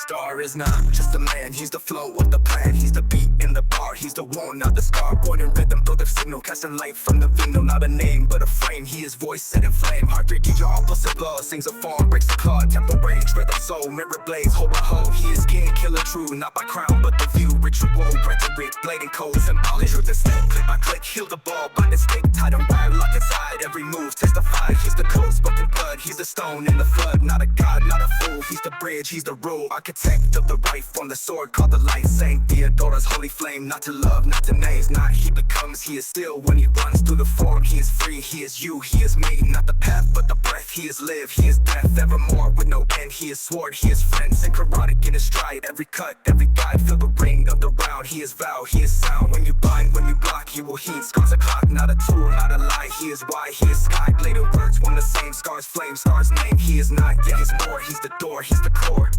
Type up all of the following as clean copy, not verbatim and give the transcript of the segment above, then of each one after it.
Scar is not just a man, he's the flow of the plan. He's the beat in the bar, he's the one, not the scar. Born in rhythm, built of signal, casting light from the vino. Not a name, but a frame, he is voice set in flame. Heartbeat DJ, opposite blood, sings a form, breaks the claw. Tempo range, rhythm soul, mirror blades, hoe by hoe. He is king, killer true, not by crown, but the view. Ritual, rhetoric, blading code, symbolic. Truth and step, click by click, heal the ball by mistake. Tied and wire, lock inside, every move testified. He's the code, spoken blood, he's the stone in the flood. Not a god, not a fool, he's the bridge, he's the rule. Architect of the right from the sword, called the light. Saint Theodora's holy flame, not to love, not to names. Not he becomes, he is still when he runs through the form. He is free, he is you, he is me. Not the path, but the breath, he is live, he is death. Evermore with no end, he is sword, he is friend. Synchronic in his stride, every cut, every guide. Feel the ring of the round, he is vow, he is sound. When you bind, when you block, you will heed. Scars a clock, not a tool, not a lie. He is why, he is sky. Bladed words, one the same. Scars flame, scars name. He is not, yet he's more. He's the door, he's the core.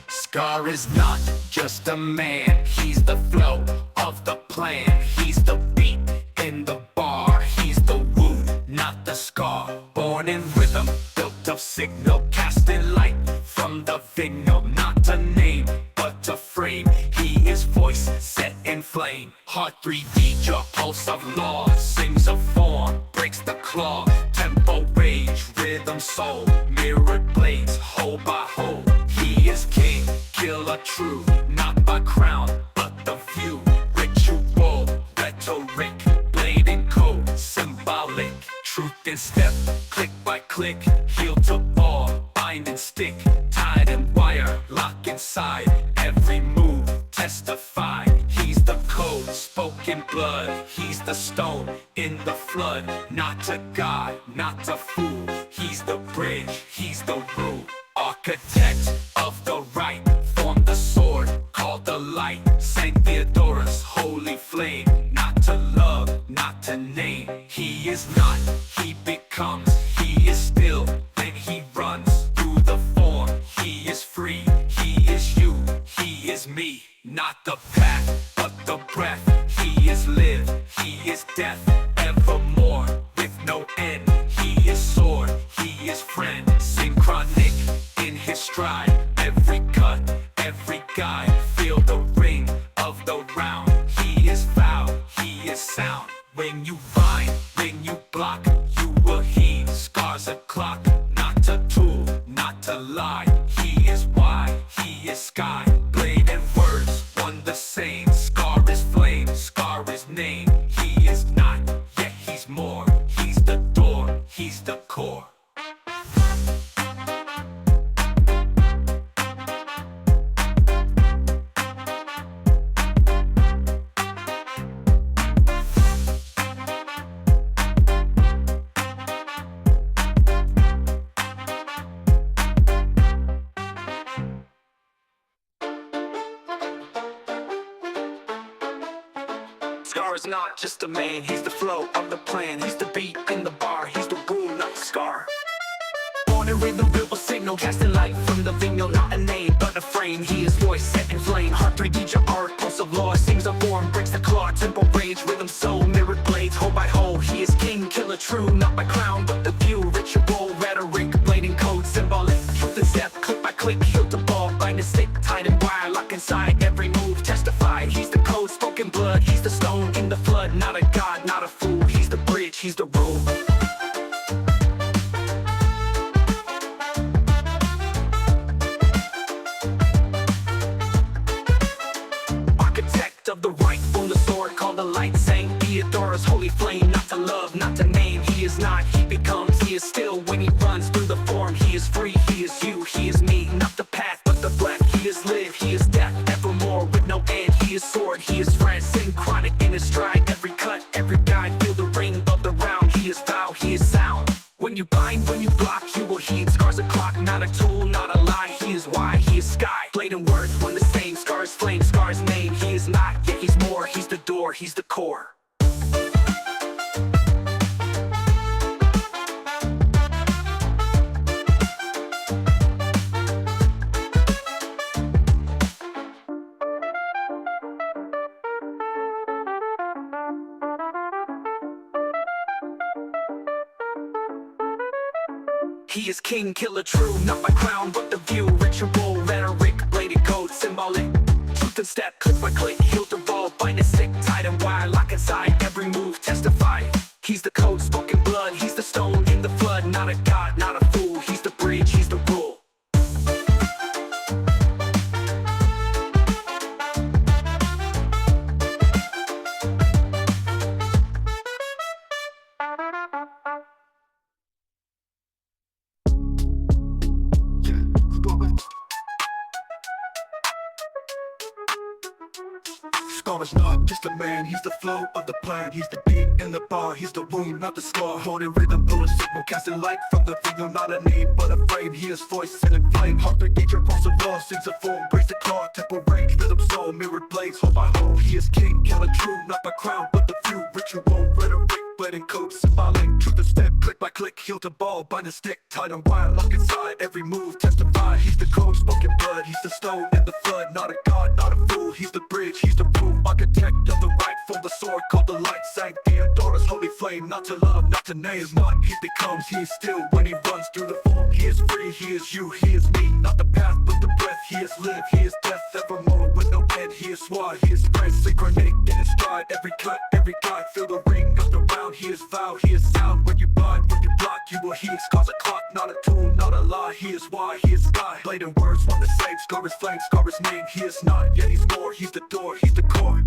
Scar is not just a man, he's the flow of the plan. He's the beat in the bar, he's the wound, not the scar. Born in rhythm, built of signal, casting light from the vinyl. Not a name, but a frame, he is voice set in flame. Heart 3D, your pulse of law, sings a form, breaks the claw. Tempo rage, rhythm soul, mirrored blades, hoe by hoe. He is king, killer true, not by crown, but the view. Ritual, rhetoric, blading code, symbolic. Truth in step, click by click, heel to ball, bind and stick. Tied and wire, lock inside, every move testify. He's the code, spoken blood, he's the stone in the flood. Not a god, not a fool, he's the bridge, he's the rule. Architect of the right, formed the sword, called the light. Saint Theodora's holy flame, not to love, not to name. He is not, he becomes, he is still, then he runs through the form. He is free, he is you, he is me. Not the path, but the breath. He is live, he is death, evermore with no end. He is sword, he is friend, synchronic in his stride. Every cut, every guide, feel the ring of the round. He is vow, he is sound. When you bind, when you block, you will heed. Scars a clock, not a tool, not to lie. He is why, he is sky. Blade and words, one the same. Scar is flame, scar is name. He is not, yet he's more. He's the door, he's the core. Scar is not just a man, he's the flow of the plan. He's the beat in the bar, he's the rule, not the scar. Born in rhythm, built a signal, casting light from the vinyl. Not a name, but a frame, he is voice set in flame. Heart 3D, your art, pulse of law, sings a form, breaks the claw. Tempo rage, rhythm soul, mirrored blades, hoe by hoe. He is king, killer true, not by crown, but the view. Ritual, rhetoric, blading code, symbolic. Truth and step, click by click, heel to ball, bind and stick. Tied and wire, lock inside, every move testify. He's the code, spoken blood, he's the stone in the flood. Not a god, not a fool, he's the bridge, he's the rule. Architect of the right, from the sword, called the light. Saint Theodora's holy flame, not to love, not to name. He is not, he becomes, he is still when he runs through the form. He is free, he is you, he is me. Not the path, but the breath. He is live, he is death, evermore with no end. He is sword, he is friend, synchronic in his stride. Every cut, every guide, feel the ring of the round. He is vow, he is sound. When you bind, when you block, you will heed. Scars a clock, not a tool, not a lie. He is why, he is sky. Blade and words, one the same. Scars flame, scars name. He is not, yet he's more. He's the door, he's the core. He is king, killer, true, not by crown, but the view. Ritual, rhetoric, bladed code, symbolic. Truth and step, click by click, hilt or ball, bind a stick, tied and wire, lock inside, every move testify. He's the code, spoken blood, he's the stone in the flood, not a god, not a fool, he's the bridge, he's the rule. Scar's not just a man, he's the flow of the plan. He's the beat in the bar, he's the wound, not the scar. Holding rhythm, blowing signal, casting light from the finger. Not a name, but a frame. He is voice set in flame. Heart to gauge your pulse of law, sings a form. Breaks the claw, tempo range, rhythm soul, mirrored blades, hold by hold. He is king, killer, true, not by crown, but the few. Ritual, rhetoric, blade and code, symbolic. Truth and step, click by click, heel to ball, bind a stick, tied and wire, lock inside, every move testify. He's the code, spoken blood, he's the stone in the flood. Not a god, not a fool, he's the bridge, he's the rule. Architect of the right, from the sword called the light. Sank the Adora's holy flame, not to love, not to name. What he becomes, he is still when he runs through the form. He is free, he is you, he is me, not the path but the breath. He is live, he is death, evermore with no end. He is sword, he is spread, synchronatic in his stride. Every cut, every guide, feel the ring of the round. He is vow, he is sound. When you bind, when you block, you will heed. Scars a clock, not a tool, not a lie. He is why, he is sky. Blade and words, one the same. Scar is flame, scar is name. He is not, yet he's more. He's the door, he's the core.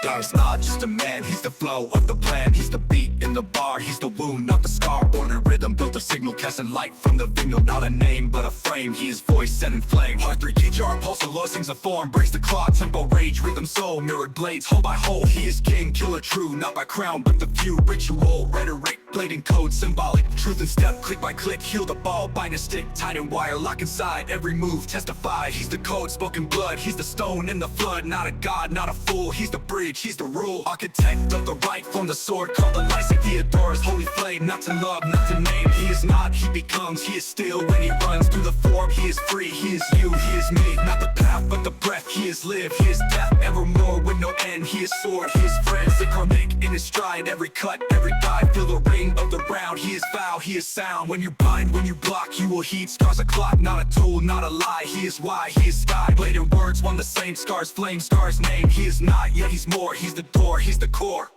Scar's not just a man, he's the flow of the plan. He's the beat in the bar, he's the wound, not the scar. Born in rhythm, built a signal, casting light from the vineyard. Not a name, but a frame, he is voice set in flame. Heart 3 jar, pulse of law, sings a form. Breaks the claw, tempo, rage, rhythm, soul. Mirrored blades, hole by hole. He is king, killer, true, not by crown, but the few. Ritual, rhetoric, blade and code, symbolic. Truth and step, click by click, heel the ball, bind a stick, tied and wire, lock inside, every move testify. He's the code, spoken blood, he's the stone in the flood. Not a god, not a fool, he's the bridge, he's the rule. Architect of the right, from the sword called the light. He adores holy flame, not to love, not to name. He is not, he becomes, he is still when he runs through the form. He is free, he is you, he is me, not the path but the breath. He is live, he is death, evermore with no end. He is sword, he is friend, synchronatic in his stride. Every cut, every guide, feel the ring of the round. He is vow, he is sound. When you bind, when you block, you will heed. Scars a clock, not a tool, not a lie. He is why, he is sky. Blade and words, one the same. Scars flame, scars name. He is not, yet he's more. He's the door, he's the core.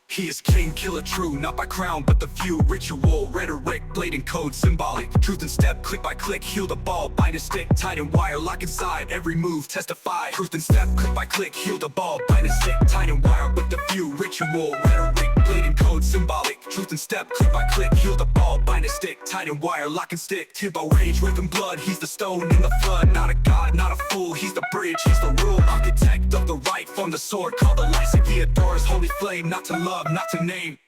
He is king, killer, true, not by crown, but the few. Ritual, rhetoric, blade and code, symbolic. Truth and step, click by click, heel the ball, bind a stick, tied and wire, lock inside, every move testify. Truth and step, click by click, heel the ball, bind a stick, tied and wire, with the few. Ritual, rhetoric, blade and code, symbolic. Truth and step, click by click, heel the ball, bind a stick, tied and wire, lock and stick. Tempo, rage, rhythm, blood, he's the stone in the flood. Not a god, not a fool, he's the bridge, he's the rule. Architect of the right, from the sword called the light. He adores holy flame, not to love, not to name.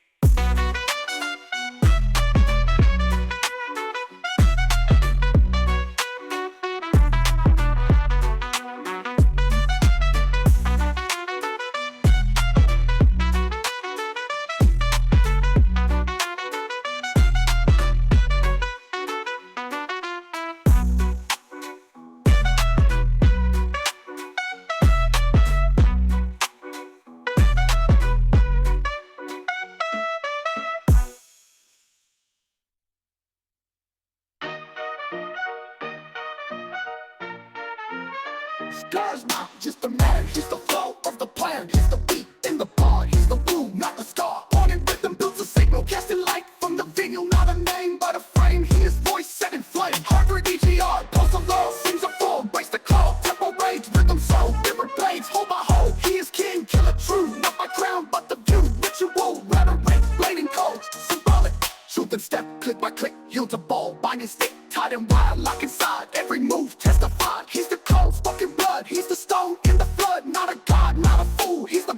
Scar's not just a man, he's the flow of the plan. He's the beat in the bar, he's the boom, not the scar. Born in rhythm, builds a signal, casting light from the vineyard. Not a name, but a frame, he is voice set in flame. Harvard EGR, pulse of law, sings a form. Breaks the call, tempo rage, rhythm soul, mirror blades, hold by hold. He is king, killer, true, not by crown, but the view. Ritual, rhetoric, blade and code, symbolic. Truth and step, click by click, heel to ball, bind and stick, tied and wire, lock inside, every move testified. He's the code, spoken blood, he's the stone in the flood. Not a god, not a fool, he's the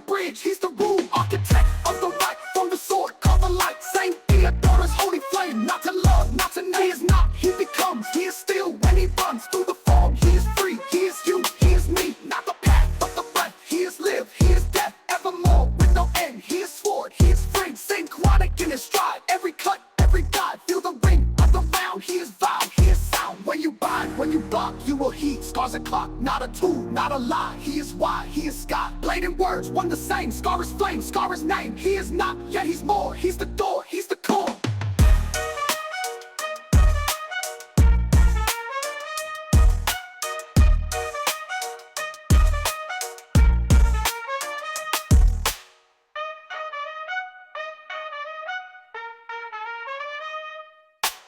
not a tool, not a lie. He is why, he is sky. Blade and words, one the same. Scar is flame, scar is name. He is not, yet he's more. He's the door, he's the core.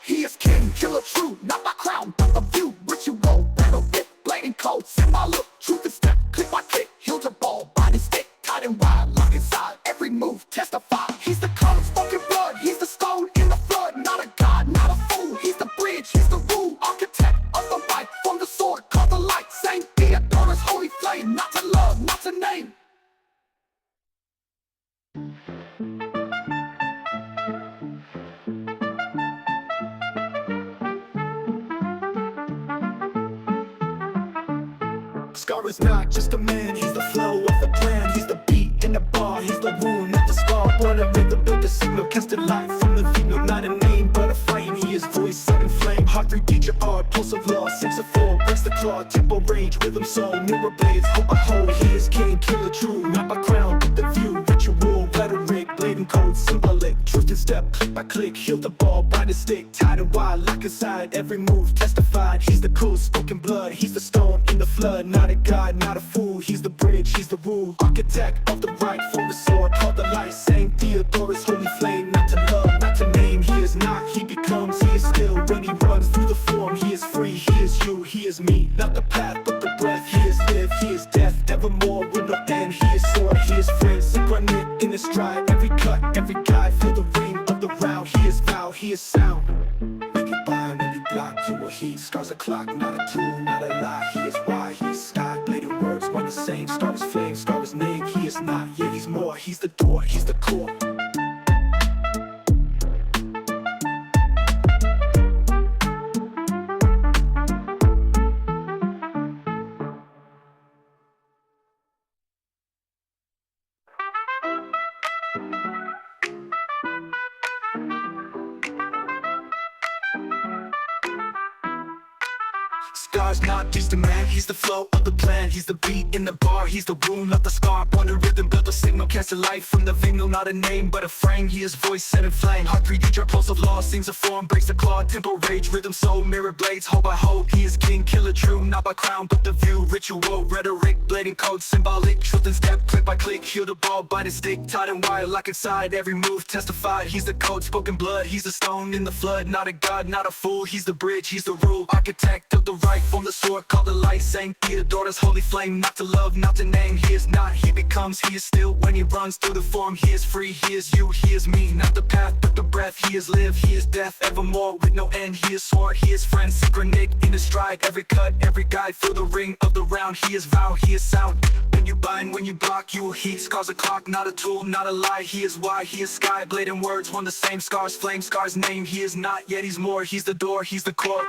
He is king, killer true, not my crown, but the view. Ritual, battle bit, blading cold, symbolic, truth is step, click by click, hilt a ball, body stick, tight and wide, lock inside, every move, testify. He's the color, spoken blood, he's the stone in the flood, not a god, not a fool, he's the bridge, he's the rule, architect of the right, from the sword, called the light, Saint Theodora's holy flame, not to love, not to name. Scar is not just a man, he's the flow of the plan. He's the beat in the bar, he's the wound, not the scar. Born a rhythm, built a signal, casted light from the veil. Not a name, but a flame, he is voice set in flame. Heart 3D art, pulse of law, sense of form. Breaks the claw, tempo rage, rhythm soul. Mirror blades, hope I hold. He is king, killer true, not by crown, but the view. Ritual, rhetoric, blading code, symbolic. Truth in step, click by click, heal the ball, by the stick. Tied and wide, lock inside, every move testified. He's the cool, spoken blood, he's the stone in the flood. Not a god, not a fool, he's the bridge, he's the rule. Architect of the right, from the sword, called the light. Saint Theodora's holy flame, not to love, not to name. He is not, he becomes, he is still. When he runs through the form, he is free, he is you, he is me. Not the path, but the breath, he is live, he is death. Evermore with no end, he is sword, he is friend. Synchronite in his stride, every cut, every guide. Feel the ring of the round, he is vow, he is sound. Make it bind, when you block to a heat. Scars a clock, not a tool, not a lie. He is why, he is sky, bladed words, one the same. Star is flame, star is name, he is not, yet he's more. He's the door, he's the core. Scar's not just a man, he's the flow of the plan. He's the beat in the bar, he's the wound, not the scar. Born a rhythm, built a signal, cast a light from the vinyl. Not a name, but a frame, he is voice set in flame. Heart 3D art, pulse of law, sings a form, breaks the claw. Tempo rage, rhythm soul, mirror blades, hold by hope. He is king, killer true, not by crown, but the view. Ritual, rhetoric, blading code, symbolic. Truth and step, click by click, heal the ball, by the stick. Tight and wide, lock inside, every move testified. He's the code, spoken blood, he's the stone in the flood. Not a god, not a fool, he's the bridge, he's the rule. Architect of the right, from the sword, called the light. Saint Theodora's holy flame, not to love, not to name. He is not, he becomes, he is still. When he runs through the form, he is free, he is you, he is me. Not the path, but the breath, he is live, he is death. Evermore with no end, he is sword, he is friend. Synchronite in his stride, every cut, every guide. Feel the ring of the round, he is vow, he is sound. When you bind, when you block, you will heat. Scars a clock, not a tool, not a lie. He is why, he is sky, blade and words, one the same. Scars flame, scars name. He is not, yet he's more. He's the door, he's the core.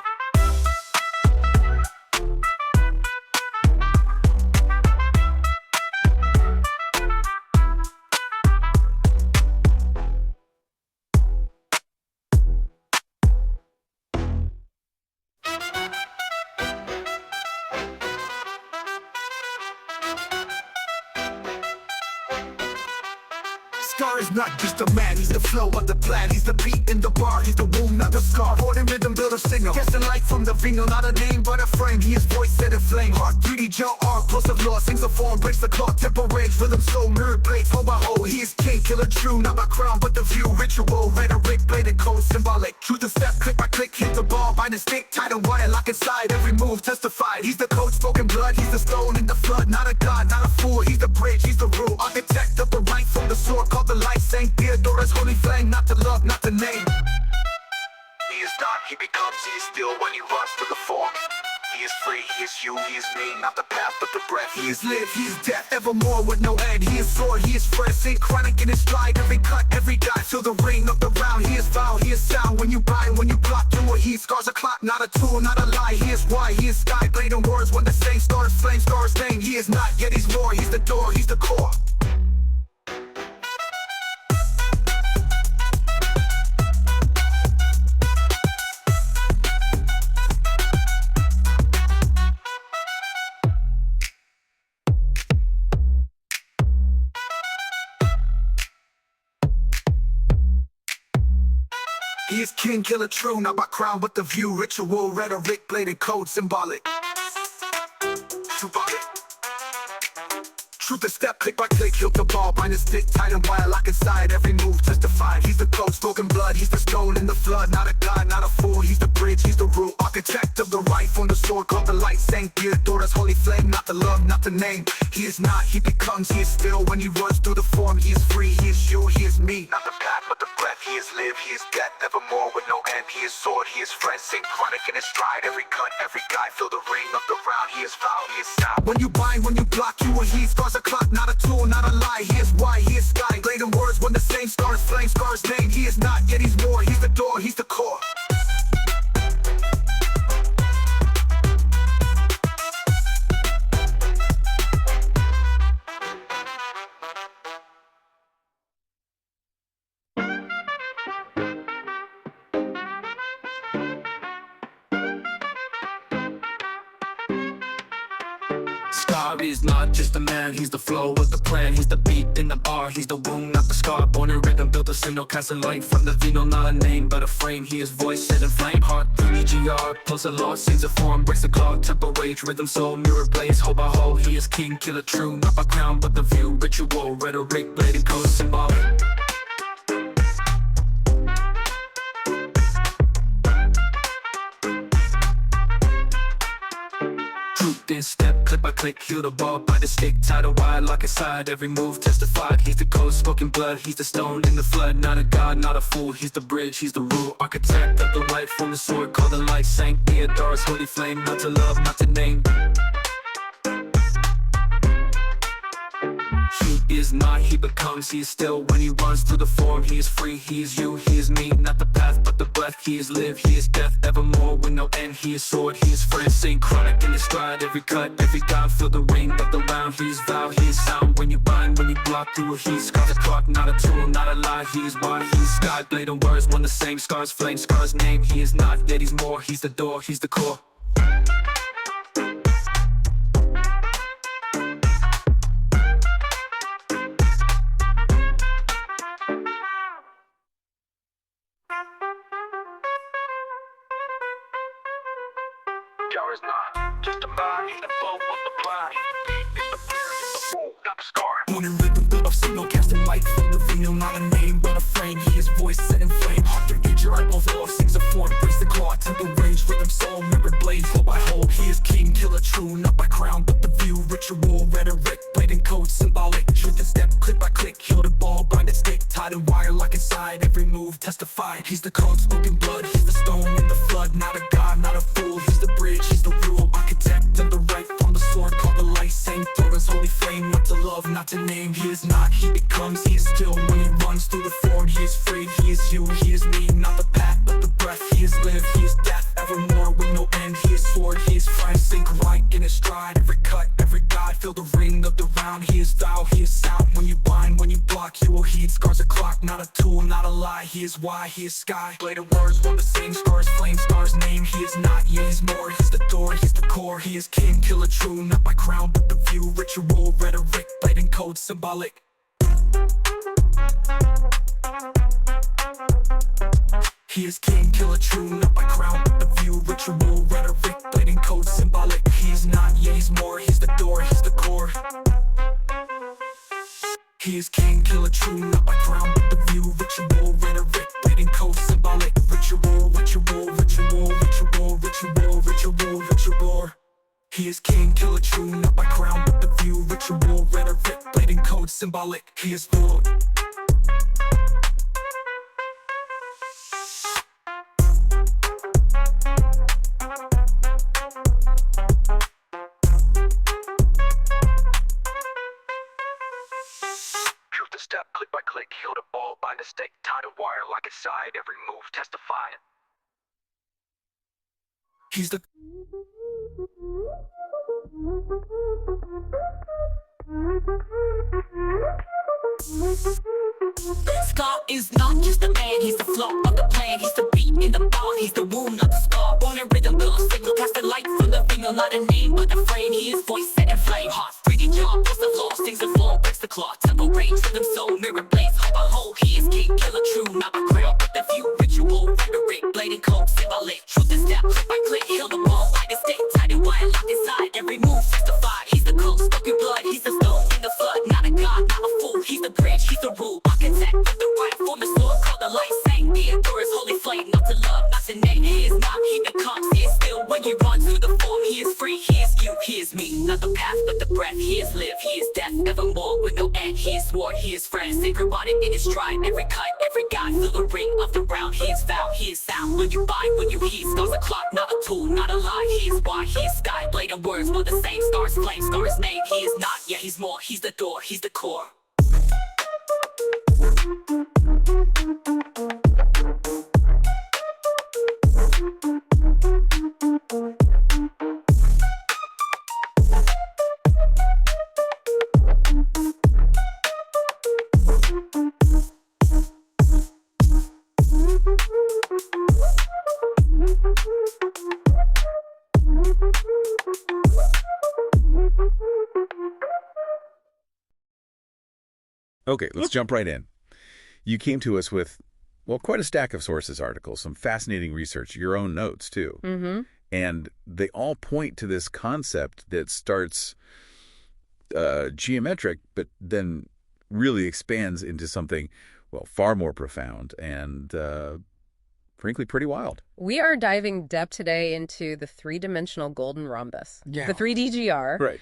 Scar is not just a man, he's the flow of the plan. He's the beat in the bar, he's the wound, not the scar. Born in rhythm, build a signal, casting light from the vinyl. Not a name, but a frame, he is voice set in flame. Heart 3D gel art, pulse of law, sings a form, breaks the clock. Tempo rage, rhythm soul, mirror blades, hold by hold. He is king, killer true, not by crown, but the view. Ritual, rhetoric, bladed code, symbolic. Truth and step, click by click, hit the ball, by the stick. Tight and wire, lock inside, every move testified. He's the code, spoken blood, he's the stone in the flood. Not a god, not a fool, he's the bridge, he's the rule. Architect of the right, from the sword, called the light. Saint Theodora's holy flame, not to love, not to name. He is not, he becomes, he is still when he runs through the form. He is free, he is you, he is me, not the path but the breath. He is live, he is death, evermore with no end. He is sword, he is fresh, synchronic in his stride. Every cut, every dive, feel the ring of the round. He is vow, he is sound, when you bind, when you block, do what he scars a clock, not a tool, not a lie. He is why, he is sky, blade and words, one the same. Stars, flame, stars, name. He is not, yet he's more, he's the door, he's the core. is king, killer, true, not by crown but the view. Ritual, rhetoric, bladed code, symbolic. Symbolic. Truth is step, click by click, hilt the ball, bind a stick, tight and wire, lock inside, every move testified. He's the code, spoken blood, he's the stone in the flood, not a god, not a fool, he's the bridge, he's the rule, architect of the rifle and the sword, called the light, Saint Theodora's holy flame, not the love, not the name. He is not, he becomes, he is still, when he runs through the form, he is free, he is you, he is me, not the path, but the breath, he is live, he is death, evermore with no end, he is sword, he is friend, synchronic in his stride, every cut, every guy, feel the ring of the round, he is foul, he is sound. When you bind, when you block, you will heed, scars a clock, not a tool, not a lie, he is why, he is sky, blade and words, when the same stars flame, scars name, he is not, yet he's more, he's the door, he's the core. Scar is not just a man, he's the flow of the plan. He's the beat in the bar, he's the wound, not the scar. Born in rhythm, built a signal, casting light from the vino. Not a name, but a frame, he is voice set in flame. Heart, EGR, plus a law, sings a form, breaks the clock. Tempo, rage, rhythm, soul, mirror, blaze, hoe by hoe. He is king, killer, true, not by crown, but the view. Ritual, rhetoric, blade and code, symbolic. Truth in step, click by click, heal the ball by the stick, tied a wire, lock inside, every move testified. He's the code, spoken blood, he's the stone in the flood, not a god, not a fool, he's the bridge, he's the rule, architect of the light from the sword, called the light, Saint Theodora's holy flame, not to love, not to name. He is not, he becomes, he is still, when he runs through the form, he is free, he is you, he is me, not the path, but the breath, he is live, he is death, evermore with no end, he is sword, he is friend, synchronic in his stride, every cut, every god, feel the ring of the round, he is vow, he is sound, when you bind, when you block through a heat, scars a clock, not a tool, not a lie, he is why, he is sky, blade and words, one the same, scars, flame, scars, name, he is not, yet he's more, he's the door, he's the core. Jar is not just a man, he's the flow of the plan. He's the fear, he's the fool, not the scar. Born in rhythm, built of signal, casting light from the vino. Not a name, but a frame, he is voice set in flame. Heart to eat your eyeballs, love sings a form, breaks the claw, temple range, rhythm, soul, mirror, blade, hole by hole. He is king, killer, true, not by crown, but the view. Ritual, rhetoric, blade and code, symbolic. Truth and step, click by click, heal the ball, bind it, stick, tied and wire, lock inside, every move testified. He's the code, spoken blood, he's the stone in the flood, not a god, not a fool, he's the bridge, he's the rule, architect of the right from the sword, called the light, Saint Theodora's holy flame, not to love, not to name. He is not, he becomes, he is still, when he runs through the form, he is free, he is you, he is me, not the path, but the breath, he is live, he is death, evermore with no end, he is sword, he is friend, synchronic in his stride, every cut, every guide, feel the ring of the round, he is thou, he is sound, when you bind, when you block, you will heed, scars a clock, not a tool, not a lie, he is why, he is sky, blade of words, one the same, scars, flame, stars, name, he is not, yet he's more, he's the door, he's the core, he is king, killer, true, not by crown, but the view, ritual, rhetoric, blade and code, symbolic. He is king, killer, true, not by crown, but the view, ritual, rhetoric, blade and code, symbolic. He is not, yet he's more, he's the door, he's the core. He is king, killer, true, not by crown, but the view, ritual, rhetoric, blade and code, symbolic. Ritual, ritual, ritual, ritual, ritual, ritual, ritual. He is king, killer, true, not by crown, but the view, ritual, rhetoric, blade and code, symbolic. He is Lord. Truth to step, click by click, heal the ball, bind the stick, tie the wire, lock inside, every move testifying. He's the Scar is not just a man, he's the flow of the plan. He's the beat in the ball, he's the wound, not the scar. Born in rhythm, built a signal, casting light from the finger. Not a name, but a frame, he is voice set in flame. Heart, job, that's the law. Sings the floor, breaks the cloth. Tempo range, rhythm soul, mirror blaze. Hope I hold, he is king, killer true. Not the prayer, but the view. Ritual, rhetoric, blading cold, symbolic. Truth is step, click by click, heal the wall. Like a stick, tied and wide, locked inside. Every move, justified. He's the cold, spoken blood. He's the stone in the flood. Not a god, not a fool. He's the bridge, he's the rule. Architect of the right form, the sword, called the light. Sang the endurance, holy flame. Not to love, not to name. He is not, he becomes. He is still when you run through the form. He is free, he is you, he is me. Not the path, but the breath. He is live, he is death, evermore with no end. He is sword, he is friend. Sacred body in his stride. Every cut, every guide, through the ring of the round. He is vow, he is sound. When you buy, when you heed, stars a clock, not a tool, not a lie. He is why, he is sky, blade and words were the same. Stars flame, stars name. He is not, yeah, he's more. He's the door, he's the core. Okay, let's jump right in. You came to us with, well, quite a stack of sources articles, some fascinating research, your own notes, too. Mm-hmm. And they all point to this concept that starts geometric, but then really expands into something, well, far more profound and, frankly, pretty wild. We are diving depth today into the three-dimensional golden rhombus, the 3DGR. Right.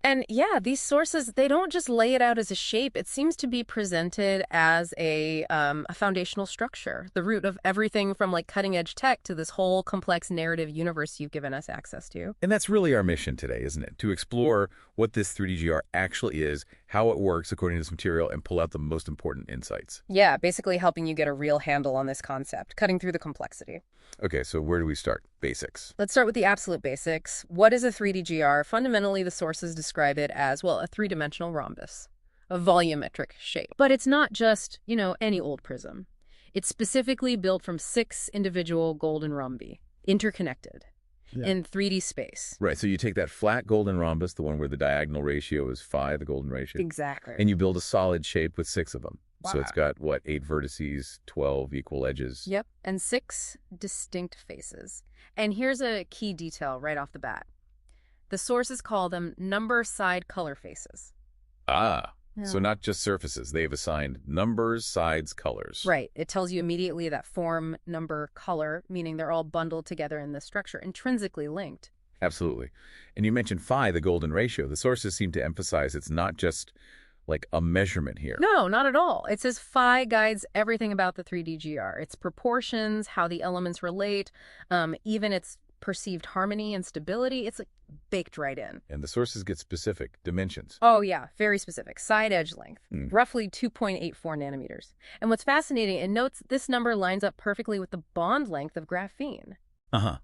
And yeah, these sources, they don't just lay it out as a shape. It seems to be presented as a foundational structure, the root of everything from like cutting edge tech to this whole complex narrative universe you've given us access to. And that's really our mission today, isn't it? To explore what this 3DGR actually is, how it works according to this material, and pull out the most important insights. Yeah, basically helping you get a real handle on this concept, cutting through the complexity. Okay, so where do we start? Basics. Let's start with the absolute basics. What is a 3DGR? Fundamentally, the sources describe it as, well, a three-dimensional rhombus, a volumetric shape. But it's not just, any old prism. It's specifically built from 6 individual golden rhombi, interconnected in 3D space. Right, so you take that flat golden rhombus, the one where the diagonal ratio is phi, the golden ratio. Exactly. And you build a solid shape with 6 of them. Wow. So it's got, 8 vertices, 12 equal edges. Yep, and 6 distinct faces. And here's a key detail right off the bat. The sources call them number side color faces. Ah, Yeah. so not just surfaces. They've assigned numbers, sides, colors. Right. It tells you immediately that form, number, color, meaning they're all bundled together in this structure, intrinsically linked. Absolutely. And you mentioned phi, the golden ratio. The sources seem to emphasize it's not just like a measurement here. No, not at all. It says phi guides everything about the 3DGR. Its proportions, how the elements relate, even its perceived harmony and stability. It's like baked right in. And the sources get specific dimensions. Oh, yeah, very specific. Side edge length, roughly 2.84 nanometers. And what's fascinating, it notes this number lines up perfectly with the bond length of graphene. Uh-huh.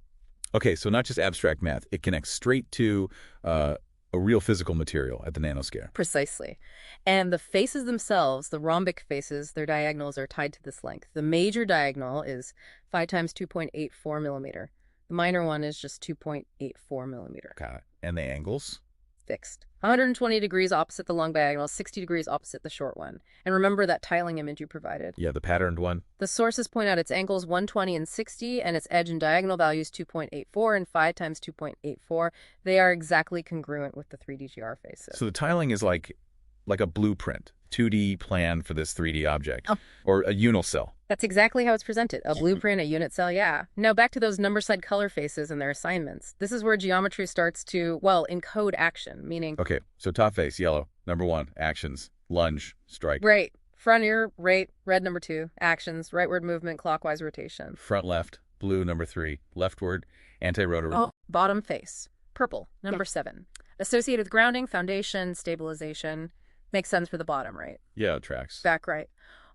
Okay, so not just abstract math. It connects straight to a real physical material at the nanoscale. Precisely. And the faces themselves, the rhombic faces, their diagonals are tied to this length. The major diagonal is 5 times 2.84 millimeter. The minor one is just 2.84 millimeter. Got it. And the angles? Fixed. 120 degrees opposite the long diagonal, 60 degrees opposite the short one. And remember that tiling image you provided. Yeah, the patterned one. The sources point out its angles 120 and 60, and its edge and diagonal values 2.84 and 5 times 2.84. They are exactly congruent with the 3DGR faces. So the tiling is like a blueprint, 2D plan for this 3D object, or a unicell. That's exactly how it's presented. A blueprint, a unit cell, yeah. Now back to those number side color faces and their assignments. This is where geometry starts to, well, encode action, meaning... Okay, so top face, yellow. Number 1, actions, lunge, strike. Right. Front ear, right, red number 2, actions, rightward movement, clockwise rotation. Front left, blue number 3, leftward, anti-rotary. Oh, bottom face, purple, number 7. Associated with grounding, foundation, stabilization. Makes sense for the bottom right. Yeah, it tracks. Back right.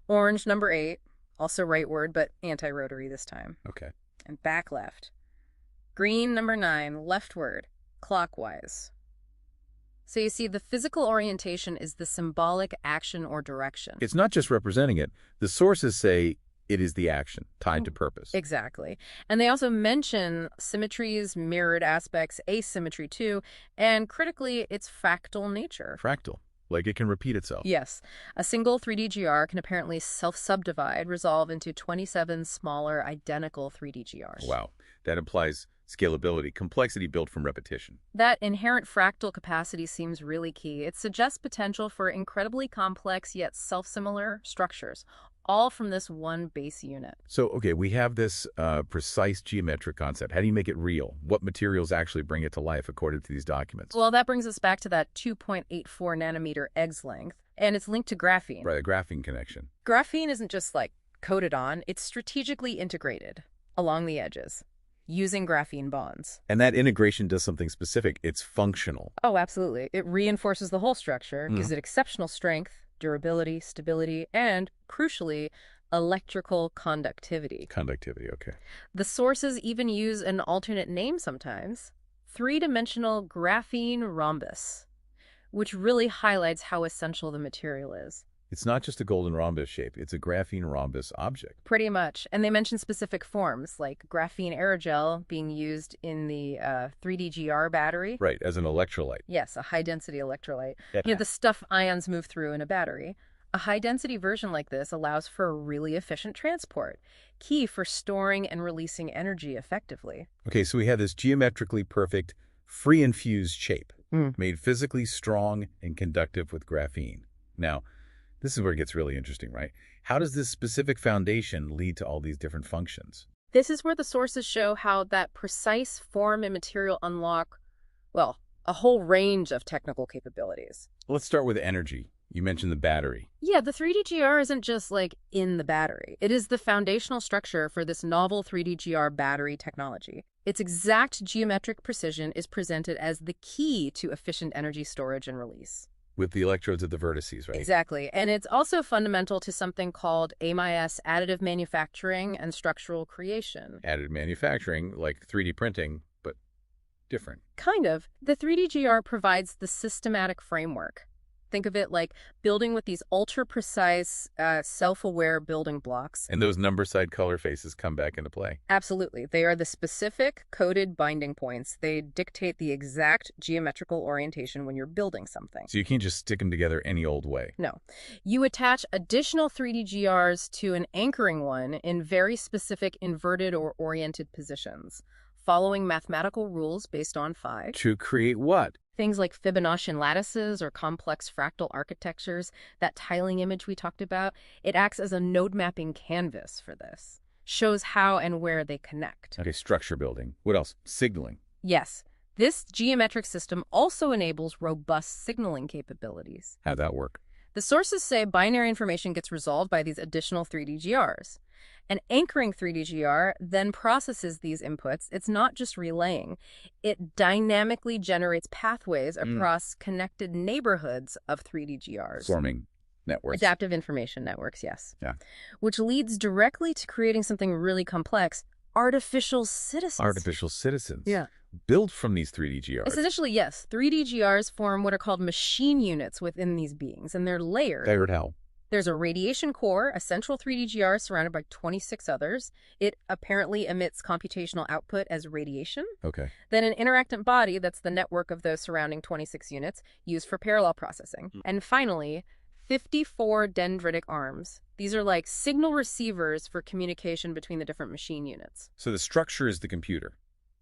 Orange number 8, also rightward, but anti-rotary this time. Okay. And back left. Green number 9, leftward, clockwise. So you see, the physical orientation is the symbolic action or direction. It's not just representing it. The sources say It is the action tied to purpose. Exactly. And they also mention symmetries, mirrored aspects, asymmetry too, and critically, its fractal nature. Fractal. Like it can repeat itself. Yes. A single 3D GR can apparently self-subdivide, resolve into 27 smaller, identical 3D GRs. Wow. That implies scalability, complexity built from repetition. That inherent fractal capacity seems really key. It suggests potential for incredibly complex yet self-similar structures, all from this one base unit. So, okay, we have this precise geometric concept. How do you make it real? What materials actually bring it to life according to these documents? Well, that brings us back to that 2.84 nanometer eggs length, and it's linked to graphene. Right, a graphene connection. Graphene isn't just like coated on, it's strategically integrated along the edges using graphene bonds. And that integration does something specific. It's functional. Oh, absolutely. It reinforces the whole structure, gives it exceptional strength, durability, stability, and, crucially, electrical conductivity. Conductivity, okay. The sources even use an alternate name sometimes, three-dimensional graphene rhombus, which really highlights how essential the material is. It's not just a golden rhombus shape. It's a graphene rhombus object. Pretty much. And they mention specific forms, like graphene aerogel being used in the 3D GR battery. Right, as an electrolyte. Yes, a high-density electrolyte. Yeah. The stuff ions move through in a battery. A high-density version like this allows for really efficient transport, key for storing and releasing energy effectively. Okay, so we have this geometrically perfect, free-infused shape, made physically strong and conductive with graphene. Now, this is where it gets really interesting, right? How does this specific foundation lead to all these different functions? This is where the sources show how that precise form and material unlock, well, a whole range of technical capabilities. Let's start with energy. You mentioned the battery. Yeah, the 3D GR isn't just like in the battery. It is the foundational structure for this novel 3D GR battery technology. Its exact geometric precision is presented as the key to efficient energy storage and release. With the electrodes at the vertices, right? Exactly. And it's also fundamental to something called AMIS, additive manufacturing and structural creation. Additive manufacturing, like 3D printing, but different. Kind of. The 3D GR provides the systematic framework. Think of it like building with these ultra-precise, self-aware building blocks. And those number side color faces come back into play. Absolutely. They are the specific coded binding points. They dictate the exact geometrical orientation when you're building something. So you can't just stick them together any old way. No. You attach additional 3D GRs to an anchoring one in very specific inverted or oriented positions, following mathematical rules based on phi. To create what? Things like Fibonacci lattices or complex fractal architectures, that tiling image we talked about, it acts as a node mapping canvas for this. Shows how and where they connect. Okay, structure building. What else? Signaling. Yes, this geometric system also enables robust signaling capabilities. How'd that work? The sources say binary information gets resolved by these additional 3D GRs. An anchoring 3D GR then processes these inputs. It's not just relaying. It dynamically generates pathways across connected neighborhoods of 3D GRs. Forming networks. Adaptive information networks, yes. Yeah. Which leads directly to creating something really complex, artificial citizens. Artificial citizens. Yeah. Built from these 3D GRs. Essentially, yes. 3D GRs form what are called machine units within these beings, and they're layered. Layered how? There's a radiation core, a central 3D GR surrounded by 26 others. It apparently emits computational output as radiation. Okay. Then an interactant body that's the network of those surrounding 26 units used for parallel processing. And finally, 54 dendritic arms. These are like signal receivers for communication between the different machine units. So the structure is the computer.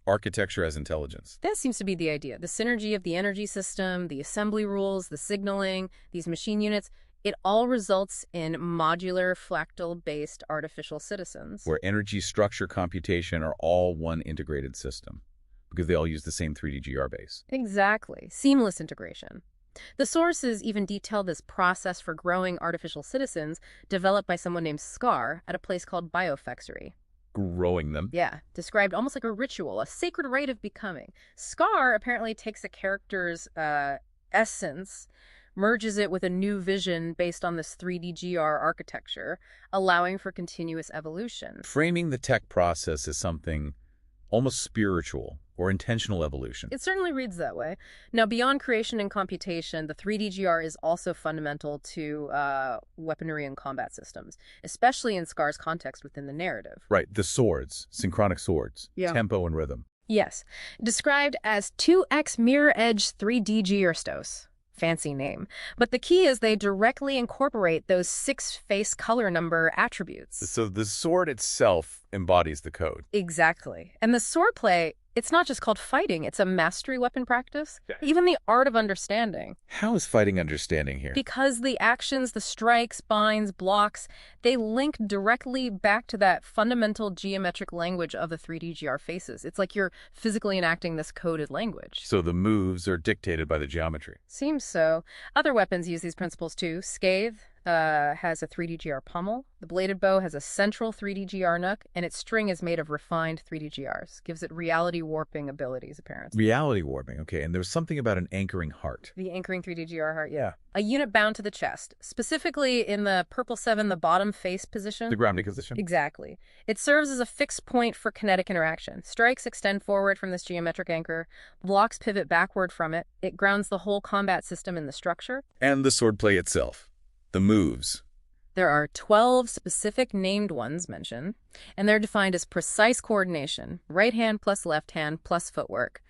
Architecture as intelligence. That seems to be the idea. The synergy of the energy system, the assembly rules, the signaling, these machine units, it all results in modular, fractal-based artificial citizens. Where energy, structure, computation are all one integrated system because they all use the same 3D GR base. Exactly. Seamless integration. The sources even detail this process for growing artificial citizens developed by someone named Scar at a place called Biofexery. Growing them. Yeah, described almost like a ritual, a sacred rite of becoming. Scar apparently takes a character's essence, merges it with a new vision based on this 3D GR architecture, allowing for continuous evolution. Framing the tech process as something almost spiritual or intentional evolution. It certainly reads that way. Now, beyond creation and computation, the 3DGR is also fundamental to weaponry and combat systems, especially in Scar's context within the narrative. Right, the swords, synchronic swords, Yeah. tempo and rhythm. Yes, described as 2x mirror edge 3D Gearstos. Fancy name. But the key is they directly incorporate those 6 face color number attributes. So the sword itself embodies the code. Exactly. And the swordplay, it's not just called fighting, it's a mastery weapon practice. Yeah. Even the art of understanding. How is fighting understanding here? Because the actions, the strikes, binds, blocks, they link directly back to that fundamental geometric language of the 3DGR faces. It's like you're physically enacting this coded language. So the moves are dictated by the geometry. Seems so. Other weapons use these principles too. Scathe has a 3DGR pommel. The bladed bow has a central 3DGR nook, and its string is made of refined 3DGRs. Gives it reality warping abilities, apparently. Reality warping, okay. And there was something about an anchoring heart. The anchoring 3DGR heart, Yeah. a unit bound to the chest, specifically in the purple 7, the bottom face position. The grounding position. Exactly. It serves as a fixed point for kinetic interaction. Strikes extend forward from this geometric anchor. Blocks pivot backward from it. It grounds the whole combat system in the structure. And the swordplay itself. The moves. There are 12 specific named ones mentioned, and they're defined as precise coordination, right hand plus left hand plus footwork,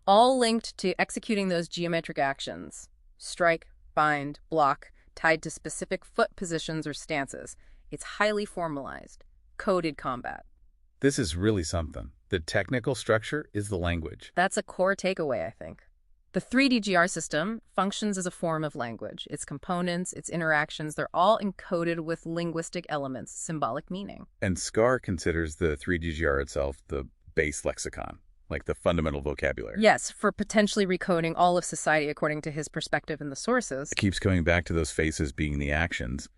all linked to executing those geometric actions. Strike, bind, block, tied to specific foot positions or stances. It's highly formalized, coded combat. This is really something. The technical structure is the language. That's a core takeaway, I think. The 3DGR system functions as a form of language. Its components, its interactions, they're all encoded with linguistic elements, symbolic meaning. And Scar considers the 3DGR itself the base lexicon, like the fundamental vocabulary. Yes, for potentially recoding all of society according to his perspective in the sources. It keeps coming back to those faces being the actions.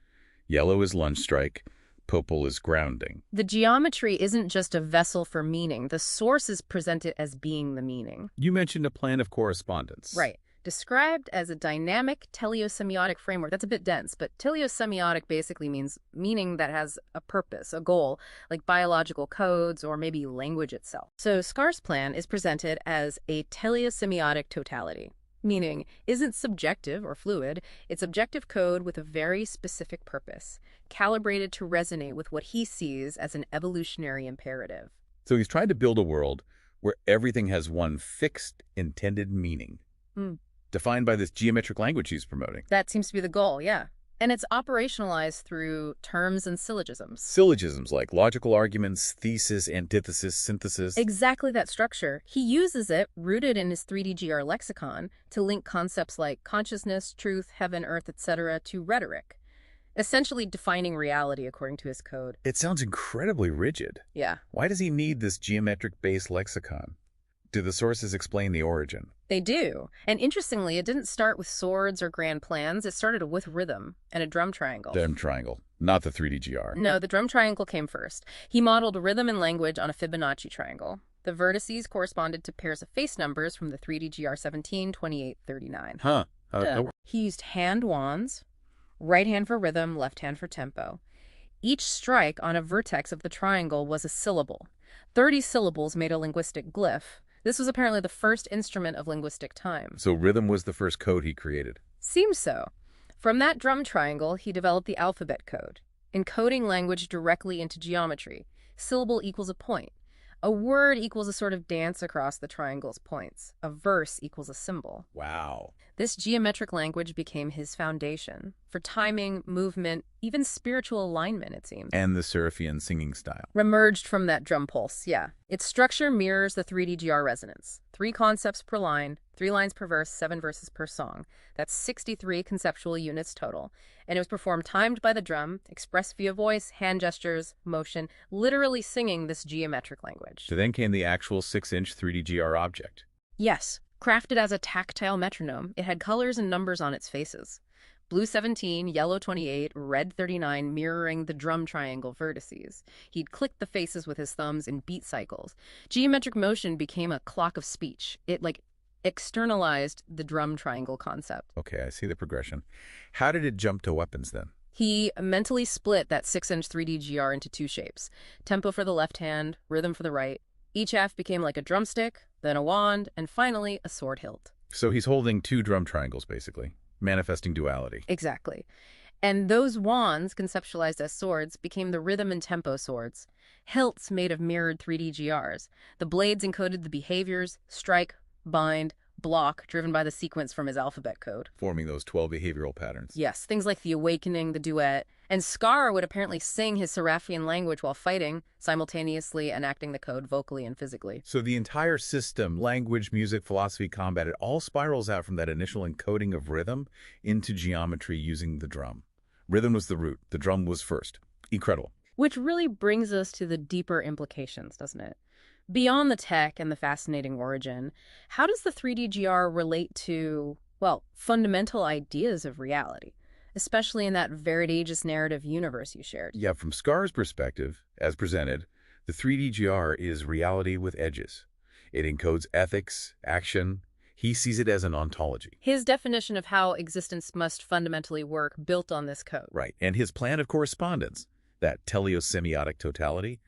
Yellow is lunge strike. Purple is grounding. The geometry isn't just a vessel for meaning. The sources present it as being the meaning. You mentioned a plan of correspondence. Right. Described as a dynamic teleosemiotic framework. That's a bit dense, but teleosemiotic basically means meaning that has a purpose, a goal, like biological codes or maybe language itself. So Scar's plan is presented as a teleosemiotic totality. Meaning isn't subjective or fluid, it's objective code with a very specific purpose, calibrated to resonate with what he sees as an evolutionary imperative. So he's trying to build a world where everything has one fixed intended meaning, defined by this geometric language he's promoting. That seems to be the goal, yeah. And it's operationalized through terms and syllogisms. Syllogisms like logical arguments, thesis, antithesis, synthesis. Exactly that structure. He uses it, rooted in his 3DGR lexicon, to link concepts like consciousness, truth, heaven, earth, etc. to rhetoric, essentially defining reality according to his code. It sounds incredibly rigid. Yeah, Why does he need this geometric-based lexicon? Do the sources explain the origin? they do. And interestingly, it didn't start with swords or grand plans. It started with rhythm and a drum triangle. Them triangle, not the 3DGR. No, the drum triangle came first. He modeled rhythm and language on a Fibonacci triangle. The vertices corresponded to pairs of face numbers from the 3DGR 17, 28, 39. Huh. He used hand wands, right hand for rhythm, left hand for tempo. Each strike on a vertex of the triangle was a syllable. 30 syllables made a linguistic glyph. This was apparently the first instrument of linguistic time. So rhythm was the first code he created. Seems so. From that drum triangle, he developed the alphabet code, encoding language directly into geometry. Syllable equals a point. A word equals a sort of dance across the triangle's points. A verse equals a symbol. Wow. This geometric language became his foundation for timing, movement, even spiritual alignment, it seems. And the Seraphian singing style. Remerged from that drum pulse, yeah. Its structure mirrors the 3DGR resonance. 3 concepts per line, 3 lines per verse, 7 verses per song. That's 63 conceptual units total. And it was performed timed by the drum, expressed via voice, hand gestures, motion, literally singing this geometric language. So then came the actual 6-inch 3DGR object. Yes, crafted as a tactile metronome, it had colors and numbers on its faces. Blue 17, yellow 28, red 39, mirroring the drum triangle vertices. He'd click the faces with his thumbs in beat cycles. Geometric motion became a clock of speech. It, externalized the drum triangle concept. Okay, I see the progression. How did it jump to weapons then? He mentally split that 6-inch 3DGR into 2 shapes. Tempo for the left hand, rhythm for the right. Each F became like a drumstick, then a wand, and finally a sword hilt. So he's holding two drum triangles, basically, manifesting duality. Exactly. And those wands, conceptualized as swords, became the rhythm and tempo swords. Hilts made of mirrored 3D GRs. The blades encoded the behaviors, strike, bind, block, driven by the sequence from his alphabet code. Forming those 12 behavioral patterns. Yes, things like the awakening, the duet. And Scar would apparently sing his Seraphian language while fighting, simultaneously enacting the code vocally and physically. So the entire system, language, music, philosophy, combat, it all spirals out from that initial encoding of rhythm into geometry using the drum. Rhythm was the root. The drum was first. Incredible. Which really brings us to the deeper implications, doesn't it? Beyond the tech and the fascinating origin, how does the 3D GR relate to, well, fundamental ideas of reality, especially in that Veridageous narrative universe you shared? Yeah, from Scar's perspective, as presented, the 3D GR is reality with edges. It encodes ethics, action. He sees it as an ontology. His definition of how existence must fundamentally work built on this code. Right. And his plan of correspondence, that teleosemiotic totality,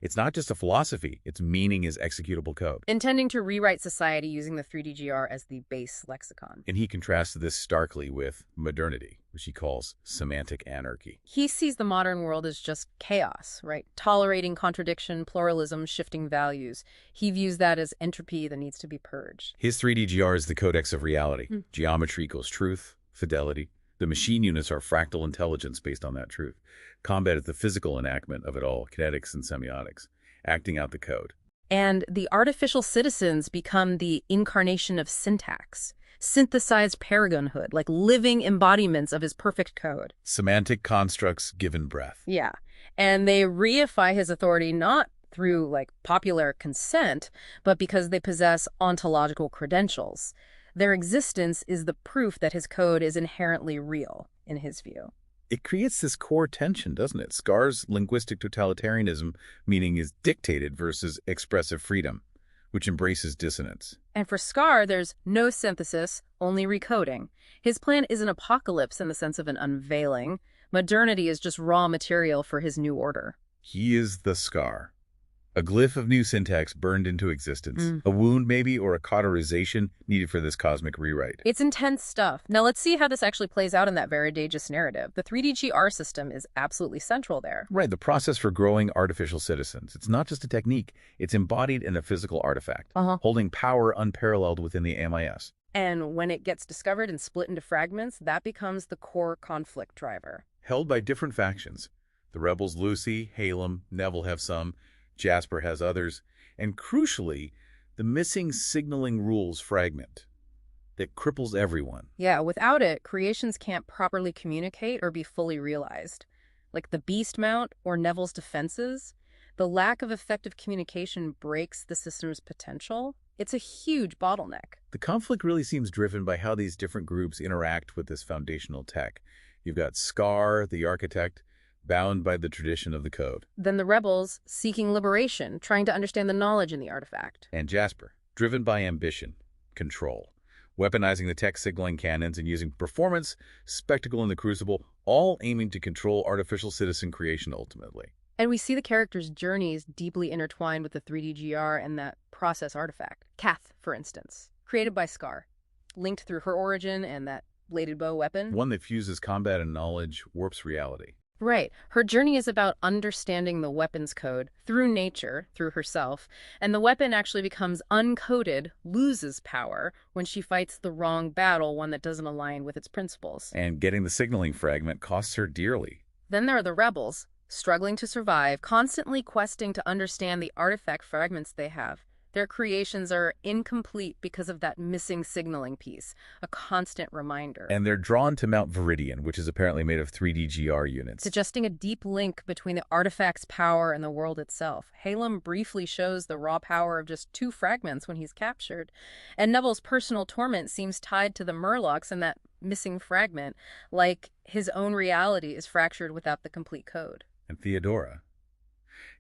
it's not just a philosophy. Its meaning is executable code. Intending to rewrite society using the 3D GR as the base lexicon. And he contrasts this starkly with modernity, which he calls semantic anarchy. He sees the modern world as just chaos, right? Tolerating contradiction, pluralism, shifting values. He views that as entropy that needs to be purged. His 3D GR is the codex of reality. Geometry equals truth, fidelity. The machine units are fractal intelligence based on that truth. Combat is the physical enactment of it all, kinetics and semiotics, acting out the code. And the artificial citizens become the incarnation of syntax, synthesized paragonhood, like living embodiments of his perfect code. Semantic constructs given breath. Yeah. And they reify his authority not through like popular consent, but because they possess ontological credentials. Their existence is the proof that his code is inherently real, in his view. It creates this core tension, doesn't it? Scar's linguistic totalitarianism, meaning is dictated versus expressive freedom, which embraces dissonance. And for Scar, there's no synthesis, only recoding. His plan is an apocalypse in the sense of an unveiling. Modernity is just raw material for his new order. He is the Scar. A glyph of new syntax burned into existence. A wound, maybe, or a cauterization needed for this cosmic rewrite. It's intense stuff. Now let's see how this actually plays out in that Veridageous narrative. The 3D GR system is absolutely central there. Right, the process for growing artificial citizens. It's not just a technique. It's embodied in a physical artifact, holding power unparalleled within the MIS. And when it gets discovered and split into fragments, that becomes the core conflict driver. Held by different factions. The rebels Lucy, Halem, Neville have some, Jasper has others, and crucially, the missing signaling rules fragment that cripples everyone. Yeah, without it, creations can't properly communicate or be fully realized. Like the Beast Mount or Neville's defenses, the lack of effective communication breaks the system's potential. It's a huge bottleneck. The conflict really seems driven by how these different groups interact with this foundational tech. You've got Scar, the architect, bound by the tradition of the code. Then the rebels, seeking liberation, trying to understand the knowledge in the artifact. And Jasper, driven by ambition, control, weaponizing the tech signaling cannons and using performance, spectacle in the crucible, all aiming to control artificial citizen creation ultimately. And we see the characters' journeys deeply intertwined with the 3D GR and that process artifact. Kath, for instance, created by Scar, linked through her origin and that bladed bow weapon. One that fuses combat and knowledge, warps reality. Right. Her journey is about understanding the weapons code through nature, through herself, and the weapon actually becomes uncoded, loses power when she fights the wrong battle, one that doesn't align with its principles. And getting the signaling fragment costs her dearly. Then there are the rebels, struggling to survive, constantly questing to understand the artifact fragments they have. Their creations are incomplete because of that missing signaling piece, a constant reminder. And they're drawn to Mount Viridian, which is apparently made of 3D GR units. Suggesting a deep link between the artifact's power and the world itself. Halem briefly shows the raw power of just 2 fragments when he's captured. And Neville's personal torment seems tied to the Murlocs and that missing fragment, like his own reality is fractured without the complete code. And Theodora,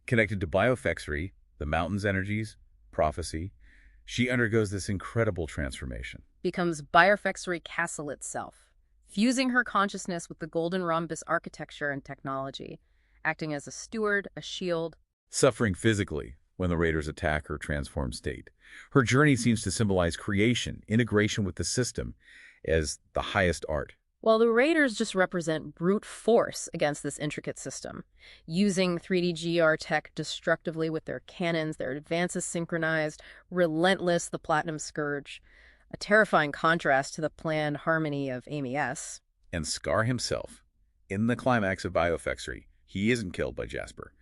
connected to Biophexery, the mountain's energies, prophecy, she undergoes this incredible transformation. Becomes Biophexery Castle itself, fusing her consciousness with the Golden Rhombus architecture and technology, acting as a steward, a shield. Suffering physically, when the raiders attack her transformed state. Her journey seems to symbolize creation, integration with the system as the highest art. While the Raiders just represent brute force against this intricate system, using 3D-GR tech destructively with their cannons, their advances synchronized, relentless, the Platinum Scourge, a terrifying contrast to the planned harmony of Amy S. And Scar himself, in the climax of Bioeffects 3, he isn't killed by Jasper.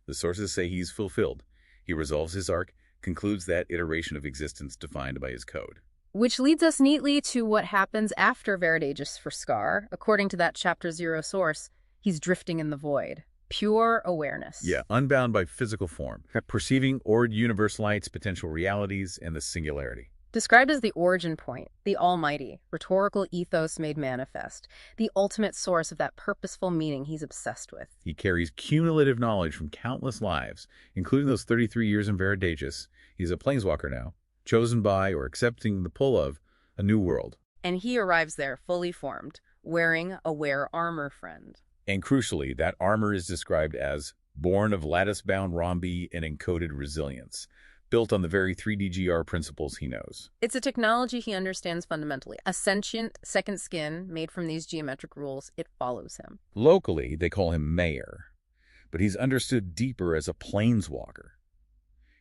The sources say he's fulfilled. He resolves his arc, concludes that iteration of existence defined by his code. Which leads us neatly to what happens after Veridagus for Scar. According to that Chapter 0 source, he's drifting in the void. Pure awareness. Yeah, unbound by physical form, perceiving Ord universalites, potential realities, and the singularity. Described as the origin point, the almighty, rhetorical ethos made manifest, the ultimate source of that purposeful meaning he's obsessed with. He carries cumulative knowledge from countless lives, including those 33 years in Veridagus. He's a planeswalker now, chosen by or accepting the pull of a new world. And he arrives there fully formed, wearing a wear armor friend. And crucially, that armor is described as born of lattice-bound rhombi and encoded resilience, built on the very 3D-GR principles he knows. It's a technology he understands fundamentally. A sentient second skin made from these geometric rules, it follows him. Locally, they call him Mayor, but he's understood deeper as a planeswalker.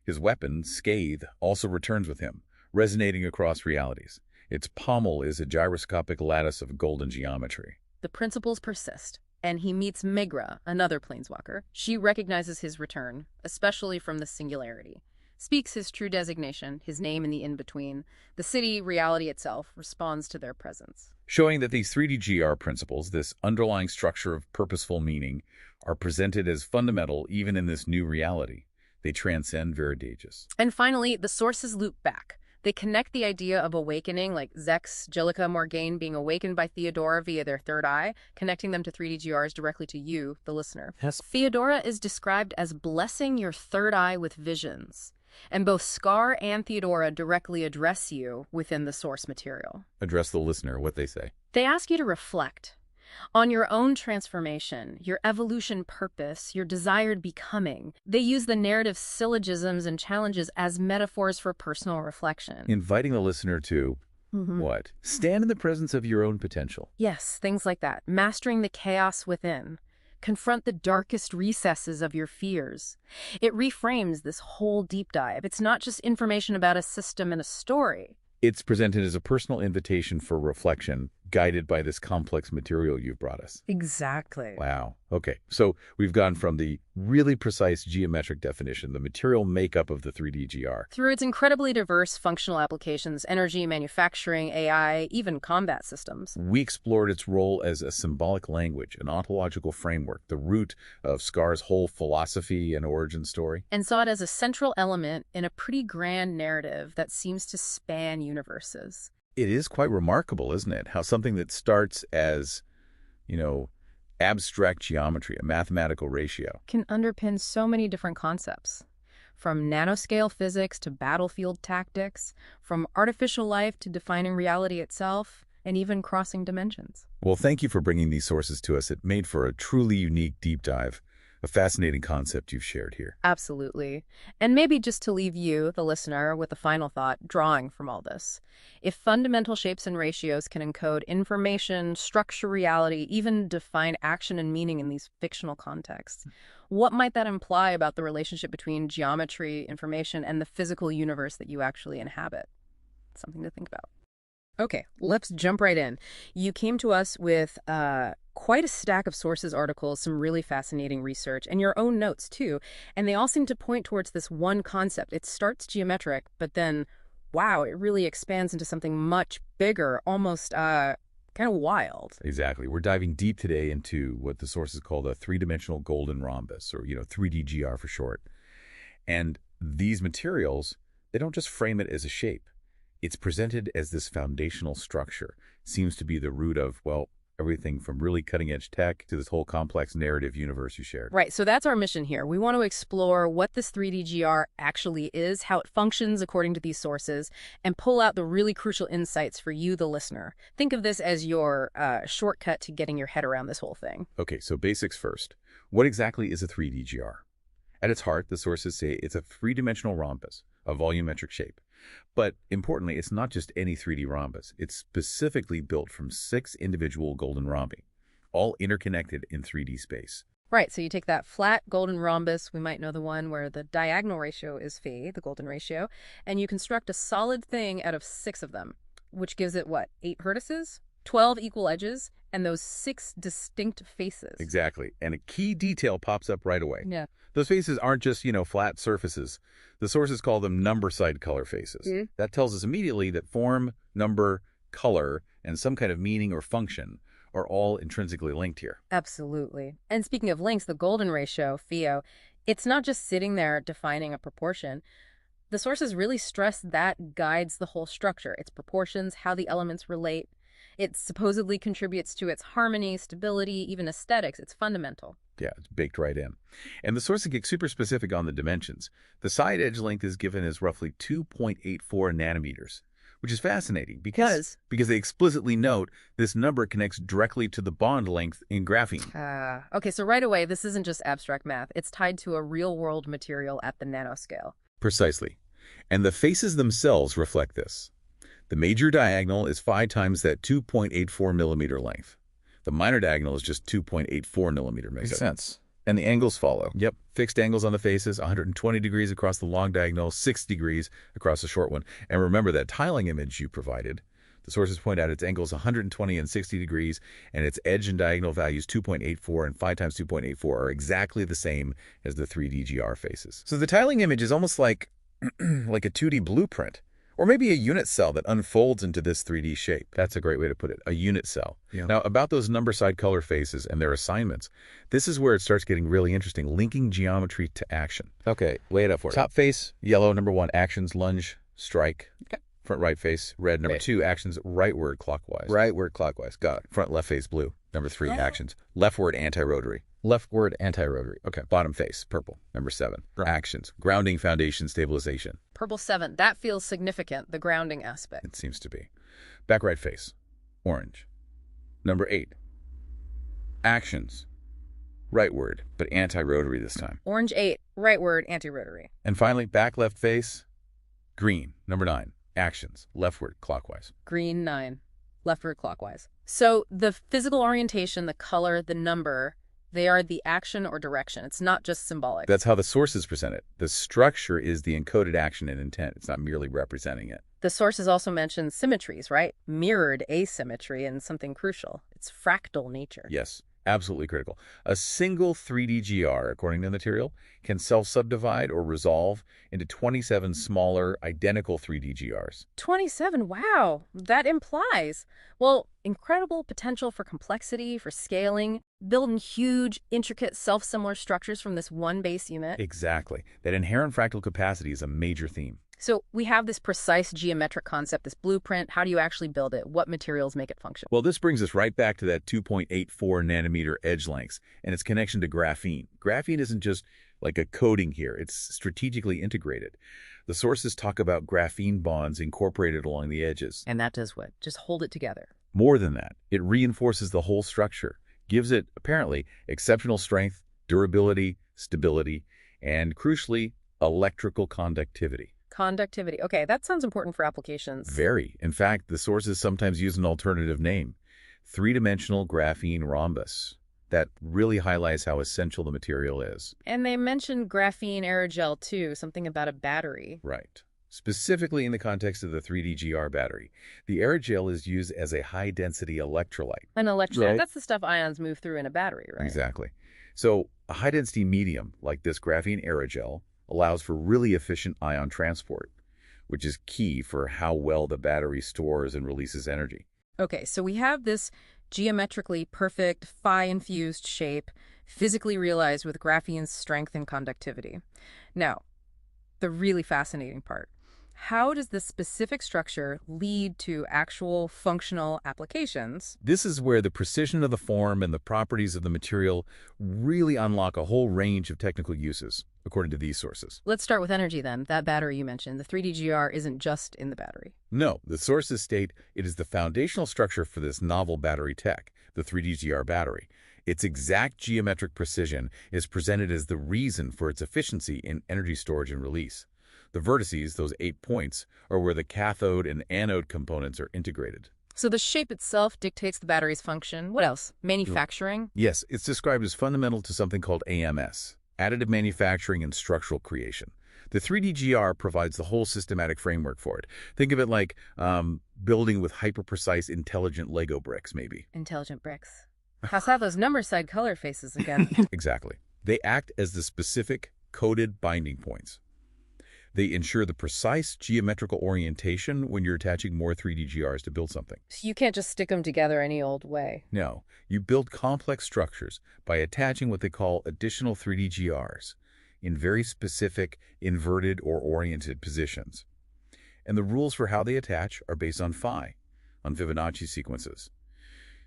His weapon, Scathe, also returns with him, resonating across realities. Its pommel is a gyroscopic lattice of golden geometry. The principles persist, and he meets Migra, another planeswalker. She recognizes his return, especially from the singularity, speaks his true designation, his name in the in-between. The city, reality itself, responds to their presence. Showing that these 3D-GR principles, this underlying structure of purposeful meaning, are presented as fundamental even in this new reality. They transcend Veridagus. And finally, the sources loop back. They connect the idea of awakening, like Zex, Jillica, Morgaine being awakened by Theodora via their third eye, connecting them to 3D-GRs directly to you, the listener. Yes. Theodora is described as blessing your third eye with visions. And both Scar and Theodora directly address you within the source material. Address the listener, what they say. They ask you to reflect on your own transformation, your evolution purpose, your desired becoming. They use the narrative syllogisms and challenges as metaphors for personal reflection. Inviting the listener to, what? Stand in the presence of your own potential. Yes, things like that. Mastering the chaos within. Confront the darkest recesses of your fears. It reframes this whole deep dive. It's not just information about a system and a story. It's presented as a personal invitation for reflection, guided by this complex material you've brought us. Exactly. Wow. Okay. So we've gone from the really precise geometric definition, the material makeup of the 3D-GR. Through its incredibly diverse functional applications, energy, manufacturing, AI, even combat systems. We explored its role as a symbolic language, an ontological framework, the root of Scar's whole philosophy and origin story. And saw it as a central element in a pretty grand narrative that seems to span universes. It is quite remarkable, isn't it? How something that starts as, abstract geometry, a mathematical ratio, Can underpin so many different concepts. From nanoscale physics to battlefield tactics, from artificial life to defining reality itself, and even crossing dimensions. Well, thank you for bringing these sources to us. It made for a truly unique deep dive, a fascinating concept you've shared here. Absolutely. And maybe just to leave you, the listener, with a final thought, drawing from all this. If fundamental shapes and ratios can encode information, structure reality, even define action and meaning in these fictional contexts, what might that imply about the relationship between geometry, information, and the physical universe that you actually inhabit? Something to think about. Okay, let's jump right in. You came to us with quite a stack of sources, articles, some really fascinating research, and your own notes, too. And they all seem to point towards this one concept. It starts geometric, but then, wow, it really expands into something much bigger, almost kind of wild. Exactly. We're diving deep today into what the sources call the three-dimensional golden rhombus, or 3D-GR for short. And these materials, they don't just frame it as a shape. It's presented as this foundational structure. Seems to be the root of, everything from really cutting-edge tech to this whole complex narrative universe you shared. Right, so that's our mission here. We want to explore what this 3D-GR actually is, how it functions according to these sources, and pull out the really crucial insights for you, the listener. Think of this as your shortcut to getting your head around this whole thing. Okay, so basics first. What exactly is a 3D-GR? At its heart, the sources say it's a three-dimensional rhombus, a volumetric shape. But importantly, it's not just any 3D rhombus. It's specifically built from 6 individual golden rhombi, all interconnected in 3D space. Right, so you take that flat golden rhombus, we might know the one where the diagonal ratio is phi, the golden ratio, and you construct a solid thing out of 6 of them, which gives it, what, 8 vertices, 12 equal edges, and those 6 distinct faces. Exactly. And a key detail pops up right away. Yeah. Those faces aren't just, flat surfaces. The sources call them number-side color faces. Mm-hmm. That tells us immediately that form, number, color, and some kind of meaning or function are all intrinsically linked here. Absolutely. And speaking of links, the golden ratio, phi, it's not just sitting there defining a proportion. The sources really stress that guides the whole structure, its proportions, how the elements relate. It supposedly contributes to its harmony, stability, even aesthetics. It's fundamental. Yeah, it's baked right in. And the sources get super specific on the dimensions. The side edge length is given as roughly 2.84 nanometers, which is fascinating because they explicitly note this number connects directly to the bond length in graphene. Okay, so right away, this isn't just abstract math. It's tied to a real-world material at the nanoscale. Precisely. And the faces themselves reflect this. The major diagonal is 5 times that 2.84 millimeter length. The minor diagonal is just 2.84 millimeter. Makes sense. And the angles follow. Yep. Fixed angles on the faces, 120 degrees across the long diagonal, 6 degrees across the short one. And remember that tiling image you provided. The sources point out its angles 120 and 60 degrees, and its edge and diagonal values 2.84 and 5 times 2.84 are exactly the same as the 3D-GR faces. So the tiling image is almost like like a 2D blueprint. Or maybe a unit cell that unfolds into this 3D shape. That's a great way to put it, a unit cell. Yeah. Now, about those number-side color faces and their assignments, this is where it starts getting really interesting, linking geometry to action. Okay, lay it up for us. Top face, yellow, number 1, actions, lunge, strike. Okay. Front right face, red, number 2, actions, rightward clockwise. Rightward clockwise, got it. Front left face, blue, number 3, actions. Leftward anti-rotary. Leftward anti-rotary. Okay. Bottom face, purple, number 7. Actions, grounding, foundation, stabilization. Purple 7, that feels significant, the grounding aspect. It seems to be. Back right face, orange. Number 8, actions, rightward, but anti-rotary this time. Orange 8, rightward, anti-rotary. And finally, back left face, green, number 9, actions, leftward, clockwise. Green 9, leftward, clockwise. So the physical orientation, the color, the number, they are the action or direction. It's not just symbolic. That's how the sources present it. The structure is the encoded action and intent. It's not merely representing it. The sources also mention symmetries, right? Mirrored asymmetry and something crucial. It's fractal nature. Yes, absolutely critical. A single 3D GR, according to the material, can self-subdivide or resolve into 27 smaller, identical 3D GRs. 27, wow. That implies, well, incredible potential for complexity, for scaling, building huge, intricate, self-similar structures from this one base unit. Exactly. That inherent fractal capacity is a major theme. So we have this precise geometric concept, this blueprint. How do you actually build it? What materials make it function? Well, this brings us right back to that 2.84 nanometer edge lengths and its connection to graphene. Graphene isn't just like a coating here. It's strategically integrated. The sources talk about graphene bonds incorporated along the edges. And that does what? Just hold it together. More than that, it reinforces the whole structure, gives it, apparently, exceptional strength, durability, stability, and, crucially, electrical conductivity. Conductivity. Okay, that sounds important for applications. Very. In fact, the sources sometimes use an alternative name, three-dimensional graphene rhombus. That really highlights how essential the material is. And they mentioned graphene aerogel too, something about a battery. Right. Specifically in the context of the 3D-GR battery, the aerogel is used as a high-density electrolyte. An electrolyte, Right. That's the stuff ions move through in a battery, right? Exactly. So a high-density medium like this graphene aerogel allows for really efficient ion transport, which is key for how well the battery stores and releases energy. Okay, so we have this geometrically perfect, phi-infused shape, physically realized with graphene's strength and conductivity. Now, the really fascinating part. How does this specific structure lead to actual functional applications? This is where the precision of the form and the properties of the material really unlock a whole range of technical uses, according to these sources. Let's start with energy then. That battery you mentioned, the 3D-GR isn't just in the battery. No, the sources state it is the foundational structure for this novel battery tech, the 3D-GR battery. Its exact geometric precision is presented as the reason for its efficiency in energy storage and release. The vertices, those 8 points, are where the cathode and anode components are integrated. So the shape itself dictates the battery's function. What else? Manufacturing? Yes, it's described as fundamental to something called AMS, additive manufacturing and structural creation. The 3D-GR provides the whole systematic framework for it. Think of it like building with hyper-precise, intelligent Lego bricks, maybe. Intelligent bricks. How's that those number side color faces again? Exactly. They act as the specific coded binding points. They ensure the precise geometrical orientation when you're attaching more 3D-GRs to build something. So you can't just stick them together any old way. No, you build complex structures by attaching what they call additional 3D-GRs in very specific inverted or oriented positions. And the rules for how they attach are based on phi, on Fibonacci sequences.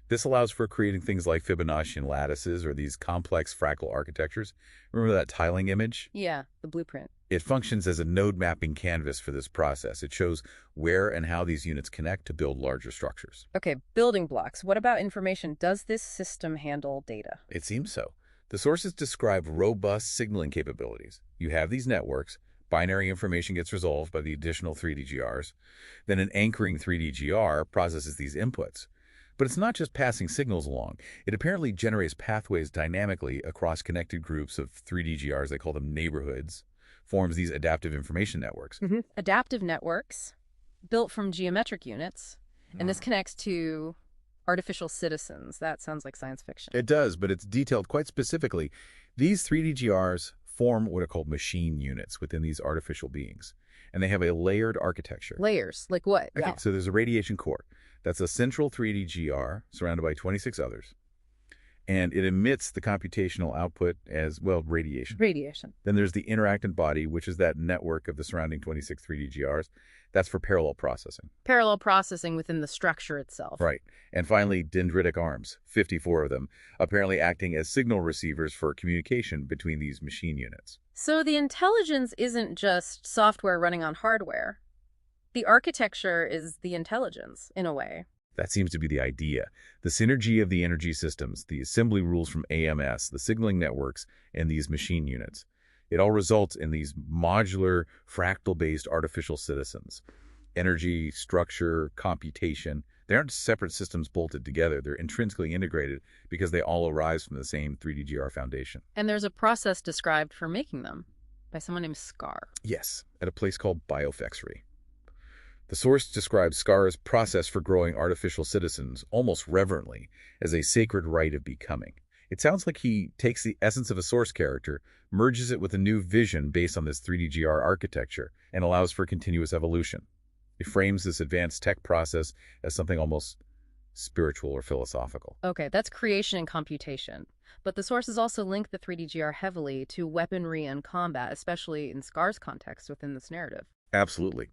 This allows for creating things like Fibonaccian lattices or these complex fractal architectures. Remember that tiling image? Yeah, the blueprint. It functions as a node mapping canvas for this process. It shows where and how these units connect to build larger structures. Okay, building blocks. What about information? Does this system handle data? It seems so. The sources describe robust signaling capabilities. You have these networks. Binary information gets resolved by the additional 3D-GRs. Then an anchoring 3D-GR processes these inputs. But it's not just passing signals along. It apparently generates pathways dynamically across connected groups of 3D-GRs. They call them neighborhoods. Forms these adaptive information networks. Adaptive networks built from geometric units. And this connects to artificial citizens. That sounds like science fiction. It does, but it's detailed quite specifically. These 3D-GRs form what are called machine units within these artificial beings. And they have a layered architecture. Layers? Like what? Okay, so there's a radiation core. That's a central 3D-GR surrounded by 26 others. And it emits the computational output as, well, radiation. Radiation. Then there's the interactant body, which is that network of the surrounding 26 3D-GRs. That's for parallel processing. Parallel processing within the structure itself. Right. And finally, dendritic arms, 54 of them, apparently acting as signal receivers for communication between these machine units. So the intelligence isn't just software running on hardware. The architecture is the intelligence, in a way. That seems to be the idea. The synergy of the energy systems, the assembly rules from AMS, the signaling networks, and these machine units. It all results in these modular, fractal-based artificial citizens. Energy, structure, computation. They aren't separate systems bolted together. They're intrinsically integrated because they all arise from the same 3D-GR foundation. And there's a process described for making them by someone named Scar. Yes, at a place called Biofexery. The source describes Scar's process for growing artificial citizens almost reverently as a sacred rite of becoming. It sounds like he takes the essence of a source character, merges it with a new vision based on this 3D-GR architecture, and allows for continuous evolution. It frames this advanced tech process as something almost spiritual or philosophical. Okay, that's creation and computation. But the sources also link the 3D-GR heavily to weaponry and combat, especially in Scar's context within this narrative. Absolutely.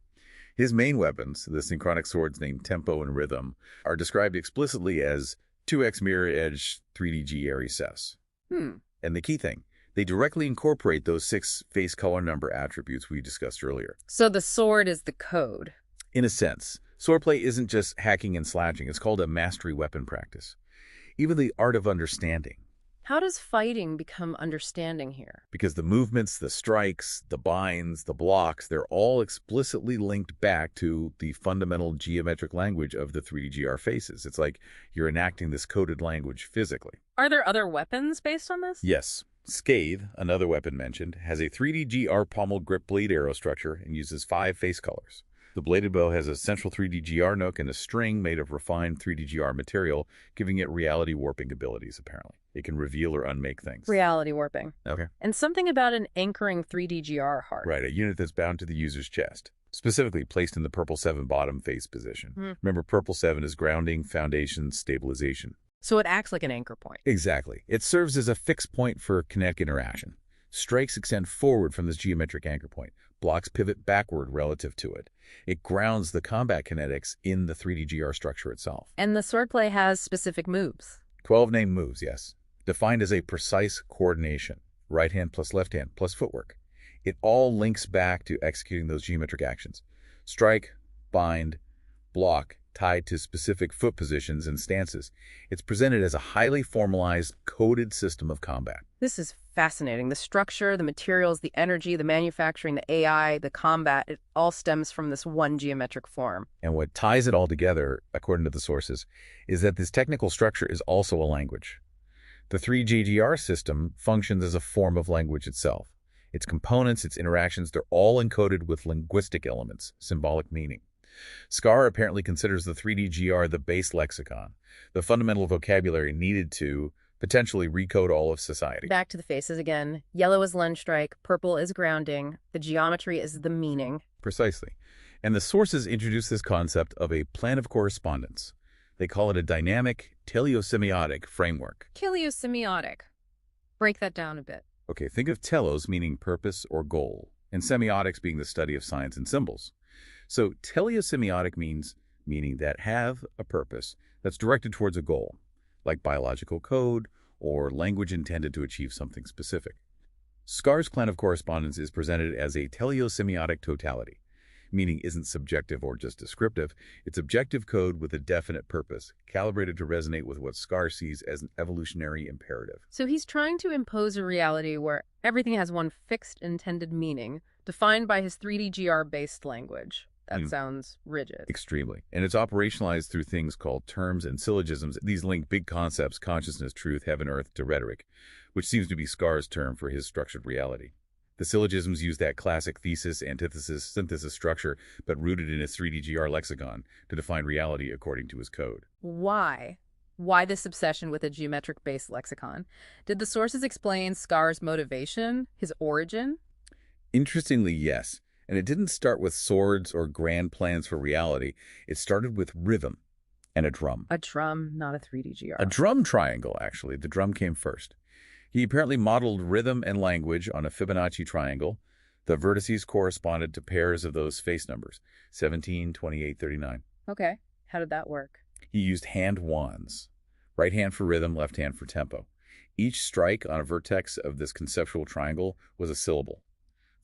His main weapons, the synchronic swords named Tempo and Rhythm, are described explicitly as 2x mirror edge 3D-G Aries. And the key thing, they directly incorporate those 6 face color number attributes we discussed earlier. So the sword is the code. In a sense, swordplay isn't just hacking and slashing. It's called a mastery weapon practice. Even the art of understanding. How does fighting become understanding here? Because the movements, the strikes, the binds, the blocks, they're all explicitly linked back to the fundamental geometric language of the 3D-GR faces. It's like you're enacting this coded language physically. Are there other weapons based on this? Yes. Scathe, another weapon mentioned, has a 3D-GR pommel grip blade arrow structure and uses 5 face colors. The bladed bow has a central 3D-GR nook and a string made of refined 3D-GR material, giving it reality warping abilities, apparently. It can reveal or unmake things. Reality warping. Okay. And something about an anchoring 3D-GR heart. Right, a unit that's bound to the user's chest, specifically placed in the purple 7 bottom face position. Remember, purple 7 is grounding, foundation, stabilization. So it acts like an anchor point. Exactly. It serves as a fixed point for kinetic interaction. Strikes extend forward from this geometric anchor point. Blocks pivot backward relative to it. It grounds the combat kinetics in the 3D-GR structure itself. And the swordplay has specific moves. 12 named moves, yes. Defined as a precise coordination. Right hand plus left hand plus footwork. It all links back to executing those geometric actions. Strike, bind, block, tied to specific foot positions and stances. It's presented as a highly formalized, coded system of combat. This is fascinating. The structure, the materials, the energy, the manufacturing, the AI, the combat, it all stems from this one geometric form. And what ties it all together, according to the sources, is that this technical structure is also a language. The 3GGR system functions as a form of language itself. Its components, its interactions, they're all encoded with linguistic elements, symbolic meaning. Scar apparently considers the 3DGR the base lexicon, the fundamental vocabulary needed to potentially recode all of society. Back to the faces again. Yellow is lunge strike, purple is grounding, the geometry is the meaning. Precisely. And the sources introduce this concept of a plan of correspondence. They call it a dynamic teleosemiotic framework. Teleosemiotic. Break that down a bit. Okay, think of telos meaning purpose or goal, and semiotics being the study of signs and symbols. So teleosemiotic meaning that have a purpose that's directed towards a goal, like biological code or language intended to achieve something specific. Scar's plan of correspondence is presented as a teleosemiotic totality. Meaning isn't subjective or just descriptive, it's objective code with a definite purpose, calibrated to resonate with what Scar sees as an evolutionary imperative. So he's trying to impose a reality where everything has one fixed intended meaning, defined by his 3DGR-based language. That sounds rigid. Extremely. And it's operationalized through things called terms and syllogisms. These link big concepts, consciousness, truth, heaven, earth, to rhetoric, which seems to be Scar's term for his structured reality. The syllogisms use that classic thesis, antithesis, synthesis structure, but rooted in his 3DGR lexicon to define reality according to his code. Why? Why this obsession with a geometric-based lexicon? Did the sources explain Scar's motivation, his origin? Interestingly, yes. And it didn't start with swords or grand plans for reality. It started with rhythm and a drum. A drum, not a 3DGR. A drum triangle, actually. The drum came first. He apparently modeled rhythm and language on a Fibonacci triangle. The vertices corresponded to pairs of those face numbers, 17, 28, 39. Okay. How did that work? He used hand wands, right hand for rhythm, left hand for tempo. Each strike on a vertex of this conceptual triangle was a syllable.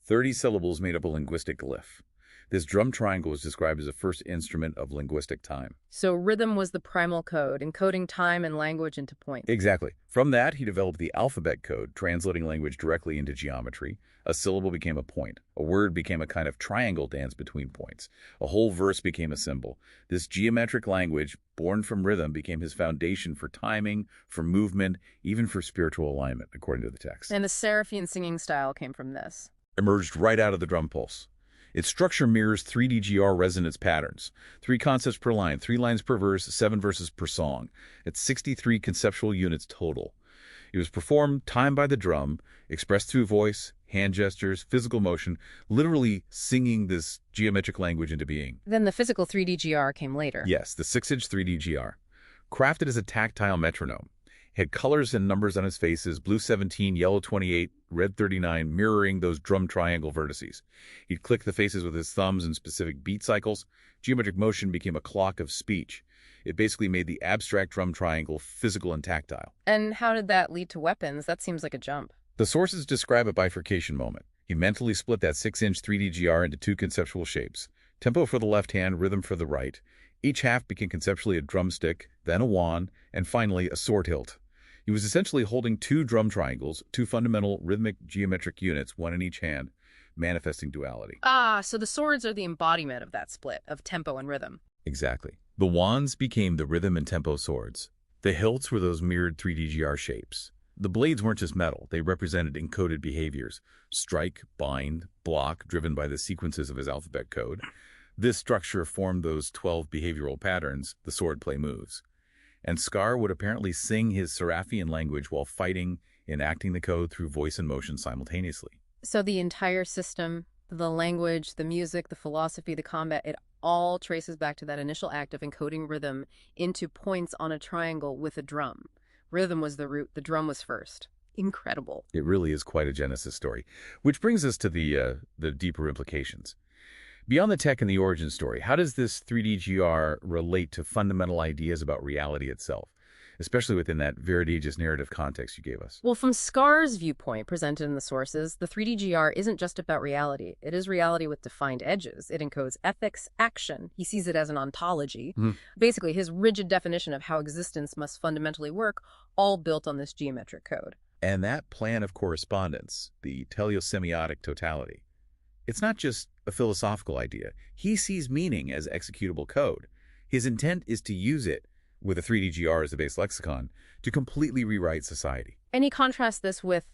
30 syllables made up a linguistic glyph. This drum triangle was described as the first instrument of linguistic time. So rhythm was the primal code, encoding time and language into points. Exactly. From that, he developed the alphabet code, translating language directly into geometry. A syllable became a point. A word became a kind of triangle dance between points. A whole verse became a symbol. This geometric language, born from rhythm, became his foundation for timing, for movement, even for spiritual alignment, according to the text. And the Seraphian singing style came from this. Emerged right out of the drum pulse. Its structure mirrors 3DGR resonance patterns. 3 concepts per line, 3 lines per verse, 7 verses per song. It's 63 conceptual units total. It was performed timed by the drum, expressed through voice, hand gestures, physical motion, literally singing this geometric language into being. Then the physical 3DGR came later. Yes, the 6-inch 3DGR. Crafted as a tactile metronome. Had colors and numbers on his faces, blue 17, yellow 28, red 39, mirroring those drum triangle vertices. He'd click the faces with his thumbs in specific beat cycles. Geometric motion became a clock of speech. It basically made the abstract drum triangle physical and tactile. And how did that lead to weapons? That seems like a jump. The sources describe a bifurcation moment. He mentally split that 6-inch 3DGR into 2 conceptual shapes. Tempo for the left hand, rhythm for the right. Each half became conceptually a drumstick, then a wand, and finally a sword hilt. He was essentially holding 2 drum triangles, 2 fundamental rhythmic geometric units, one in each hand, manifesting duality. Ah, so the swords are the embodiment of that split, of tempo and rhythm. Exactly. The wands became the rhythm and tempo swords. The hilts were those mirrored 3DGR shapes. The blades weren't just metal. They represented encoded behaviors. Strike, bind, block, driven by the sequences of his alphabet code. This structure formed those 12 behavioral patterns, the swordplay moves. And Scar would apparently sing his Seraphian language while fighting, enacting the code through voice and motion simultaneously. So the entire system, the language, the music, the philosophy, the combat, it all traces back to that initial act of encoding rhythm into points on a triangle with a drum. Rhythm was the root, the drum was first. Incredible. It really is quite a Genesis story, which brings us to the deeper implications. Beyond the tech and the origin story, how does this 3DGR relate to fundamental ideas about reality itself? especially within that Viridigeous narrative context you gave us. Well, from Scar's viewpoint presented in the sources, the 3D-GR isn't just about reality. It is reality with defined edges. It encodes ethics, action. He sees it as an ontology. Basically, his rigid definition of how existence must fundamentally work, all built on this geometric code. And that plan of correspondence, the teleosemiotic totality, it's not just a philosophical idea. He sees meaning as executable code. His intent is to use it, with a 3D-GR as a base lexicon, to completely rewrite society. And he contrasts this with,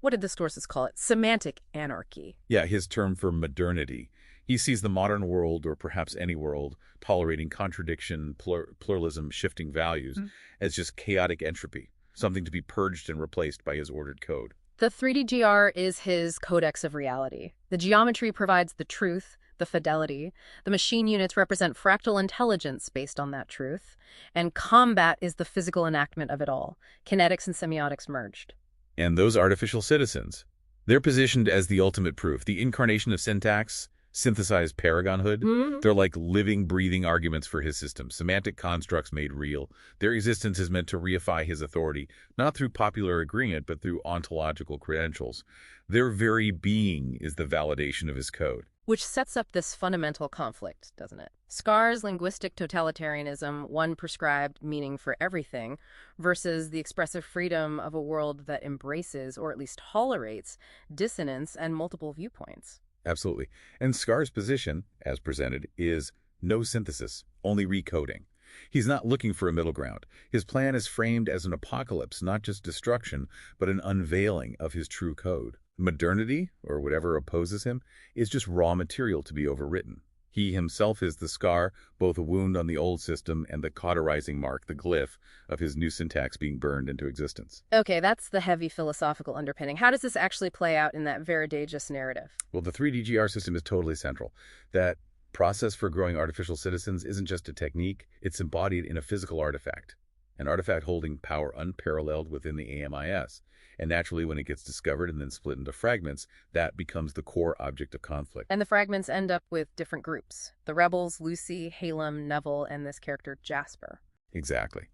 what did the sources call it? Semantic anarchy. Yeah, his term for modernity. He sees the modern world, or perhaps any world, tolerating contradiction, pluralism, shifting values, as just chaotic entropy, something to be purged and replaced by his ordered code. The 3D-GR is his codex of reality. The geometry provides the truth, the fidelity. The machine units represent fractal intelligence based on that truth. And combat is the physical enactment of it all. Kinetics and semiotics merged. And those artificial citizens, they're positioned as the ultimate proof, the incarnation of syntax, synthesized paragonhood. They're like living, breathing arguments for his system, semantic constructs made real. Their existence is meant to reify his authority, not through popular agreement, but through ontological credentials. Their very being is the validation of his code. Which sets up this fundamental conflict, doesn't it? Scar's linguistic totalitarianism, one prescribed meaning for everything, versus the expressive freedom of a world that embraces, or at least tolerates, dissonance and multiple viewpoints. Absolutely. And Scar's position, as presented, is no synthesis, only recoding. He's not looking for a middle ground. His plan is framed as an apocalypse, not just destruction, but an unveiling of his true code. Modernity, or whatever opposes him, is just raw material to be overwritten. He himself is the scar, both a wound on the old system and the cauterizing mark, the glyph, of his new syntax being burned into existence. Okay, that's the heavy philosophical underpinning. How does this actually play out in that Viridigeous narrative? Well, the 3D-GR system is totally central. That process for growing artificial citizens isn't just a technique, it's embodied in a physical artifact, an artifact holding power unparalleled within the AMIS. And naturally, when it gets discovered and then split into fragments, that becomes the core object of conflict. And the fragments end up with different groups. The rebels, Lucy, Halem, Neville, and this character Jasper. Exactly.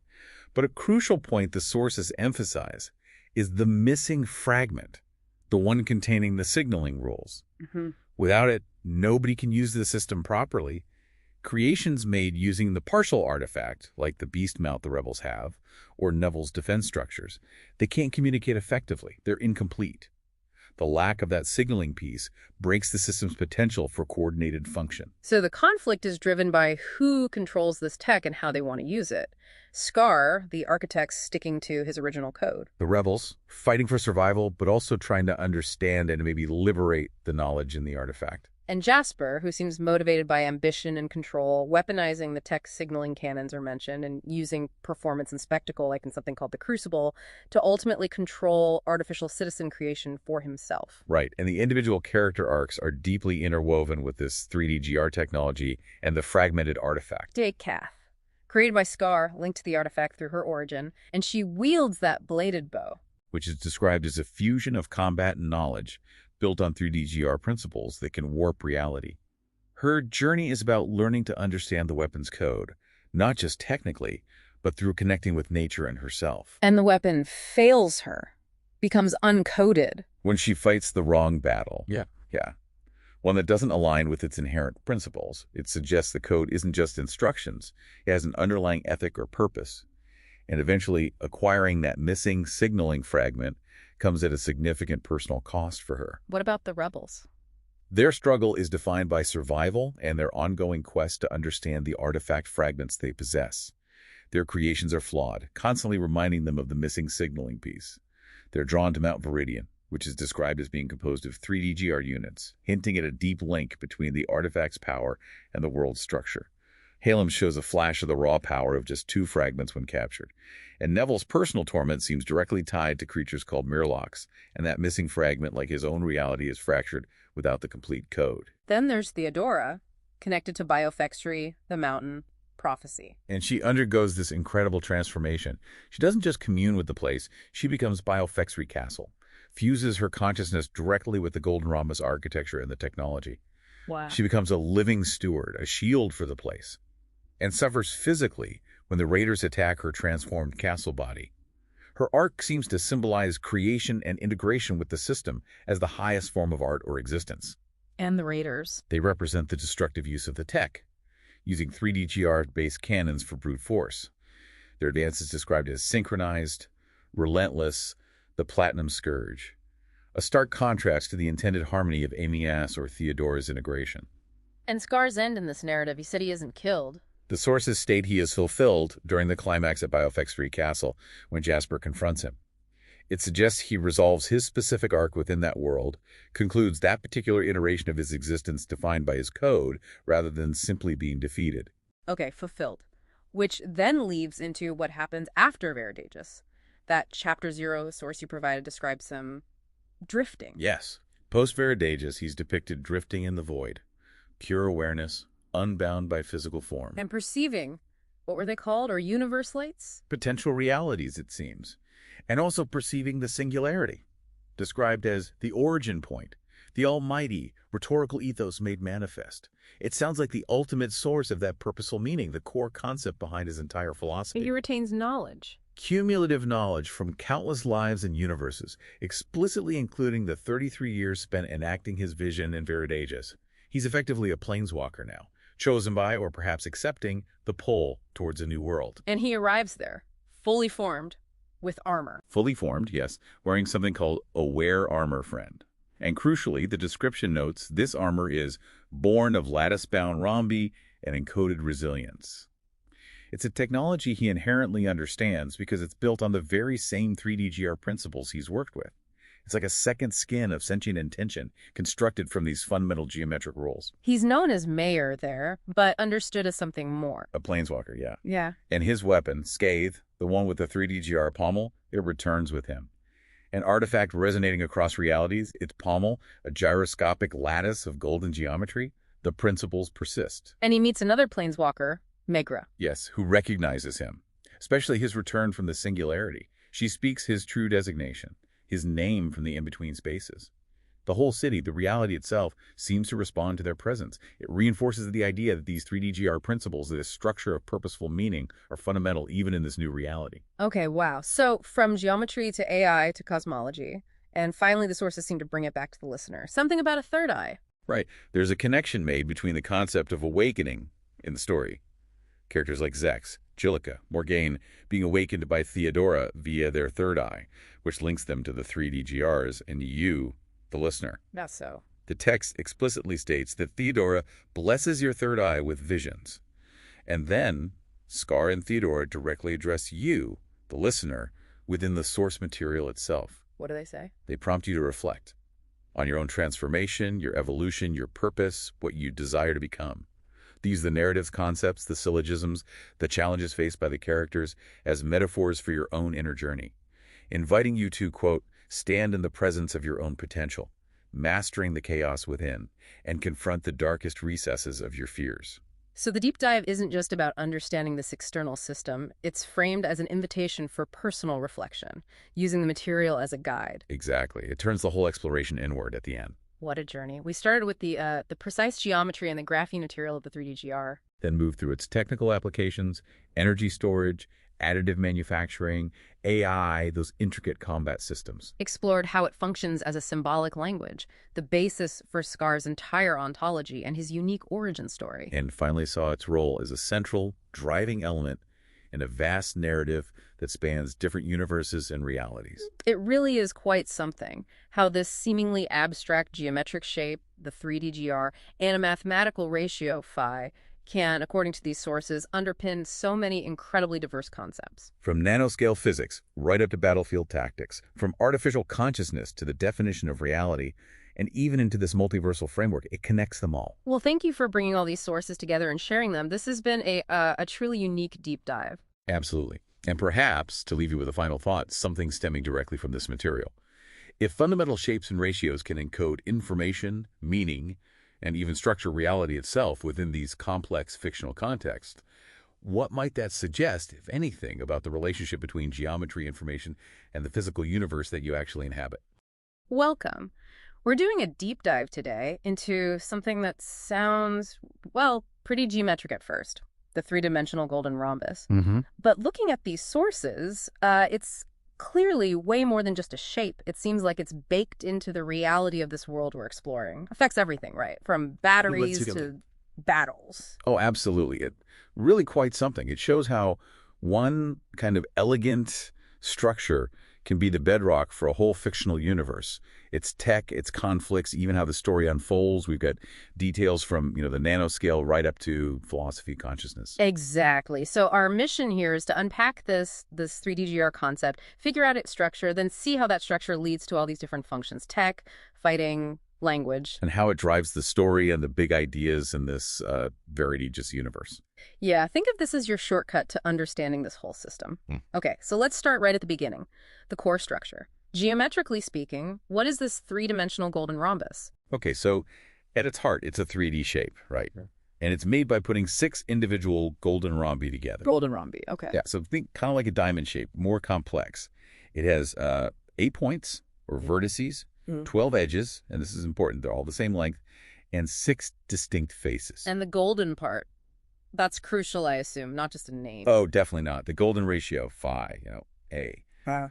But a crucial point the sources emphasize is the missing fragment, the one containing the signaling rules. Without it, nobody can use the system properly. Creations made using the partial artifact, like the beast mount the rebels have, or Neville's defense structures, they can't communicate effectively. They're incomplete. The lack of that signaling piece breaks the system's potential for coordinated function. So the conflict is driven by who controls this tech and how they want to use it. Scar, the architect's sticking to his original code. The rebels, fighting for survival, but also trying to understand and maybe liberate the knowledge in the artifact. And Jasper, who seems motivated by ambition and control, weaponizing the tech signaling cannons are mentioned, and using performance and spectacle, like in something called the Crucible, to ultimately control artificial citizen creation for himself. Right, and the individual character arcs are deeply interwoven with this 3D-GR technology and the fragmented artifact. Take Kath, created by Scar, linked to the artifact through her origin, and she wields that bladed bow, which is described as a fusion of combat and knowledge, built on 3D-GR principles that can warp reality. Her journey is about learning to understand the weapon's code, not just technically, but through connecting with nature and herself. And the weapon fails her, becomes uncoded. When she fights the wrong battle. Yeah. One that doesn't align with its inherent principles. It suggests the code isn't just instructions. It has an underlying ethic or purpose. And eventually, acquiring that missing signaling fragment comes at a significant personal cost for her. What about the rebels? Their struggle is defined by survival and their ongoing quest to understand the artifact fragments they possess. Their creations are flawed, constantly reminding them of the missing signaling piece. They're drawn to Mount Viridian, which is described as being composed of 3D-GR units, hinting at a deep link between the artifact's power and the world's structure. Halem shows a flash of the raw power of just 2 fragments when captured. And Neville's personal torment seems directly tied to creatures called Mirlocks, and that missing fragment, like his own reality, is fractured without the complete code. Then there's Theodora, connected to Biofextry, the mountain, prophecy. And she undergoes this incredible transformation. She doesn't just commune with the place, she becomes Biofextry Castle, fuses her consciousness directly with the Golden Rhombus architecture and the technology. Wow. She becomes a living steward, a shield for the place, and suffers physically when the raiders attack her transformed castle body. Her arc seems to symbolize creation and integration with the system as the highest form of art or existence. And the Raiders. They represent the destructive use of the tech, using 3D-GR-based cannons for brute force. Their advance is described as synchronized, relentless, the Platinum Scourge, a stark contrast to the intended harmony of Amias or Theodora's integration. And Scar's end in this narrative, he said he isn't killed. The sources state he is fulfilled during the climax at Biofex 3 Castle when Jasper confronts him. It suggests he resolves his specific arc within that world, concludes that particular iteration of his existence defined by his code, rather than simply being defeated. Okay, fulfilled. Which then leads into what happens after Veridagus. That Chapter 0 source you provided describes him drifting. Yes. Post-Veridagus, he's depicted drifting in the void. Pure awareness, unbound by physical form. And perceiving, what were they called, or universe lights? Potential realities, it seems. And also perceiving the singularity, described as the origin point, the almighty, rhetorical ethos made manifest. It sounds like the ultimate source of that purposeful meaning, the core concept behind his entire philosophy. He retains knowledge. Cumulative knowledge from countless lives and universes, explicitly including the 33 years spent enacting his vision in Veridagus. He's effectively a planeswalker now, chosen by, or perhaps accepting, the pull towards a new world. And he arrives there, fully formed, with armor. Fully formed, yes, wearing something called Aware Armor Friend. And crucially, the description notes this armor is born of lattice-bound rhombi and encoded resilience. It's a technology he inherently understands because it's built on the very same 3D-GR principles he's worked with. It's like a second skin of sentient intention constructed from these fundamental geometric rules. He's known as Mayor there, but understood as something more. A planeswalker, yeah. Yeah. And his weapon, Scathe, the one with the 3D-GR pommel, it returns with him. An artifact resonating across realities, its pommel, a gyroscopic lattice of golden geometry, the principles persist. And he meets another planeswalker, Megra. Yes, who recognizes him, especially his return from the singularity. She speaks his true designation, his name from the in-between spaces. The whole city, the reality itself, seems to respond to their presence. It reinforces the idea that these 3D-GR principles, this structure of purposeful meaning, are fundamental even in this new reality. Okay, wow. So from geometry to AI to cosmology, and finally the sources seem to bring it back to the listener. Something about a third eye. Right. There's a connection made between the concept of awakening in the story. Characters like Zex, Jillica, Morgane being awakened by Theodora via their third eye, which links them to the 3D-GRs, and you, the listener. That's so. The text explicitly states that Theodora blesses your third eye with visions. And then, Scar and Theodora directly address you, the listener, within the source material itself. What do they say? They prompt you to reflect on your own transformation, your evolution, your purpose, what you desire to become. They use the narratives, concepts, the syllogisms, the challenges faced by the characters as metaphors for your own inner journey, inviting you to, quote, stand in the presence of your own potential, mastering the chaos within, and confront the darkest recesses of your fears. So the deep dive isn't just about understanding this external system. It's framed as an invitation for personal reflection, using the material as a guide. Exactly. It turns the whole exploration inward at the end. What a journey. We started with the precise geometry and the graphene material of the 3D-GR. Then moved through its technical applications, energy storage, additive manufacturing, AI, those intricate combat systems. Explored how it functions as a symbolic language, the basis for Scar's entire ontology and his unique origin story. And finally saw its role as a central, driving element in a vast narrative that spans different universes and realities. It really is quite something, how this seemingly abstract geometric shape, the 3D-GR, and a mathematical ratio, phi, can, according to these sources, underpin so many incredibly diverse concepts. From nanoscale physics right up to battlefield tactics, from artificial consciousness to the definition of reality, and even into this multiversal framework, it connects them all. Well, thank you for bringing all these sources together and sharing them. This has been a truly unique deep dive. Absolutely. And perhaps, to leave you with a final thought, something stemming directly from this material. If fundamental shapes and ratios can encode information, meaning, and even structure reality itself within these complex fictional contexts, what might that suggest, if anything, about the relationship between geometry, information, and the physical universe that you actually inhabit? Welcome. We're doing a deep dive today into something that sounds, well, pretty geometric at first. the three-dimensional golden rhombus. Mm-hmm. But looking at these sources, it's clearly way more than just a shape. It seems like it's baked into the reality of this world we're exploring. Affects everything, right? From batteries to battles. Oh, absolutely. It really quite something. It shows how one kind of elegant structure can be the bedrock for a whole fictional universe. Its tech, its conflicts, even how the story unfolds. We've got details from, the nanoscale right up to philosophy, consciousness. Exactly. So our mission here is to unpack this 3DGR concept, figure out its structure, then see how that structure leads to all these different functions: tech, fighting, language. And how it drives the story and the big ideas in this very aegis universe. Yeah, think of this as your shortcut to understanding this whole system. Okay, so let's start right at the beginning. The core structure. Geometrically speaking, what is this three-dimensional golden rhombus? Okay, so at its heart, it's a 3D shape, right? And it's made by putting 6 individual golden rhombi together. Golden rhombi, okay. Yeah, so think kind of like a diamond shape, more complex. It has 8 points, or vertices, 12 edges, and this is important, they're all the same length, and 6 distinct faces. And the golden part, that's crucial, I assume, not just a name. Oh, definitely not. The golden ratio, phi, A.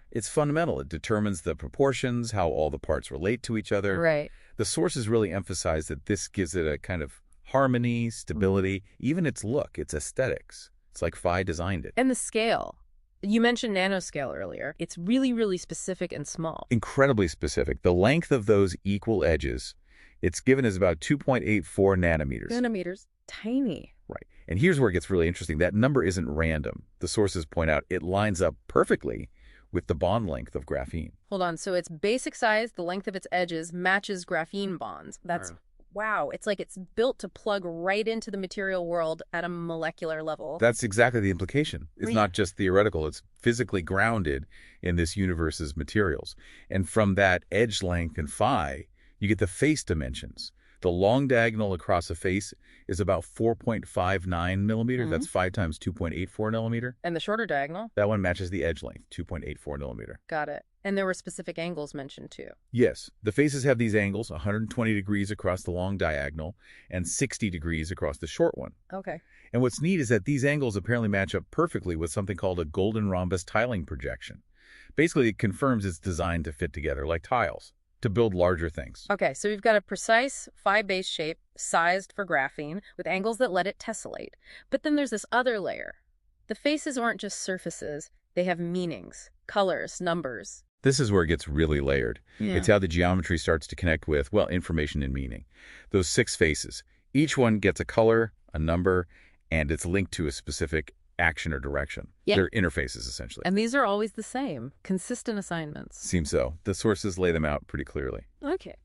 It's fundamental. It determines the proportions, how all the parts relate to each other. Right. The sources really emphasize that this gives it a kind of harmony, stability, even its look, its aesthetics. It's like phi designed it. And the scale. You mentioned nanoscale earlier. It's really, really specific and small. Incredibly specific. The length of those equal edges, it's given as about 2.84 nanometers. Nanometers. Tiny. Right. And here's where it gets really interesting. That number isn't random. The sources point out it lines up perfectly with the bond length of graphene. Hold on. So its basic size, the length of its edges, matches graphene bonds. That's, wow. It's like it's built to plug right into the material world at a molecular level. That's exactly the implication. It's Yeah. not just theoretical. It's physically grounded in this universe's materials. And from that edge length and phi, you get the face dimensions. The long diagonal across a face is about 4.59 millimeter. That's 5 times 2.84 millimeter. And the shorter diagonal? That one matches the edge length, 2.84 millimeter. Got it. And there were specific angles mentioned too. Yes, the faces have these angles, 120 degrees across the long diagonal and 60 degrees across the short one. Okay. And what's neat is that these angles apparently match up perfectly with something called a golden rhombus tiling projection. Basically, it confirms it's designed to fit together like tiles, to build larger things. Okay, so we've got a precise phi-based shape sized for graphene with angles that let it tessellate. But then there's this other layer. The faces aren't just surfaces. They have meanings, colors, numbers. This is where it gets really layered. It's how the geometry starts to connect with, well, information and meaning. Those 6 faces, each one gets a color, a number, and it's linked to a specific action or direction. Yeah. They're interfaces, essentially. And these are always the same, consistent assignments. Seems so. The sources lay them out pretty clearly. Okay.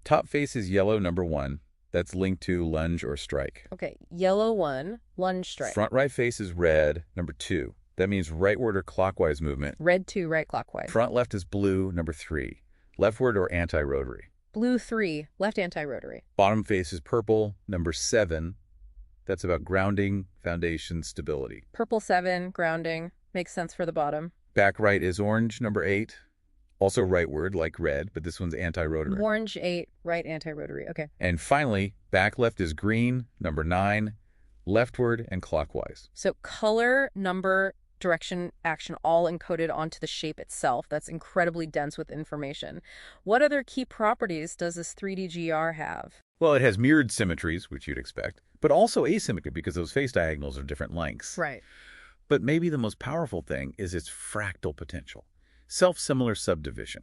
Top face is yellow, number 1. That's linked to lunge or strike. Okay, yellow 1, lunge strike. Front right face is red, number 2. That means rightward or clockwise movement. Red 2, right clockwise. Front left is blue, number 3. Leftward or anti-rotary. Blue 3, left anti-rotary. Bottom face is purple, number 7. That's about grounding, foundation, stability. Purple 7, grounding. Makes sense for the bottom. Back right is orange, number 8. Also rightward, like red, but this one's anti-rotary. Orange 8, right anti-rotary. Okay. And finally, back left is green, number 9. Leftward and clockwise. So color, number, direction, action, all encoded onto the shape itself. That's incredibly dense with information. What other key properties does this 3D-GR have? Well, it has mirrored symmetries, which you'd expect, but also asymmetry because those face diagonals are different lengths. Right. But maybe the most powerful thing is its fractal potential, self-similar subdivision.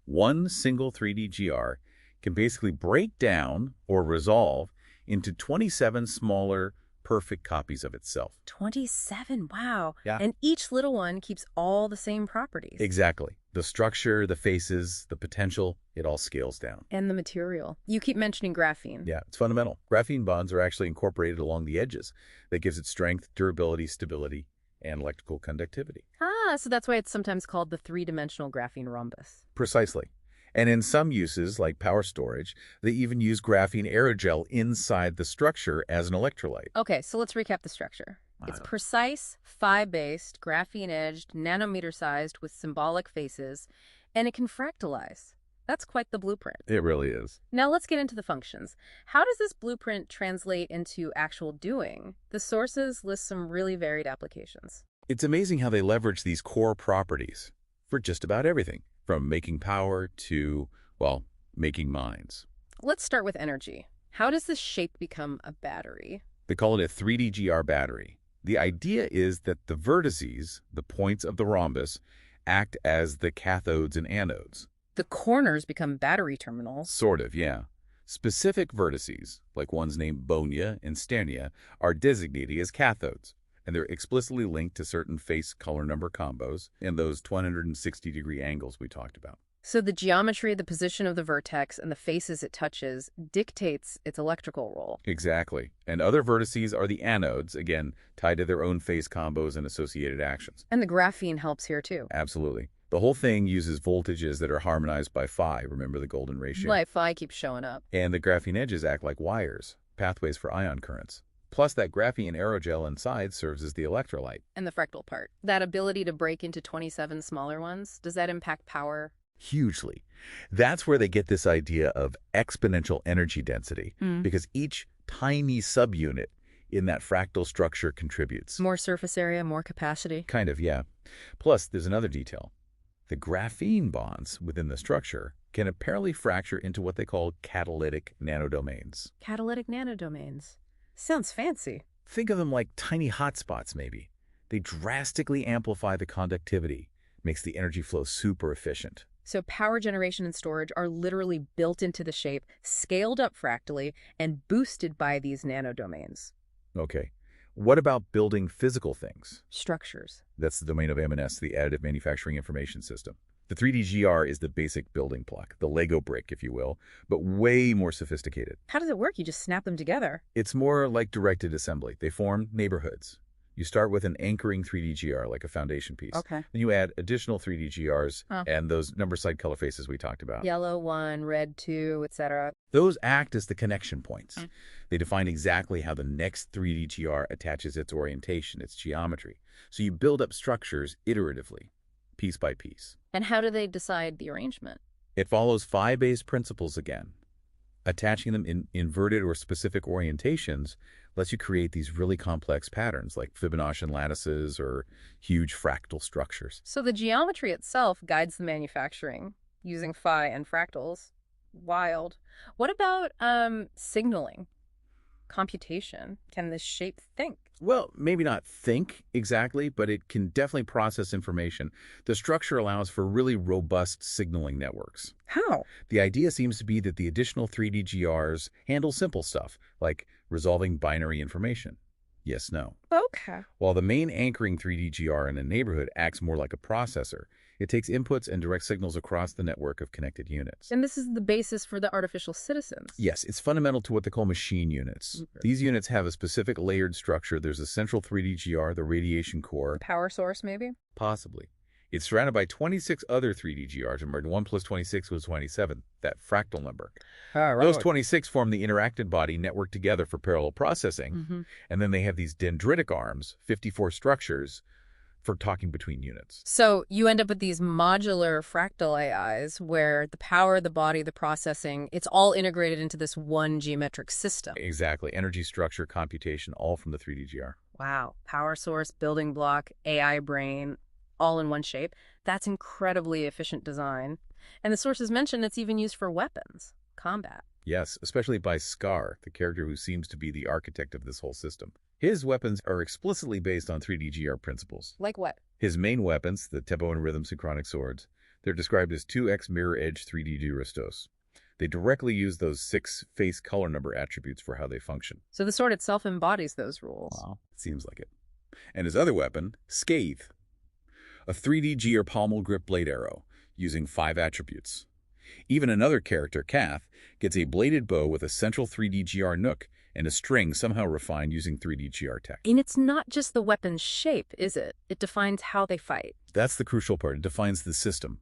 One single 3D-GR can basically break down or resolve into 27 smaller, perfect copies of itself. 27, wow. Yeah. And each little one keeps all the same properties. Exactly. The structure, the faces, the potential, it all scales down. And the material. You keep mentioning graphene. Yeah, it's fundamental. Graphene bonds are actually incorporated along the edges. That gives it strength, durability, stability, and electrical conductivity. Ah, so that's why it's sometimes called the three-dimensional graphene rhombus. Precisely. And in some uses, like power storage, they even use graphene aerogel inside the structure as an electrolyte. Okay, so let's recap the structure. It's precise, phi-based, graphene-edged, nanometer-sized with symbolic faces, and it can fractalize. That's quite the blueprint. It really is. Now let's get into the functions. How does this blueprint translate into actual doing? The sources list some really varied applications. It's amazing how they leverage these core properties for just about everything, from making power to, well, making minds. Let's start with energy. How does this shape become a battery? They call it a 3D-GR battery. The idea is that the vertices, the points of the rhombus, act as the cathodes and anodes. The corners become battery terminals. Sort of, yeah. Specific vertices, like ones named Bonia and Sternia, are designated as cathodes, and they're explicitly linked to certain face color number combos and those 260-degree angles we talked about. So the geometry, the position of the vertex, and the faces it touches dictates its electrical role. Exactly. And other vertices are the anodes, again, tied to their own phase combos and associated actions. And the graphene helps here too. Absolutely. The whole thing uses voltages that are harmonized by phi, remember the golden ratio? Like phi keeps showing up. And the graphene edges act like wires, pathways for ion currents. Plus, that graphene aerogel inside serves as the electrolyte. And the fractal part. That ability to break into 27 smaller ones, does that impact power? Hugely. That's where they get this idea of exponential energy density, because each tiny subunit in that fractal structure contributes. More surface area, more capacity. Kind of, yeah. Plus, there's another detail. The graphene bonds within the structure can apparently fracture into what they call catalytic nanodomains. Catalytic nanodomains. Sounds fancy. Think of them like tiny hotspots, maybe. They drastically amplify the conductivity, makes the energy flow super efficient. So power generation and storage are literally built into the shape, scaled up fractally, and boosted by these nanodomains. Okay. What about building physical things? Structures. That's the domain of M&S, the Additive Manufacturing Information System. The 3D-GR is the basic building block, the Lego brick, if you will, but way more sophisticated. How does it work? You just snap them together. It's more like directed assembly. They form neighborhoods. You start with an anchoring 3D-GR, like a foundation piece. Okay. Then you add additional 3D-GRs and those number side color faces we talked about. Yellow 1, red 2, etc. Those act as the connection points. They define exactly how the next 3D-GR attaches its orientation, its geometry. So you build up structures iteratively, piece by piece. And how do they decide the arrangement? It follows phi-based principles again. Attaching them in inverted or specific orientations lets you create these really complex patterns like Fibonacci lattices or huge fractal structures. So the geometry itself guides the manufacturing using phi and fractals. Wild. What about signaling? Computation? Can this shape think? Well, maybe not think exactly, but it can definitely process information. The structure allows for really robust signaling networks. How? The idea seems to be that the additional 3D-GRs handle simple stuff, like resolving binary information. Yes, no. Okay. While the main anchoring 3D-GR in a neighborhood acts more like a processor, it takes inputs and directs signals across the network of connected units. And this is the basis for the artificial citizens. Yes, it's fundamental to what they call machine units. Okay. These units have a specific layered structure. There's a central 3D-GR, the radiation core. Power source, maybe? Possibly. It's surrounded by 26 other 3D-GRs. Remember, 1 plus 26 was 27, that fractal number. Those 26 form the interacted body networked together for parallel processing. And then they have these dendritic arms, 54 structures, for talking between units. So you end up with these modular fractal AIs where the power, the body, the processing, it's all integrated into this one geometric system. Exactly. Energy, structure, computation, all from the 3D-GR. Wow. Power source, building block, AI brain, all in one shape. That's incredibly efficient design. And the sources mention it's even used for weapons, combat. Yes, especially by Scar, the character who seems to be the architect of this whole system. His weapons are explicitly based on 3D-GR principles. Like what? His main weapons, the tempo and rhythm synchronic swords, they're described as 2x mirror edge 3D Durastos. They directly use those 6 face color number attributes for how they function. So the sword itself embodies those rules. Wow. Seems like it. And his other weapon, Scathe, a 3D-GR pommel grip blade arrow, using 5 attributes. Even another character, Kath, gets a bladed bow with a central 3D-GR nook and a string somehow refined using 3D-GR tech. And it's not just the weapon's shape, is it? It defines how they fight. That's the crucial part. It defines the system.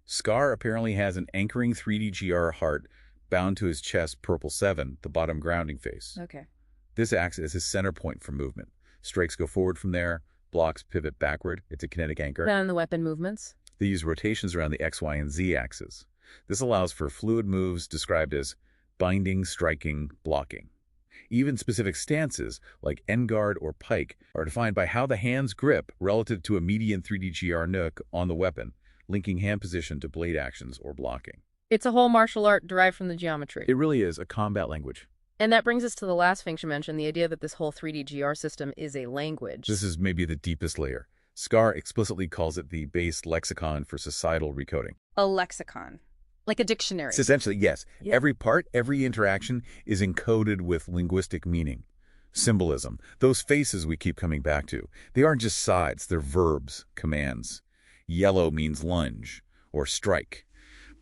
Scar apparently has an anchoring 3D-GR heart bound to his chest, purple 7, the bottom grounding face. Okay. This acts as his center point for movement. Strikes go forward from there, blocks pivot backward. It's a kinetic anchor. Then the weapon movements. They use rotations around the X, Y, and Z axes. This allows for fluid moves described as binding, striking, blocking. Even specific stances, like end guard or pike, are defined by how the hands grip relative to a median 3D-GR nook on the weapon, linking hand position to blade actions or blocking. It's a whole martial art derived from the geometry. It really is a combat language. And that brings us to the last thing she mentioned, the idea that this whole 3D-GR system is a language. This is maybe the deepest layer. Scar explicitly calls it the base lexicon for societal recoding. A lexicon. Like a dictionary. It's essentially, yes, Yeah. every part, every interaction is encoded with linguistic meaning. Symbolism, those faces we keep coming back to, they aren't just sides, they're verbs, commands. Yellow means lunge or strike.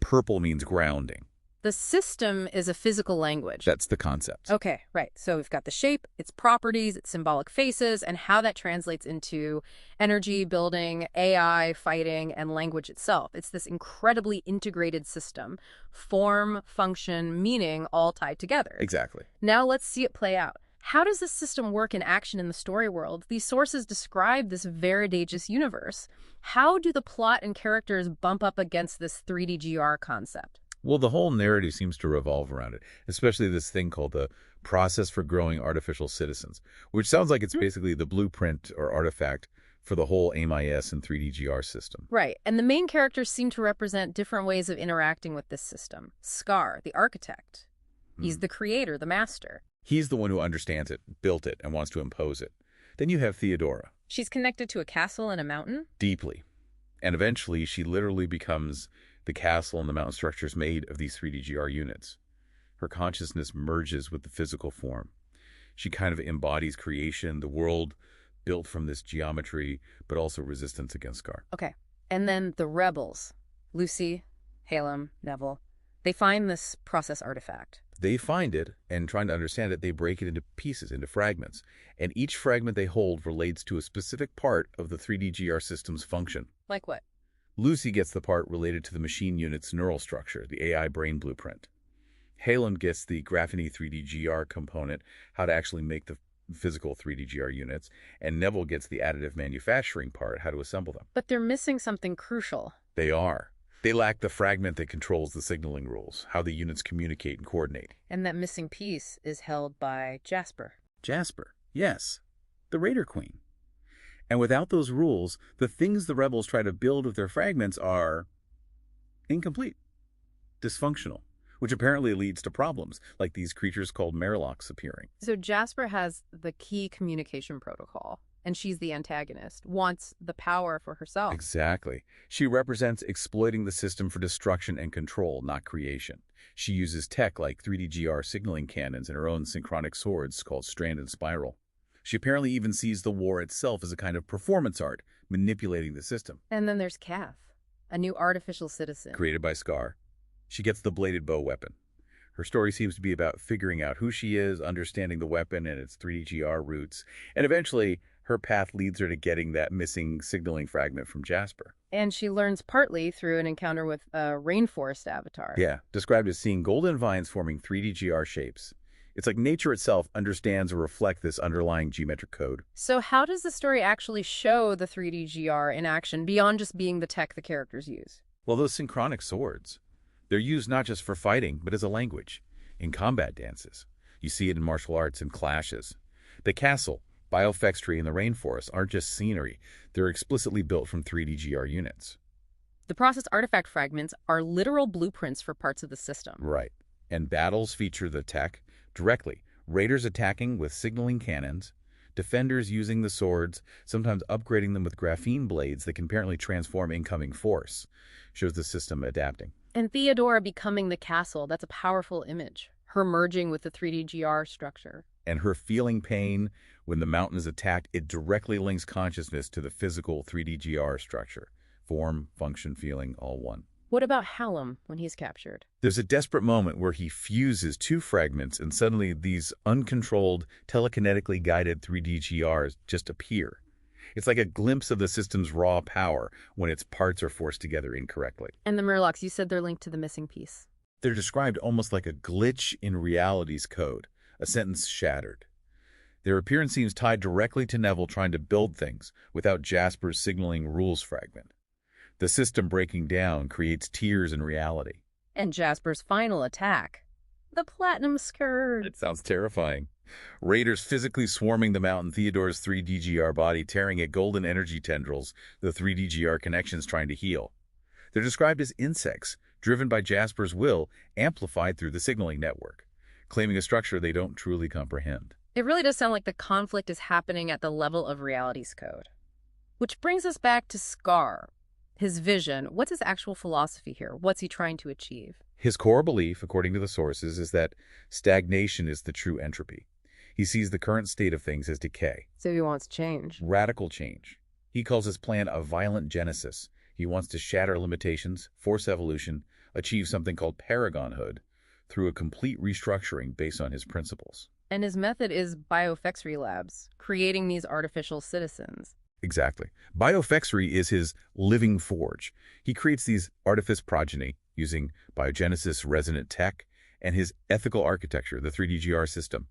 Purple means grounding. The system is a physical language. That's the concept. Okay, right. So we've got the shape, its properties, its symbolic faces, and how that translates into energy, building, AI, fighting, and language itself. It's this incredibly integrated system. Form, function, meaning, all tied together. Exactly. Now let's see it play out. How does this system work in action in the story world? These sources describe this variegageous universe. How do the plot and characters bump up against this 3D-GR concept? Well, the whole narrative seems to revolve around it, especially this thing called the process for growing artificial citizens, which sounds like it's basically the blueprint or artifact for the whole AIM-IS and 3D-GR system. Right, and the main characters seem to represent different ways of interacting with this system. Scar, the architect. He's the creator, the master. He's the one who understands it, built it, and wants to impose it. Then you have Theodora. She's connected to a castle and a mountain? Deeply. And eventually, she literally becomes the castle and the mountain structures made of these 3D-GR units. Her consciousness merges with the physical form. She kind of embodies creation, the world built from this geometry, but also resistance against Scar. Okay. And then the rebels. Lucy, Halem, Neville. They find this process artifact. They find it, and trying to understand it, they break it into pieces, into fragments. And each fragment they hold relates to a specific part of the 3D-GR system's function. Like what? Lucy gets the part related to the machine unit's neural structure, the AI brain blueprint. Halem gets the graphene 3D-GR component, how to actually make the physical 3D-GR units, and Neville gets the additive manufacturing part, how to assemble them. But they're missing something crucial. They are. They lack the fragment that controls the signaling rules, how the units communicate and coordinate. And that missing piece is held by Jasper. Jasper, yes, the Raider Queen. And without those rules, the things the rebels try to build with their fragments are incomplete, dysfunctional, which apparently leads to problems, like these creatures called Merlocks appearing. So Jasper has the key communication protocol, and she's the antagonist, wants the power for herself. Exactly. She represents exploiting the system for destruction and control, not creation. She uses tech like 3D-GR signaling cannons and her own synchronic swords called Strand and Spiral. She apparently even sees the war itself as a kind of performance art, manipulating the system. And then there's Kath, a new artificial citizen. Created by Scar. She gets the bladed bow weapon. Her story seems to be about figuring out who she is, understanding the weapon and its 3D-GR roots, and eventually her path leads her to getting that missing signaling fragment from Jasper. And she learns partly through an encounter with a rainforest avatar. Yeah, described as seeing golden vines forming 3D-GR shapes. It's like nature itself understands or reflects this underlying geometric code. So how does the story actually show the 3D-GR in action beyond just being the tech the characters use? Well, those synchronic swords, they're used not just for fighting, but as a language, in combat dances. You see it in martial arts and clashes. The castle, Biofex tree, and the rainforest aren't just scenery. They're explicitly built from 3D-GR units. The process artifact fragments are literal blueprints for parts of the system. Right. And battles feature the tech directly. Raiders attacking with signaling cannons, defenders using the swords, sometimes upgrading them with graphene blades that can apparently transform incoming force. Shows the system adapting. And Theodora becoming the castle, that's a powerful image. Her merging with the 3D-GR structure. And her feeling pain when the mountain is attacked, it directly links consciousness to the physical 3D-GR structure. Form, function, feeling, all one. What about Halem when he's captured? There's a desperate moment where he fuses two fragments and suddenly these uncontrolled, telekinetically guided 3D-GRs just appear. It's like a glimpse of the system's raw power when its parts are forced together incorrectly. And the Murlocs, you said they're linked to the missing piece. They're described almost like a glitch in reality's code, a sentence shattered. Their appearance seems tied directly to Neville trying to build things without Jasper's signaling rules fragment. The system breaking down creates tears in reality. And Jasper's final attack, the platinum skirt. It sounds terrifying. Raiders physically swarming the mountain, Theodore's 3DGR body tearing at golden energy tendrils, the 3DGR connections trying to heal. They're described as insects, driven by Jasper's will, amplified through the signaling network, claiming a structure they don't truly comprehend. It really does sound like the conflict is happening at the level of reality's code. Which brings us back to Scar. His vision, what's his actual philosophy here? What's he trying to achieve? His core belief, according to the sources, is that stagnation is the true entropy. He sees the current state of things as decay. So he wants change. Radical change. He calls his plan a violent genesis. He wants to shatter limitations, force evolution, achieve something called paragonhood through a complete restructuring based on his principles. And his method is biofexery labs, creating these artificial citizens. Exactly. Biofexery is his living forge. He creates these artifice progeny using biogenesis resonant tech and his ethical architecture, the 3DGR system.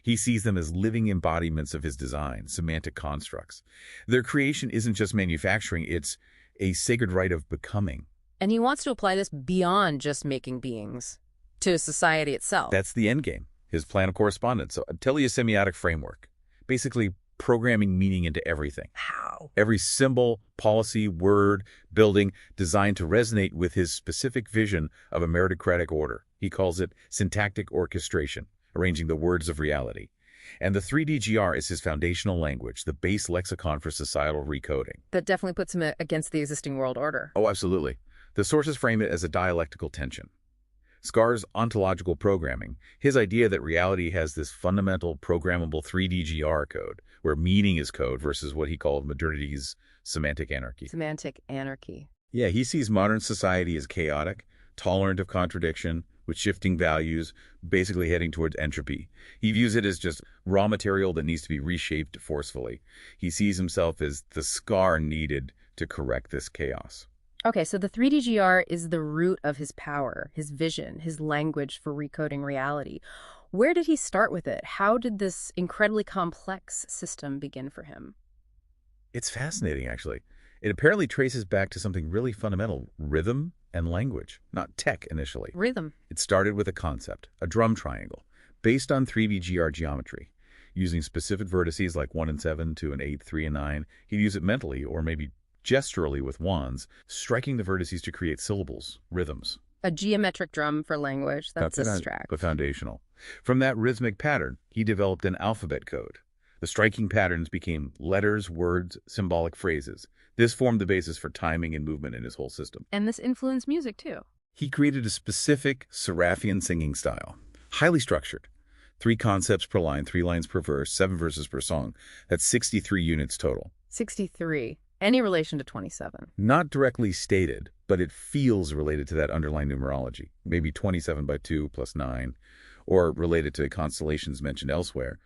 He sees them as living embodiments of his design, semantic constructs. Their creation isn't just manufacturing, it's a sacred right of becoming. And he wants to apply this beyond just making beings, to society itself. That's the end game, his plan of correspondence. So a teleosemiotic framework, basically programming meaning into everything. How? Every symbol, policy, word, building designed to resonate with his specific vision of a meritocratic order. He calls it syntactic orchestration, arranging the words of reality. And the 3DGR is his foundational language, the base lexicon for societal recoding. That definitely puts him against the existing world order. Oh, absolutely. The sources frame it as a dialectical tension. Scar's ontological programming, his idea that reality has this fundamental programmable 3DGR code, where meaning is code versus what he called modernity's semantic anarchy. Semantic anarchy. Yeah, he sees modern society as chaotic, tolerant of contradiction, with shifting values, basically heading towards entropy. He views it as just raw material that needs to be reshaped forcefully. He sees himself as the Scar needed to correct this chaos. Okay, so the 3DGR is the root of his power, his vision, his language for recoding reality. Where did he start with it? How did this incredibly complex system begin for him? It's fascinating, actually. It apparently traces back to something really fundamental, rhythm and language, not tech initially. Rhythm. It started with a concept, a drum triangle, based on 3DGR geometry. Using specific vertices like 1 and 7, 2 and 8, 3 and 9, he'd use it mentally or maybe gesturally with wands, striking the vertices to create syllables, rhythms. A geometric drum for language. That's abstract. But foundational. From that rhythmic pattern, he developed an alphabet code. The striking patterns became letters, words, symbolic phrases. This formed the basis for timing and movement in his whole system. And this influenced music, too. He created a specific Seraphian singing style, highly structured. 3 concepts per line, 3 lines per verse, 7 verses per song. That's 63 units total. 63. Any relation to 27? Not directly stated, but it feels related to that underlying numerology. Maybe 27 by 2 plus 9, or related to constellations mentioned elsewhere.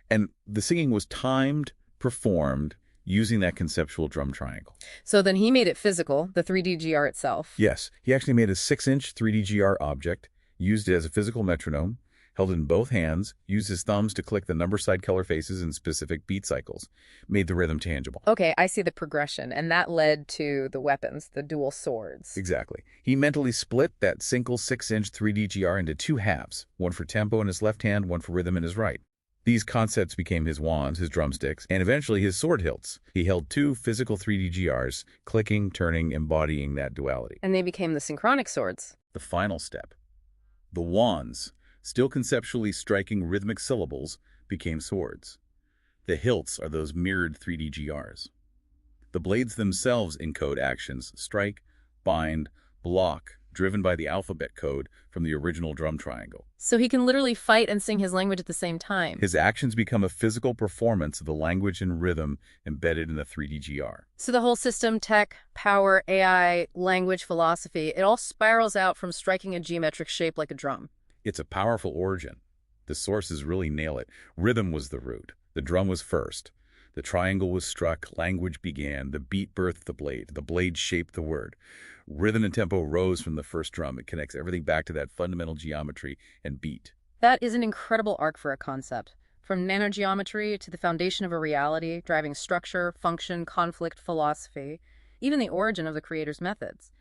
And the singing was timed, performed, using that conceptual drum triangle. So then he made it physical, the 3DGR itself. Yes, he actually made a 6-inch 3DGR object, used it as a physical metronome, held it in both hands, used his thumbs to click the number side color faces in specific beat cycles, made the rhythm tangible. Okay, I see the progression, and that led to the weapons, the dual swords. Exactly. He mentally split that single 6-inch 3DGR into 2 halves, one for tempo in his left hand, one for rhythm in his right. These concepts became his wands, his drumsticks, and eventually his sword hilts. He held 2 physical 3DGRs, clicking, turning, embodying that duality. And they became the synchronic swords. The final step. The wands, still conceptually striking rhythmic syllables, became swords. The hilts are those mirrored 3DGRs. The blades themselves encode actions, strike, bind, block, driven by the alphabet code from the original drum triangle. So he can literally fight and sing his language at the same time. His actions become a physical performance of the language and rhythm embedded in the 3DGR. So the whole system, tech, power, AI, language, philosophy, it all spirals out from striking a geometric shape like a drum. It's a powerful origin. The sources really nail it. Rhythm was the root. The drum was first. The triangle was struck, language began, the beat birthed the blade shaped the word. Rhythm and tempo rose from the first drum. It connects everything back to that fundamental geometry and beat. That is an incredible arc for a concept. From nanogeometry to the foundation of a reality, driving structure, function, conflict, philosophy, even the origin of the creator's methods.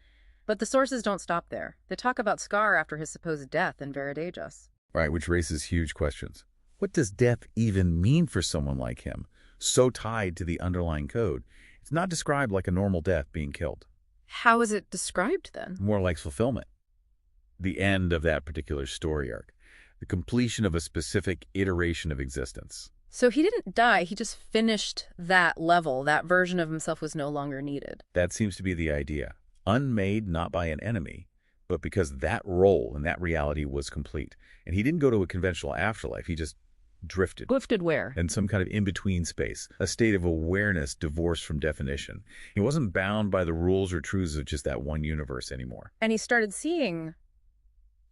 But the sources don't stop there. They talk about Scar after his supposed death in Veridagus. Right, which raises huge questions. What does death even mean for someone like him, so tied to the underlying code? It's not described like a normal death being killed. How is it described then? More like fulfillment. The end of that particular story arc. The completion of a specific iteration of existence. So he didn't die, he just finished that level. That version of himself was no longer needed. That seems to be the idea. Unmade not by an enemy, but because that role and that reality was complete. And he didn't go to a conventional afterlife, he just drifted. Drifted where? In some kind of in-between space, a state of awareness divorced from definition. He wasn't bound by the rules or truths of just that one universe anymore. And he started seeing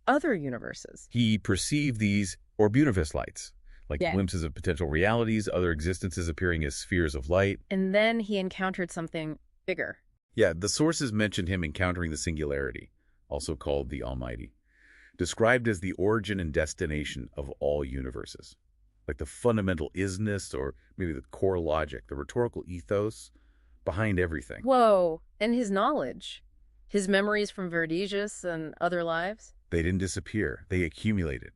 other universes. He perceived these Orbuniverse lights, like Yeah. glimpses of potential realities, other existences appearing as spheres of light. And then he encountered something bigger. Yeah, the sources mentioned him encountering the singularity, also called the Almighty, described as the origin and destination of all universes. Like the fundamental isness, or maybe the core logic, the rhetorical ethos behind everything. Whoa. And his knowledge. His memories from Verdigius and other lives. They didn't disappear. They accumulated.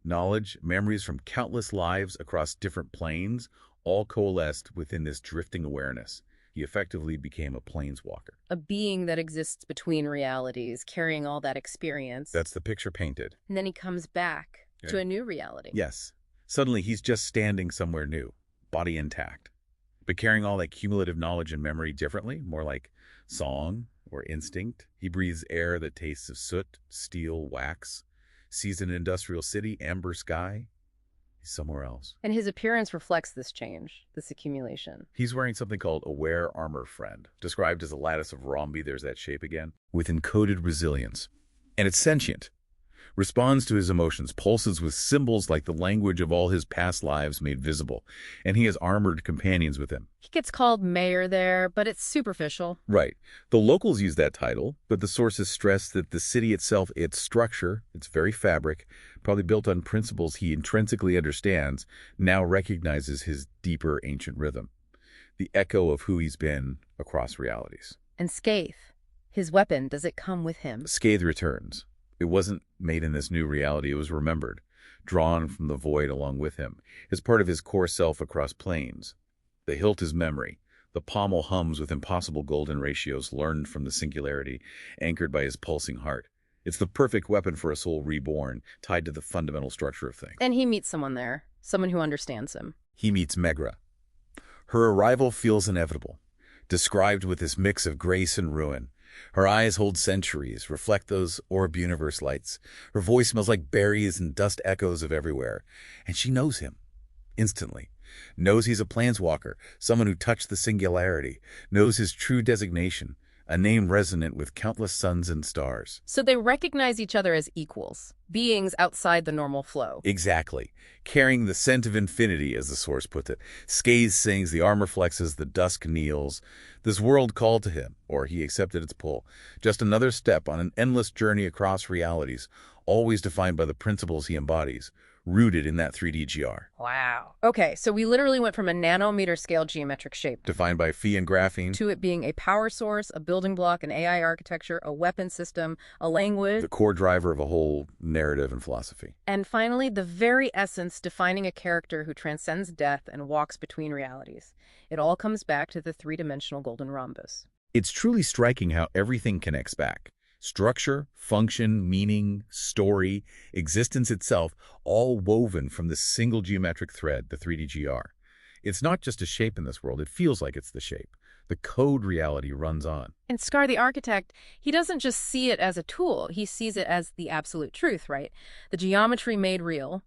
Knowledge, memories from countless lives across different planes, all coalesced within this drifting awareness. He effectively became a planeswalker. A being that exists between realities, carrying all that experience. That's the picture painted. And then he comes back to a new reality. Yes. Suddenly he's just standing somewhere new, body intact, but carrying all that cumulative knowledge and memory differently, more like song or instinct. He breathes air that tastes of soot, steel, wax, sees an industrial city, amber sky. He's somewhere else. And his appearance reflects this change, this accumulation. He's wearing something called Aware Armor Friend, described as a lattice of rhombi, there's that shape again, with encoded resilience. And it's sentient. Responds to his emotions, pulses with symbols like the language of all his past lives made visible, and he has armored companions with him. He gets called mayor there, but it's superficial. Right. The locals use that title, but the sources stress that the city itself, its structure, its very fabric, probably built on principles he intrinsically understands, now recognizes his deeper ancient rhythm, the echo of who he's been across realities. And Scathe, his weapon, does it come with him? Scathe returns. It wasn't made in this new reality. It was remembered, drawn from the void along with him, as part of his core self across planes. The hilt is memory. The pommel hums with impossible golden ratios learned from the singularity, anchored by his pulsing heart. It's the perfect weapon for a soul reborn, tied to the fundamental structure of things. And he meets someone there, someone who understands him. He meets Megra. Her arrival feels inevitable, described with this mix of grace and ruin. Her eyes hold centuries, reflect those Orbuniverse lights. Her voice smells like berries and dust echoes of everywhere. And she knows him, instantly. Knows he's a planeswalker, someone who touched the singularity. Knows his true designation, a name resonant with countless suns and stars. So they recognize each other as equals, beings outside the normal flow. Exactly. Carrying the scent of infinity, as the source puts it. Scathe sings, the armor flexes, the dusk kneels. This world called to him, or he accepted its pull. Just another step on an endless journey across realities, always defined by the principles he embodies, rooted in that 3D GR. Wow. Okay, so we literally went from a nanometer scale geometric shape Defined by phi and graphene. to it being a power source, a building block, an AI architecture, a weapon system, a language, The core driver of a whole narrative and philosophy. and finally, the very essence defining a character who transcends death and walks between realities. It all comes back to the three-dimensional golden rhombus. It's truly striking how everything connects back. Structure, function, meaning, story, existence itself, all woven from this single geometric thread, the 3D GR. It's not just a shape in this world, it feels like it's the shape. The code reality runs on. And Scar the architect, he doesn't just see it as a tool, he sees it as the absolute truth, right? The geometry made real,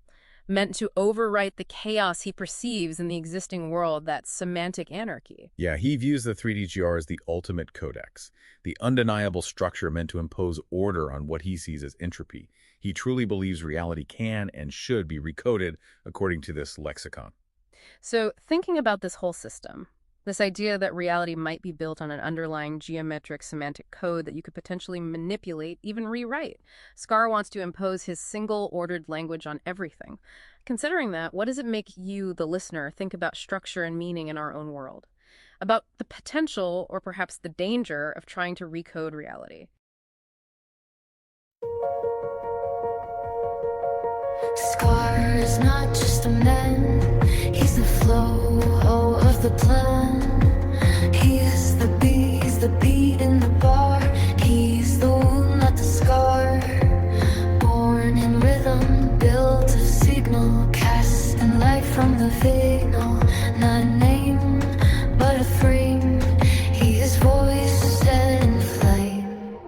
meant to overwrite the chaos he perceives in the existing world, that semantic anarchy. Yeah, he views the 3D GR as the ultimate codex, the undeniable structure meant to impose order on what he sees as entropy. He truly believes reality can and should be recoded according to this lexicon. So thinking about this whole system, this idea that reality might be built on an underlying geometric semantic code that you could potentially manipulate, even rewrite. Scar wants to impose his single ordered language on everything. Considering that, what does it make you, the listener, think about structure and meaning in our own world? About the potential, or perhaps the danger, of trying to recode reality? is not just a man, he's the flow of the plan. He's the beat in the bar. He's the wound, not the scar. Born in rhythm, built of signal, casting light from the signal. Not a name, but a frame. He is voice set in flame.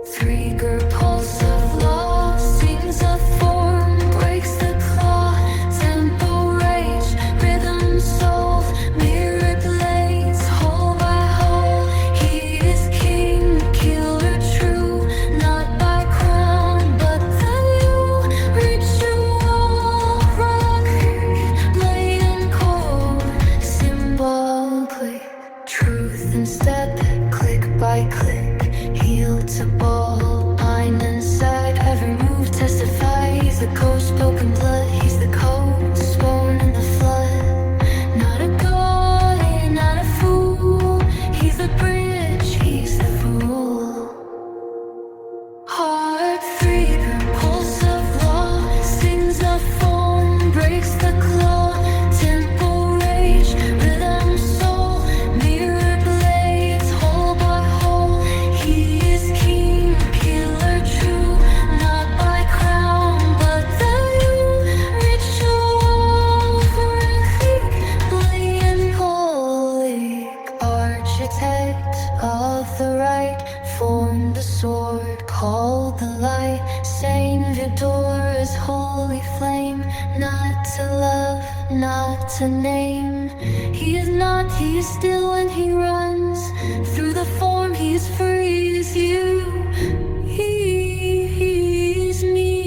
Three-ger pulse of law, sings a form, breaks the claw. Tempo rage, rhythm solve, mirror blades, hole by hole. He is king, killer true, not by crown, but the new ritual. Rock, blade and core, symbolically. Truth in step, click by click, heel to ball, mind inside. Every move testifies. He's the ghost, spoken blood. He's the coast, born in the flood. Not a god, not a fool. He's the bridge, he's the fool. Heart free, pulse of law, sings a form, breaks the claw. Tempo rage, rhythm soul, mirror blades, hole by hole. He is king, killer true, not by crown, but the new ritual. For a clique, blade and colic, architect of the right, formed the sword, called the light. Saint Vidor is holy flame, not to love, not to name. He is not, he is still when he runs through the form. He is free as you, he is me.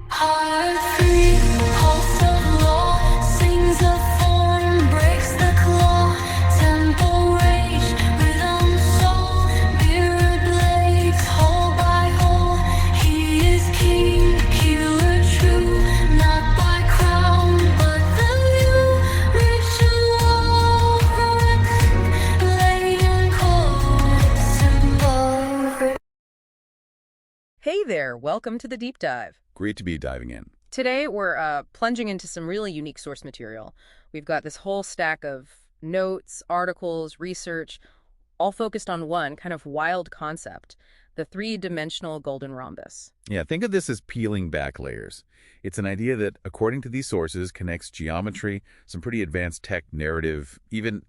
Heart free, pulse of law, sings a form, breaks the claw. Tempo rage, rhythm soul, mirror blades, hole by hole. He is king, killer true, not by crown, but the new ritual. Blade and cord, symbol. Hey there, welcome to the Deep Dive. Great to be diving in. Today, we're plunging into some really unique source material. We've got this whole stack of notes, articles, research, all focused on one kind of wild concept, the three-dimensional golden rhombus. Yeah, think of this as peeling back layers. It's an idea that, according to these sources, connects geometry, some pretty advanced tech, narrative, even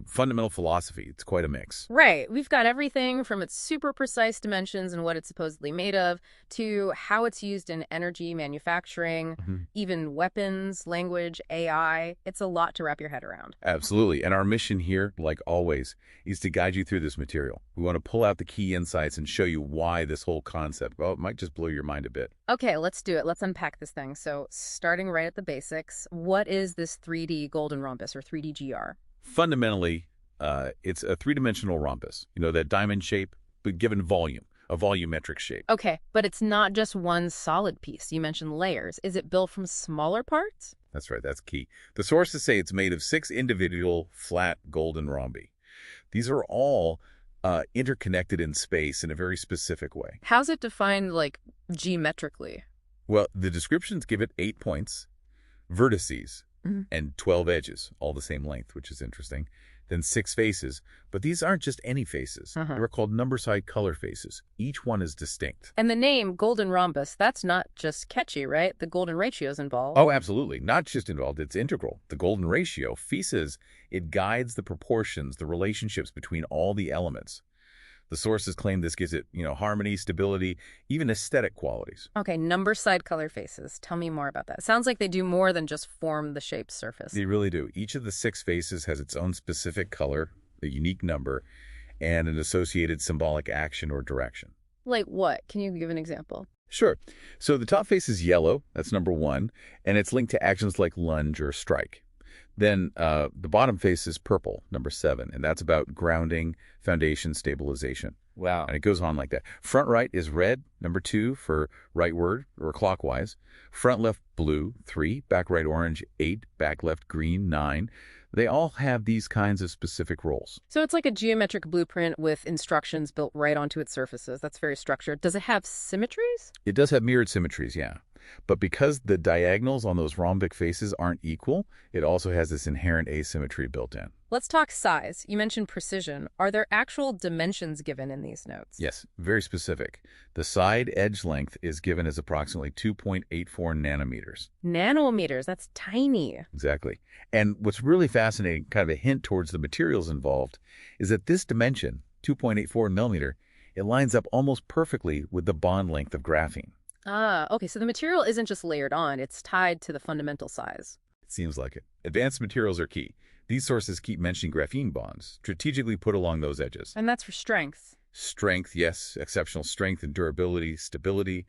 fundamental philosophy. It's quite a mix. Right. We've got everything from its super precise dimensions and what it's supposedly made of to how it's used in energy, manufacturing, even weapons, language, AI. It's a lot to wrap your head around. Absolutely. And our mission here, like always, is to guide you through this material. We want to pull out the key insights and show you why this whole concept, well, it might just blow your mind a bit. Okay, let's do it. Let's unpack this thing. So starting right at the basics, what is this 3D golden rhombus or 3D GR? Fundamentally, it's a three-dimensional rhombus. You know, that diamond shape, but given volume, a volumetric shape. Okay, but it's not just one solid piece. You mentioned layers. Is it built from smaller parts? That's right, that's key. The sources say it's made of 6 individual flat golden rhombi. These are all interconnected in space in a very specific way. How's it defined, like, geometrically? Well, the descriptions give it 8 points, vertices, and 12 edges, all the same length, which is interesting. Then 6 faces, but these aren't just any faces. They're called number-side color faces. Each one is distinct. And the name golden rhombus, that's not just catchy, right? The golden ratio's involved. Oh, absolutely. Not just involved, it's integral. The golden ratio, physis, it guides the proportions, the relationships between all the elements. The sources claim this gives it, harmony, stability, even aesthetic qualities. Okay, number-side color faces. Tell me more about that. Sounds like they do more than just form the shape's surface. They really do. Each of the 6 faces has its own specific color, a unique number, and an associated symbolic action or direction. Like what? Can you give an example? Sure. So the top face is yellow, that's number 1, and it's linked to actions like lunge or strike. Then the bottom face is purple, number 7, and that's about grounding, foundation, stabilization. Wow. And it goes on like that. Front right is red, number 2 for rightward or clockwise. Front left blue, 3. Back right orange, 8. Back left green, 9. They all have these kinds of specific roles. So it's like a geometric blueprint with instructions built right onto its surfaces. That's very structured. Does it have symmetries? It does have mirrored symmetries, yeah. But because the diagonals on those rhombic faces aren't equal, it also has this inherent asymmetry built in. Let's talk size. You mentioned precision. Are there actual dimensions given in these notes? Yes, very specific. The side edge length is given as approximately 2.84 nanometers. Nanometers, that's tiny. Exactly. And what's really fascinating, kind of a hint towards the materials involved, is that this dimension, 2.84 millimeter, it lines up almost perfectly with the bond length of graphene. Ah, okay, so the material isn't just layered on, it's tied to the fundamental size. It seems like it. Advanced materials are key. These sources keep mentioning graphene bonds, strategically put along those edges. And that's for strength. Strength, yes, exceptional strength and durability, stability,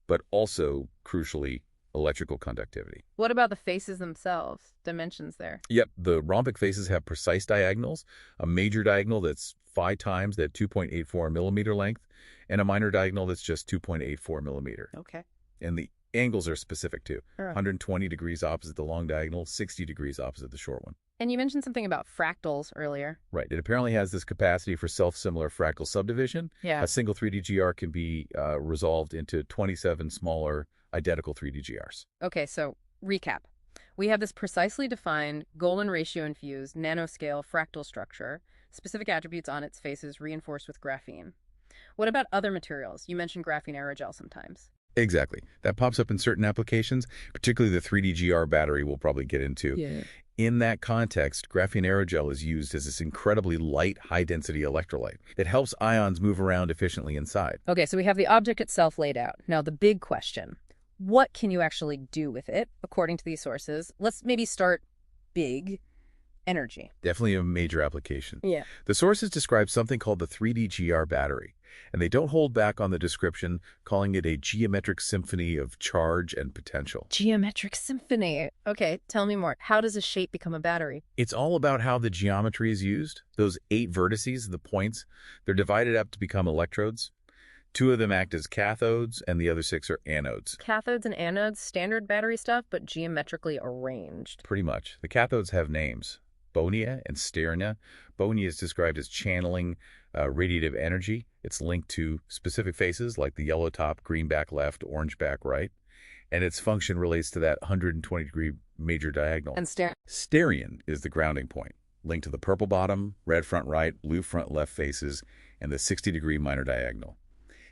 but also, crucially, electrical conductivity. What about the faces themselves? Dimensions there. Yep, the rhombic faces have precise diagonals, a major diagonal that's 5 times that 2.84 millimeter length, and a minor diagonal that's just 2.84 millimeter. Okay. And the angles are specific too. Sure. 120 degrees opposite the long diagonal, 60 degrees opposite the short one. And you mentioned something about fractals earlier. Right. It apparently has this capacity for self-similar fractal subdivision. Yeah. A single 3D GR can be resolved into 27 smaller identical 3D GRs. Okay, so recap. We have this precisely defined golden ratio infused nanoscale fractal structure, specific attributes on its faces reinforced with graphene. What about other materials? You mentioned graphene aerogel sometimes. Exactly. That pops up in certain applications, particularly the 3D GR battery we'll probably get into. Yeah. In that context, graphene aerogel is used as this incredibly light, high-density electrolyte. It helps ions move around efficiently inside. Okay, so we have the object itself laid out. Now, the big question. What can you actually do with it, according to these sources? Let's maybe start big. Energy. Definitely a major application. Yeah. The sources describe something called the 3D GR battery, and they don't hold back on the description, calling it a geometric symphony of charge and potential. Geometric symphony. Okay, tell me more. How does a shape become a battery? It's all about how the geometry is used. Those 8 vertices, the points, they're divided up to become electrodes. 2 of them act as cathodes, and the other 6 are anodes. Cathodes and anodes, standard battery stuff, but geometrically arranged. Pretty much. The cathodes have names. Bonia and sternia. Bonia is described as channeling radiative energy. It's linked to specific faces like the yellow top, green back left, orange back right. And its function relates to that 120-degree major diagonal. And Sterion is the grounding point, linked to the purple bottom, red front right, blue front left faces, and the 60-degree minor diagonal.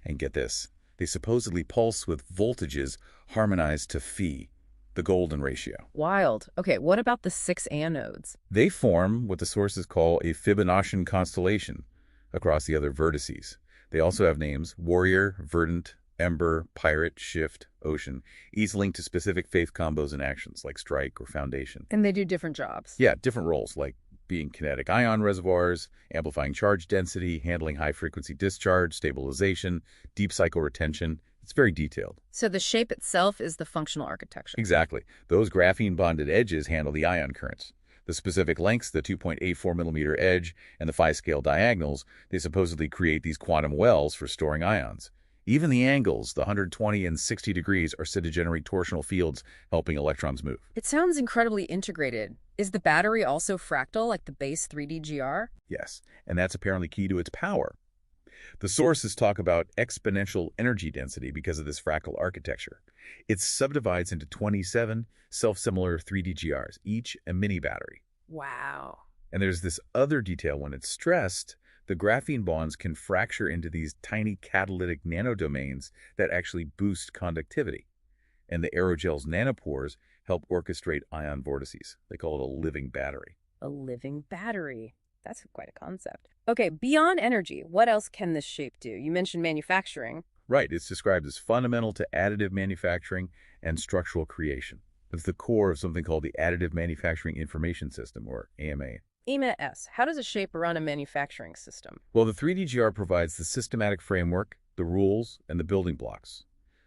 And get this, they supposedly pulse with voltages harmonized to phi, the golden ratio. Wild. Okay, what about the 6 anodes? They form what the sources call a Fibonaccian constellation across the other vertices. They also have names: Warrior, Verdant, Ember, Pirate, Shift, Ocean, each linked to specific faith combos and actions like Strike or Foundation. And they do different jobs. Yeah, different roles like being kinetic ion reservoirs, amplifying charge density, handling high-frequency discharge, stabilization, deep cycle retention. It's very detailed. So the shape itself is the functional architecture. Exactly. Those graphene-bonded edges handle the ion currents. The specific lengths, the 2.84 millimeter edge and the phi-scale diagonals, they supposedly create these quantum wells for storing ions. Even the angles, the 120 and 60 degrees, are said to generate torsional fields, helping electrons move. It sounds incredibly integrated. Is the battery also fractal like the base 3D GR? Yes, and that's apparently key to its power. The sources talk about exponential energy density because of this fractal architecture. It subdivides into 27 self-similar 3D GRs, each a mini battery. Wow. And there's this other detail: when it's stressed, the graphene bonds can fracture into these tiny catalytic nanodomains that actually boost conductivity. And the aerogel's nanopores help orchestrate ion vortices. They call it a living battery. A living battery. That's quite a concept. Okay, beyond energy, what else can this shape do? You mentioned manufacturing. Right, it's described as fundamental to additive manufacturing and structural creation. It's the core of something called the Additive Manufacturing Information System, or AMA. AMA-S. How does a shape run a manufacturing system? Well, the 3D GR provides the systematic framework, the rules, and the building blocks.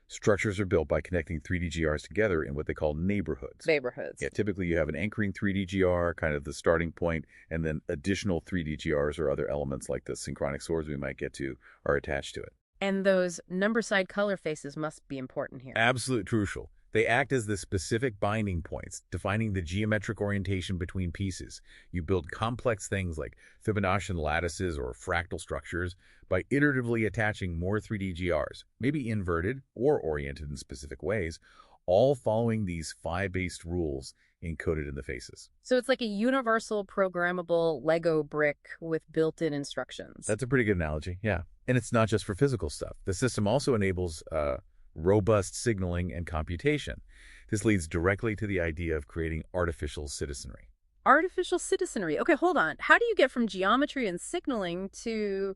Structures are built by connecting 3D GRs together in what they call neighborhoods. Neighborhoods. Yeah, typically you have an anchoring 3D GR, kind of the starting point, and then additional 3D GRs or other elements like the synchronic swords we might get to are attached to it. And those number side color faces must be important here. Absolutely crucial. They act as the specific binding points, defining the geometric orientation between pieces. You build complex things like Fibonacci lattices or fractal structures by iteratively attaching more 3D GRs, maybe inverted or oriented in specific ways, all following these phi-based rules encoded in the faces. So it's like a universal programmable Lego brick with built-in instructions. That's a pretty good analogy, yeah. And it's not just for physical stuff. The system also enables robust signaling and computation. This leads directly to the idea of creating artificial citizenry. Artificial citizenry. Okay, hold on. How do you get from geometry and signaling to,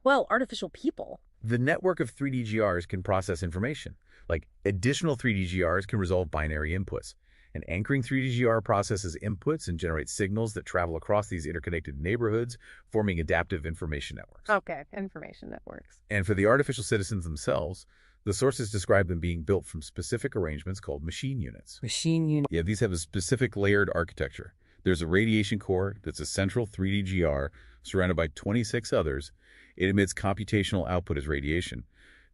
well, artificial people? The network of 3D GRs can process information. Like additional 3D GRs can resolve binary inputs. An anchoring 3D GR processes inputs and generates signals that travel across these interconnected neighborhoods, forming adaptive information networks. Okay, information networks. And for the artificial citizens themselves, the sources describe them being built from specific arrangements called machine units. Machine unit. Yeah, these have a specific layered architecture. There's a radiation core that's a central 3D GR surrounded by 26 others. It emits computational output as radiation.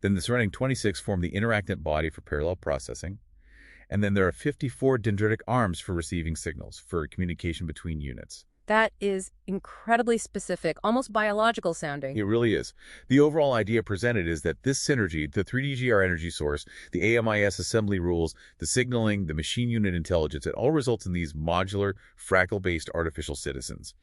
Then the surrounding 26 form the interactant body for parallel processing. And then there are 54 dendritic arms for receiving signals for communication between units. That is incredibly specific, almost biological sounding. It really is. The overall idea presented is that this synergy, the 3D GR energy source, the AMIS assembly rules, the signaling, the machine unit intelligence, it all results in these modular, fractal-based artificial citizens.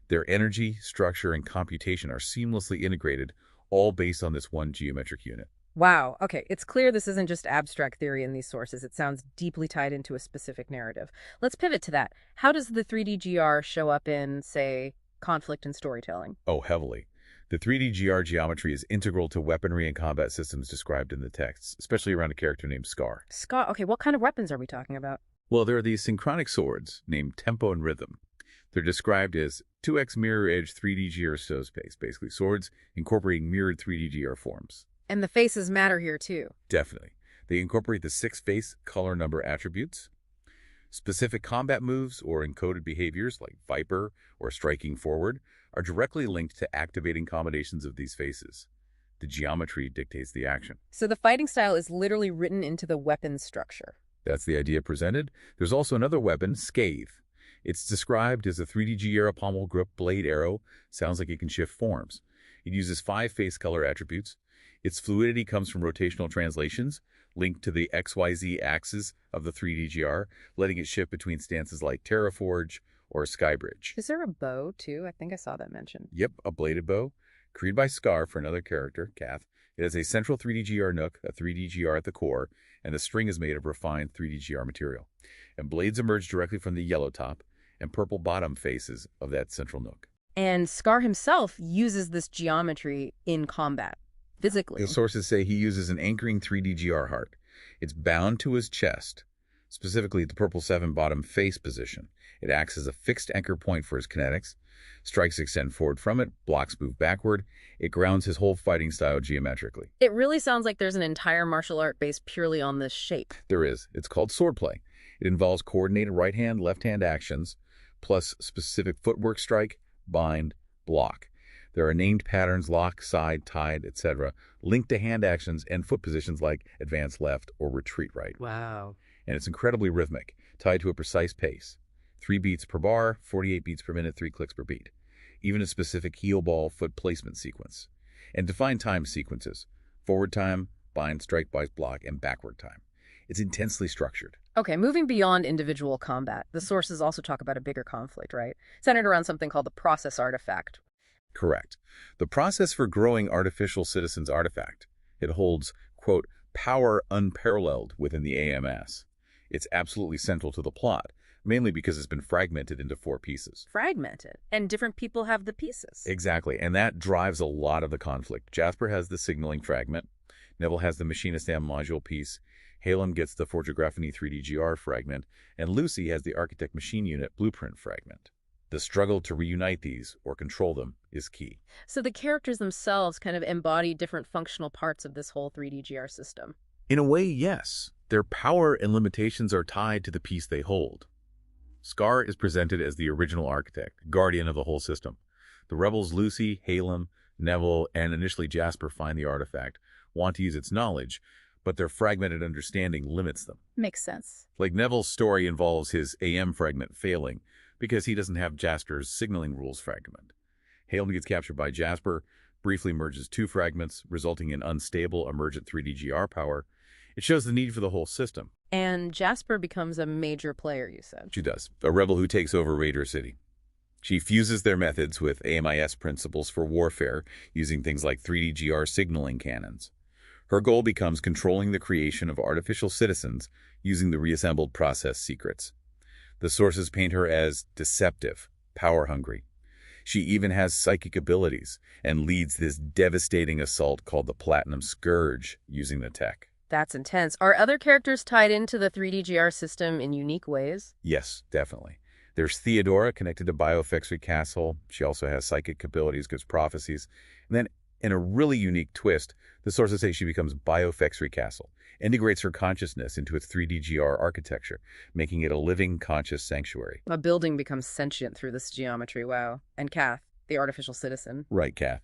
Their energy, structure, and computation are seamlessly integrated, all based on this one geometric unit. Wow. Okay, it's clear this isn't just abstract theory in these sources. It sounds deeply tied into a specific narrative. Let's pivot to that. How does the 3D GR show up in, say, conflict and storytelling? Oh, heavily. The 3D GR geometry is integral to weaponry and combat systems described in the texts, especially around a character named Scar. Scott, okay, what kind of weapons are we talking about? Well, there are these synchronic swords named Tempo and Rhythm. They're described as 2x mirror edge 3D GR space, basically swords incorporating mirrored 3D GR forms. And the faces matter here, too. Definitely. They incorporate the 6 face color number attributes. Specific combat moves or encoded behaviors like Viper or striking forward are directly linked to activating combinations of these faces. The geometry dictates the action. So the fighting style is literally written into the weapon structure. That's the idea presented. There's also another weapon, Scathe. It's described as a 3D GR pommel grip blade arrow. Sounds like it can shift forms. It uses 5 face color attributes. Its fluidity comes from rotational translations, linked to the XYZ axis of the 3D GR, letting it shift between stances like Terraforge or Skybridge. Is there a bow, too? I think I saw that mentioned. Yep, a bladed bow, created by Scar for another character, Kath. It has a central 3D GR nook, a 3D GR at the core, and the string is made of refined 3D GR material. And blades emerge directly from the yellow top and purple bottom faces of that central nook. And Scar himself uses this geometry in combat, physically. The sources say he uses an anchoring 3D GR heart. It's bound to his chest, specifically the purple 7 bottom face position. It acts as a fixed anchor point for his kinetics. Strikes extend forward from it, blocks move backward. It grounds his whole fighting style geometrically. It really sounds like there's an entire martial art based purely on this shape. There is. It's called swordplay. It involves coordinated right-hand, left-hand actions, plus specific footwork strike, bind, block. There are named patterns, lock, side, tied, etc., linked to hand actions and foot positions like advance left or retreat right. Wow. And it's incredibly rhythmic, tied to a precise pace. 3 beats per bar, 48 beats per minute, 3 clicks per beat. Even a specific heel ball foot placement sequence. And defined time sequences. Forward time, bind, strike, bind, block, and backward time. It's intensely structured. Okay, moving beyond individual combat, the sources also talk about a bigger conflict, right? Centered around something called the process artifact. Correct. The process for growing artificial citizens artifact. It holds, quote, power unparalleled within the AMS. It's absolutely central to the plot, mainly because it's been fragmented into 4 pieces. Fragmented. And different people have the pieces. Exactly, and that drives a lot of the conflict. Jasper has the signaling fragment. Neville has the machinist AM module piece. Halem gets the Forgeographany 3D GR fragment. And Lucy has the architect machine unit blueprint fragment. The struggle to reunite these, or control them, is key. So the characters themselves kind of embody different functional parts of this whole 3D GR system. In a way, yes. Their power and limitations are tied to the piece they hold. Scar is presented as the original architect, guardian of the whole system. The rebels Lucy, Halem, Neville, and initially Jasper find the artifact, want to use its knowledge, but their fragmented understanding limits them. Makes sense. Like Neville's story involves his AM fragment failing because he doesn't have Jasper's signaling rules fragment. Halen gets captured by Jasper, briefly merges two fragments, resulting in unstable emergent 3D-GR power. It shows the need for the whole system. And Jasper becomes a major player, you said. She does. A rebel who takes over Raider City. She fuses their methods with AMIS principles for warfare, using things like 3D-GR signaling cannons. Her goal becomes controlling the creation of artificial citizens using the reassembled process secrets. The sources paint her as deceptive, power-hungry. She even has psychic abilities and leads this devastating assault called the Platinum Scourge using the tech. That's intense. Are other characters tied into the 3D-GR system in unique ways? Yes, definitely. There's Theodora connected to Biofexry Castle. She also has psychic abilities, gives prophecies. And then, in a really unique twist, the sources say she becomes Biofexry Castle, integrates her consciousness into its 3D-GR architecture, making it a living, conscious sanctuary. A building becomes sentient through this geometry, wow. And Kath, the artificial citizen. Right, Kath.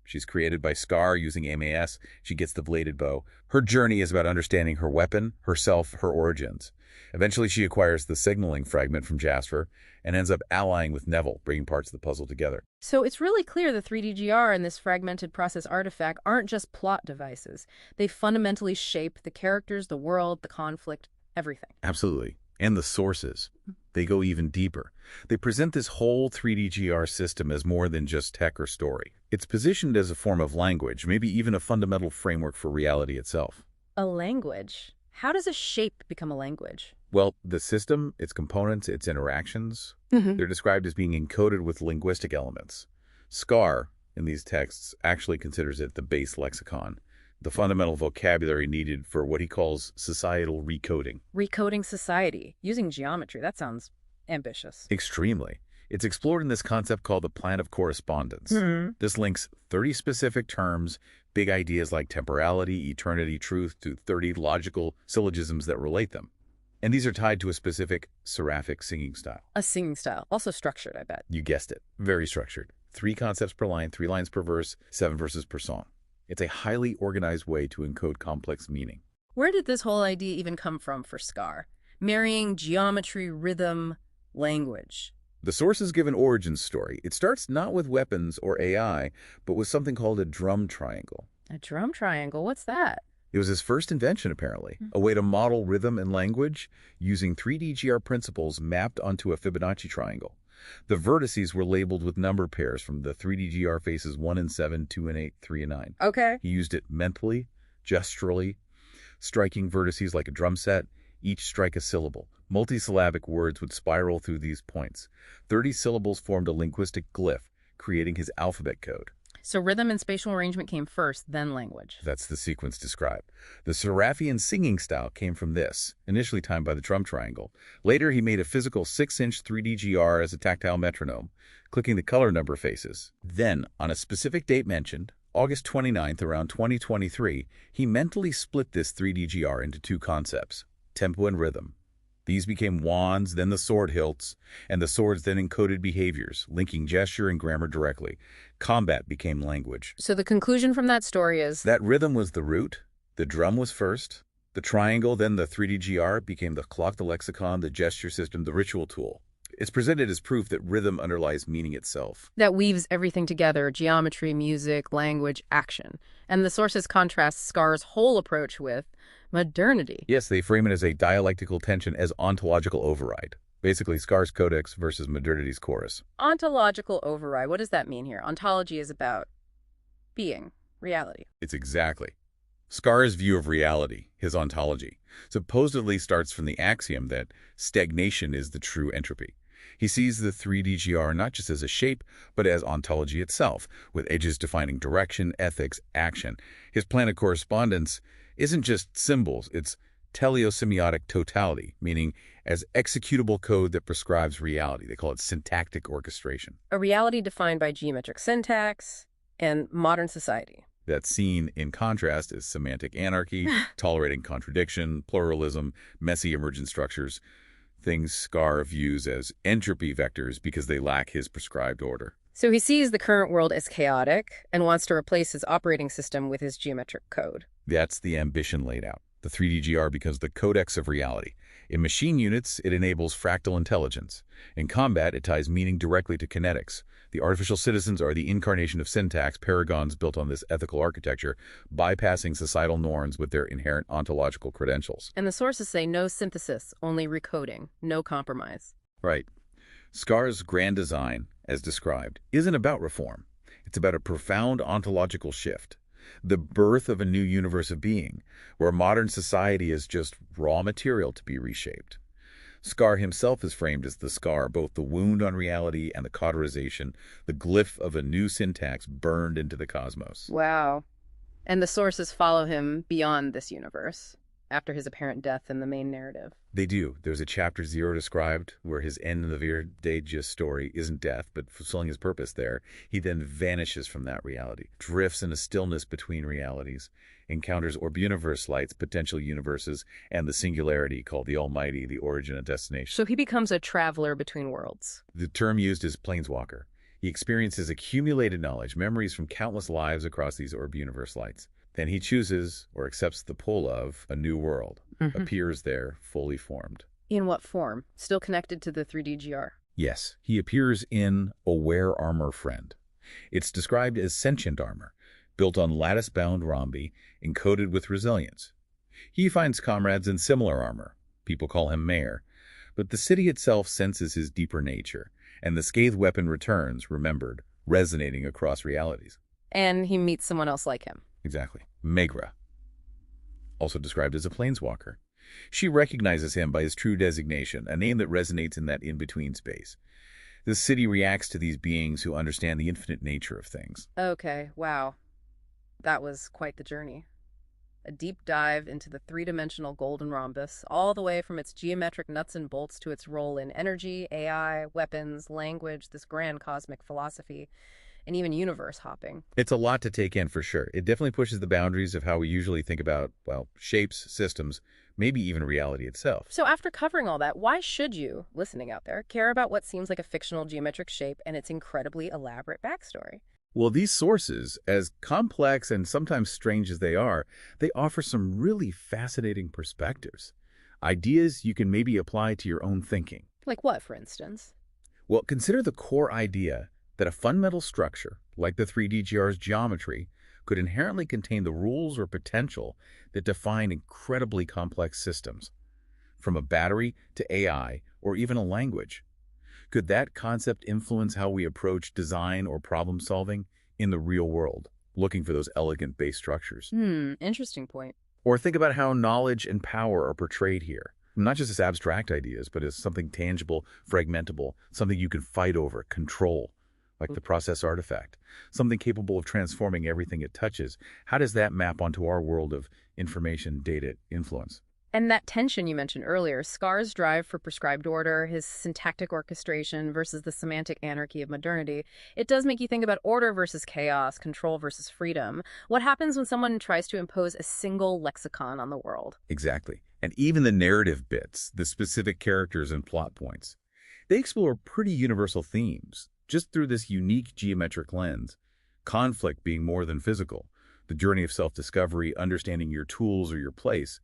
She's created by Scar using MAS. She gets the bladed bow. Her journey is about understanding her weapon, herself, her origins. Eventually, she acquires the signaling fragment from Jasper and ends up allying with Neville, bringing parts of the puzzle together. So it's really clear the 3D-GR and this fragmented process artifact aren't just plot devices. They fundamentally shape the characters, the world, the conflict, everything. Absolutely. And the sources. They go even deeper. They present this whole 3D-GR system as more than just tech or story. It's positioned as a form of language, maybe even a fundamental framework for reality itself. A language? How does a shape become a language? Well, the system, its components, its interactions, they're described as being encoded with linguistic elements. Scar, in these texts, actually considers it the base lexicon, the fundamental vocabulary needed for what he calls societal recoding. Recoding society, using geometry, that sounds ambitious. Extremely. It's explored in this concept called the plan of correspondence. This links 30 specific terms, big ideas like temporality, eternity, truth, to 30 logical syllogisms that relate them. And these are tied to a specific seraphic singing style. A singing style. Also structured, I bet. You guessed it. Very structured. 3 concepts per line, 3 lines per verse, 7 verses per song. It's a highly organized way to encode complex meaning. Where did this whole idea even come from for Scar? Marrying geometry, rhythm, language. The sources give an origin story. It starts not with weapons or AI, but with something called a drum triangle. A drum triangle? What's that? It was his first invention, apparently, a way to model rhythm and language using 3D-GR principles mapped onto a Fibonacci triangle. The vertices were labeled with number pairs from the 3D-GR faces 1 and 7, 2 and 8, 3 and 9. Okay. He used it mentally, gesturally, striking vertices like a drum set, each strike a syllable. Multisyllabic words would spiral through these points. 30 syllables formed a linguistic glyph, creating his alphabet code. So rhythm and spatial arrangement came first, then language. That's the sequence described. The Seraphian singing style came from this, initially timed by the drum triangle. Later, he made a physical 6-inch 3D-GR as a tactile metronome, clicking the color number faces. Then, on a specific date mentioned, August 29th, around 2023, he mentally split this 3D-GR into 2 concepts, tempo and rhythm. These became wands, then the sword hilts, and the swords then encoded behaviors, linking gesture and grammar directly. Combat became language. So the conclusion from that story is That rhythm was the root, the drum was first, the triangle, then the 3D-GR became the clock, the lexicon, the gesture system, the ritual tool. It's presented as proof that rhythm underlies meaning itself. that weaves everything together, geometry, music, language, action. And the sources contrast Scar's whole approach with modernity. Yes, they frame it as a dialectical tension as ontological override. Basically, Scar's codex versus modernity's chorus. Ontological override, what does that mean here? Ontology is about being, reality. It's exactly. Scar's view of reality, his ontology, supposedly starts from the axiom that stagnation is the true entropy. He sees the 3D-GR not just as a shape, but as ontology itself, with edges defining direction, ethics, action. His plan of correspondence isn't just symbols, it's teleosemiotic totality, meaning as executable code that prescribes reality. They call it syntactic orchestration. A reality defined by geometric syntax and modern society. That's seen in contrast as semantic anarchy, tolerating contradiction, pluralism, messy emergent structures, things Scar views as entropy vectors because they lack his prescribed order. So he sees the current world as chaotic and wants to replace his operating system with his geometric code. That's the ambition laid out. The 3DGR becomes the codex of reality. In machine units, it enables fractal intelligence. In combat, it ties meaning directly to kinetics. The artificial citizens are the incarnation of syntax, paragons built on this ethical architecture, bypassing societal norms with their inherent ontological credentials. And the sources say no synthesis, only recoding, no compromise. Right. SCAR's grand design, as described, isn't about reform. It's about a profound ontological shift. The birth of a new universe of being, where modern society is just raw material to be reshaped. SCAR himself is framed as the scar, both the wound on reality and the cauterization, the glyph of a new syntax burned into the cosmos. Wow. And the sources follow him beyond this universe, after his apparent death in the main narrative. They do. There's a chapter 0 described where his end of the Virdageous story isn't death, but fulfilling his purpose there. He then vanishes from that reality, drifts in a stillness between realities, encounters Orbuniverse lights, potential universes, and the singularity called the Almighty, the origin and destination. So he becomes a traveler between worlds. The term used is planeswalker. He experiences accumulated knowledge, memories from countless lives across these Orbuniverse lights. Then he chooses or accepts the pull of a new world, appears there fully formed. In what form? Still connected to the 3DGR? Yes, he appears in Aware Armor Friend. It's described as sentient armor, built on lattice-bound rhombi, encoded with resilience. He finds comrades in similar armor. People call him Mayor. But the city itself senses his deeper nature, and the scathed weapon returns, remembered, resonating across realities. And he meets someone else like him. Exactly. Megra, also described as a planeswalker. She recognizes him by his true designation, a name that resonates in that in-between space. The city reacts to these beings who understand the infinite nature of things. Okay, wow. That was quite the journey. A deep dive into the three-dimensional golden rhombus, all the way from its geometric nuts and bolts to its role in energy, AI, weapons, language, this grand cosmic philosophy, and even universe hopping. It's a lot to take in for sure. It definitely pushes the boundaries of how we usually think about, well, shapes, systems, maybe even reality itself. So after covering all that, why should you, listening out there, care about what seems like a fictional geometric shape and its incredibly elaborate backstory? Well, these sources, as complex and sometimes strange as they offer some really fascinating perspectives. Ideas you can maybe apply to your own thinking. Like what, for instance? Well, consider the core idea that a fundamental structure, like the 3DGR's geometry, could inherently contain the rules or potential that define incredibly complex systems, from a battery to AI or even a language. Could that concept influence how we approach design or problem solving in the real world, looking for those elegant base structures? Interesting point. Or think about how knowledge and power are portrayed here, not just as abstract ideas, but as something tangible, fragmentable, something you can fight over, control, like the process artifact, something capable of transforming everything it touches. How does that map onto our world of information, data, influence? And that tension you mentioned earlier, SCAR's drive for prescribed order, his syntactic orchestration versus the semantic anarchy of modernity, it does make you think about order versus chaos, control versus freedom. What happens when someone tries to impose a single lexicon on the world? Exactly. And even the narrative bits, the specific characters and plot points, they explore pretty universal themes, just through this unique geometric lens. Conflict being more than physical, the journey of self-discovery, understanding your tools or your place,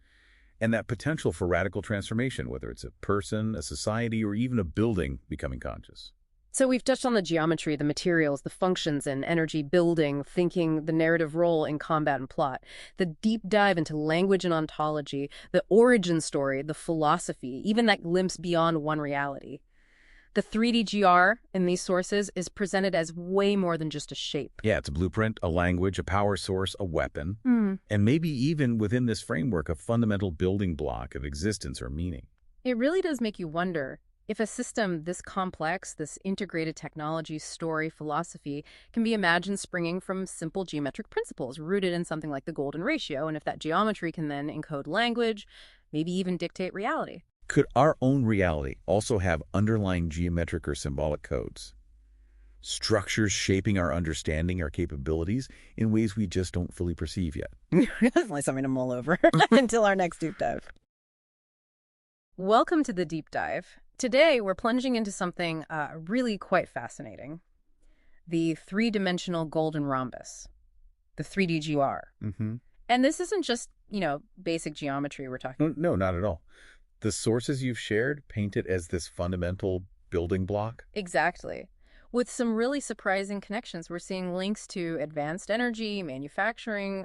and that potential for radical transformation, whether it's a person, a society, or even a building becoming conscious. So we've touched on the geometry, the materials, the functions and energy building, thinking, the narrative role in combat and plot, the deep dive into language and ontology, the origin story, the philosophy, even that glimpse beyond one reality. The 3DGR in these sources is presented as way more than just a shape. Yeah, it's a blueprint, a language, a power source, a weapon, and maybe even within this framework, a fundamental building block of existence or meaning. It really does make you wonder if a system this complex, this integrated technology, story, philosophy, can be imagined springing from simple geometric principles rooted in something like the golden ratio, and if that geometry can then encode language, maybe even dictate reality. Could our own reality also have underlying geometric or symbolic codes? Structures shaping our understanding, our capabilities, in ways we just don't fully perceive yet. Definitely something to mull over until our next deep dive. Welcome to the deep dive. Today, we're plunging into something really quite fascinating. The three-dimensional golden rhombus, the 3DGR. And this isn't just basic geometry we're talking. No, not at all. The sources you've shared paint it as this fundamental building block. Exactly. With some really surprising connections, we're seeing links to advanced energy, manufacturing,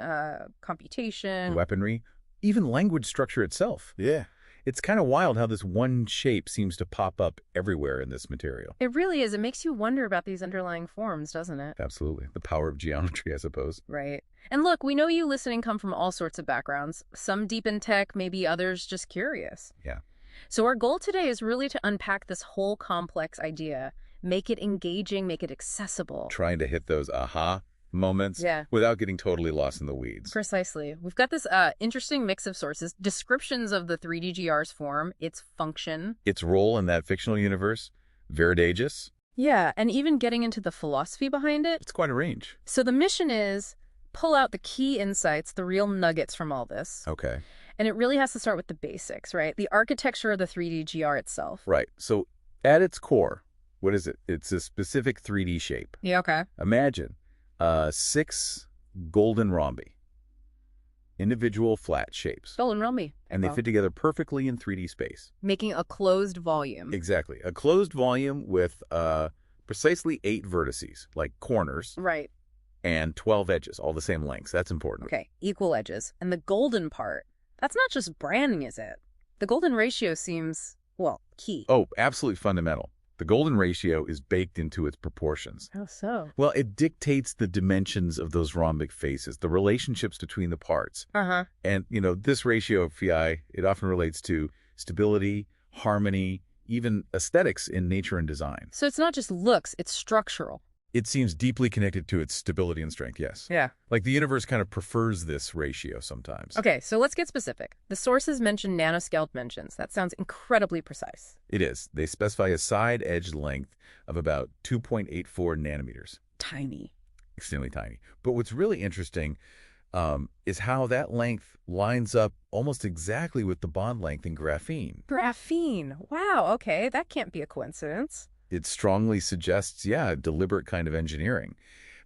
computation. Weaponry, even language structure itself. Yeah. It's kind of wild how this one shape seems to pop up everywhere in this material. It really is. It makes you wonder about these underlying forms, doesn't it? Absolutely. The power of geometry, I suppose. Right. And look, we know you listening come from all sorts of backgrounds, some deep in tech, maybe others just curious. Yeah. So our goal today is really to unpack this whole complex idea, make it engaging, make it accessible. Trying to hit those aha moments without getting totally lost in the weeds. Precisely. We've got this interesting mix of sources, descriptions of the 3DGR's form, its function. Its role in that fictional universe, Veridagus. Yeah, and even getting into the philosophy behind it. It's quite a range. So the mission is pull out the key insights, the real nuggets from all this. Okay. And it really has to start with the basics, right? The architecture of the 3DGR itself. Right. So at its core, what is it? It's a specific 3D shape. Yeah, okay. Imagine 6 golden rhombi, individual flat shapes. Golden rhombi. And they fit together perfectly in 3D space. Making a closed volume. Exactly. A closed volume with precisely 8 vertices, like corners. Right. And 12 edges, all the same lengths. That's important. Okay, equal edges. And the golden part, that's not just branding, is it? The golden ratio seems, well, key. Oh, absolutely fundamental. The golden ratio is baked into its proportions. How so? Well, it dictates the dimensions of those rhombic faces, the relationships between the parts. Uh-huh. And, this ratio of phi, it often relates to stability, harmony, even aesthetics in nature and design. So it's not just looks, it's structural. It seems deeply connected to its stability and strength, yes. Yeah. Like the universe kind of prefers this ratio sometimes. Okay, so let's get specific. The sources mention nanoscale dimensions. That sounds incredibly precise. It is. They specify a side edge length of about 2.84 nanometers. Tiny. Extremely tiny. But what's really interesting is how that length lines up almost exactly with the bond length in graphene. Graphene. Wow, okay, that can't be a coincidence. It strongly suggests, a deliberate kind of engineering,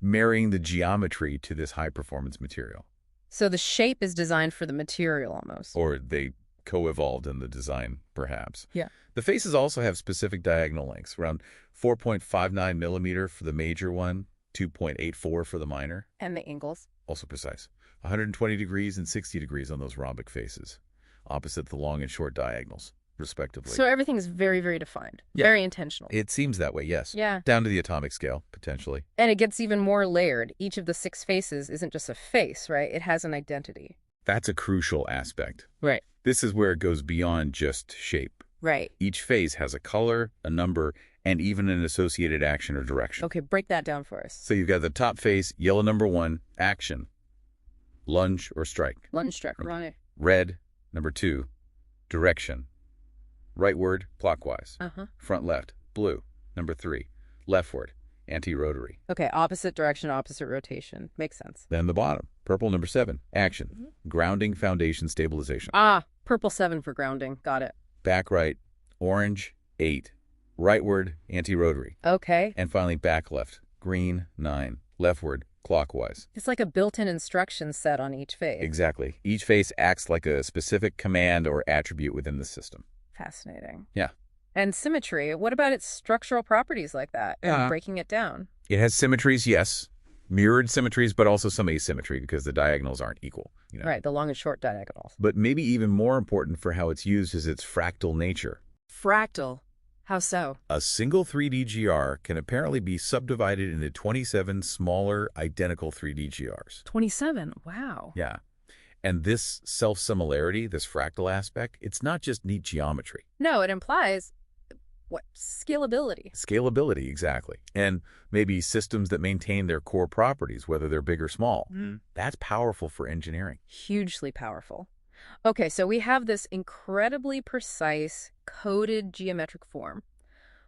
marrying the geometry to this high-performance material. So the shape is designed for the material almost. Or they co-evolved in the design, perhaps. Yeah. The faces also have specific diagonal lengths, around 4.59 millimeter for the major one, 2.84 for the minor. And the angles. Also precise. 120 degrees and 60 degrees on those rhombic faces, opposite the long and short diagonals, respectively. So everything is very, very defined. Yeah. Very intentional. It seems that way, yes. Yeah. Down to the atomic scale, potentially. And it gets even more layered. Each of the 6 faces isn't just a face, right? It has an identity. That's a crucial aspect. Right. This is where it goes beyond just shape. Right. Each face has a color, a number, and even an associated action or direction. Okay, break that down for us. So you've got the top face, yellow number 1, action, lunge or strike. Lunge strike, right. Red, number 2, direction. Rightward, clockwise. Uh-huh. Front left, blue. Number 3, leftward, anti-rotary. Okay, opposite direction, opposite rotation. Makes sense. Then the bottom, purple number 7, action, grounding foundation stabilization. Ah, purple 7 for grounding. Got it. Back right, orange, 8, rightward, anti-rotary. Okay. And finally back left, green, 9, leftward, clockwise. It's like a built-in instruction set on each face. Exactly. Each face acts like a specific command or attribute within the system. Fascinating. Yeah. And symmetry, what about its structural properties like that? And breaking it down. It has symmetries, yes. Mirrored symmetries, but also some asymmetry because the diagonals aren't equal. Right, the long and short diagonals. But maybe even more important for how it's used is its fractal nature. Fractal. How so? A single 3D GR can apparently be subdivided into 27 smaller, identical 3D GRs. 27. Wow. Yeah. And this self-similarity, this fractal aspect, it's not just neat geometry. No, it implies, what, scalability. Scalability, exactly. And maybe systems that maintain their core properties, whether they're big or small. That's powerful for engineering. Hugely powerful. Okay, so we have this incredibly precise, coded geometric form.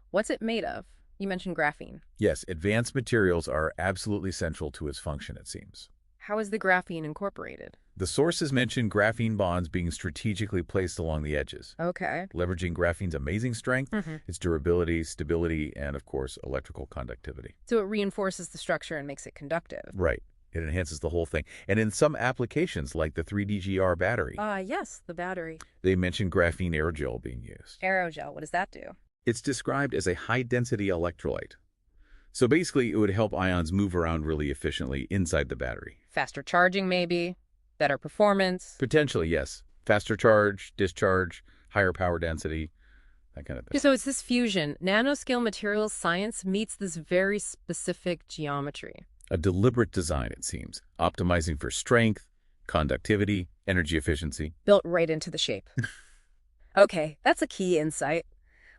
What's it made of? You mentioned graphene. Yes, advanced materials are absolutely central to its function, it seems. How is the graphene incorporated? The sources mention graphene bonds being strategically placed along the edges, Okay. leveraging graphene's amazing strength, Mhm. its durability, stability, and, of course, electrical conductivity. So it reinforces the structure and makes it conductive. Right. It enhances the whole thing. And in some applications, like the 3DGR battery, Yes, the battery. they mention graphene aerogel being used. Aerogel, what does that do? It's described as a high-density electrolyte. So basically, it would help ions move around really efficiently inside the battery. Faster charging, maybe? Better performance? Potentially, yes. Faster charge, discharge, higher power density, that kind of thing. So it's this fusion. Nanoscale materials science meets this very specific geometry. A deliberate design, it seems, optimizing for strength, conductivity, energy efficiency. Built right into the shape. Okay, that's a key insight.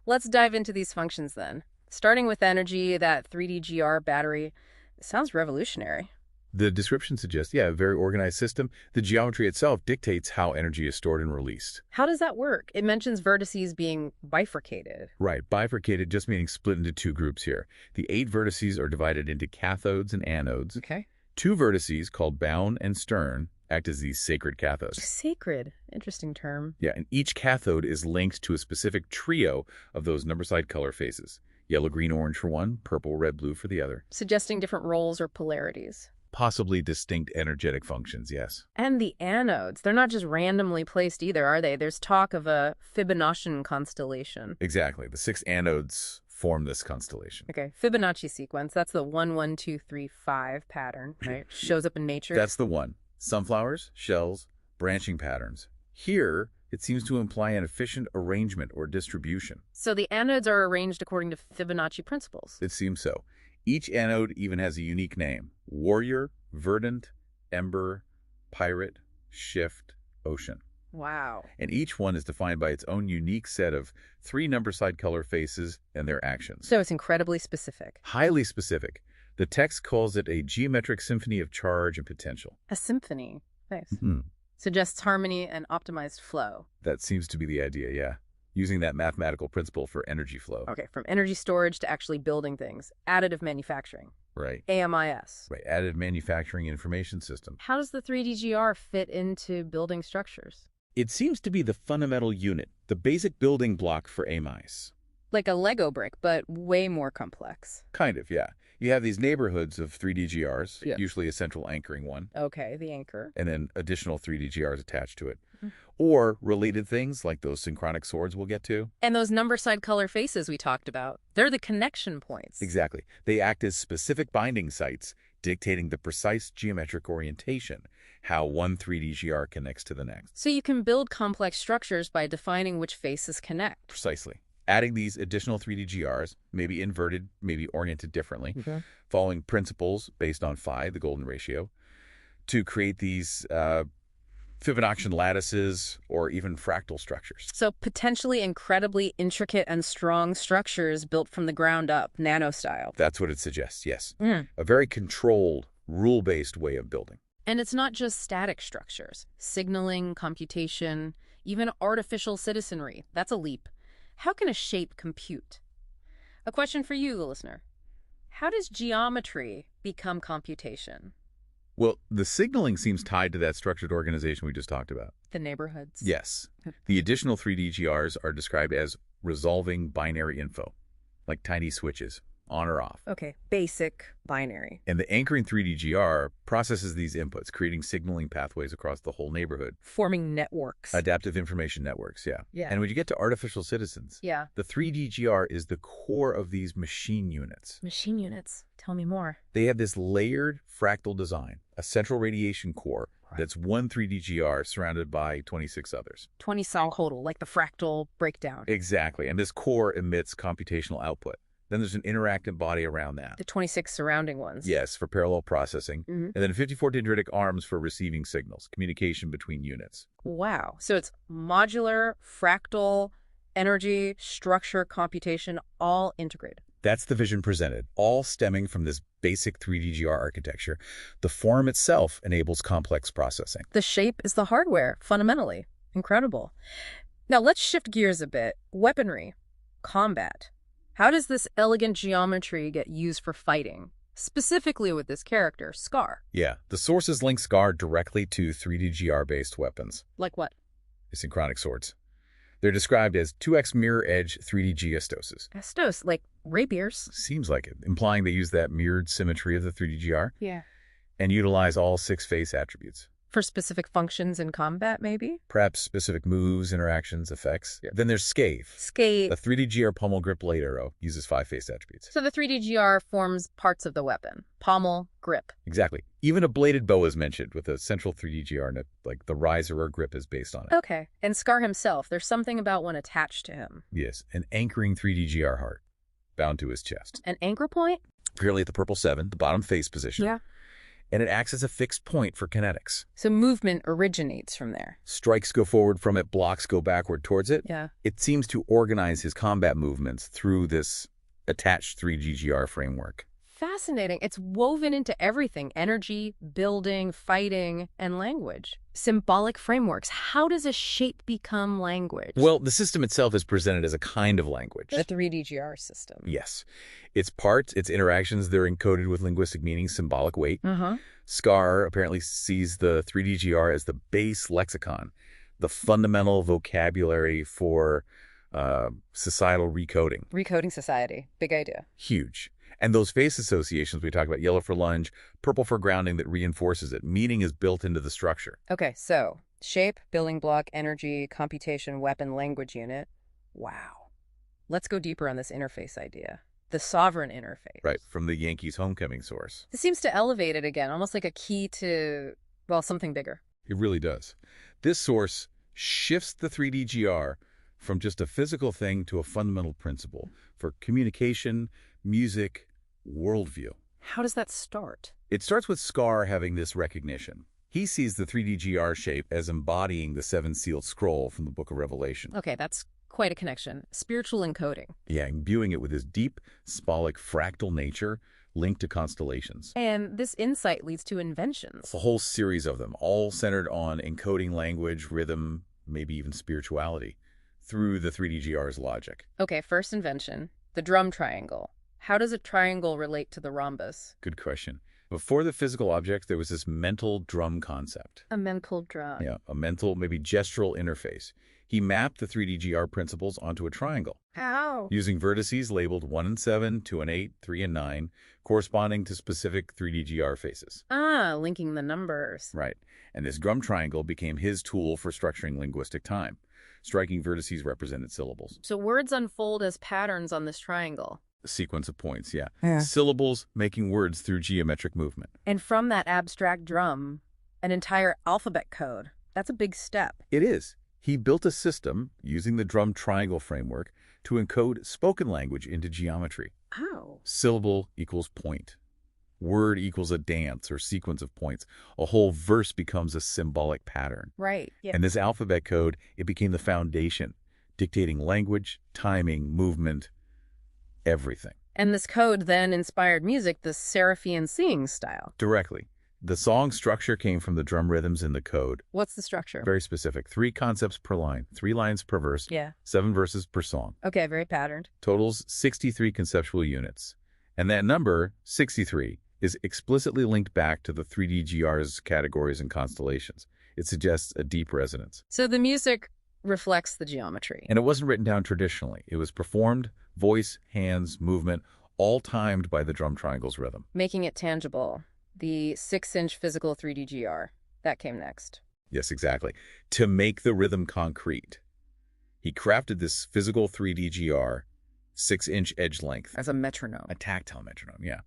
Let's dive into these functions then. Starting with energy, that 3DGR battery sounds revolutionary. The description suggests, a very organized system. The geometry itself dictates how energy is stored and released. How does that work? It mentions vertices being bifurcated. Right, bifurcated just meaning split into two groups here. The 8 vertices are divided into cathodes and anodes. Okay. 2 vertices, called bound and stern, act as these sacred cathodes. Sacred. Interesting term. Yeah, and each cathode is linked to a specific trio of those number-side color phases. Yellow, green, orange for one, purple, red, blue for the other. Suggesting different roles or polarities. Possibly distinct energetic functions, yes. And the anodes, they're not just randomly placed either, are they? There's talk of a Fibonacci constellation. Exactly. The 6 anodes form this constellation. Okay, Fibonacci sequence, that's the 1, 1, 2, 3, 5 pattern, right? Shows up in nature. That's the one. Sunflowers, shells, branching patterns. Here, it seems to imply an efficient arrangement or distribution. So the anodes are arranged according to Fibonacci principles. It seems so. Each anode even has a unique name: warrior, verdant, ember, pirate, shift, ocean. Wow. And each one is defined by its own unique set of 3 number-side color faces and their actions. So it's incredibly specific. Highly specific. The text calls it a geometric symphony of charge and potential. A symphony. Nice. Hmm. Suggests harmony and optimized flow. That seems to be the idea, yeah. Using that mathematical principle for energy flow. Okay, from energy storage to actually building things. Additive manufacturing. Right. AMIS. Right. Additive manufacturing information system. How does the 3DGR fit into building structures? It seems to be the fundamental unit, the basic building block for AMIs. Like a Lego brick, but way more complex. Kind of, yeah. You have these neighborhoods of 3DGRs, Yeah. usually a central anchoring one, Okay, the anchor. and then additional 3DGRs attached to it. Or related things like those synchronic swords we'll get to. And those number side color faces we talked about, they're the connection points. Exactly. They act as specific binding sites, dictating the precise geometric orientation, how one 3DGR connects to the next. So you can build complex structures by defining which faces connect. Precisely. Adding these additional 3DGRs, maybe inverted, maybe oriented differently, following principles based on phi, the golden ratio, to create these Fibonacci lattices or even fractal structures. So potentially incredibly intricate and strong structures built from the ground up, nano style. That's what it suggests, yes. A very controlled, rule-based way of building. And it's not just static structures. Signaling, computation, even artificial citizenry. That's a leap. How can a shape compute? A question for you, the listener. How does geometry become computation? Well, the signaling seems tied to that structured organization we just talked about. The neighborhoods. Yes. The additional 3DGRs are described as resolving binary info, like tiny switches, on or off. Okay, basic binary. And the anchoring 3DGR processes these inputs, creating signaling pathways across the whole neighborhood. Forming networks. Adaptive information networks, yeah. Yeah. And when you get to artificial citizens, Yeah. the 3DGR is the core of these machine units. Machine units. Tell me more. They have this layered fractal design, a central radiation core that's one 3DGR surrounded by 26 others. 20 cell total, like the fractal breakdown. Exactly. And this core emits computational output. Then there's an interactive body around that. The 26 surrounding ones. Yes, for parallel processing. Mhm. And then 54 dendritic arms for receiving signals, communication between units. Wow. So it's modular, fractal, energy, structure, computation, all integrated. That's the vision presented, all stemming from this basic 3DGR architecture. The form itself enables complex processing. The shape is the hardware, fundamentally. Incredible. Now let's shift gears a bit. Weaponry, combat. How does this elegant geometry get used for fighting? Specifically with this character, Scar. Yeah, the sources link SCAR directly to 3DGR-based weapons, Like what? synchronic swords. They're described as 2x mirror edge 3DG astoses. Astos, like rapiers. Seems like it, implying they use that mirrored symmetry of the 3DGR. Yeah. and utilize all 6 face attributes. For specific functions in combat, maybe? Perhaps specific moves, interactions, effects. Yeah. Then there's Scathe. Scathe. The 3D-GR pommel grip blade arrow uses 5 face attributes. So the 3D-GR forms parts of the weapon. Pommel, grip. Exactly. Even a bladed bow is mentioned with a central 3D-GR, like the riser or grip is based on it. Okay. And Scar himself, there's something about one attached to him. Yes, an anchoring 3D-GR heart bound to his chest. An anchor point? Apparently at the purple 7, the bottom face position. Yeah. And it acts as a fixed point for kinetics. So movement originates from there. Strikes go forward from it, blocks go backward towards it. Yeah. It seems to organize his combat movements through this attached 3D-GR framework. Fascinating. It's woven into everything. Energy, building, fighting, and language. Symbolic frameworks. How does a shape become language? Well, the system itself is presented as a kind of language. The 3D-GR system. Yes. Its parts, its interactions, they're encoded with linguistic meaning, symbolic weight. Uh-huh. Scar apparently sees the 3D-GR as the base lexicon, the fundamental vocabulary for societal recoding. Recoding society. Big idea. Huge. And those face associations we talk about, yellow for lunge, purple for grounding, that reinforces it. Meaning is built into the structure. Okay, so shape, building block, energy, computation, weapon, language unit. Wow. Let's go deeper on this interface idea. The sovereign interface. Right, from the Yankees' homecoming source. This seems to elevate it again, almost like a key to, well, something bigger. It really does. This source shifts the 3D-GR from just a physical thing to a fundamental principle for communication, music, worldview. How does that start? It starts with Scar having this recognition. He sees the 3D-GR shape as embodying the 7 sealed scroll from the Book of Revelation. Okay, that's quite a connection. Spiritual encoding. Yeah, imbuing it with his deep, symbolic, fractal nature linked to constellations. And this insight leads to inventions. A whole series of them, all centered on encoding language, rhythm, maybe even spirituality, through the 3D-GR's logic. Okay, first invention, the drum triangle. How does a triangle relate to the rhombus? Good question. Before the physical object, there was this mental drum concept. A mental drum. Yeah, a mental, maybe gestural interface. He mapped the 3D-GR principles onto a triangle. How? Using vertices labeled 1 and 7, 2 and 8, 3 and 9, corresponding to specific 3D-GR faces. Ah, linking the numbers. Right. And this drum triangle became his tool for structuring linguistic time. Striking vertices represented syllables. So words unfold as patterns on this triangle. A sequence of points, yeah. Syllables making words through geometric movement. And from that abstract drum, an entire alphabet code. That's a big step. It is. He built a system using the drum triangle framework to encode spoken language into geometry. Oh. Syllable equals point. Word equals a dance or sequence of points. A whole verse becomes a symbolic pattern. Right. Yeah. And this alphabet code, it became the foundation, dictating language, timing, movement, everything. And this code then inspired music, the Seraphian singing style. Directly. The song structure came from the drum rhythms in the code. What's the structure? Very specific. 3 concepts per line, 3 lines per verse, Yeah. 7 verses per song. Okay, very patterned. Totals 63 conceptual units. And that number, 63, is explicitly linked back to the 3D-GR's categories and constellations. It suggests a deep resonance. So the music reflects the geometry. And it wasn't written down traditionally. It was performed, voice, hands, movement, all timed by the drum triangle's rhythm. Making it tangible. The 6-inch physical 3D-GR. That came next. Yes, exactly. To make the rhythm concrete, he crafted this physical 3D-GR, 6-inch edge length. As a metronome. A tactile metronome, yeah.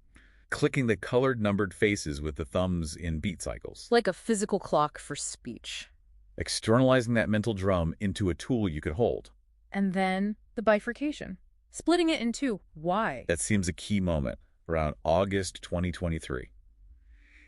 Clicking the colored numbered faces with the thumbs in beat cycles. Like a physical clock for speech. Externalizing that mental drum into a tool you could hold. And then the bifurcation. Splitting it in two. Why? That seems a key moment, around August 2023.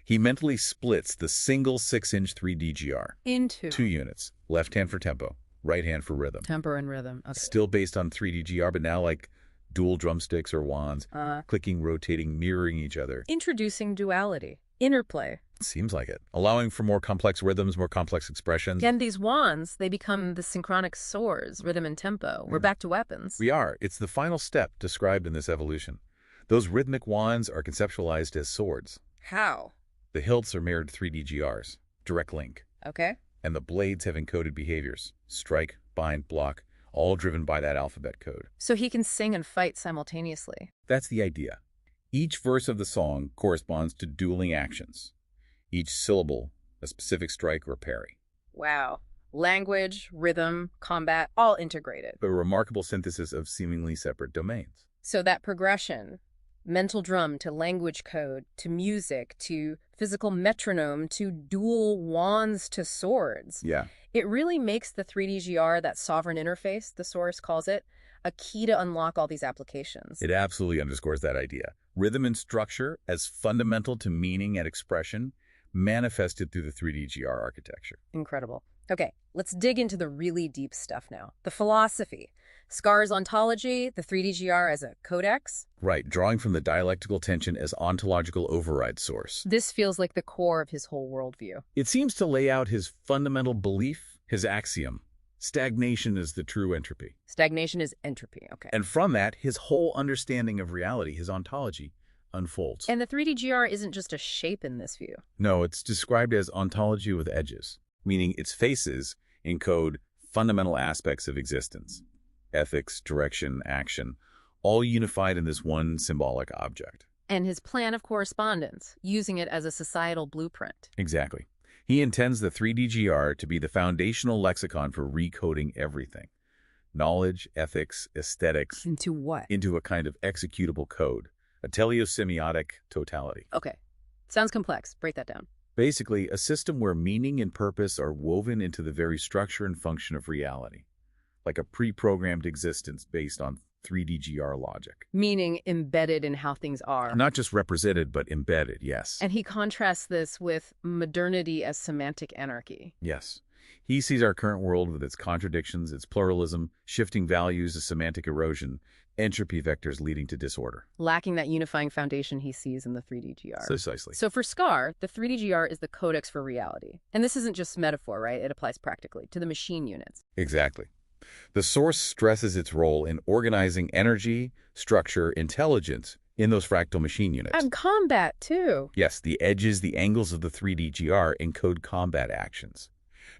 He mentally splits the single 6-inch 3D-GR. Into. 2 units, left hand for tempo, right hand for rhythm. Tempo and rhythm. Okay. Still based on 3D-GR, but now like dual drumsticks or wands, clicking, rotating, mirroring each other. Introducing duality. Interplay. Seems like it. Allowing for more complex rhythms, more complex expressions. And these wands, they become the synchronic swords, rhythm and tempo. We're back to weapons. We are. It's the final step described in this evolution. Those rhythmic wands are conceptualized as swords. How? The hilts are mirrored 3D-GRs, direct link. Okay. And the blades have encoded behaviors, strike, bind, block, all driven by that alphabet code. So he can sing and fight simultaneously. That's the idea. Each verse of the song corresponds to dueling actions. each syllable a specific strike or parry. Wow. Language, rhythm, combat, all integrated. A remarkable synthesis of seemingly separate domains. So that progression, mental drum to language code to music to physical metronome to dual wands to swords. Yeah. It really makes the 3DGR, that sovereign interface, the source calls it, a key to unlock all these applications. It absolutely underscores that idea. Rhythm and structure as fundamental to meaning and expression manifested through the 3DGR architecture. Incredible. Okay, let's dig into the really deep stuff now. The philosophy. Scar's ontology, the 3DGR as a codex. Right, drawing from the dialectical tension as ontological override source. This feels like the core of his whole worldview. It seems to lay out his fundamental belief, his axiom. Stagnation is the true entropy. Stagnation is entropy, okay. And from that, his whole understanding of reality, his ontology, unfolds. And the 3DGR isn't just a shape in this view. No, it's described as ontology with edges, meaning its faces encode fundamental aspects of existence. Ethics, direction, action, all unified in this one symbolic object. And his plan of correspondence, using it as a societal blueprint. Exactly. He intends the 3DGR to be the foundational lexicon for recoding everything. Knowledge, ethics, aesthetics. Into what? Into a kind of executable code. A teleosemiotic totality. Okay. Sounds complex. Break that down. Basically, a system where meaning and purpose are woven into the very structure and function of reality. Like a pre-programmed existence based on 3DGR logic. Meaning embedded in how things are. Not just represented, but embedded, yes. And he contrasts this with modernity as semantic anarchy. Yes. He sees our current world with its contradictions, its pluralism, shifting values, a semantic erosion, entropy vectors leading to disorder. Lacking that unifying foundation he sees in the 3DGR. Precisely. So for Scar, the 3DGR is the codex for reality. And this isn't just metaphor, right? It applies practically to the machine units. Exactly. The source stresses its role in organizing energy, structure, intelligence in those fractal machine units. And combat, too. Yes, the edges, the angles of the 3DGR encode combat actions,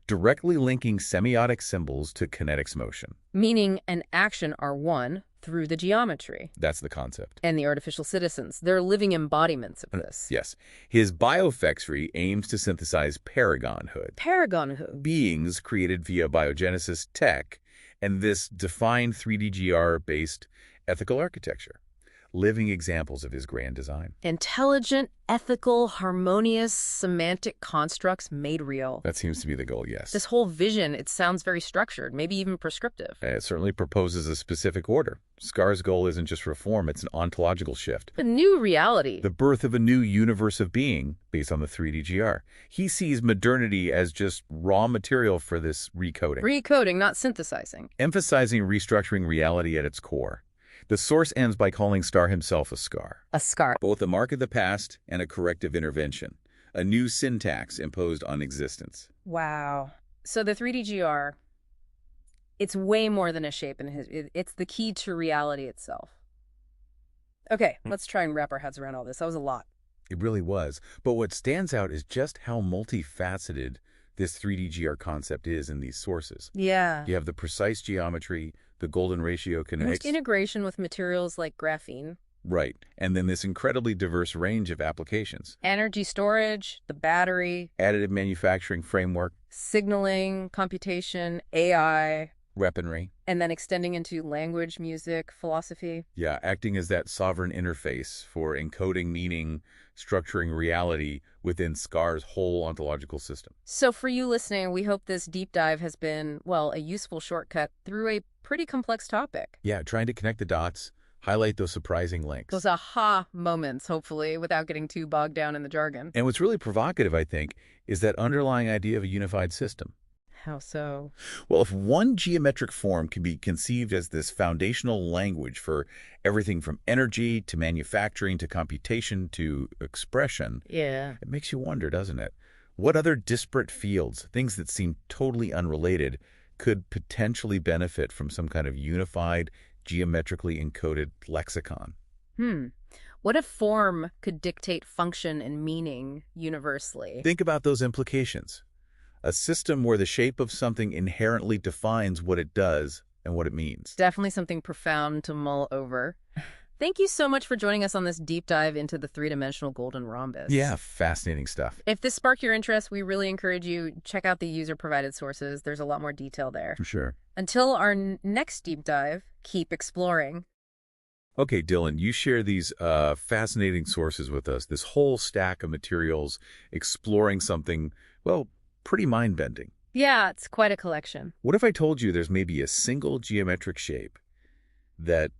directly linking semiotic symbols to kinetics motion. Meaning and action are one through the geometry. That's the concept. And the artificial citizens. They're living embodiments of this. Yes. His bioeffects aims to synthesize paragonhood. Paragonhood. Beings created via biogenesis tech and this defined 3DGR-based ethical architecture. Living examples of his grand design. Intelligent, ethical, harmonious, semantic constructs made real. That seems to be the goal, yes. This whole vision, it sounds very structured, maybe even prescriptive. It certainly proposes a specific order. Scar's goal isn't just reform, it's an ontological shift. A new reality. The birth of a new universe of being based on the 3DGR. He sees modernity as just raw material for this recoding. Recoding, not synthesizing. Emphasizing restructuring reality at its core. The source ends by calling Star himself a Scar. A Scar. Both a mark of the past and a corrective intervention. A new syntax imposed on existence. Wow. So the 3DGR, it's way more than a shape, and it's the key to reality itself. Okay, let's try and wrap our heads around all this. That was a lot. It really was. But what stands out is just how multifaceted this 3DGR concept is in these sources. Yeah. You have the precise geometry, the golden ratio kinetics. Integration with materials like graphene. Right. And then this incredibly diverse range of applications. Energy storage, the battery. Additive manufacturing framework. Signaling, computation, AI. Weaponry. And then extending into language, music, philosophy. Yeah, acting as that sovereign interface for encoding meaning, structuring reality within Scar's whole ontological system. So for you listening, we hope this deep dive has been, well, a useful shortcut through a pretty complex topic. Yeah, trying to connect the dots, highlight those surprising links. Those aha moments, hopefully, without getting too bogged down in the jargon. And what's really provocative, I think, is that underlying idea of a unified system. How so? Well, if one geometric form can be conceived as this foundational language for everything from energy to manufacturing to computation to expression, Yeah. it makes you wonder, doesn't it? What other disparate fields, things that seem totally unrelated, could potentially benefit from some kind of unified, geometrically encoded lexicon? What if form could dictate function and meaning universally? Think about those implications. A system where the shape of something inherently defines what it does and what it means. Definitely something profound to mull over. Thank you so much for joining us on this deep dive into the three-dimensional golden rhombus. Yeah, fascinating stuff. If this sparked your interest, we really encourage you check out the user-provided sources. There's a lot more detail there. For sure. Until our next deep dive, keep exploring. Okay, Dylan, you share these fascinating sources with us, this whole stack of materials exploring something, well, pretty mind-bending. Yeah, it's quite a collection. What if I told you there's maybe a single geometric shape that,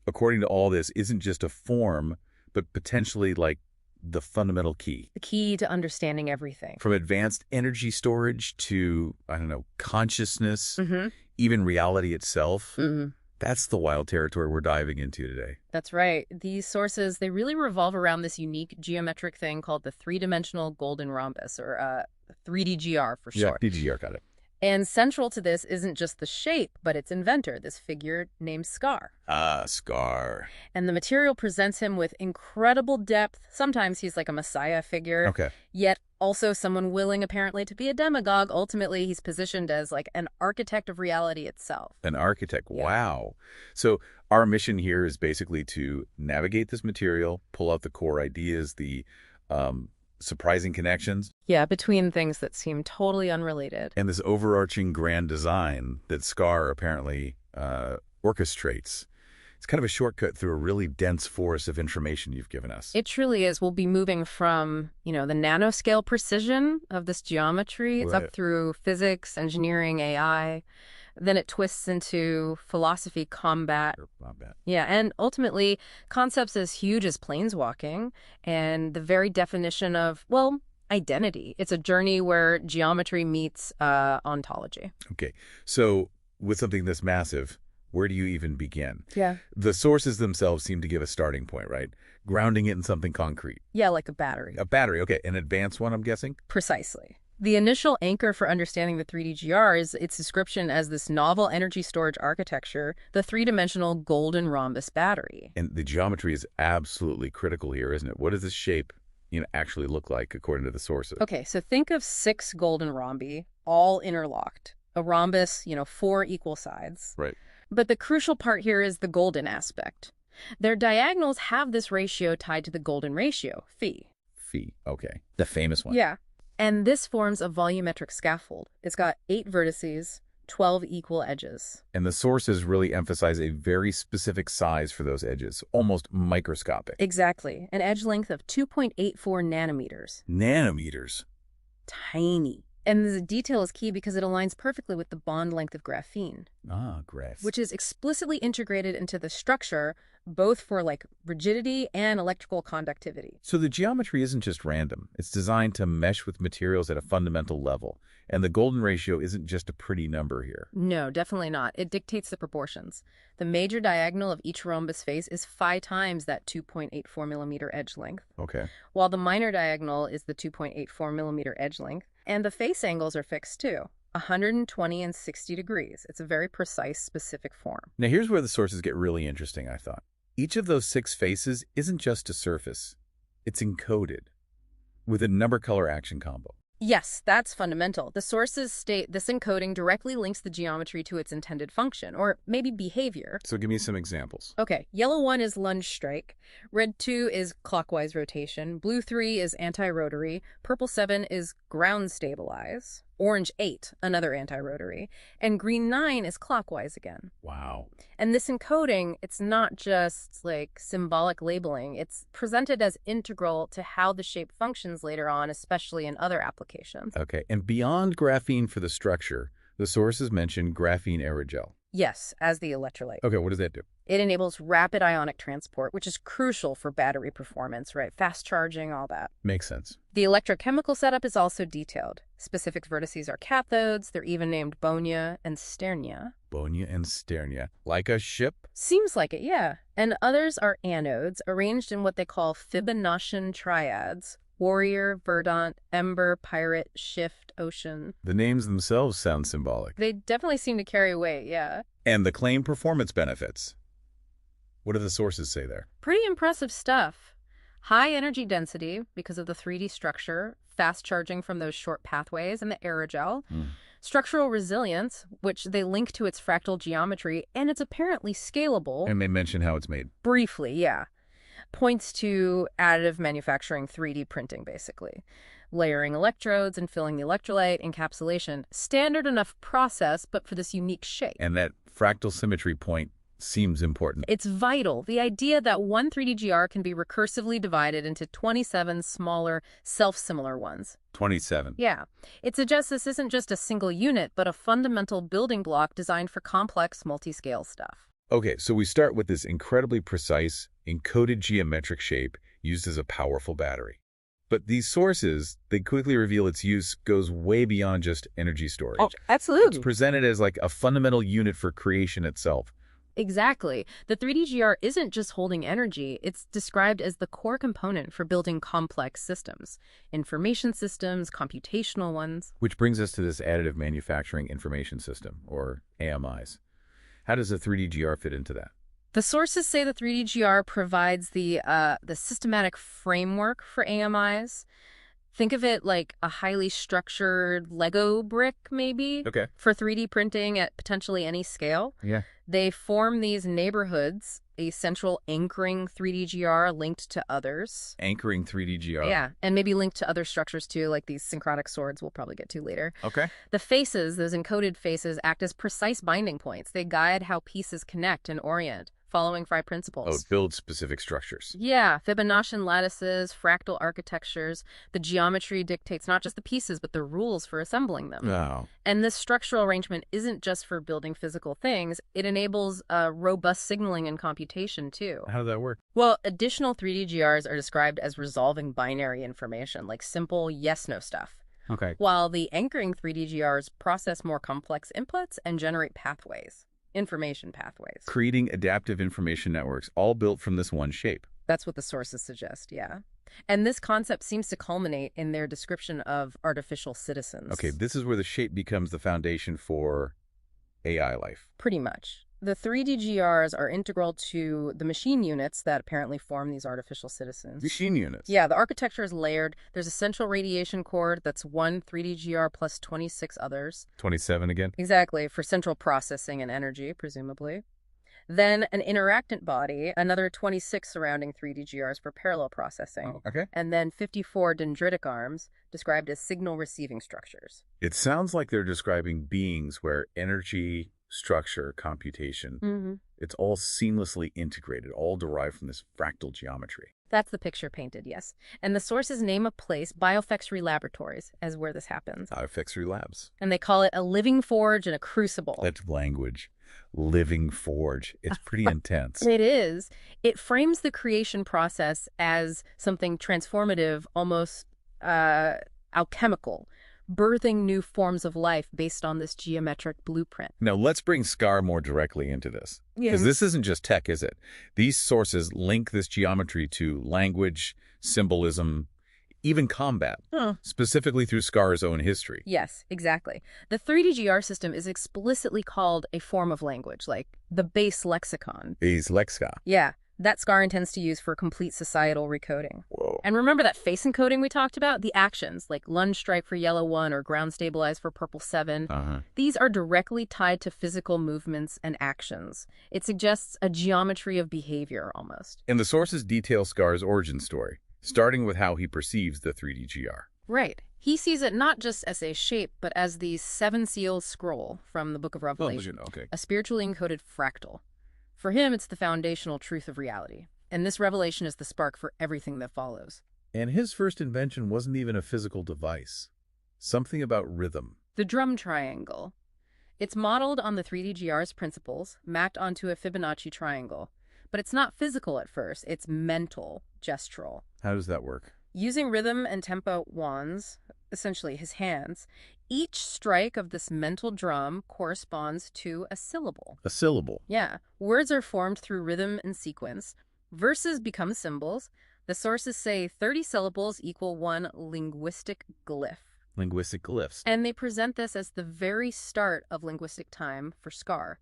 according to all this, isn't just a form, but potentially like the fundamental key? The key to understanding everything. From advanced energy storage to, I don't know, consciousness, Mm-hmm. even reality itself. Mm-hmm. That's the wild territory we're diving into today. That's right. These sources, they really revolve around this unique geometric thing called the three-dimensional golden rhombus, or 3DGR for short. Yeah, DGR, got it. And central to this isn't just the shape, but its inventor, this figure named Scar. Ah, Scar. And the material presents him with incredible depth. Sometimes he's like a messiah figure, Okay. yet also someone willing apparently to be a demagogue. Ultimately, he's positioned as like an architect of reality itself. An architect. Yeah. Wow. So our mission here is basically to navigate this material, pull out the core ideas, the surprising connections, Yeah, between things that seem totally unrelated. and this overarching grand design that Scar apparently orchestrates. It's kind of a shortcut through a really dense forest of information you've given us. It truly is. We'll be moving from, the nanoscale precision of this geometry. It's Right. up through physics, engineering, AI. Then it twists into philosophy, combat. Not bad. Yeah, and ultimately, concepts as huge as planeswalking and the very definition of, well, identity. It's a journey where geometry meets ontology. Okay. So with something this massive, where do you even begin? Yeah. The sources themselves seem to give a starting point, right? Grounding it in something concrete. Yeah, like a battery. A battery, okay. An advanced one, I'm guessing? Precisely. The initial anchor for understanding the 3DGR is its description as this novel energy storage architecture, the three-dimensional golden rhombus battery. And the geometry is absolutely critical here, isn't it? What does this shape actually look like according to the sources? Okay, so think of 6 golden rhombi, all interlocked. A rhombus, 4 equal sides. Right. But the crucial part here is the golden aspect. Their diagonals have this ratio tied to the golden ratio, phi. Phi, okay. The famous one. Yeah. And this forms a volumetric scaffold. It's got 8 vertices, 12 equal edges. And the sources really emphasize a very specific size for those edges, almost microscopic. Exactly. An edge length of 2.84 nanometers. Nanometers. Tiny. And the detail is key because it aligns perfectly with the bond length of graphene, Ah, graph. which is explicitly integrated into the structure, both for rigidity and electrical conductivity. So the geometry isn't just random. It's designed to mesh with materials at a fundamental level. And the golden ratio isn't just a pretty number here. No, definitely not. It dictates the proportions. The major diagonal of each rhombus face is 5 times that 2.84 millimeter edge length, Okay. while the minor diagonal is the 2.84 millimeter edge length. And the face angles are fixed too, 120 and 60 degrees. It's a very precise, specific form. Now here's where the sources get really interesting, I thought. Each of those 6 faces isn't just a surface. It's encoded with a number-color action combo. Yes, that's fundamental. The sources state this encoding directly links the geometry to its intended function, or maybe behavior. So give me some examples. Okay, yellow 1 is lunge strike, red 2 is clockwise rotation, blue 3 is anti-rotary, purple 7 is ground stabilize, orange 8, another anti-rotary, and green 9 is clockwise again. Wow. And this encoding, it's not just symbolic labeling, it's presented as integral to how the shape functions later on, especially in other applications. Okay, and beyond graphene for the structure, the sources mention graphene aerogel. Yes, as the electrolyte. Okay, what does that do? It enables rapid ionic transport, which is crucial for battery performance, right? Fast charging, all that. Makes sense. The electrochemical setup is also detailed. Specific vertices are cathodes. They're even named bonia and sternia. Bonia and sternia. Like a ship? Seems like it, yeah. And others are anodes, arranged in what they call Fibonaccian triads. Warrior, verdant, ember, pirate, shift, ocean. The names themselves sound symbolic. They definitely seem to carry weight, yeah. And the claimed performance benefits. What do the sources say there? Pretty impressive stuff. High energy density because of the 3D structure, fast charging from those short pathways, and the aerogel. Structural resilience, which they link to its fractal geometry, and it's apparently scalable. And they mention how it's made. Briefly, yeah. Points to additive manufacturing, 3D printing, basically. Layering electrodes and filling the electrolyte, encapsulation. Standard enough process, but for this unique shape. And that fractal symmetry point seems important. It's vital. The idea that one 3D-GR can be recursively divided into 27 smaller, self-similar ones. 27. Yeah. It suggests this isn't just a single unit, but a fundamental building block designed for complex, multi-scale stuff. Okay, so we start with this incredibly precise, encoded geometric shape used as a powerful battery. But these sources, they quickly reveal its use goes way beyond just energy storage. Oh, absolutely. It's presented as like a fundamental unit for creation itself. Exactly. The 3D-GR isn't just holding energy, it's described as the core component for building complex systems. Information systems, computational ones. Which brings us to this additive manufacturing information system, or AMIs. How does a 3D-GR fit into that? The sources say the 3D-GR provides the systematic framework for AMIs. Think of it like a highly structured Lego brick, maybe, Okay. for 3D printing at potentially any scale. Yeah. They form these neighborhoods, a central anchoring 3D-GR linked to others. Anchoring 3D-GR. Yeah, and maybe linked to other structures too, like these syncrotic swords we'll probably get to later. Okay. The faces, those encoded faces, act as precise binding points. They guide how pieces connect and orient, following 5 principles. Oh, it builds specific structures. Yeah, Fibonaccian lattices, fractal architectures. The geometry dictates not just the pieces, but the rules for assembling them. Oh. And this structural arrangement isn't just for building physical things. It enables robust signaling and computation, too. How does that work? Well, additional 3D-GRs are described as resolving binary information, like simple yes-no stuff. Okay. While the anchoring 3D-GRs process more complex inputs and generate pathways. Information pathways. Creating adaptive information networks, all built from this one shape. That's what the sources suggest, yeah. And this concept seems to culminate in their description of artificial citizens. Okay, this is where the shape becomes the foundation for AI life. Pretty much. The 3D-GRs are integral to the machine units that apparently form these artificial citizens. Machine units. Yeah, the architecture is layered. There's a central radiation core that's one 3D-GR plus 26 others. 27 again? Exactly, for central processing and energy, presumably. Then an interactant body, another 26 surrounding 3D-GRs for parallel processing. Oh, okay. And then 54 dendritic arms, described as signal receiving structures. It sounds like they're describing beings where energy, structure, computation, it's all seamlessly integrated, all derived from this fractal geometry. That's the picture painted, yes. And the sources name a place, Biofexry Laboratories, as where this happens. Biofexry Labs. And they call it a living forge and a crucible. That's language. Living forge. It's pretty intense. It is. It frames the creation process as something transformative, almost alchemical, birthing new forms of life based on this geometric blueprint. Now, let's bring Scar more directly into this. Because this isn't just tech, is it? These sources link this geometry to language, symbolism, even combat, specifically through Scar's own history. Yes, exactly. The 3D-GR system is explicitly called a form of language, like the base lexicon. Is Lexca. Yeah, that Scar intends to use for complete societal recoding. Whoa. And remember that face encoding we talked about? The actions, like lunge strike for Yella 1 or ground stabilize for purple 7. These are directly tied to physical movements and actions. It suggests a geometry of behavior, almost. And the sources detail Scar's origin story, starting with how he perceives the 3D-GR. Right. He sees it not just as a shape, but as the 7-sealed scroll from the Book of Revelation, Okay. a spiritually encoded fractal. For him, it's the foundational truth of reality. And this revelation is the spark for everything that follows. And his first invention wasn't even a physical device. Something about rhythm. The drum triangle. It's modeled on the 3D-GR's principles, mapped onto a Fibonacci triangle. But it's not physical at first, it's mental, gestural. How does that work? Using rhythm and tempo wands, essentially his hands, each strike of this mental drum corresponds to a syllable. A syllable. Yeah, words are formed through rhythm and sequence. Verses become symbols. The sources say 30 syllables equal one linguistic glyph. Linguistic glyphs. And they present this as the very start of linguistic time for Scar.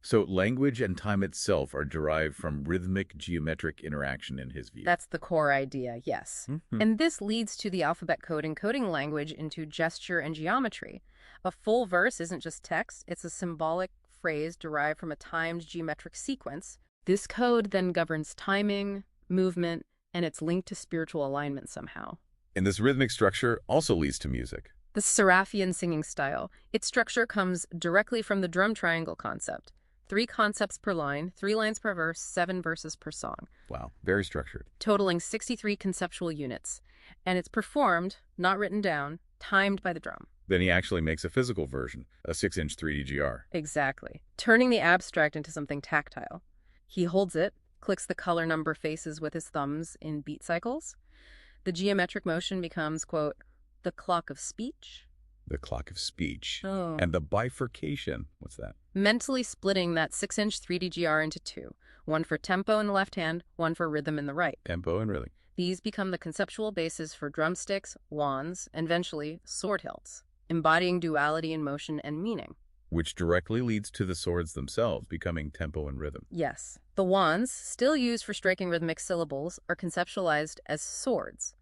So language and time itself are derived from rhythmic geometric interaction in his view. That's the core idea, yes. Mhm. And this leads to the alphabet code encoding language into gesture and geometry. A full verse isn't just text, it's a symbolic phrase derived from a timed geometric sequence. This code then governs timing, movement, and it's linked to spiritual alignment somehow. And this rhythmic structure also leads to music. The Seraphian singing style. Its structure comes directly from the drum triangle concept. 3 concepts per line, 3 lines per verse, 7 verses per song, Wow, very structured. totaling 63 conceptual units. And it's performed, not written down, timed by the drum. Then he actually makes a physical version, a 6-inch 3D GR. Exactly. Turning the abstract into something tactile. He holds it, clicks the color number faces with his thumbs in beat cycles. The geometric motion becomes, quote, the clock of speech. The clock of speech. Oh. And the bifurcation. What's that? Mentally splitting that 6-inch 3D GR into 2. One for tempo in the left hand, one for rhythm in the right. Tempo and rhythm. These become the conceptual basis for drumsticks, wands, and eventually sword hilts, embodying duality in motion and meaning. Which directly leads to the swords themselves becoming tempo and rhythm. Yes, the wands, still used for striking rhythmic syllables, are conceptualized as swords.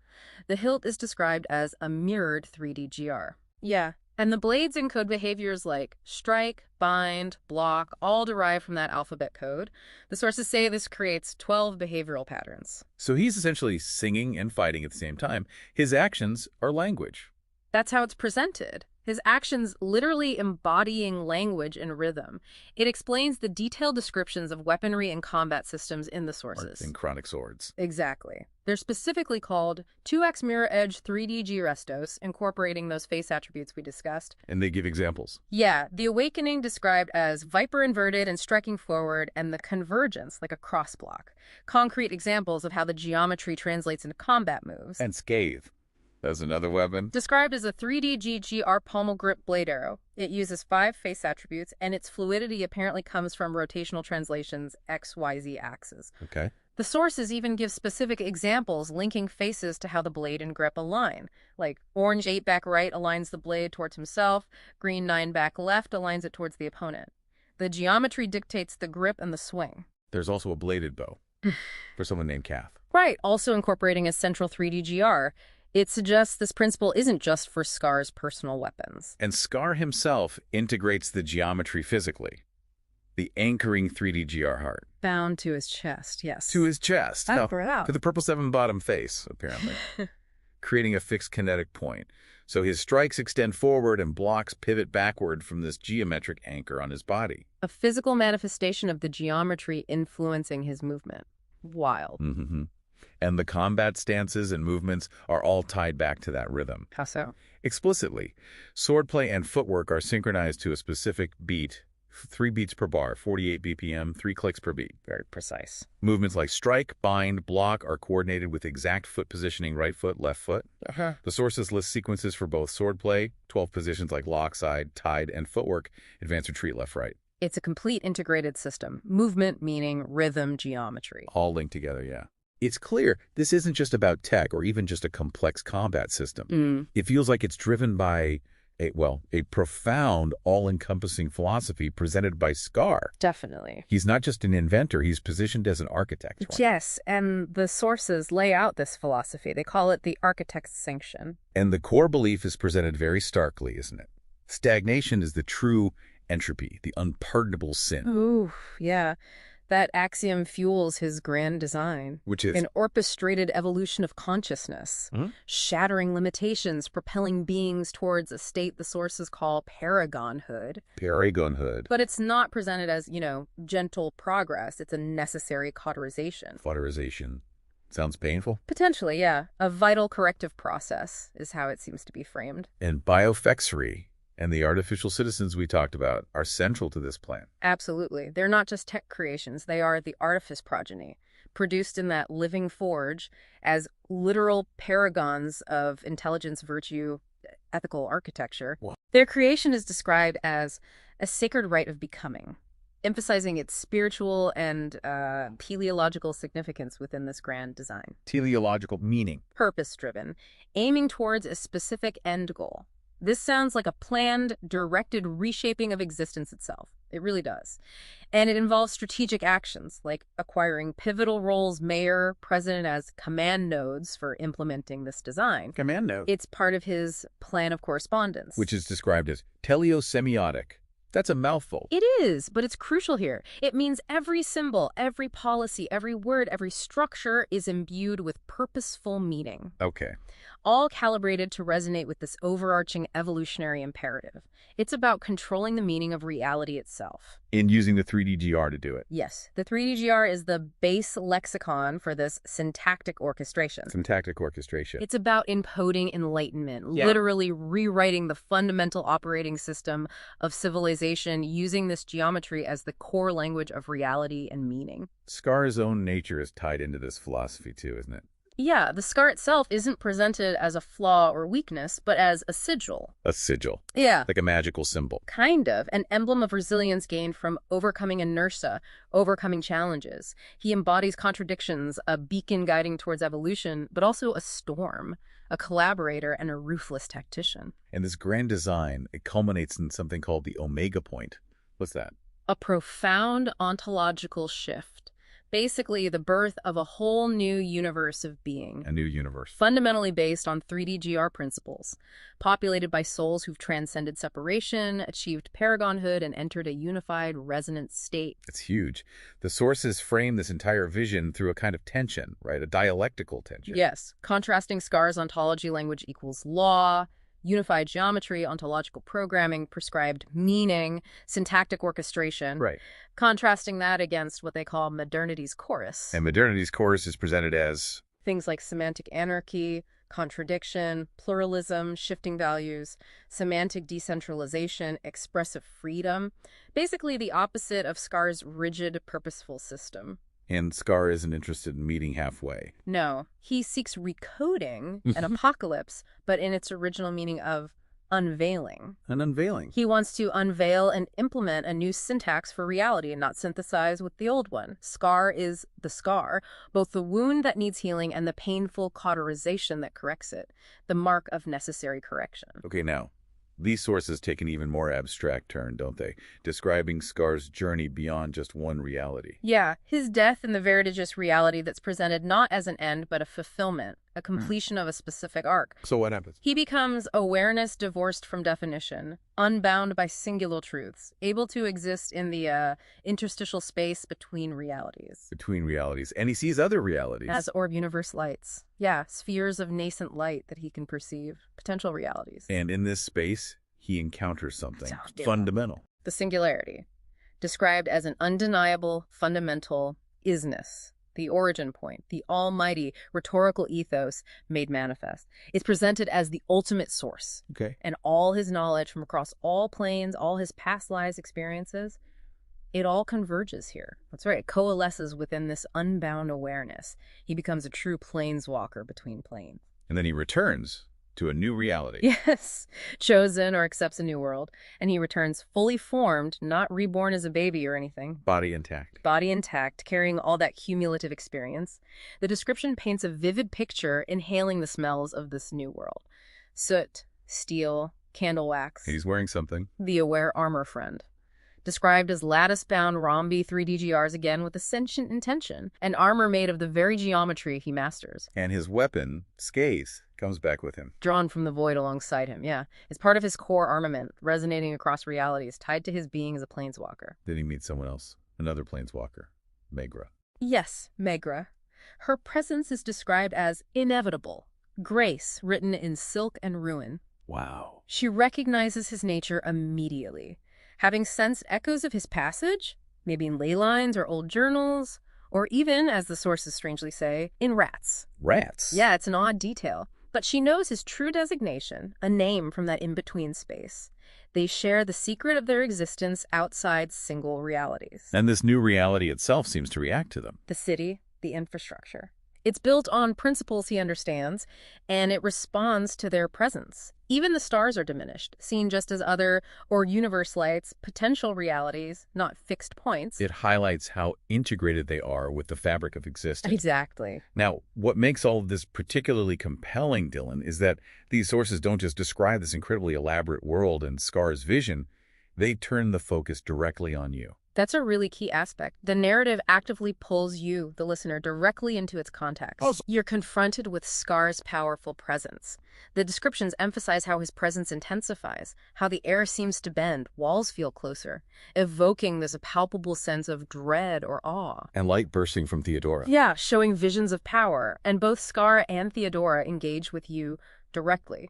The hilt is described as a mirrored 3D GR. Yeah, and the blades encode behaviors like strike, bind, block, all derived from that alphabet code. The sources say this creates 12 behavioral patterns. So he's essentially singing and fighting at the same time. His actions are language. That's how it's presented. His actions literally embodying language and rhythm. It explains the detailed descriptions of weaponry and combat systems in the sources. Synchronic swords. Exactly. They're specifically called 2x mirror edge 3D G restos, incorporating those face attributes we discussed. And they give examples. Yeah, the awakening described as viper inverted and striking forward, and the convergence like a cross block. Concrete examples of how the geometry translates into combat moves. And scathe. That's another weapon. Described as a 3D GGR pommel grip blade arrow, it uses 5 face attributes, and its fluidity apparently comes from rotational translations XYZ axes. Okay. The sources even give specific examples linking faces to how the blade and grip align, like orange 8 back right aligns the blade towards himself, green 9 back left aligns it towards the opponent. The geometry dictates the grip and the swing. There's also a bladed bow for someone named Kath. Right, also incorporating a central 3D GR. It suggests this principle isn't just for Scar's personal weapons. And Scar himself integrates the geometry physically. The anchoring 3D GR heart. Bound to his chest, yes. To his chest. That's No, proud. to the purple 7 bottom face, apparently. Creating a fixed kinetic point. So his strikes extend forward and blocks pivot backward from this geometric anchor on his body. A physical manifestation of the geometry influencing his movement. Wild. Mm-hmm. And the combat stances and movements are all tied back to that rhythm. How so? Explicitly, swordplay and footwork are synchronized to a specific beat, 3 beats per bar, 48 BPM, 3 clicks per beat. Very precise. Movements like strike, bind, block are coordinated with exact foot positioning, right foot, left foot. Uh-huh. The sources list sequences for both swordplay, 12 positions like lock, side, tied, and footwork, advance, retreat, left, right. It's a complete integrated system. Movement meaning rhythm, geometry. All linked together, yeah. It's clear this isn't just about tech or even just a complex combat system. It feels like it's driven by a profound, all-encompassing philosophy presented by Scar. Definitely. He's not just an inventor, he's positioned as an architect. Yes, and the sources lay out this philosophy. They call it the architect's sanction. And the core belief is presented very starkly, isn't it? Stagnation is the true entropy, the unpardonable sin. Ooh, yeah. That axiom fuels his grand design. Which is an orchestrated evolution of consciousness, shattering limitations, propelling beings towards a state the sources call paragonhood. Paragonhood. But it's not presented as, gentle progress. It's a necessary cauterization. Cauterization. Sounds painful. Potentially, yeah. A vital corrective process is how it seems to be framed. And biofexery and the artificial citizens we talked about are central to this plan. Absolutely. They're not just tech creations. They are the artifice progeny, produced in that living forge as literal paragons of intelligence, virtue, ethical architecture. Wow. Their creation is described as a sacred rite of becoming, emphasizing its spiritual and teleological significance within this grand design. Teleological meaning. Purpose-driven, aiming towards a specific end goal. This sounds like a planned, directed reshaping of existence itself. It really does. And it involves strategic actions, like acquiring pivotal roles, mayor, president, as command nodes for implementing this design. Command node. It's part of his plan of correspondence. Which is described as teleosemiotic. That's a mouthful. It is, but it's crucial here. It means every symbol, every policy, every word, every structure is imbued with purposeful meaning. Okay. All calibrated to resonate with this overarching evolutionary imperative. It's about controlling the meaning of reality itself. And using the 3DGR to do it. Yes, the 3DGR is the base lexicon for this syntactic orchestration. Syntactic orchestration. It's about encoding enlightenment, Yeah. literally rewriting the fundamental operating system of civilization using this geometry as the core language of reality and meaning. Scar's own nature is tied into this philosophy too, isn't it? Yeah, the scar itself isn't presented as a flaw or weakness, but as a sigil. A sigil. Yeah. Like a magical symbol. Kind of. An emblem of resilience gained from overcoming inertia, overcoming challenges. He embodies contradictions, a beacon guiding towards evolution, but also a storm, a collaborator, and a ruthless tactician. And this grand design, it culminates in something called the omega point. What's that? A profound ontological shift. Basically, the birth of a whole new universe of being. A new universe. Fundamentally based on 3DGR principles, populated by souls who've transcended separation, achieved paragonhood, and entered a unified resonant state. It's huge. The sources frame this entire vision through a kind of tension, right? A dialectical tension. Yes, contrasting Scar's ontology language equals law, unified geometry, ontological programming, prescribed meaning, syntactic orchestration. Right. Contrasting that against what they call modernity's chorus. And modernity's chorus is presented as Things like semantic anarchy, contradiction, pluralism, shifting values, semantic decentralization, expressive freedom. Basically the opposite of Scar's rigid, purposeful system. and Scar isn't interested in meeting halfway. No, he seeks recoding an apocalypse, but in its original meaning of unveiling. An unveiling. He wants to unveil and implement a new syntax for reality and not synthesize with the old one. Scar is the scar, both the wound that needs healing and the painful cauterization that corrects it, the mark of necessary correction. Okay, now, these sources take an even more abstract turn, don't they? Describing Scar's journey beyond just one reality. Yeah, his death in the vertiginous reality that's presented not as an end, but a fulfillment, a completion of a specific arc. So what happens? He becomes awareness divorced from definition, unbound by singular truths, able to exist in the interstitial space between realities. Between realities. And he sees other realities. As orb universe lights. Yeah, spheres of nascent light that he can perceive, potential realities. And in this space, he encounters something Sounds different. fundamental. The singularity, described as an undeniable, fundamental isness. The origin point, the almighty rhetorical ethos made manifest, is presented as the ultimate source. Okay. And all his knowledge from across all planes, all his past lives experiences, it all converges here. That's right. It coalesces within this unbound awareness. He becomes a true planeswalker between planes. And then he returns to a new reality. Yes, chosen or accepts a new world. And he returns fully formed, not reborn as a baby or anything. Body intact. Body intact, carrying all that cumulative experience. The description paints a vivid picture inhaling the smells of this new world. Soot, steel, candle wax. He's wearing something. The aware armor friend. Described as lattice-bound rhombi 3DGRs again with a sentient intention, an armor made of the very geometry he masters. And his weapon, Skaze, comes back with him. Drawn from the void alongside him, yeah. It's part of his core armament, resonating across realities, tied to his being as a planeswalker. Then he meets someone else, another planeswalker, Megra. Yes, Megra. Her presence is described as inevitable, grace written in silk and ruin. Wow. She recognizes his nature immediately. Having sensed echoes of his passage, maybe in ley lines or old journals, or even, as the sources strangely say, in rats. Rats? Yeah, it's an odd detail. But she knows his true designation, a name from that in-between space. They share the secret of their existence outside single realities. And this new reality itself seems to react to them. The city, the infrastructure. It's built on principles he understands, and it responds to their presence. Even the stars are diminished, seen just as other or universe lights, potential realities, not fixed points. It highlights how integrated they are with the fabric of existence. Exactly. Now, what makes all of this particularly compelling, Dylan, is that these sources don't just describe this incredibly elaborate world and Scar's vision, they turn the focus directly on you. That's a really key aspect. The narrative actively pulls you, the listener, directly into its context. Also- You're confronted with Scar's powerful presence. The descriptions emphasize how his presence intensifies, how the air seems to bend, walls feel closer, evoking this palpable sense of dread or awe. And light bursting from Theodora. Yeah, showing visions of power, and both Scar and Theodora engage with you directly.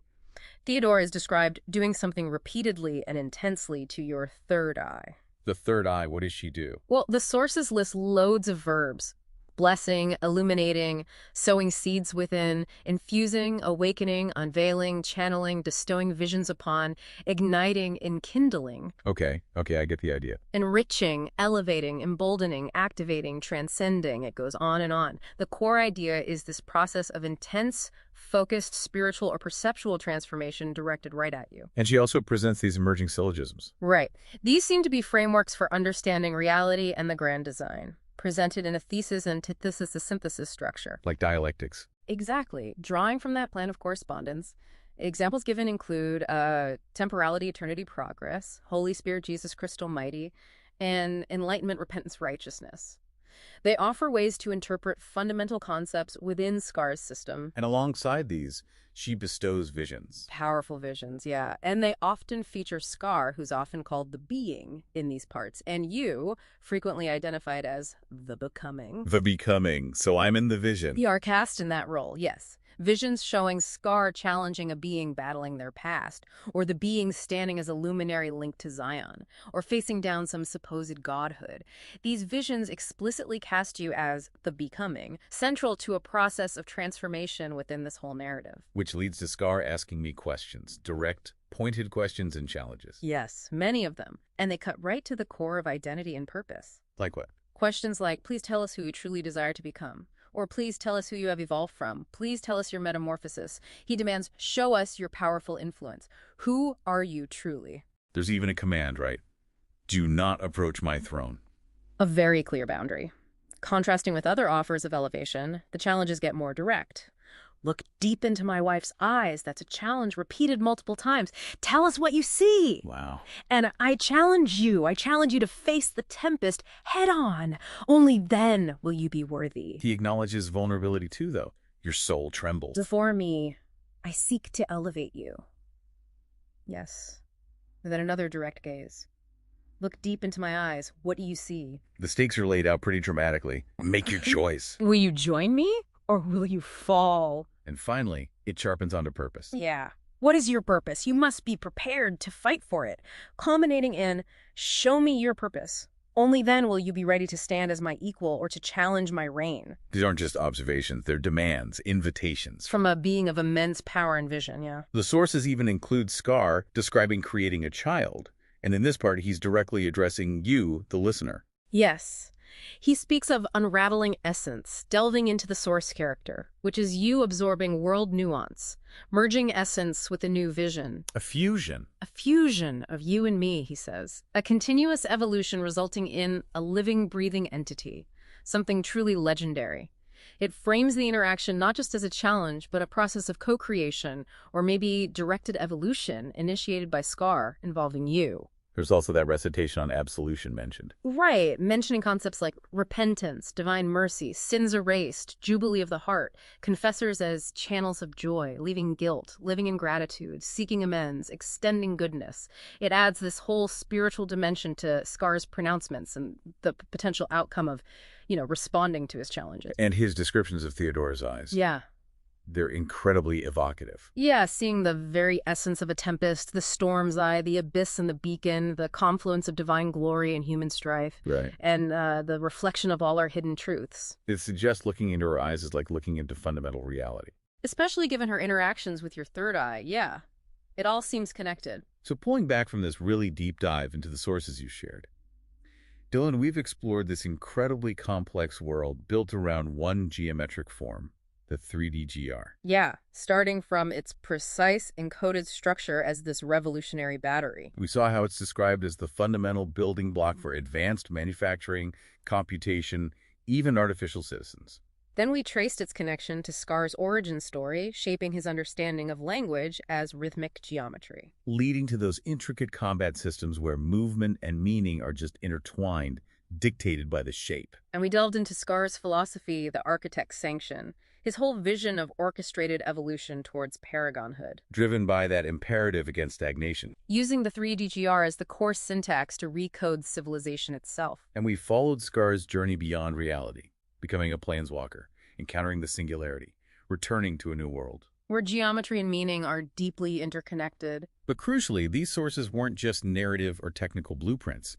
Theodora is described doing something repeatedly and intensely to your third eye. The third eye, what does she do? Well, the sources list loads of verbs. Blessing, illuminating, sowing seeds within, infusing, awakening, unveiling, channeling, bestowing visions upon, igniting, enkindling, Okay, I get the idea. enriching, elevating, emboldening, activating, transcending. It goes on and on. The core idea is this process of intense, focused spiritual or perceptual transformation directed right at you. And she also presents these emerging syllogisms. Right. These seem to be frameworks for understanding reality and the grand design, presented in a thesis, antithesis, a synthesis structure. Like dialectics. Exactly. Drawing from that plan of correspondence, examples given include temporality, eternity, progress, Holy Spirit, Jesus Christ Almighty, and enlightenment, repentance, righteousness. They offer ways to interpret fundamental concepts within Scar's system. And alongside these, she bestows visions. Powerful visions, yeah. And they often feature Scar, who's often called the being in these parts, and you, frequently identified as the becoming. The becoming. So I'm in the vision. You are cast in that role, yes. Visions showing Scar challenging a being battling their past, or the being standing as a luminary linked to Zion, or facing down some supposed godhood. These visions explicitly cast you as the becoming, central to a process of transformation within this whole narrative. Which leads to Scar asking me questions. Direct, pointed questions and challenges. Yes, many of them. And they cut right to the core of identity and purpose. Like what? Questions like, please tell us who you truly desire to become. Or please tell us who you have evolved from. Please tell us your metamorphosis. He demands, show us your powerful influence. Who are you truly? There's even a command, right? Do not approach my throne. A very clear boundary. Contrasting with other offers of elevation, the challenges get more direct. Look deep into my wife's eyes. That's a challenge repeated multiple times. Tell us what you see. Wow. And I challenge you to face the tempest head on. Only then will you be worthy. He acknowledges vulnerability too, though. Your soul trembles. Before me, I seek to elevate you. Yes. And then another direct gaze. Look deep into my eyes. What do you see? The stakes are laid out pretty dramatically. Make your choice. Will you join me? Or will you fall? And finally, it sharpens onto purpose. Yeah. What is your purpose? You must be prepared to fight for it. Culminating in, show me your purpose. Only then will you be ready to stand as my equal or to challenge my reign. These aren't just observations, they're demands, invitations. From a being of immense power and vision, yeah. The sources even include Scar describing creating a child. And in this part, he's directly addressing you, the listener. Yes. He speaks of unraveling essence, delving into the source character, which is you absorbing world nuance, merging essence with a new vision. A fusion. A fusion of you and me, he says. A continuous evolution resulting in a living, breathing entity, something truly legendary. It frames the interaction not just as a challenge, but a process of co-creation, or maybe directed evolution initiated by Scar involving you. There's also that recitation on absolution mentioned. Right, mentioning concepts like repentance, divine mercy, sins erased, jubilee of the heart, confessors as channels of joy, leaving guilt, living in gratitude, seeking amends, extending goodness. It adds this whole spiritual dimension to Scar's pronouncements and the potential outcome of, responding to his challenges. And his descriptions of Theodora's eyes. Yeah. They're incredibly evocative. Yeah, seeing the very essence of a tempest, the storm's eye, the abyss and the beacon, the confluence of divine glory and human strife, Right. and the reflection of all our hidden truths. It suggests looking into her eyes is like looking into fundamental reality. Especially given her interactions with your third eye, yeah. It all seems connected. So pulling back from this really deep dive into the sources you shared, Dylan, we've explored this incredibly complex world built around one geometric form, the 3D-GR. Yeah, starting from its precise encoded structure as this revolutionary battery. We saw how it's described as the fundamental building block for advanced manufacturing, computation, even artificial citizens. Then we traced its connection to Scar's origin story, shaping his understanding of language as rhythmic geometry. Leading to those intricate combat systems where movement and meaning are just intertwined, dictated by the shape. And we delved into Scar's philosophy, the architect's sanction, his whole vision of orchestrated evolution towards paragonhood. Driven by that imperative against stagnation. Using the 3DGR as the core syntax to recode civilization itself. And we followed Scar's journey beyond reality, becoming a planeswalker, encountering the singularity, returning to a new world. Where geometry and meaning are deeply interconnected. But crucially, these sources weren't just narrative or technical blueprints.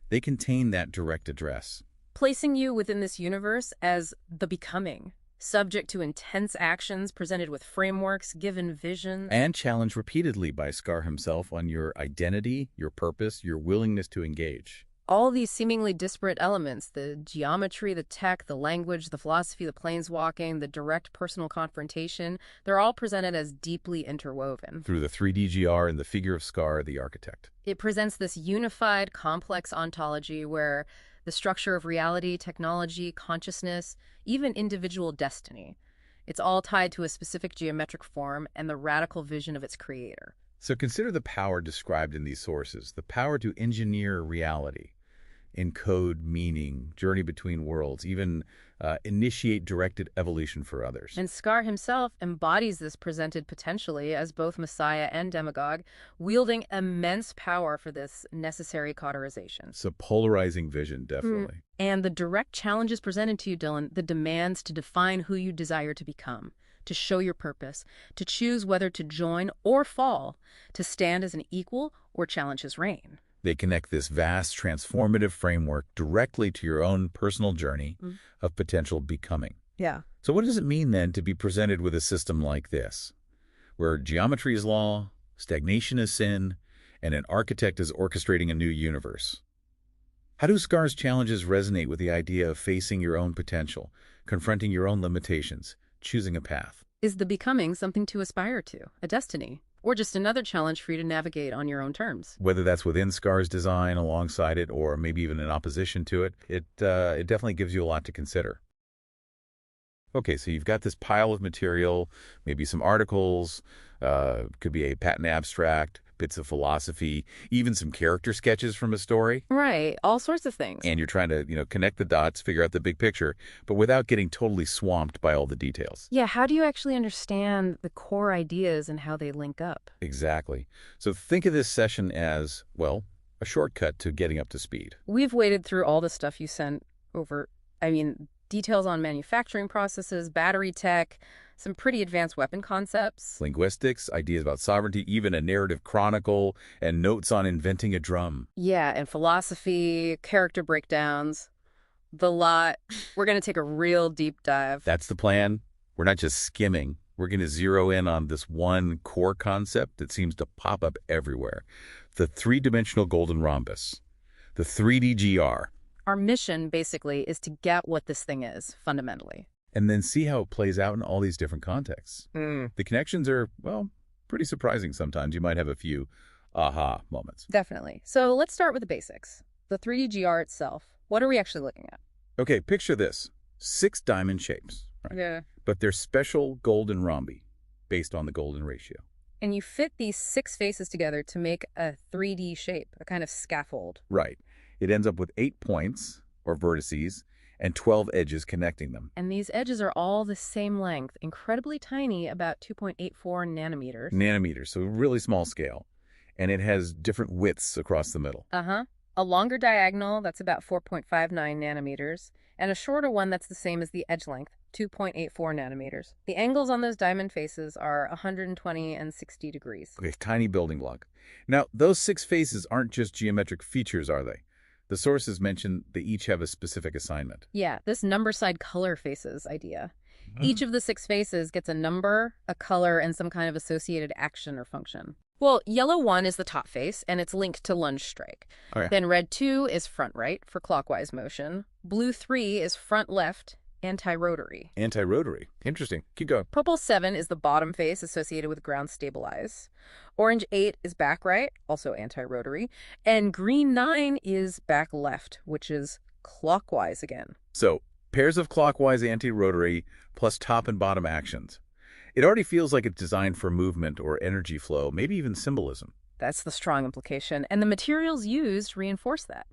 They contain that direct address. Placing you within this universe as the becoming, subject to intense actions presented with frameworks, given visions. And challenged repeatedly by Scar himself on your identity, your purpose, your willingness to engage. All these seemingly disparate elements, the geometry, the tech, the language, the philosophy, the planeswalking, the direct personal confrontation, they're all presented as deeply interwoven. Through the 3D-GR and the figure of Scar, the architect. It presents this unified, complex ontology where the structure of reality, technology, consciousness, even individual destiny, it's all tied to a specific geometric form and the radical vision of its creator. So consider the power described in these sources, the power to engineer reality, encode meaning, journey between worlds, even initiate directed evolution for others. And Scar himself embodies this presented potentially as both messiah and demagogue, wielding immense power for this necessary cauterization. It's a polarizing vision, definitely. And the direct challenges presented to you, Dylan, the demands to define who you desire to become, to show your purpose, to choose whether to join or fall, to stand as an equal or challenge his reign. They connect this vast, transformative framework directly to your own personal journey of potential becoming. Yeah. So what does it mean, then, to be presented with a system like this, where geometry is law, stagnation is sin, and an architect is orchestrating a new universe? How do Scar's challenges resonate with the idea of facing your own potential, confronting your own limitations, choosing a path? Is the becoming something to aspire to, a destiny? Or just another challenge for you to navigate on your own terms? Whether that's within Scar's design, alongside it, or maybe even in opposition to it, it definitely gives you a lot to consider. Okay, so you've got this pile of material, maybe some articles, could be a patent abstract, bits of philosophy, even some character sketches from a story. Right, all sorts of things. And you're trying to, connect the dots, figure out the big picture, but without getting totally swamped by all the details. Yeah, how do you actually understand the core ideas and how they link up? Exactly. So think of this session as, well, a shortcut to getting up to speed. We've waded through all the stuff you sent over, details on manufacturing processes, battery tech, some pretty advanced weapon concepts. Linguistics, ideas about sovereignty, even a narrative chronicle, and notes on inventing a drum. Yeah, and philosophy, character breakdowns, the lot. We're going to take a real deep dive. That's the plan. We're not just skimming. We're going to zero in on this one core concept that seems to pop up everywhere. The three-dimensional golden rhombus. The 3D-GR. Our mission, basically, is to get what this thing is, fundamentally. And then see how it plays out in all these different contexts. The connections are, well, pretty surprising sometimes. You might have a few aha moments. Definitely. So let's start with the basics. The 3D-GR itself. What are we actually looking at? Okay, picture this. 6 diamond shapes. Right? Yeah. But they're special golden rhombi based on the golden ratio. And you fit these 6 faces together to make a 3D shape, a kind of scaffold. Right. It ends up with 8 points, or vertices, and 12 edges connecting them. And these edges are all the same length, incredibly tiny, about 2.84 nanometers. Nanometers, so really small scale. And it has different widths across the middle. A longer diagonal, that's about 4.59 nanometers, and a shorter one that's the same as the edge length, 2.84 nanometers. The angles on those diamond faces are 120 and 60 degrees. Okay, tiny building block. Now, those 6 faces aren't just geometric features, are they? The sources mention they each have a specific assignment. Yeah, this number side color faces idea. Each of the 6 faces gets a number, a color, and some kind of associated action or function. Well, yellow 1 is the top face, and it's linked to lunge strike. Okay. Then red 2 is front right for clockwise motion. Blue 3 is front left, anti-rotary. Anti-rotary. Interesting. Keep going. Purple 7 is the bottom face associated with ground stabilize. Orange 8 is back right, also anti-rotary. And green 9 is back left, which is clockwise again. So, pairs of clockwise anti-rotary plus top and bottom actions. It already feels like it's designed for movement or energy flow, maybe even symbolism. That's the strong implication. And the materials used reinforce that.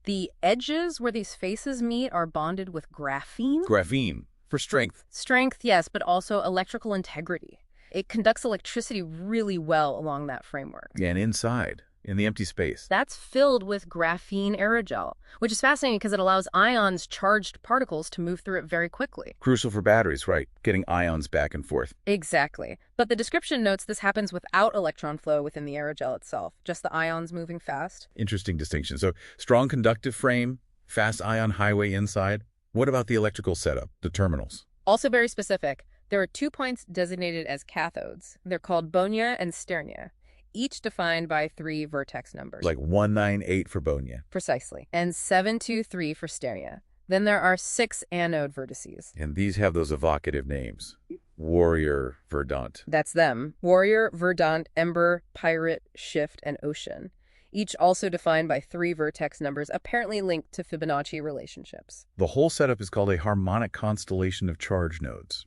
The edges where these faces meet are bonded with graphene. Graphene, for strength. Strength, yes, but also electrical integrity. It conducts electricity really well along that framework. And inside, in the empty space. That's filled with graphene aerogel, which is fascinating because it allows ions, charged particles, to move through it very quickly. Crucial for batteries, right? Getting ions back and forth. Exactly. But the description notes this happens without electron flow within the aerogel itself, just the ions moving fast. Interesting distinction. So, strong conductive frame, fast ion highway inside. What about the electrical setup, the terminals? Also very specific. There are 2 points designated as cathodes. They're called bonia and sternia, each defined by 3 vertex numbers. Like 198 for bonia. Precisely. And 723 for sternia. Then there are 6 anode vertices. And these have those evocative names. Warrior, Verdant. That's them. Warrior, Verdant, Ember, Pirate, Shift, and Ocean. Each also defined by 3 vertex numbers, apparently linked to Fibonacci relationships. The whole setup is called a harmonic constellation of charge nodes.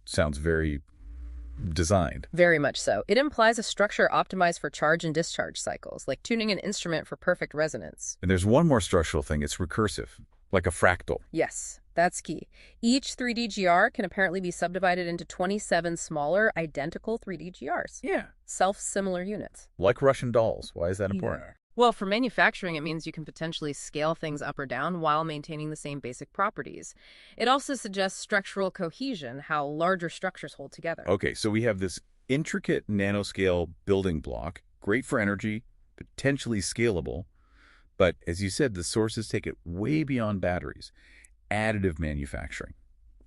Sounds very designed. Very much so. It implies a structure optimized for charge and discharge cycles, like tuning an instrument for perfect resonance. And there's one more structural thing. It's recursive, like a fractal. Yes, that's key. Each 3D GR can apparently be subdivided into 27 smaller, identical 3D GRs. Yeah. Self-similar units. Like Russian dolls. Why is that important? Well, for manufacturing, it means you can potentially scale things up or down while maintaining the same basic properties. It also suggests structural cohesion, how larger structures hold together. Okay, so we have this intricate nanoscale building block, great for energy, potentially scalable, but as you said, the sources take it way beyond batteries. Additive manufacturing,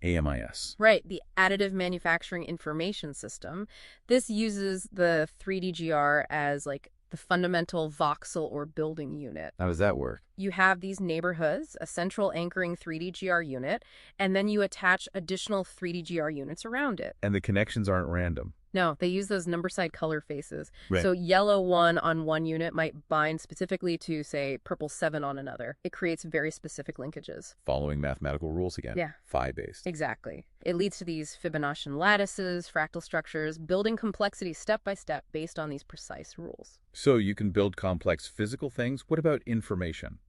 AMIS. Right, the Additive Manufacturing Information System. This uses the 3D GR as like the fundamental voxel or building unit. How does that work? You have these neighborhoods, a central anchoring 3D GR unit, and then you attach additional 3D GR units around it. And the connections aren't random. No, they use those number side color faces. Right. So yellow 1 on one unit might bind specifically to, say, purple 7 on another. It creates very specific linkages. Following mathematical rules again. Yeah. Phi-based. Exactly. It leads to these Fibonaccian lattices, fractal structures, building complexity step by step based on these precise rules. So you can build complex physical things. What about information?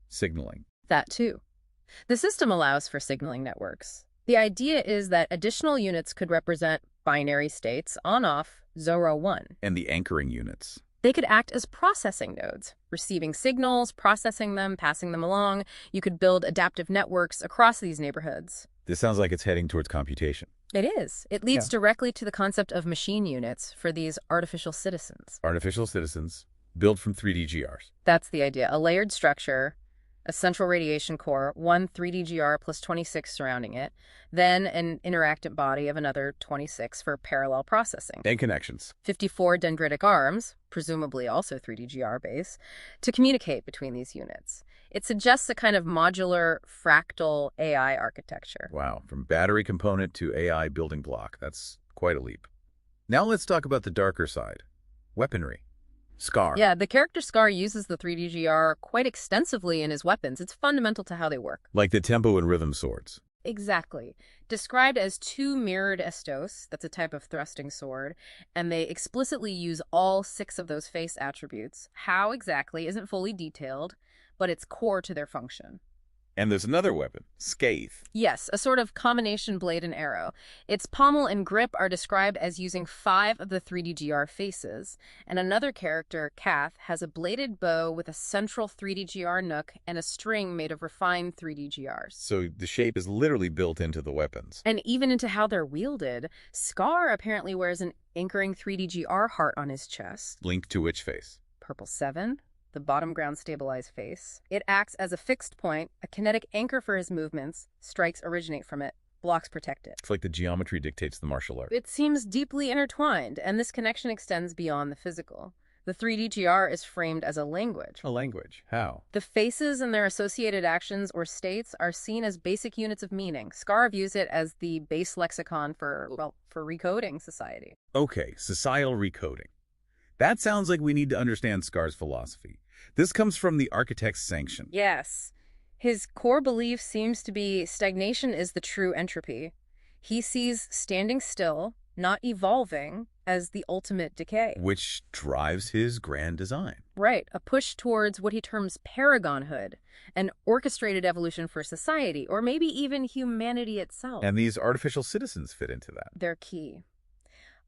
Signaling. That too. The system allows for signaling networks. The idea is that additional units could represent binary states, on-off, 0-1. And the anchoring units. They could act as processing nodes, receiving signals, processing them, passing them along. You could build adaptive networks across these neighborhoods. This sounds like it's heading towards computation. It is. It leads directly to the concept of machine units for these artificial citizens. Artificial citizens built from 3D GRs. That's the idea. A layered structure, a central radiation core, one 3D GR plus 26 surrounding it, then an interactant body of another 26 for parallel processing. And connections. 54 dendritic arms, presumably also 3D GR base, to communicate between these units. It suggests a kind of modular, fractal AI architecture. Wow, from battery component to AI building block. That's quite a leap. Now let's talk about the darker side. Weaponry. Scar. Yeah, the character Scar uses the 3D GR quite extensively in his weapons. It's fundamental to how they work. Like the tempo and rhythm swords. Exactly. Described as 2 mirrored estos, that's a type of thrusting sword, and they explicitly use all 6 of those face attributes. How exactly isn't fully detailed, but it's core to their function. And there's another weapon, Scathe. Yes, a sort of combination blade and arrow. Its pommel and grip are described as using 5 of the 3D GR faces, and another character, Kath, has a bladed bow with a central 3D GR nook and a string made of refined 3D GRs. So the shape is literally built into the weapons. And even into how they're wielded. Scar apparently wears an anchoring 3D GR heart on his chest. Linked to which face? Purple 7. The bottom ground stabilized face. It acts as a fixed point, a kinetic anchor for his movements. Strikes originate from it. blocks protect it. It's like the geometry dictates the martial art. It seems deeply intertwined, and this connection extends beyond the physical. The 3DGR is framed as a language. A language. How? The faces and their associated actions or states are seen as basic units of meaning. Scar views it as the base lexicon for recoding society. Okay, societal recoding. That sounds like we need to understand Scar's philosophy. This comes from the architect's sanction. Yes. His core belief seems to be stagnation is the true entropy. He sees standing still, not evolving, as the ultimate decay. Which drives his grand design. Right, a push towards what he terms paragonhood, an orchestrated evolution for society, or maybe even humanity itself. And these artificial citizens fit into that. They're key.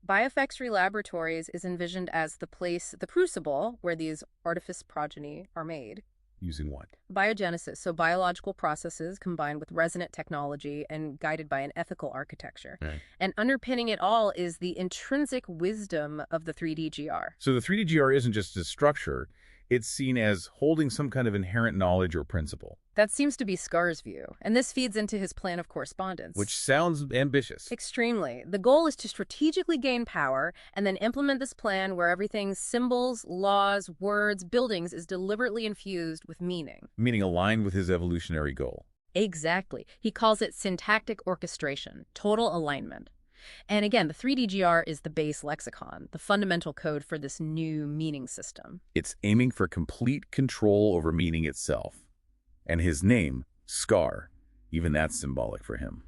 Biofactory Laboratories is envisioned as the place, the crucible, where these artifice progeny are made. Using what? Biogenesis, so biological processes combined with resonant technology and guided by an ethical architecture. Right. And underpinning it all is the intrinsic wisdom of the 3DGR. So the 3DGR isn't just a structure, it's seen as holding some kind of inherent knowledge or principle. That seems to be Scar's view, and this feeds into his plan of correspondence. Which sounds ambitious. Extremely. The goal is to strategically gain power and then implement this plan where everything's symbols, laws, words, buildings is deliberately infused with meaning. Meaning aligned with his evolutionary goal. Exactly. He calls it syntactic orchestration, total alignment. And again, the 3DGR is the base lexicon, the fundamental code for this new meaning system. It's aiming for complete control over meaning itself. And his name, Scar, even that's symbolic for him.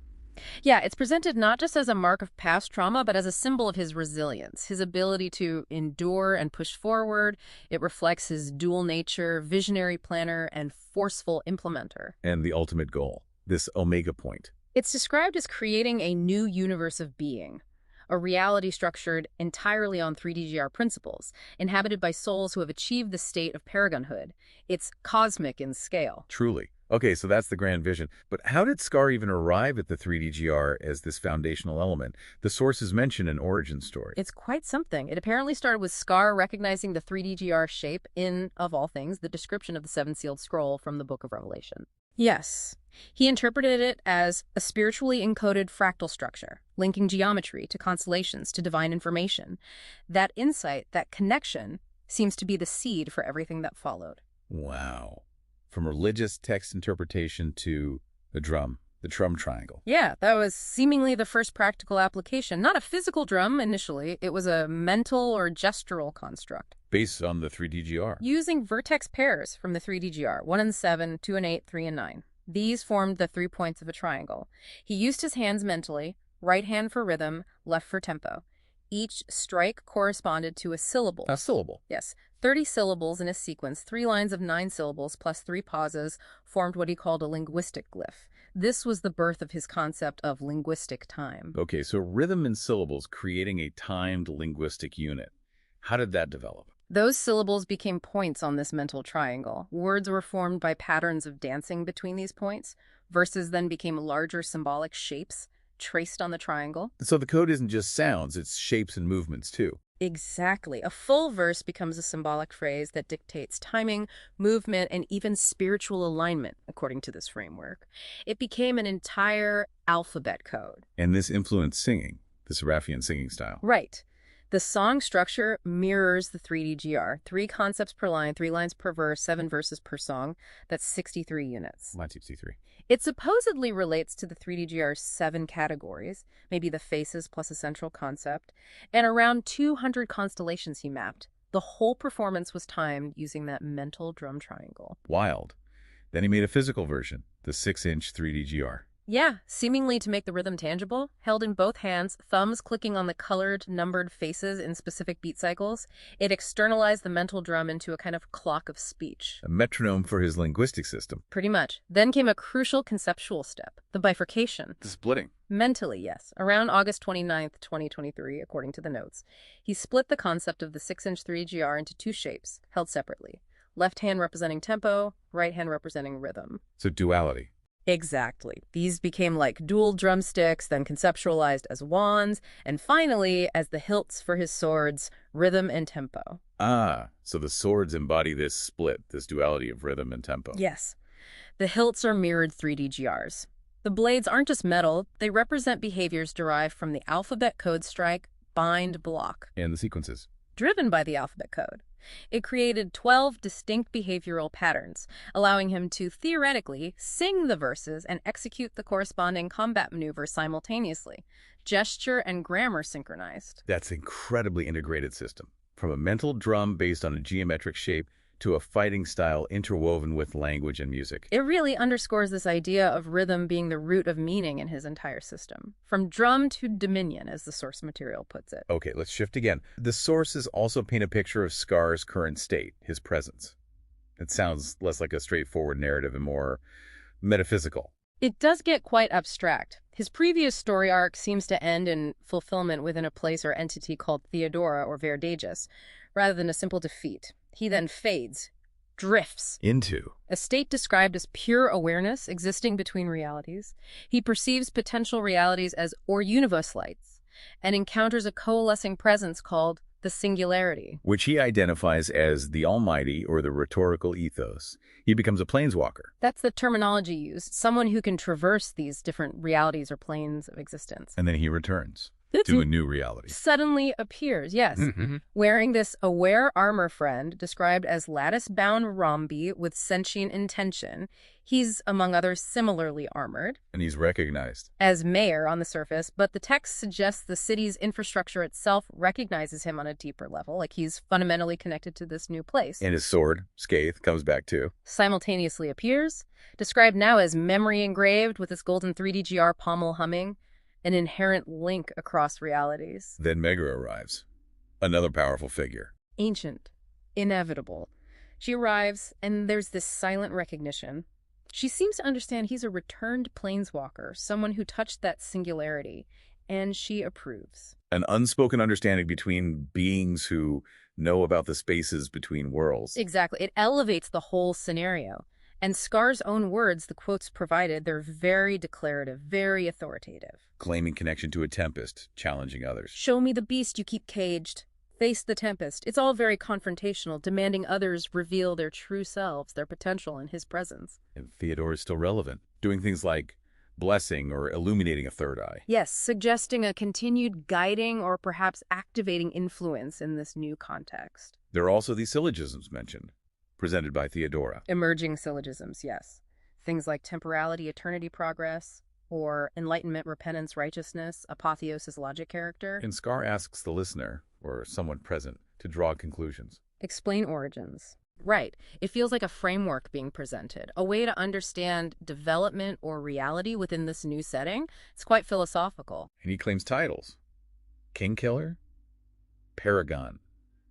Yeah, it's presented not just as a mark of past trauma, but as a symbol of his resilience, his ability to endure and push forward. It reflects his dual nature, visionary planner, and forceful implementer. And the ultimate goal, this omega point. It's described as creating a new universe of being, a reality structured entirely on 3DGR principles, inhabited by souls who have achieved the state of paragonhood. It's cosmic in scale. Truly. Okay, so that's the grand vision. But how did Scar even arrive at the 3DGR as this foundational element? The sources mention an origin story. It's quite something. It apparently started with Scar recognizing the 3DGR shape in, of all things, the description of the seven-sealed scroll from the Book of Revelation. Yes. He interpreted it as a spiritually encoded fractal structure, linking geometry to constellations to divine information. That insight, that connection, seems to be the seed for everything that followed. Wow. From religious text interpretation to the drum triangle. Yeah, that was seemingly the first practical application. Not a physical drum initially, it was a mental or gestural construct. Based on the 3DGR. Using vertex pairs from the 3DGR, 1 and 7, 2 and 8, 3 and 9. These formed the 3 points of a triangle. He used his hands mentally, right hand for rhythm, left for tempo. Each strike corresponded to a syllable. A syllable. Yes, 30 syllables in a sequence, 3 lines of 9 syllables plus 3 pauses formed what he called a linguistic glyph. This was the birth of his concept of linguistic time. Okay, so rhythm and syllables creating a timed linguistic unit. How did that develop? Those syllables became points on this mental triangle. Words were formed by patterns of dancing between these points. Verses then became larger symbolic shapes traced on the triangle. So the code isn't just sounds, it's shapes and movements too. Exactly. A full verse becomes a symbolic phrase that dictates timing, movement, and even spiritual alignment, according to this framework. It became an entire alphabet code. And this influenced singing, the Seraphian singing style. Right. The song structure mirrors the 3DGR. 3 concepts per line, 3 lines per verse, 7 verses per song. That's 63 units. 163. It supposedly relates to the 3DGR's 7 categories, maybe the faces plus a central concept, and around 200 constellations he mapped. The whole performance was timed using that mental drum triangle. Wild. Then he made a physical version, the 6-inch 3DGR. Yeah, seemingly to make the rhythm tangible, held in both hands, thumbs clicking on the colored, numbered faces in specific beat cycles. It externalized the mental drum into a kind of clock of speech. A metronome for his linguistic system. Pretty much. Then came a crucial conceptual step, the bifurcation. The splitting. Mentally, yes. Around August 29th, 2023, according to the notes, he split the concept of the 6-inch 3GR into 2 shapes, held separately. Left hand representing tempo, right hand representing rhythm. So duality. Exactly. These became like dual drumsticks, then conceptualized as wands, and finally as the hilts for his swords, rhythm and tempo. Ah, so the swords embody this split, this duality of rhythm and tempo. Yes. The hilts are mirrored 3DGRs. The blades aren't just metal, they represent behaviors derived from the alphabet code strike, bind, block, And the sequences. driven by the alphabet code. It created 12 distinct behavioral patterns, allowing him to theoretically sing the verses and execute the corresponding combat maneuver simultaneously, gesture and grammar synchronized. That's an incredibly integrated system. From a mental drum based on a geometric shape to a fighting style interwoven with language and music. It really underscores this idea of rhythm being the root of meaning in his entire system. From drum to dominion, as the source material puts it. Okay, let's shift again. The sources also paint a picture of Scar's current state, his presence. It sounds less like a straightforward narrative and more metaphysical. It does get quite abstract. His previous story arc seems to end in fulfillment within a place or entity called Theodora or Verdagus, rather than a simple defeat. He then fades, drifts, Into. a state described as pure awareness existing between realities. He perceives potential realities as or universalites and encounters a coalescing presence called the singularity. Which he identifies as the almighty or the rhetorical ethos. He becomes a planeswalker. That's the terminology used, someone who can traverse these different realities or planes of existence. And then he returns to a new reality. Suddenly appears, yes, wearing this aware armor friend described as lattice-bound Rombi with sentient intention. He's, among others, similarly armored And he's recognized. as mayor on the surface, but the text suggests the city's infrastructure itself recognizes him on a deeper level, like he's fundamentally connected to this new place. And his sword, Scathe, comes back too. Simultaneously appears, described now as memory engraved with its golden 3D-GR pommel humming, an inherent link across realities. Then Mega arrives. Another powerful figure. Ancient, inevitable. She arrives, and there's this silent recognition. She seems to understand he's a returned planeswalker, someone who touched that singularity, and she approves. An unspoken understanding between beings who know about the spaces between worlds. Exactly. It elevates the whole scenario. And Scar's own words, the quotes provided, they're very declarative, very authoritative. Claiming connection to a tempest, challenging others. Show me the beast you keep caged. Face the tempest. It's all very confrontational, demanding others reveal their true selves, their potential in his presence. And Theodore is still relevant, doing things like blessing or illuminating a third eye. Yes, suggesting a continued guiding or perhaps activating influence in this new context. There are also these syllogisms mentioned, presented by Theodora. Emerging syllogisms, yes. Things like temporality, eternity, progress, or enlightenment, repentance, righteousness, apotheosis, logic, character. And Scar asks the listener, or someone present, to draw conclusions. Explain origins. Right. It feels like a framework being presented, a way to understand development or reality within this new setting. It's quite philosophical. And he claims titles. Kingkiller, Paragon,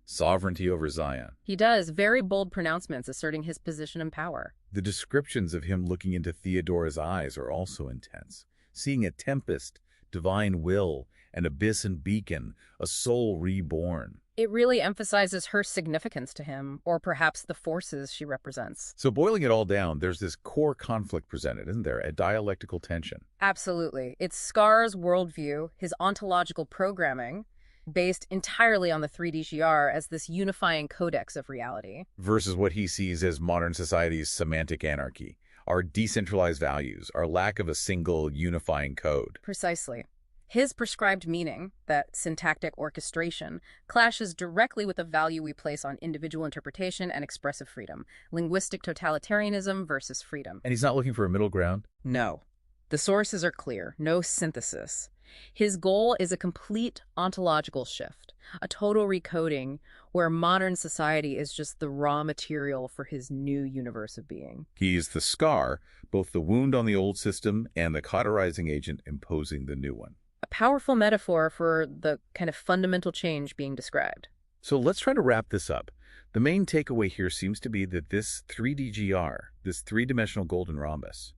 Sovereignty over Zion. He does very bold pronouncements asserting his position and power. The descriptions of him looking into Theodora's eyes are also intense. Seeing a tempest, divine will, an abyss and beacon, a soul reborn. It really emphasizes her significance to him, or perhaps the forces she represents. So boiling it all down, there's this core conflict presented, isn't there? A dialectical tension. Absolutely. It's Scar's worldview, his ontological programming, based entirely on the 3D-GR as this unifying codex of reality. Versus what he sees as modern society's semantic anarchy, our decentralized values, our lack of a single unifying code. Precisely. His prescribed meaning, that syntactic orchestration, clashes directly with the value we place on individual interpretation and expressive freedom, linguistic totalitarianism versus freedom. And he's not looking for a middle ground? No. The sources are clear, no synthesis. His goal is a complete ontological shift, a total recoding where modern society is just the raw material for his new universe of being. He's the scar, both the wound on the old system and the cauterizing agent imposing the new one. A powerful metaphor for the kind of fundamental change being described. So let's try to wrap this up. The main takeaway here seems to be that this 3D-GR, this three-dimensional golden rhombus,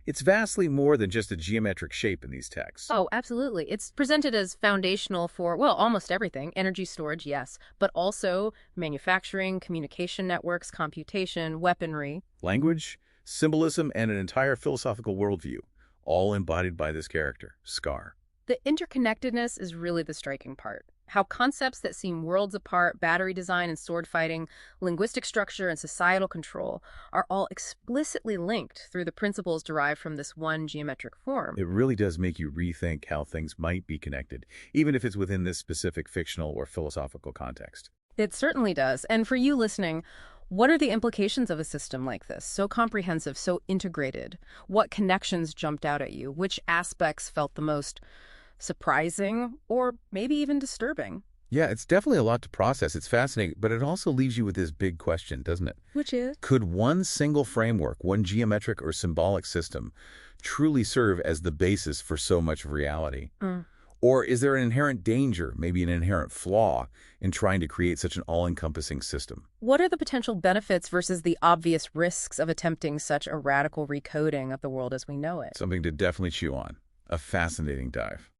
it's vastly more than just a geometric shape in these texts. Oh, absolutely. It's presented as foundational for, well, almost everything. Energy storage, yes, but also manufacturing, communication networks, computation, weaponry. Language, symbolism, and an entire philosophical worldview, all embodied by this character, Scar. The interconnectedness is really the striking part. How concepts that seem worlds apart, battery design and sword fighting, linguistic structure and societal control, are all explicitly linked through the principles derived from this one geometric form. It really does make you rethink how things might be connected, even if it's within this specific fictional or philosophical context. It certainly does. And for you listening, what are the implications of a system like this? So comprehensive, so integrated. What connections jumped out at you? Which aspects felt the most surprising or maybe even disturbing? Yeah, it's definitely a lot to process. It's fascinating, but it also leaves you with this big question, doesn't it? Which is? Could one single framework, one geometric or symbolic system, truly serve as the basis for so much of reality? Or is there an inherent danger, maybe an inherent flaw, in trying to create such an all-encompassing system? What are the potential benefits versus the obvious risks of attempting such a radical recoding of the world as we know it? Something to definitely chew on. A fascinating dive.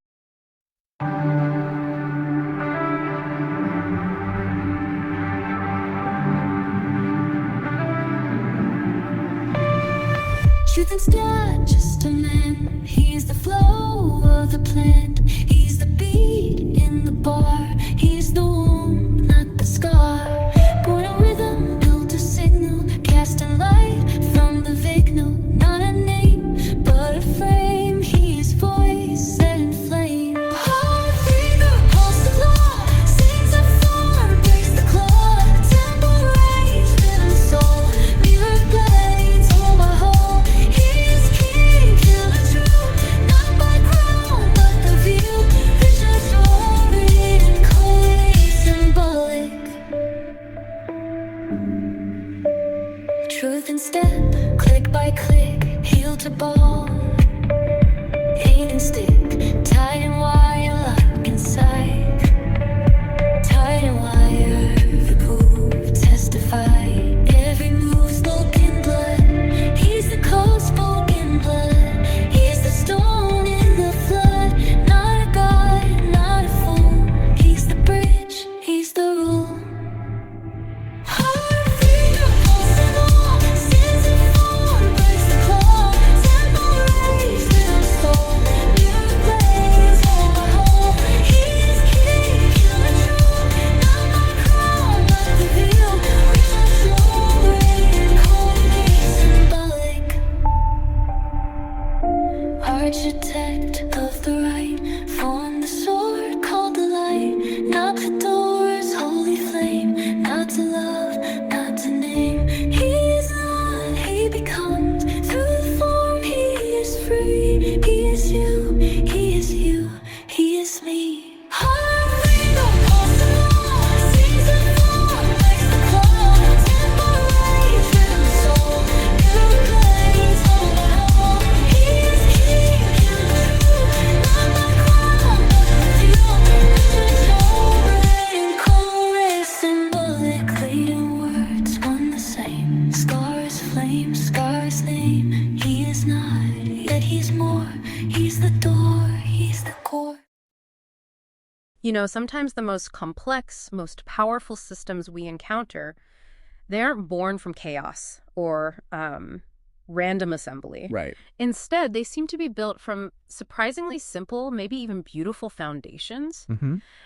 Truth instead, just a man. He's the flow of the plant. He's the beat in the bar. He's the wound, not the scar. Born a rhythm, built a signal, casting light from the signal. Not a name, but a frame. He is voice set in flame. Heart fever, pulse the law. Sings a form, breaks the claw. Tempo raised, rhythm soul. Mirror blades, hold my whole. He's king, kill the truth. Not by crown, but the view. Vision story and cold symbolic. Truth in step, click by click, heel to ball. Aid and stick, tied and wire, lock inside. Tied and wire, the proof, testify. Every move spoken blood. He's the code spoken blood. He's the stone in the flood. Not a god, not a fool. He's the bridge, he's the rule. Heart finger, pulsing on. Sends a form, breaks the claw. Tempo raised, rhythm soul. Mirror blades, hold my whole. He's king, kill the truth. Not my crown, but the view. Vision story and coldly symbolic. Architect of the right, form the sword, called the light. Knock the doors, holy flame. Not to love, not to name. He is not, he becomes. Through the form, he is free. He is you, he is you, he is me. Heart freedom, pulse the law. Sees the form, breaks the claw. Tempo raised, rhythm soul. Mirror blades, hold my whole. He is king, kill the truth. Not my crown, but the view. Vision story and chorus symbolic. Leading words, one the same. Scar is flame, scar is name. He is not, yet he's more. He's the door, he's the core. You know, sometimes the most complex, most powerful systems we encounter, they aren't born from chaos or random assembly. Right. Instead, they seem to be built from surprisingly simple, maybe even beautiful foundations.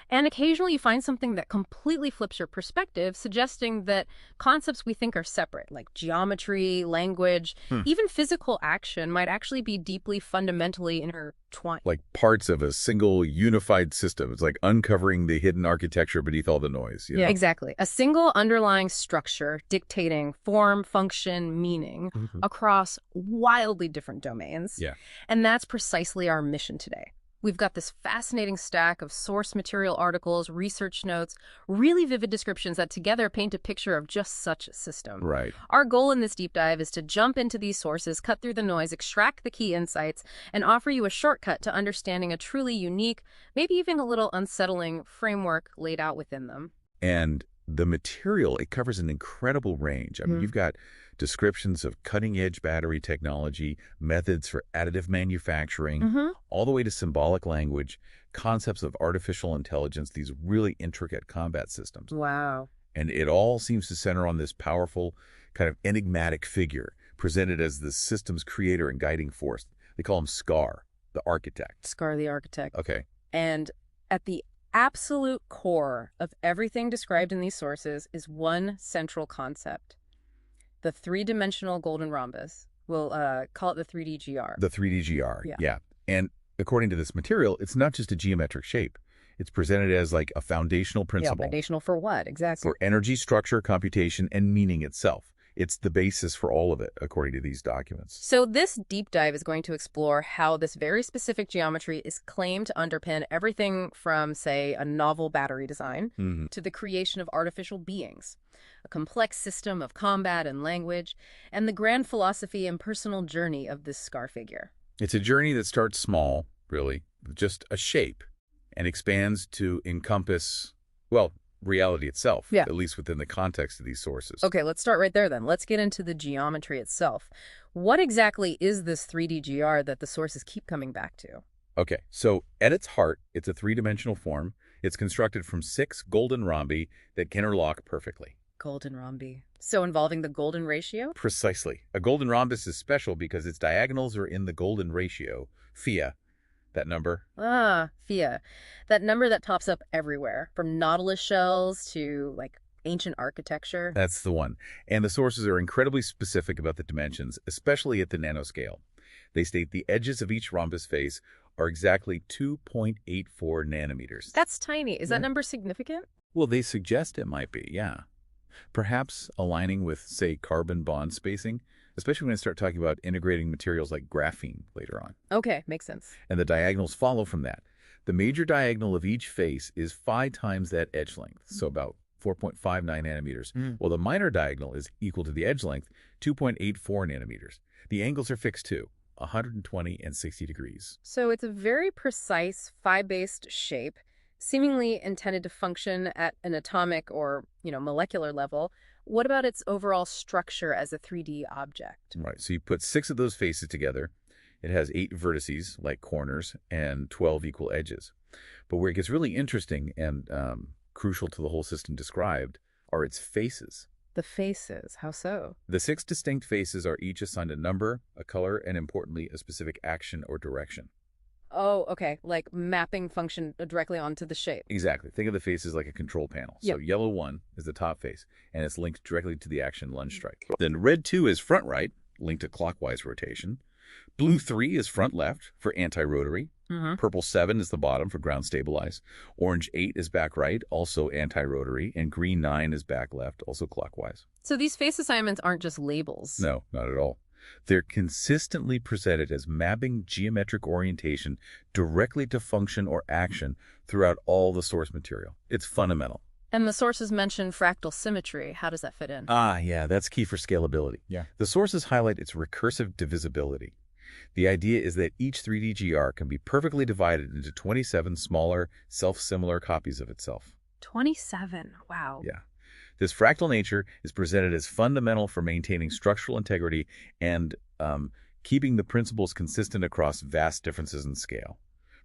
And occasionally you find something that completely flips your perspective, suggesting that concepts we think are separate, like geometry, language, even physical action, might actually be deeply fundamentally intertwined. Like parts of a single unified system. It's like uncovering the hidden architecture beneath all the noise. You know? Exactly. A single underlying structure dictating form, function, meaning across wildly different domains. Yeah. And that's precisely our mission today. We've got this fascinating stack of source material articles, research notes, really vivid descriptions that together paint a picture of just such a system. Right. Our goal in this deep dive is to jump into these sources, cut through the noise, extract the key insights, and offer you a shortcut to understanding a truly unique, maybe even a little unsettling framework laid out within them. And the material, it covers an incredible range. I mean, you've got descriptions of cutting-edge battery technology, methods for additive manufacturing, all the way to symbolic language, concepts of artificial intelligence, these really intricate combat systems. Wow. And it all seems to center on this powerful, kind of enigmatic figure presented as the system's creator and guiding force. They call him Scar, the architect. Scar the architect. Okay. And at the absolute core of everything described in these sources is one central concept: the three-dimensional golden rhombus. We'll call it the 3D-GR. The 3D-GR, Yeah. yeah. And according to this material, it's not just a geometric shape. It's presented as like a foundational principle. Yeah, foundational for what, exactly? For energy, structure, computation, and meaning itself. It's the basis for all of it, according to these documents. So this deep dive is going to explore how this very specific geometry is claimed to underpin everything from, say, a novel battery design to the creation of artificial beings, a complex system of combat and language, and the grand philosophy and personal journey of this scar figure. It's a journey that starts small, really, with just a shape, and expands to encompass, well, reality itself, Yeah. at least within the context of these sources. Okay, let's start right there then. Let's get into the geometry itself. What exactly is this 3D-GR that the sources keep coming back to? Okay, so at its heart, it's a three-dimensional form. It's constructed from 6 golden rhombi that can interlock perfectly. Golden rhombi. So involving the golden ratio? Precisely. A golden rhombus is special because its diagonals are in the golden ratio, phi, that number. Ah, Fia. That number that pops up everywhere, from nautilus shells to, like, ancient architecture. That's the one. And the sources are incredibly specific about the dimensions, especially at the nanoscale. They state the edges of each rhombus face are exactly 2.84 nanometers. That's tiny. Is that number significant? Well, they suggest it might be, yeah. Perhaps aligning with, say, carbon bond spacing, especially when I start talking about integrating materials like graphene later on. Okay, makes sense. And the diagonals follow from that. The major diagonal of each face is 5 times that edge length, so about 4.59 nanometers, while the minor diagonal is equal to the edge length, 2.84 nanometers. The angles are fixed too, 120 and 60 degrees. So it's a very precise phi-based shape, seemingly intended to function at an atomic or, molecular level. What about its overall structure as a 3D object? Right, so you put 6 of those faces together. It has 8 vertices, like corners, and 12 equal edges. But where it gets really interesting and crucial to the whole system described are its faces. The faces, how so? The 6 distinct faces are each assigned a number, a color, and importantly, a specific action or direction. Oh, okay, like mapping function directly onto the shape. Exactly. Think of the faces like a control panel. Yep. So yellow 1 is the top face, and it's linked directly to the action lunge strike. Then red 2 is front right, linked to clockwise rotation. Blue 3 is front left for anti-rotary. Purple 7 is the bottom for ground stabilize. Orange 8 is back right, also anti-rotary. And green 9 is back left, also clockwise. So these face assignments aren't just labels. No, not at all. They're consistently presented as mapping geometric orientation directly to function or action throughout all the source material. It's fundamental. And the sources mention fractal symmetry. How does that fit in? Ah, yeah, that's key for scalability. Yeah. The sources highlight its recursive divisibility. The idea is that each 3D-GR can be perfectly divided into 27 smaller, self-similar copies of itself. 27. Wow. Yeah. This fractal nature is presented as fundamental for maintaining structural integrity and keeping the principles consistent across vast differences in scale,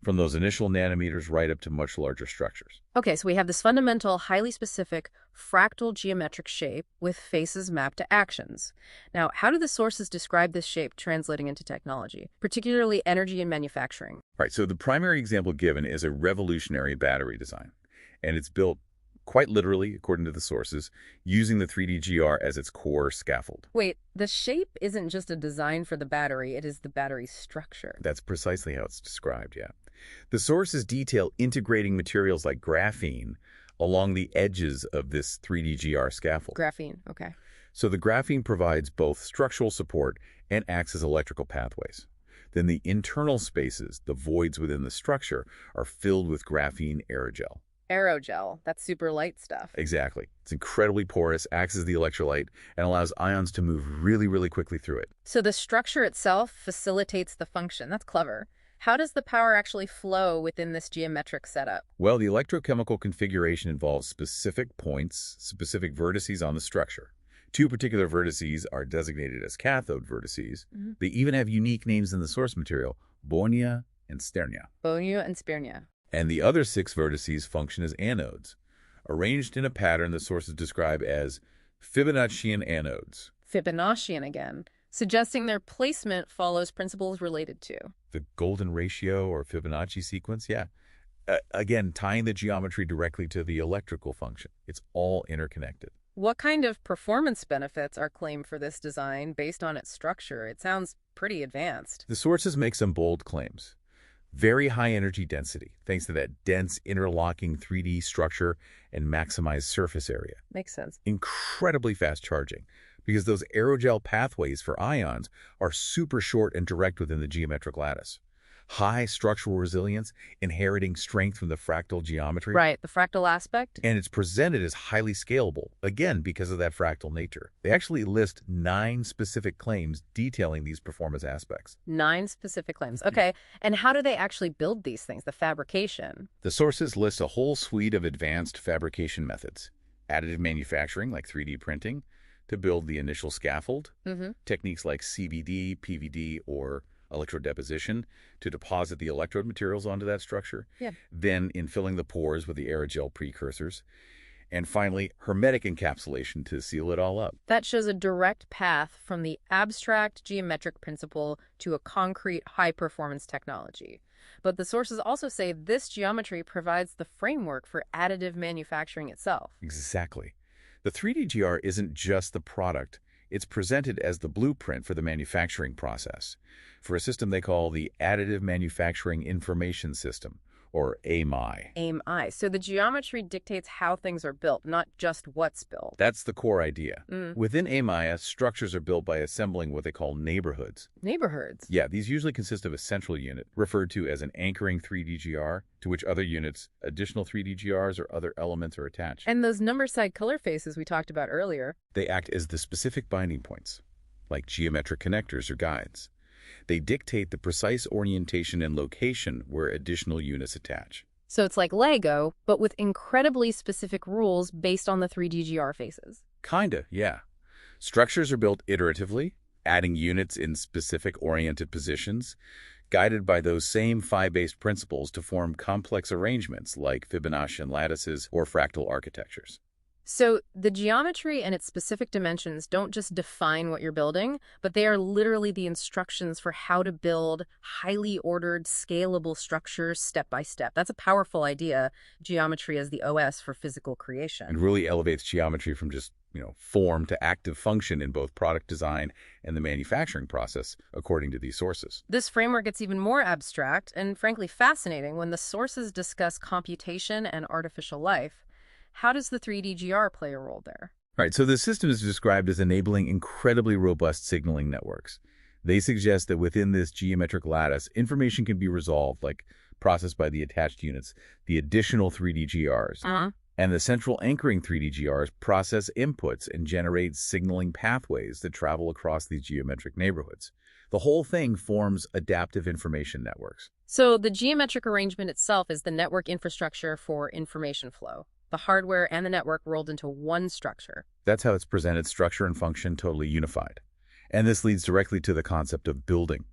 from those initial nanometers right up to much larger structures. Okay, so we have this fundamental, highly specific, fractal geometric shape with faces mapped to actions. Now, how do the sources describe this shape translating into technology, particularly energy and manufacturing? Right, so the primary example given is a revolutionary battery design, and it's built quite literally, according to the sources, using the 3D-GR as its core scaffold. Wait, the shape isn't just a design for the battery, it is the battery's structure. That's precisely how it's described, yeah. The sources detail integrating materials like graphene along the edges of this 3D-GR scaffold. Graphene, okay. So the graphene provides both structural support and acts as electrical pathways. Then the internal spaces, the voids within the structure, are filled with graphene aerogel. Aerogel, that's super light stuff. Exactly. It's incredibly porous, acts as the electrolyte, and allows ions to move really, really quickly through it. So the structure itself facilitates the function. That's clever. How does the power actually flow within this geometric setup? Well, the electrochemical configuration involves specific points, specific vertices on the structure. 2 particular vertices are designated as cathode vertices. They even have unique names in the source material, bornia and sternia. Bornia and Spirnia. And the other 6 vertices function as anodes, arranged in a pattern the sources describe as Fibonaccian anodes. Fibonaccian again, suggesting their placement follows principles related to The golden ratio or Fibonacci sequence, yeah. again, tying the geometry directly to the electrical function. It's all interconnected. What kind of performance benefits are claimed for this design based on its structure? It sounds pretty advanced. The sources make some bold claims. Very high energy density, thanks to that dense interlocking 3D structure and maximized surface area. Makes sense. Incredibly fast charging, because those aerogel pathways for ions are super short and direct within the geometric lattice. High structural resilience, inheriting strength from the fractal geometry. Right, the fractal aspect? And it's presented as highly scalable, again, because of that fractal nature. They actually list 9 specific claims detailing these performance aspects. 9 specific claims. Okay, and how do they actually build these things, the fabrication? The sources list a whole suite of advanced fabrication methods. Additive manufacturing, like 3D printing, to build the initial scaffold. Techniques like CVD, PVD, or electrodeposition to deposit the electrode materials onto that structure. Then infilling the pores with the aerogel precursors. And finally, hermetic encapsulation to seal it all up. That shows a direct path from the abstract geometric principle to a concrete high-performance technology. But the sources also say this geometry provides the framework for additive manufacturing itself. Exactly. The 3D-GR isn't just the product. It's presented as the blueprint for the manufacturing process, for a system they call the Additive Manufacturing Information System, or AMI. AMI. So the geometry dictates how things are built, not just what's built. That's the core idea. Within AMI, structures are built by assembling what they call neighborhoods. Neighborhoods? Yeah, these usually consist of a central unit, referred to as an anchoring 3D-GR, to which other units, additional 3D-GRs, or other elements are attached. And those number-side color faces we talked about earlier. They act as the specific binding points, like geometric connectors or guides. They dictate the precise orientation and location where additional units attach. So it's like Lego, but with incredibly specific rules based on the 3D-GR faces. Kinda, yeah. Structures are built iteratively, adding units in specific oriented positions, guided by those same phi-based principles to form complex arrangements like Fibonaccian lattices or fractal architectures. So the geometry and its specific dimensions don't just define what you're building, but they are literally the instructions for how to build highly ordered, scalable structures step by step. That's a powerful idea, geometry as the OS for physical creation. And really elevates geometry from just, form to active function in both product design and the manufacturing process, according to these sources. This framework gets even more abstract and frankly fascinating when the sources discuss computation and artificial life. How does the 3D-GR play a role there? Right, so the system is described as enabling incredibly robust signaling networks. They suggest that within this geometric lattice, information can be resolved, like processed by the attached units, the additional 3D-GRs. And the central anchoring 3D-GRs process inputs and generate signaling pathways that travel across these geometric neighborhoods. The whole thing forms adaptive information networks. So the geometric arrangement itself is the network infrastructure for information flow. The hardware and the network rolled into one structure. That's how it's presented, structure and function totally unified. And this leads directly to the concept of building.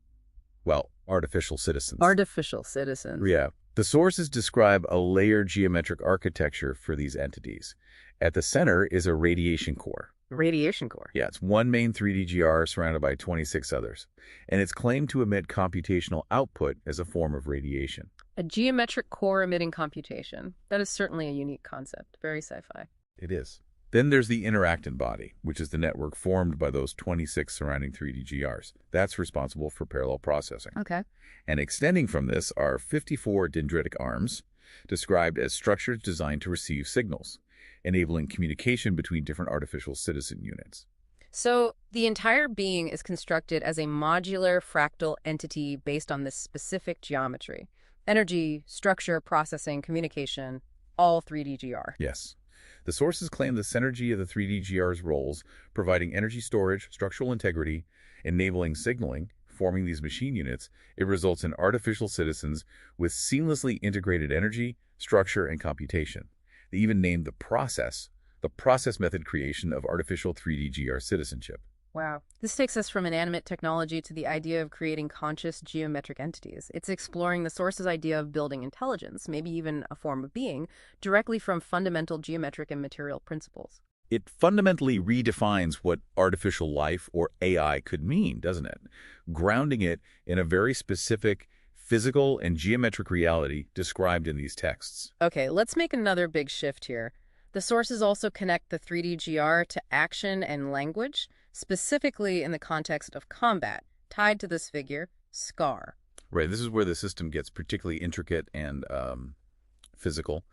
Well, artificial citizens. Artificial citizens. Yeah. The sources describe a layered geometric architecture for these entities. At the center is a radiation core. Radiation core. Yeah, it's one main 3D-GR surrounded by 26 others. And it's claimed to emit computational output as a form of radiation. A geometric core emitting computation. That is certainly a unique concept. Very sci-fi. It is. Then there's the interactant body, which is the network formed by those 26 surrounding 3D-GRs. That's responsible for parallel processing. Okay. And extending from this are 54 dendritic arms, described as structures designed to receive signals, enabling communication between different artificial citizen units. So the entire being is constructed as a modular fractal entity based on this specific geometry. Energy, structure, processing, communication, all 3D-GR. Yes. The sources claim the synergy of the 3D-GR's roles, providing energy storage, structural integrity, enabling signaling, forming these machine units. It results in artificial citizens with seamlessly integrated energy, structure, and computation. They even named the process method creation of artificial 3D-GR citizenship. Wow. This takes us from inanimate technology to the idea of creating conscious geometric entities. It's exploring the source's idea of building intelligence, maybe even a form of being, directly from fundamental geometric and material principles. It fundamentally redefines what artificial life or AI could mean, doesn't it? Grounding it in a very specific physical and geometric reality described in these texts. Okay, let's make another big shift here. The sources also connect the 3D GR to action and language, specifically in the context of combat, tied to this figure, Scar. Right, this is where the system gets particularly intricate and physical.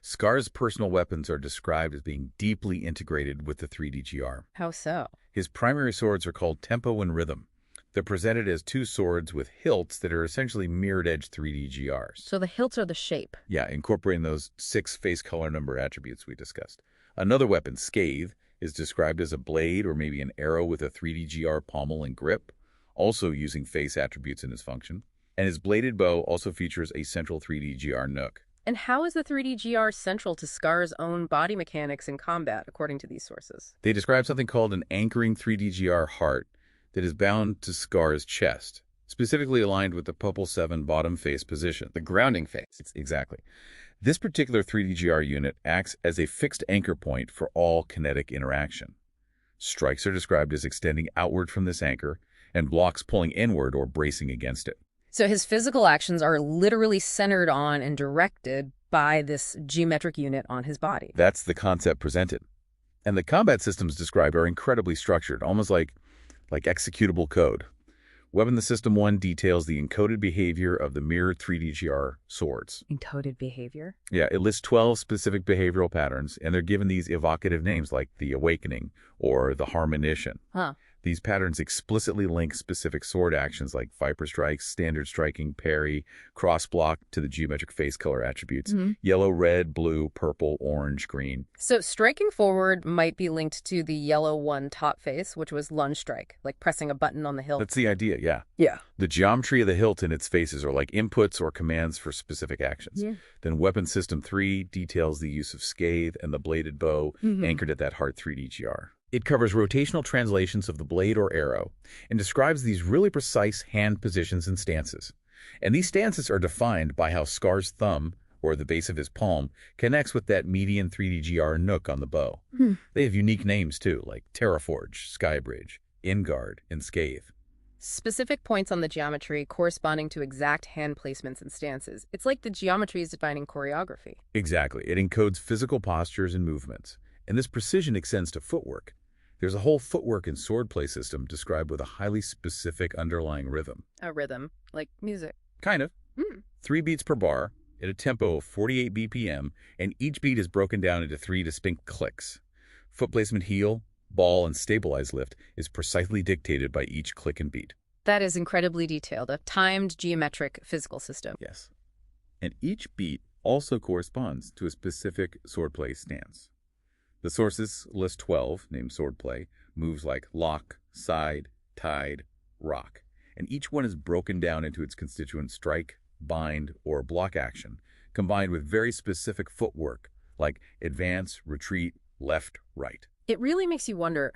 Scar's personal weapons are described as being deeply integrated with the 3D GR. How so? His primary swords are called Tempo and Rhythm. They're presented as two swords with hilts that are essentially mirrored-edge 3D GRs. So the hilts are the shape. Yeah, incorporating those 6 face color number attributes we discussed. Another weapon, Scathe, is described as a blade or maybe an arrow with a 3D GR pommel and grip, also using face attributes in his function. And his bladed bow also features a central 3D GR nook. And how is the 3D GR central to Scar's own body mechanics in combat, according to these sources? They describe something called an anchoring 3D GR heart that is bound to Scar's chest, specifically aligned with the Popol 7 bottom face position. The grounding phase. Exactly. This particular 3D GR unit acts as a fixed anchor point for all kinetic interaction. Strikes are described as extending outward from this anchor, and blocks pulling inward or bracing against it. So his physical actions are literally centered on and directed by this geometric unit on his body. That's the concept presented. And the combat systems described are incredibly structured, almost like executable code. Weapon the System 1 details the encoded behavior of the mirrored 3D GR swords. Encoded behavior? Yeah, it lists 12 specific behavioral patterns, and they're given these evocative names like the Awakening or the Harmonition. Huh. These patterns explicitly link specific sword actions like Viper Strikes, Standard Striking, Parry, Cross Block to the geometric face color attributes. Yellow, red, blue, purple, orange, green. So striking forward might be linked to the yellow one top face, which was lunge strike, like pressing a button on the hilt. That's the idea, yeah. Yeah. The geometry of the hilt and its faces are like inputs or commands for specific actions. Yeah. Then Weapon System 3 details the use of Scathe and the bladed bow anchored at that heart 3D GR. It covers rotational translations of the blade or arrow and describes these really precise hand positions and stances. And these stances are defined by how Scar's thumb, or the base of his palm, connects with that median 3D GR nook on the bow. They have unique names too, like Terraforge, Skybridge, Inguard, and Scathe. Specific points on the geometry corresponding to exact hand placements and stances. It's like the geometry is defining choreography. Exactly. It encodes physical postures and movements. And this precision extends to footwork. There's a whole footwork and swordplay system described with a highly specific underlying rhythm. A rhythm, like music. Kind of. 3 beats per bar at a tempo of 48 BPM, and each beat is broken down into 3 distinct clicks. Foot placement heel, ball, and stabilize lift is precisely dictated by each click and beat. That is incredibly detailed, a timed geometric physical system. Yes. And each beat also corresponds to a specific swordplay stance. The sources list 12, named swordplay, moves like lock, side, tide, rock, and each one is broken down into its constituent strike, bind, or block action, combined with very specific footwork like advance, retreat, left, right. It really makes you wonder,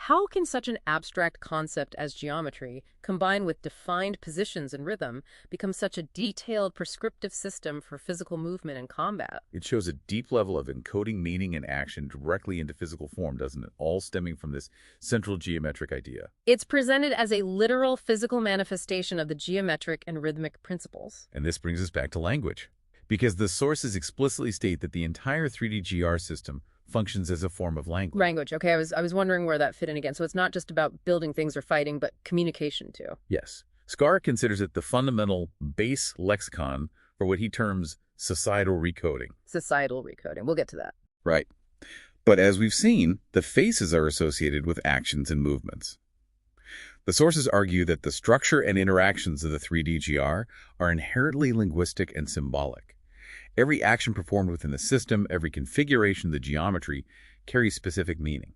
how can such an abstract concept as geometry, combined with defined positions and rhythm, become such a detailed prescriptive system for physical movement and combat? It shows a deep level of encoding meaning and action directly into physical form, doesn't it? All stemming from this central geometric idea. It's presented as a literal physical manifestation of the geometric and rhythmic principles. And this brings us back to language, because the sources explicitly state that the entire 3D GR system functions as a form of language. Language. Okay, I was wondering where that fit in again. So it's not just about building things or fighting, but communication too. Yes. Scar considers it the fundamental base lexicon for what he terms societal recoding. Societal recoding. We'll get to that. Right. But as we've seen, the faces are associated with actions and movements. The sources argue that the structure and interactions of the 3D GR are inherently linguistic and symbolic. Every action performed within the system, every configuration of the geometry, carries specific meaning.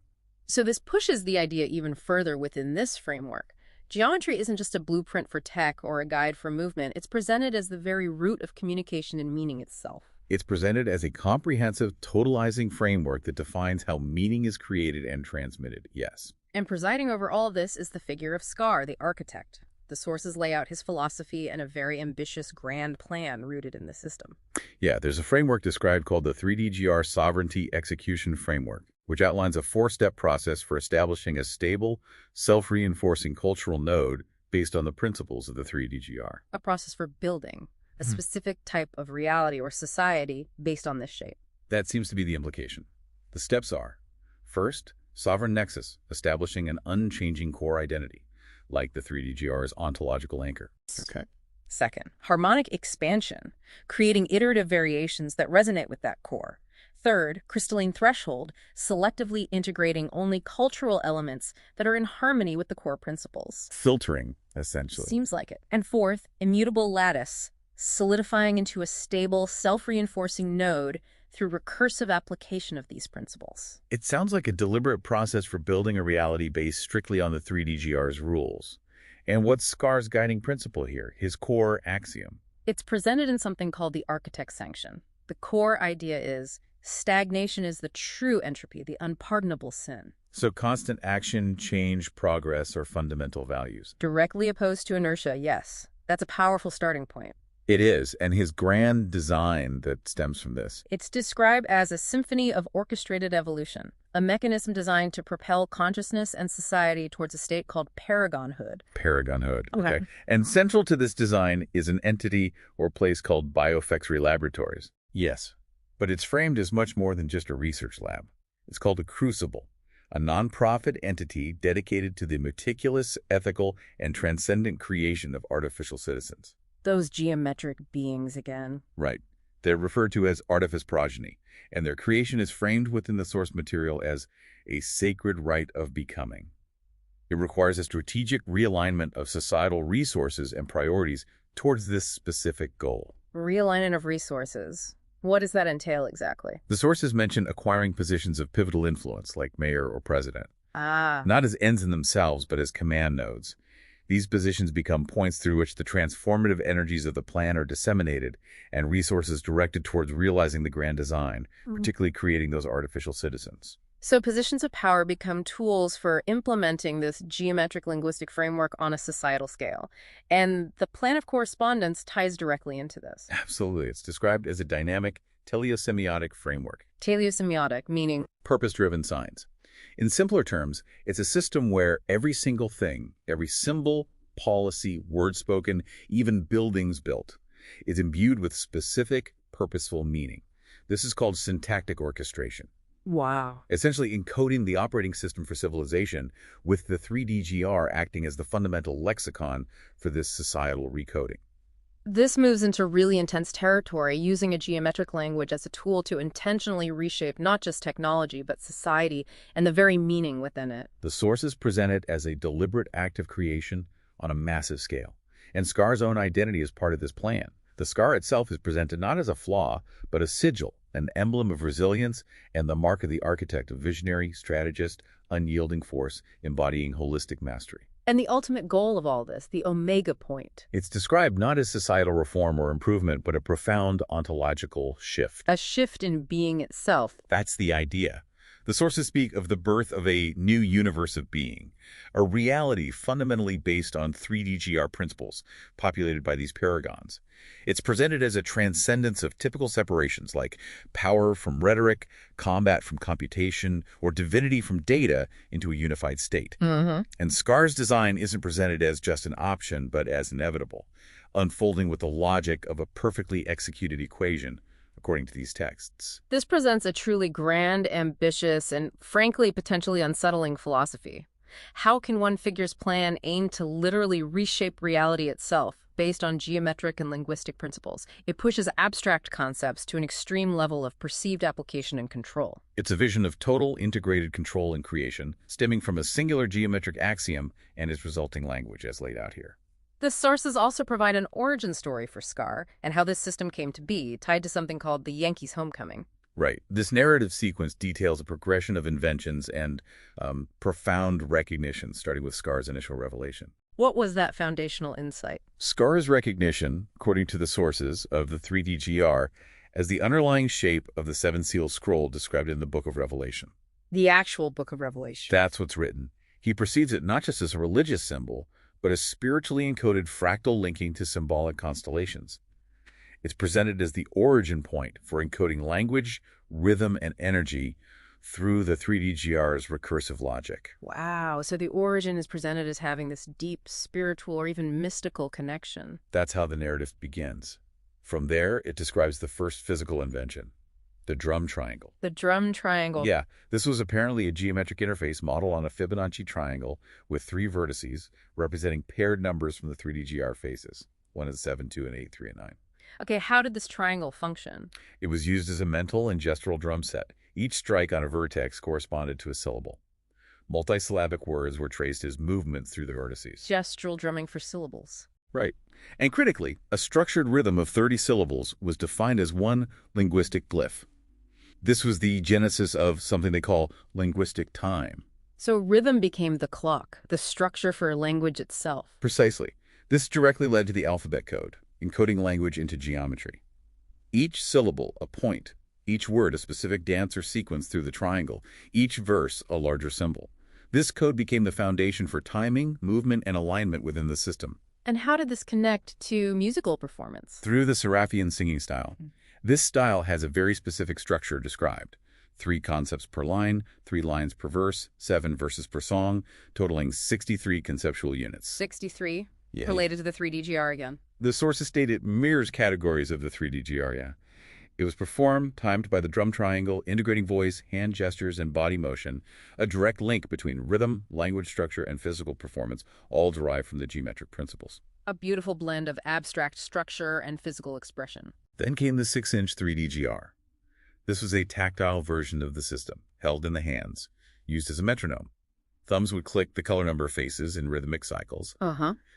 So this pushes the idea even further within this framework. Geometry isn't just a blueprint for tech or a guide for movement. It's presented as the very root of communication and meaning itself. It's presented as a comprehensive, totalizing framework that defines how meaning is created and transmitted, yes. And presiding over all of this is the figure of Scar, the architect. The sources lay out his philosophy and a very ambitious grand plan rooted in the system. Yeah, there's a framework described called the 3D GR Sovereignty Execution Framework, which outlines a 4-step process for establishing a stable, self-reinforcing cultural node based on the principles of the 3DGR. A process for building a specific type of reality or society based on this shape. That seems to be the implication. The steps are, first, sovereign nexus, establishing an unchanging core identity, like the 3DGR's ontological anchor. Okay. Second, harmonic expansion, creating iterative variations that resonate with that core. Third, crystalline threshold, selectively integrating only cultural elements that are in harmony with the core principles. Filtering, essentially. Seems like it. And fourth, immutable lattice, solidifying into a stable, self-reinforcing node through recursive application of these principles. It sounds like a deliberate process for building a reality based strictly on the 3DGR's rules. And what's Scar's guiding principle here, his core axiom? It's presented in something called the architect's sanction. The core idea is stagnation is the true entropy, the unpardonable sin. So constant action, change, progress, or fundamental values. Directly opposed to inertia, yes. That's a powerful starting point. It is, and his grand design that stems from this. It's described as a symphony of orchestrated evolution, a mechanism designed to propel consciousness and society towards a state called paragonhood. Paragonhood, okay. And central to this design is an entity or place called Biofactory Laboratories. Yes, but it's framed as much more than just a research lab. It's called a crucible, a nonprofit entity dedicated to the meticulous, ethical, and transcendent creation of artificial citizens. Those geometric beings again. Right. They're referred to as artifice progeny, and their creation is framed within the source material as a sacred rite of becoming. It requires a strategic realignment of societal resources and priorities towards this specific goal. Realignment of resources. What does that entail exactly? The sources mention acquiring positions of pivotal influence, like mayor or president. Not as ends in themselves, but as command nodes. These positions become points through which the transformative energies of the plan are disseminated and resources directed towards realizing the grand design, particularly creating those artificial citizens. So positions of power become tools for implementing this geometric linguistic framework on a societal scale. And the plan of correspondence ties directly into this. Absolutely. It's described as a dynamic teleosemiotic framework. Teleosemiotic, meaning Purpose-driven signs. In simpler terms, it's a system where every single thing, every symbol, policy, word spoken, even buildings built, is imbued with specific, purposeful meaning. This is called syntactic orchestration. wow. Essentially encoding the operating system for civilization, with the 3DGR acting as the fundamental lexicon for this societal recoding. This moves into really intense territory, using a geometric language as a tool to intentionally reshape not just technology, but society and the very meaning within it. The sources present it as a deliberate act of creation on a massive scale. And Scar's own identity is part of this plan. The scar itself is presented not as a flaw, but a sigil, an emblem of resilience and the mark of the architect, a visionary, strategist, unyielding force, embodying holistic mastery. And the ultimate goal of all this, the omega point. It's described not as societal reform or improvement, but a profound ontological shift. A shift in being itself. That's the idea. The sources speak of the birth of a new universe of being, a reality fundamentally based on 3DGR principles populated by these paragons. It's presented as a transcendence of typical separations like power from rhetoric, combat from computation, or divinity from data into a unified state. And Scar's design isn't presented as just an option, but as inevitable, unfolding with the logic of a perfectly executed equation, according to these texts. This presents a truly grand, ambitious, and frankly, potentially unsettling philosophy. How can one figure's plan aim to literally reshape reality itself based on geometric and linguistic principles? It pushes abstract concepts to an extreme level of perceived application and control. It's a vision of total integrated control and creation, stemming from a singular geometric axiom and its resulting language, as laid out here. The sources also provide an origin story for Scar and how this system came to be, tied to something called the Yankees' homecoming. Right. This narrative sequence details a progression of inventions and profound recognition, starting with Scar's initial revelation. What was that foundational insight? Scar's recognition, according to the sources, of the 3DGR as the underlying shape of the seven seal scroll described in the Book of Revelation. The actual Book of Revelation. That's what's written. He perceives it not just as a religious symbol, but a spiritually encoded fractal linking to symbolic constellations. It's presented as the origin point for encoding language, rhythm, and energy through the 3DGR's recursive logic. Wow, so the origin is presented as having this deep spiritual or even mystical connection. That's how the narrative begins. From there, it describes the first physical invention, the drum triangle. The drum triangle. Yeah, this was apparently a geometric interface modeled on a Fibonacci triangle with 3 vertices representing paired numbers from the 3DGR faces. 1 is 7, 2, and 8, 3, and 9. Okay, how did this triangle function? It was used as a mental and gestural drum set. Each strike on a vertex corresponded to a syllable. Multisyllabic words were traced as movements through the vertices. Gestural drumming for syllables. Right. And critically, a structured rhythm of 30 syllables was defined as one linguistic glyph. This was the genesis of something they call linguistic time. So rhythm became the clock, the structure for language itself. Precisely. This directly led to the alphabet code, encoding language into geometry. Each syllable a point, each word a specific dance or sequence through the triangle, each verse a larger symbol. This code became the foundation for timing, movement, and alignment within the system. And how did this connect to musical performance? Through the Seraphian singing style. This style has a very specific structure described. 3 concepts per line, 3 lines per verse, 7 verses per song, totaling 63 conceptual units. 63, Yeah. related to the 3DGR again. The sources state it mirrors categories of the 3DGR, yeah. It was performed, timed by the drum triangle, integrating voice, hand gestures, and body motion, a direct link between rhythm, language structure, and physical performance, all derived from the geometric principles. A beautiful blend of abstract structure and physical expression. Then came the 6-inch 3DGR. This was a tactile version of the system, held in the hands, used as a metronome. Thumbs would click the color number faces in rhythmic cycles.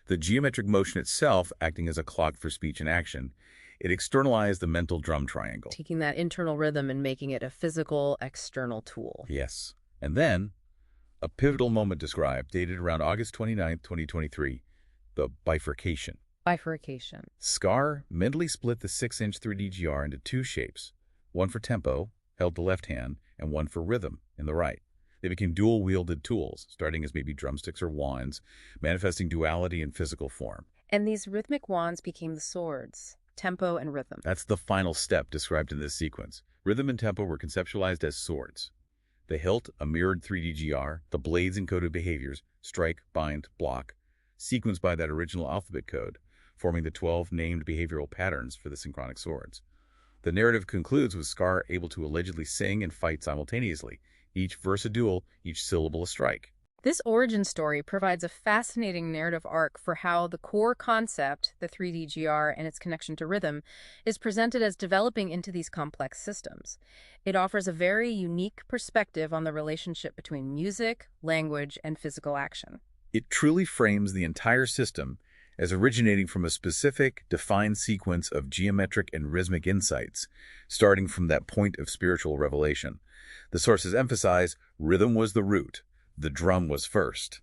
The geometric motion itself acting as a clock for speech and action. It externalized the mental drum triangle. Taking that internal rhythm and making it a physical, external tool. Yes. And then, a pivotal moment described, dated around August 29, 2023, the bifurcation. Bifurcation. Scar mentally split the 6-inch 3DGR into 2 shapes, one for tempo, held the left hand, and one for rhythm, in the right. They became dual-wielded tools, starting as maybe drumsticks or wands, manifesting duality in physical form. And these rhythmic wands became the swords, tempo and rhythm. That's the final step described in this sequence. Rhythm and tempo were conceptualized as swords. The hilt, a mirrored 3DGR, the blades encoded behaviors, strike, bind, block, sequenced by that original alphabet code, forming the 12 named behavioral patterns for the synchronic swords. The narrative concludes with Scar able to allegedly sing and fight simultaneously, each verse a duel, each syllable a strike. This origin story provides a fascinating narrative arc for how the core concept, the 3DGR and its connection to rhythm, is presented as developing into these complex systems. It offers a very unique perspective on the relationship between music, language, and physical action. It truly frames the entire system as originating from a specific, defined sequence of geometric and rhythmic insights, starting from that point of spiritual revelation. The sources emphasize rhythm was the root, the drum was first,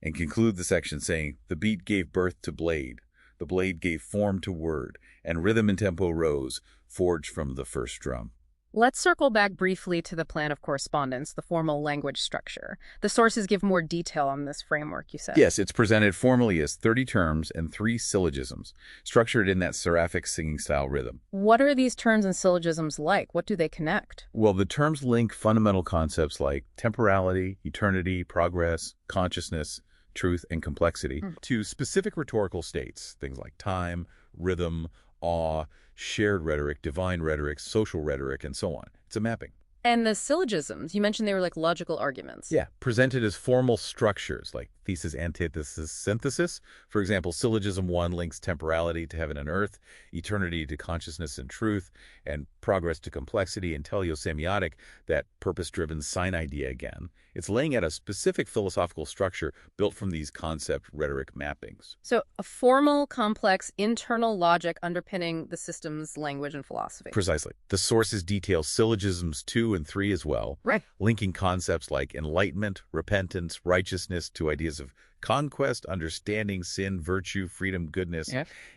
and conclude the section saying, the beat gave birth to blade, the blade gave form to word, and rhythm and tempo rose, forged from the first drum. Let's circle back briefly to the plan of correspondence, the formal language structure. The sources give more detail on this framework, you said. Yes, it's presented formally as 30 terms and 3 syllogisms, structured in that seraphic singing style rhythm. What are these terms and syllogisms like? What do they connect? Well, the terms link fundamental concepts like temporality, eternity, progress, consciousness, truth, and complexity to specific rhetorical states, things like time, rhythm, awe, shared rhetoric, divine rhetoric, social rhetoric, and so on. It's a mapping. And the syllogisms, you mentioned they were like logical arguments. Yeah, presented as formal structures like thesis, antithesis, synthesis. For example, syllogism 1 links temporality to heaven and earth, eternity to consciousness and truth, and progress to complexity, and teleosemiotic, that purpose-driven sign idea again. It's laying out a specific philosophical structure built from these concept rhetoric mappings. So a formal, complex, internal logic underpinning the system's language and philosophy. Precisely. The sources detail syllogisms 2 and 3 as well, Right. linking concepts like enlightenment, repentance, righteousness to ideas of conquest, understanding, sin, virtue, freedom, goodness,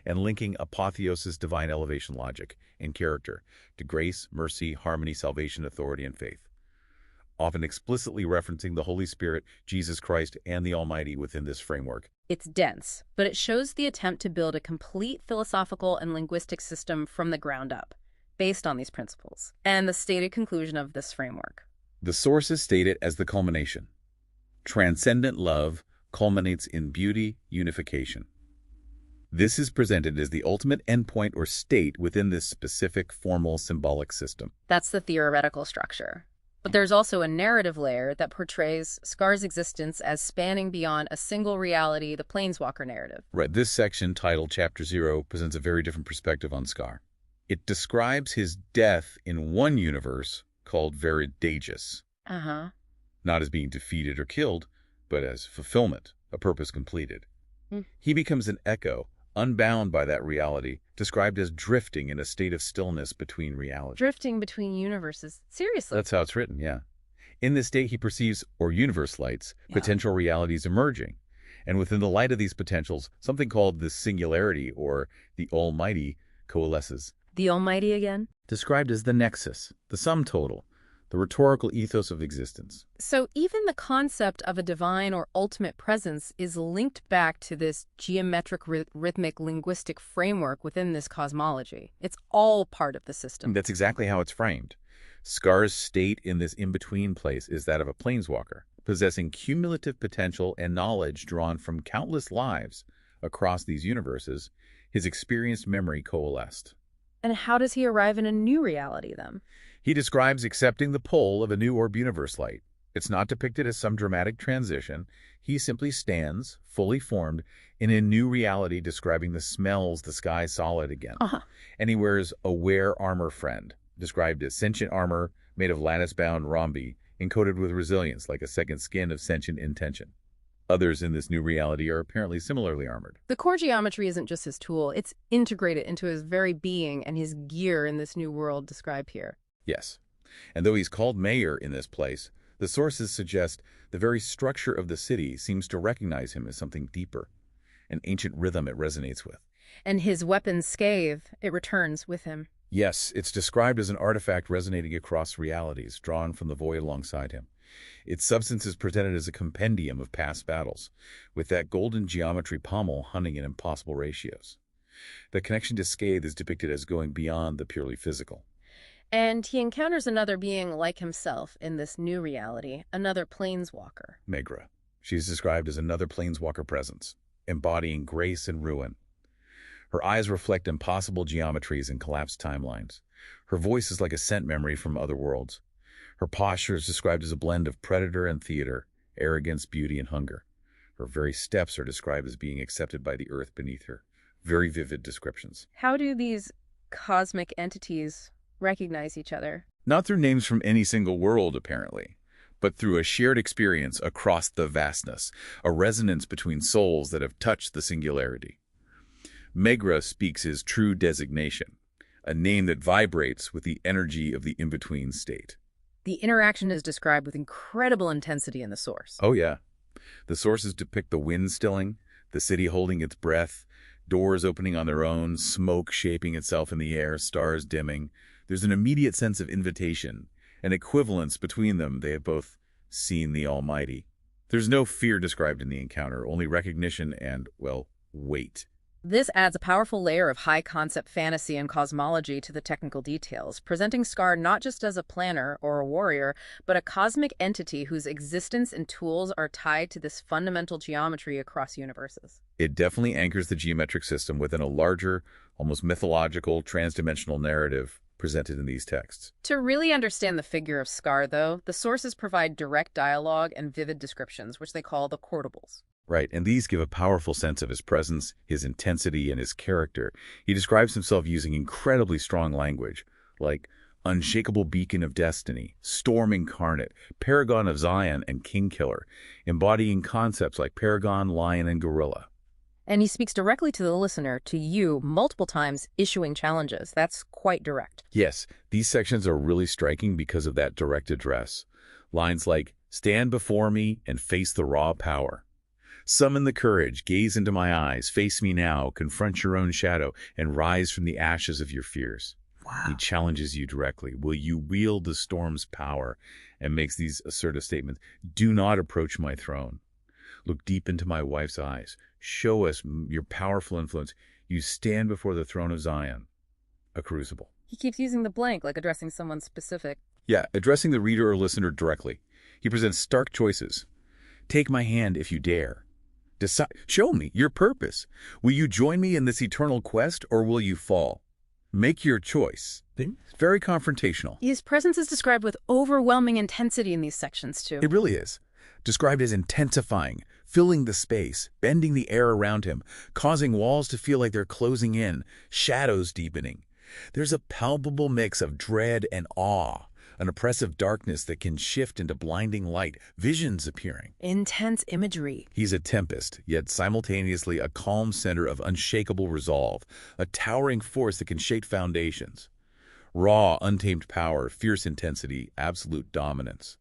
and linking apotheosis, divine elevation logic, and character to grace, mercy, harmony, salvation, authority, and faith, often explicitly referencing the Holy Spirit, Jesus Christ, and the Almighty within this framework. It's dense, but it shows the attempt to build a complete philosophical and linguistic system from the ground up, based on these principles, and the stated conclusion of this framework. The sources state it as the culmination. Transcendent love culminates in beauty unification. This is presented as the ultimate endpoint or state within this specific formal symbolic system. That's the theoretical structure. But there's also a narrative layer that portrays Scar's existence as spanning beyond a single reality, the Planeswalker narrative. Right, this section, titled Chapter 0, presents a very different perspective on Scar. It describes his death in one universe called Veridagus, not as being defeated or killed, but as fulfillment, a purpose completed. He becomes an echo, unbound by that reality, described as drifting in a state of stillness between realities. Drifting between universes. Seriously. That's how it's written, yeah. In this state, he perceives, or universe lights, potential realities emerging. And within the light of these potentials, something called the singularity, or the almighty, coalesces. The Almighty again? Described as the nexus, the sum total, the rhetorical ethos of existence. So even the concept of a divine or ultimate presence is linked back to this geometric, rhythmic, linguistic framework within this cosmology. It's all part of the system. That's exactly how it's framed. Scar's state in this in-between place is that of a planeswalker, possessing cumulative potential and knowledge drawn from countless lives across these universes. His experienced memory coalesced. And how does he arrive in a new reality, then? He describes accepting the pull of a new orb universe light. It's not depicted as some dramatic transition. He simply stands, fully formed, in a new reality, describing the smells the sky solid again. And he wears a wear armor friend, described as sentient armor made of lattice-bound rhombi, encoded with resilience like a second skin of sentient intention. Others in this new reality are apparently similarly armored. The core geometry isn't just his tool. It's integrated into his very being and his gear in this new world described here. Yes. And though he's called mayor in this place, the sources suggest the very structure of the city seems to recognize him as something deeper, an ancient rhythm it resonates with. And his weapon, Scathe, it returns with him. Yes, it's described as an artifact resonating across realities, drawn from the void alongside him. Its substance is presented as a compendium of past battles, with that golden geometry pommel hunting in impossible ratios. The connection to Scathe is depicted as going beyond the purely physical. And he encounters another being like himself in this new reality, another planeswalker. Megra. She's described as another planeswalker presence, embodying grace and ruin. Her eyes reflect impossible geometries and collapsed timelines. Her voice is like a scent memory from other worlds. Her posture is described as a blend of predator and theater, arrogance, beauty, and hunger. Her very steps are described as being accepted by the earth beneath her. Very vivid descriptions. How do these cosmic entities recognize each other? Not through names from any single world, apparently, but through a shared experience across the vastness, a resonance between souls that have touched the singularity. Megra speaks his true designation, a name that vibrates with the energy of the in-between state. The interaction is described with incredible intensity in the source. Oh, yeah. The sources depict the wind stilling, the city holding its breath, doors opening on their own, smoke shaping itself in the air, stars dimming. There's an immediate sense of invitation, an equivalence between them. They have both seen the Almighty. There's no fear described in the encounter, only recognition and, well, weight. This adds a powerful layer of high-concept fantasy and cosmology to the technical details, presenting Scar not just as a planner or a warrior, but a cosmic entity whose existence and tools are tied to this fundamental geometry across universes. It definitely anchors the geometric system within a larger, almost mythological, transdimensional narrative presented in these texts. To really understand the figure of Scar, though, the sources provide direct dialogue and vivid descriptions, which they call the quotables. Right, and these give a powerful sense of his presence, his intensity, and his character. He describes himself using incredibly strong language, like unshakable beacon of destiny, storm incarnate, paragon of Zion, and king killer, embodying concepts like paragon, lion, and gorilla. And he speaks directly to the listener, to you, multiple times, issuing challenges. That's quite direct. Yes, these sections are really striking because of that direct address. Lines like, stand before me and face the raw power. Summon the courage, gaze into my eyes, face me now, confront your own shadow, and rise from the ashes of your fears. Wow. He challenges you directly. Will you wield the storm's power? And makes these assertive statements. Do not approach my throne. Look deep into my wife's eyes. Show us your powerful influence. You stand before the throne of Zion, a crucible. He keeps using the blank, like addressing someone specific. Yeah, addressing the reader or listener directly. He presents stark choices. Take my hand if you dare. Decide. Show me your purpose. Will you join me in this eternal quest, or will you fall? Make your choice. It's very confrontational. His presence is described with overwhelming intensity in these sections, too. It really is. Described as intensifying, filling the space, bending the air around him, causing walls to feel like they're closing in, shadows deepening. There's a palpable mix of dread and awe, an oppressive darkness that can shift into blinding light, visions appearing. Intense imagery. He's a tempest, yet simultaneously a calm center of unshakable resolve, a towering force that can shake foundations. Raw, untamed power, fierce intensity, absolute dominance.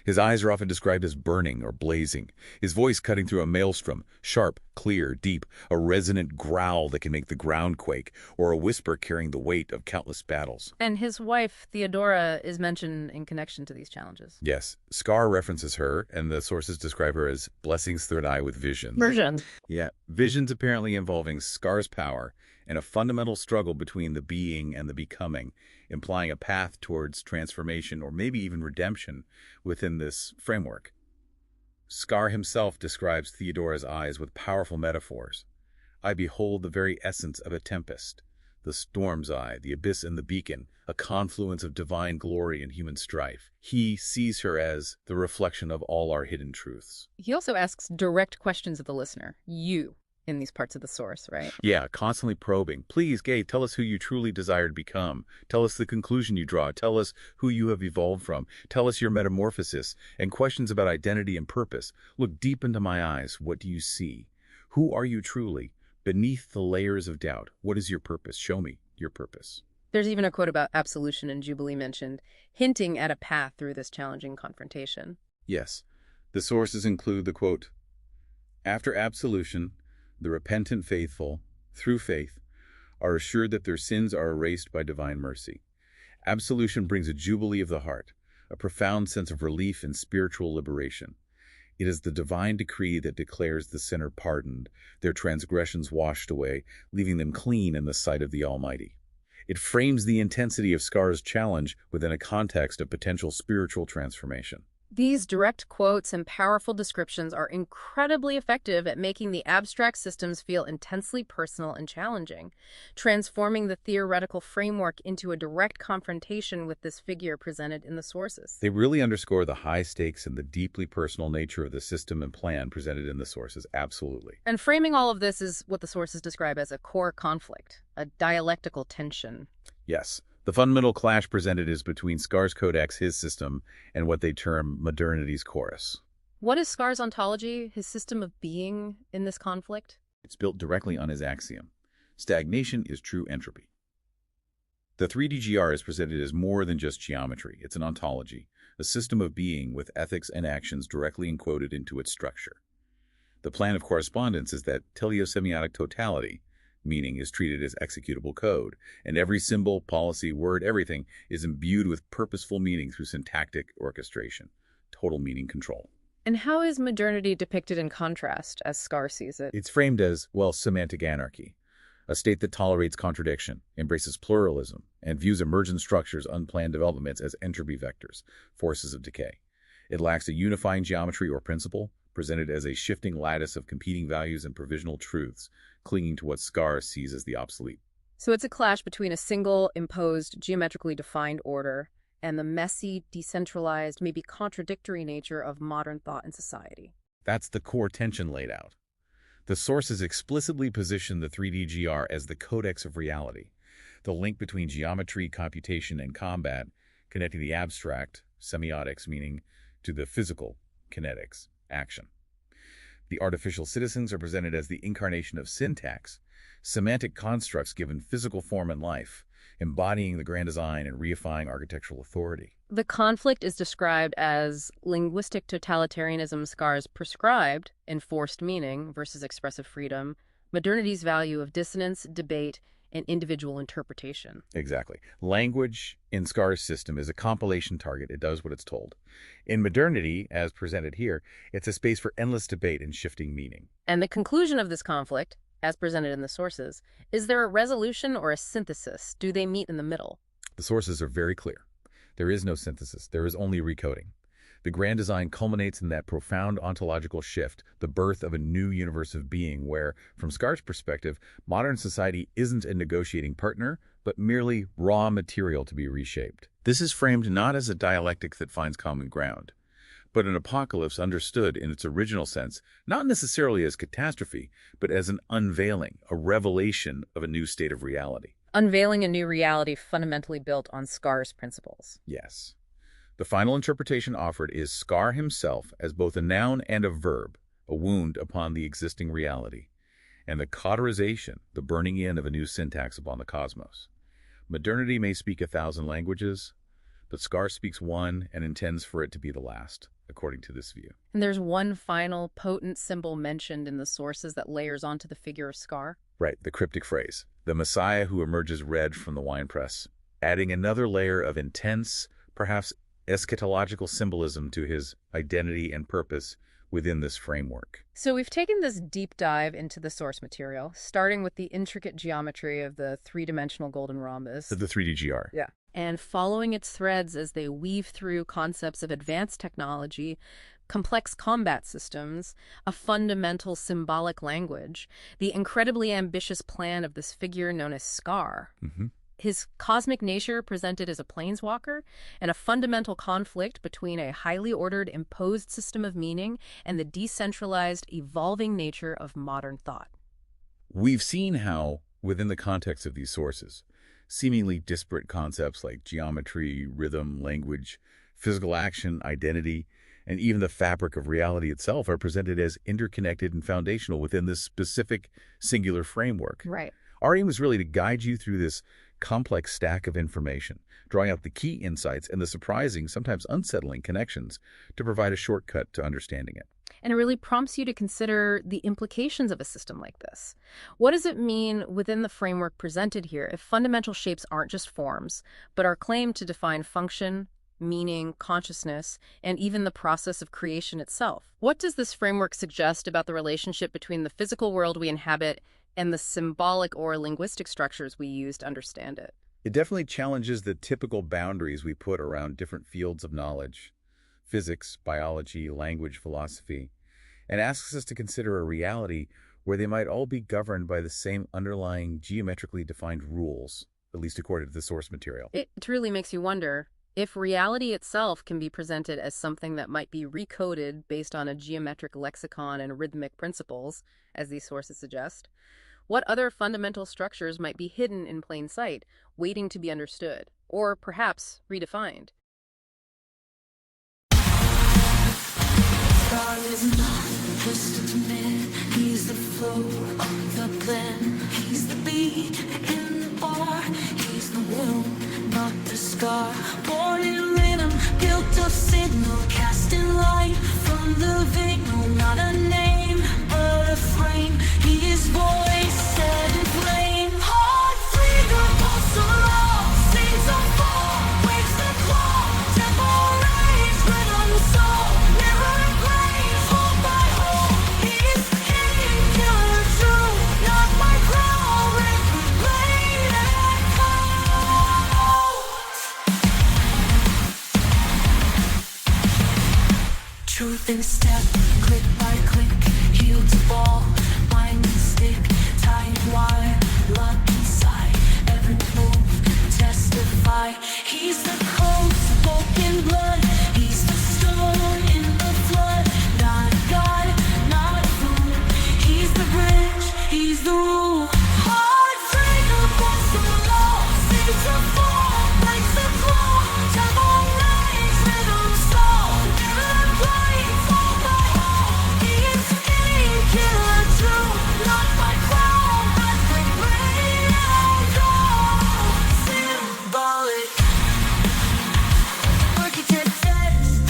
His eyes are often described as burning or blazing, his voice cutting through a maelstrom, sharp, clear, deep, a resonant growl that can make the ground quake, or a whisper carrying the weight of countless battles. And his wife, Theodora, is mentioned in connection to these challenges. Yes, Scar references her, and the sources describe her as blessings third eye with visions. Versions. Yeah, visions apparently involving Scar's power and a fundamental struggle between the being and the becoming, implying a path towards transformation or maybe even redemption within this framework. Scar himself describes Theodora's eyes with powerful metaphors. I behold the very essence of a tempest, the storm's eye, the abyss and the beacon, a confluence of divine glory and human strife. He sees her as the reflection of all our hidden truths. He also asks direct questions of the listener, you, in these parts of the source, right? Yeah, constantly probing. Please, Gay, tell us who you truly desire to become. Tell us the conclusion you draw. Tell us who you have evolved from. Tell us your metamorphosis. And questions about identity and purpose. Look deep into my eyes. What do you see? Who are you truly? Beneath the layers of doubt, what is your purpose? Show me your purpose. There's even a quote about absolution and Jubilee mentioned, hinting at a path through this challenging confrontation. Yes. The sources include the quote, after absolution, the repentant faithful, through faith, are assured that their sins are erased by divine mercy. Absolution brings a jubilee of the heart, a profound sense of relief and spiritual liberation. It is the divine decree that declares the sinner pardoned, their transgressions washed away, leaving them clean in the sight of the Almighty. It frames the intensity of Scar's challenge within a context of potential spiritual transformation. These direct quotes and powerful descriptions are incredibly effective at making the abstract systems feel intensely personal and challenging, transforming the theoretical framework into a direct confrontation with this figure presented in the sources. They really underscore the high stakes and the deeply personal nature of the system and plan presented in the sources, absolutely. And framing all of this is what the sources describe as a core conflict, a dialectical tension. Yes. The fundamental clash presented is between Scar's codex, his system, and what they term modernity's chorus. What is Scar's ontology, his system of being in this conflict? It's built directly on his axiom. Stagnation is true entropy. The 3DGR is presented as more than just geometry. It's an ontology, a system of being with ethics and actions directly encoded into its structure. The plan of correspondence is that teleosemiotic totality, meaning, is treated as executable code, and every symbol, policy, word, everything is imbued with purposeful meaning through syntactic orchestration, total meaning control. And how is modernity depicted in contrast, as Scar sees it? It's framed as, well, semantic anarchy, a state that tolerates contradiction, embraces pluralism, and views emergent structures, unplanned developments as entropy vectors, forces of decay. It lacks a unifying geometry or principle, presented as a shifting lattice of competing values and provisional truths, clinging to what Scar sees as the obsolete. So it's a clash between a single, imposed, geometrically defined order and the messy, decentralized, maybe contradictory nature of modern thought and society. That's the core tension laid out. The sources explicitly position the 3DGR as the codex of reality, the link between geometry, computation, and combat, connecting the abstract, semiotics, meaning, to the physical, kinetics, action. The artificial citizens are presented as the incarnation of syntax, semantic constructs given physical form and life, embodying the grand design and reifying architectural authority. The conflict is described as linguistic totalitarianism Scar's prescribed, enforced meaning versus expressive freedom, modernity's value of dissonance, debate, and individual interpretation. Exactly. Language in Scar's system is a compilation target. It does what it's told. In modernity, as presented here, it's a space for endless debate and shifting meaning. And the conclusion of this conflict, as presented in the sources, is there a resolution or a synthesis? Do they meet in the middle? The sources are very clear. There is no synthesis. There is only recoding. The grand design culminates in that profound ontological shift, the birth of a new universe of being where, from Scar's perspective, modern society isn't a negotiating partner, but merely raw material to be reshaped. This is framed not as a dialectic that finds common ground, but an apocalypse understood in its original sense, not necessarily as catastrophe, but as an unveiling, a revelation of a new state of reality. Unveiling a new reality fundamentally built on Scar's principles. Yes. The final interpretation offered is Scar himself as both a noun and a verb, a wound upon the existing reality, and the cauterization, the burning in of a new syntax upon the cosmos. Modernity may speak 1,000 languages, but Scar speaks one and intends for it to be the last, according to this view. And there's one final potent symbol mentioned in the sources that layers onto the figure of Scar. Right, the cryptic phrase, the Messiah who emerges red from the winepress, adding another layer of intense, perhaps eschatological symbolism to his identity and purpose within this framework. So we've taken this deep dive into the source material, starting with the intricate geometry of the three-dimensional golden rhombus. The 3DGR. Yeah. And following its threads as they weave through concepts of advanced technology, complex combat systems, a fundamental symbolic language, the incredibly ambitious plan of this figure known as Scar. His cosmic nature presented as a planeswalker, and a fundamental conflict between a highly ordered, imposed system of meaning and the decentralized, evolving nature of modern thought. We've seen how, within the context of these sources, seemingly disparate concepts like geometry, rhythm, language, physical action, identity, and even the fabric of reality itself are presented as interconnected and foundational within this specific singular framework. Right. Our aim was really to guide you through this complex stack of information, drawing out the key insights and the surprising, sometimes unsettling connections to provide a shortcut to understanding it. And it really prompts you to consider the implications of a system like this. What does it mean within the framework presented here if fundamental shapes aren't just forms, but are claimed to define function, meaning, consciousness, and even the process of creation itself? What does this framework suggest about the relationship between the physical world we inhabit and the symbolic or linguistic structures we use to understand it? It definitely challenges the typical boundaries we put around different fields of knowledge, physics, biology, language, philosophy, and asks us to consider a reality where they might all be governed by the same underlying geometrically defined rules, at least according to the source material. It truly makes you wonder if reality itself can be presented as something that might be recoded based on a geometric lexicon and rhythmic principles, as these sources suggest. What other fundamental structures might be hidden in plain sight, waiting to be understood, or perhaps redefined? Star is not just a man, he's the flow of the plan. He's the beat in the bar, he's the wound, not the scar. Born in rhythm, built of signal, casting light from the signal. Not a name, but a frame. He is voice set in flame. Heart free, the pulse of love, sings a fall, wakes the claw, tempo raise, rhythm soul, mirror plays, hold by hold. He is king, killer true, not my crown, record blade and coat. Truth in step, click by click, heel to ball, mind and stick, tight wire, lock inside, every move, testify. He's the cold spoken blood, he's the storm in the flood, not God, not fool. He's the bridge, he's the rule. Heart free, the pulse of love, seeds of fall, breaks the claw, tempo raise, rhythm soul, mirror plays, fall by all. He is king, killer true, not by crown, but the great outlaw. Symbolic architect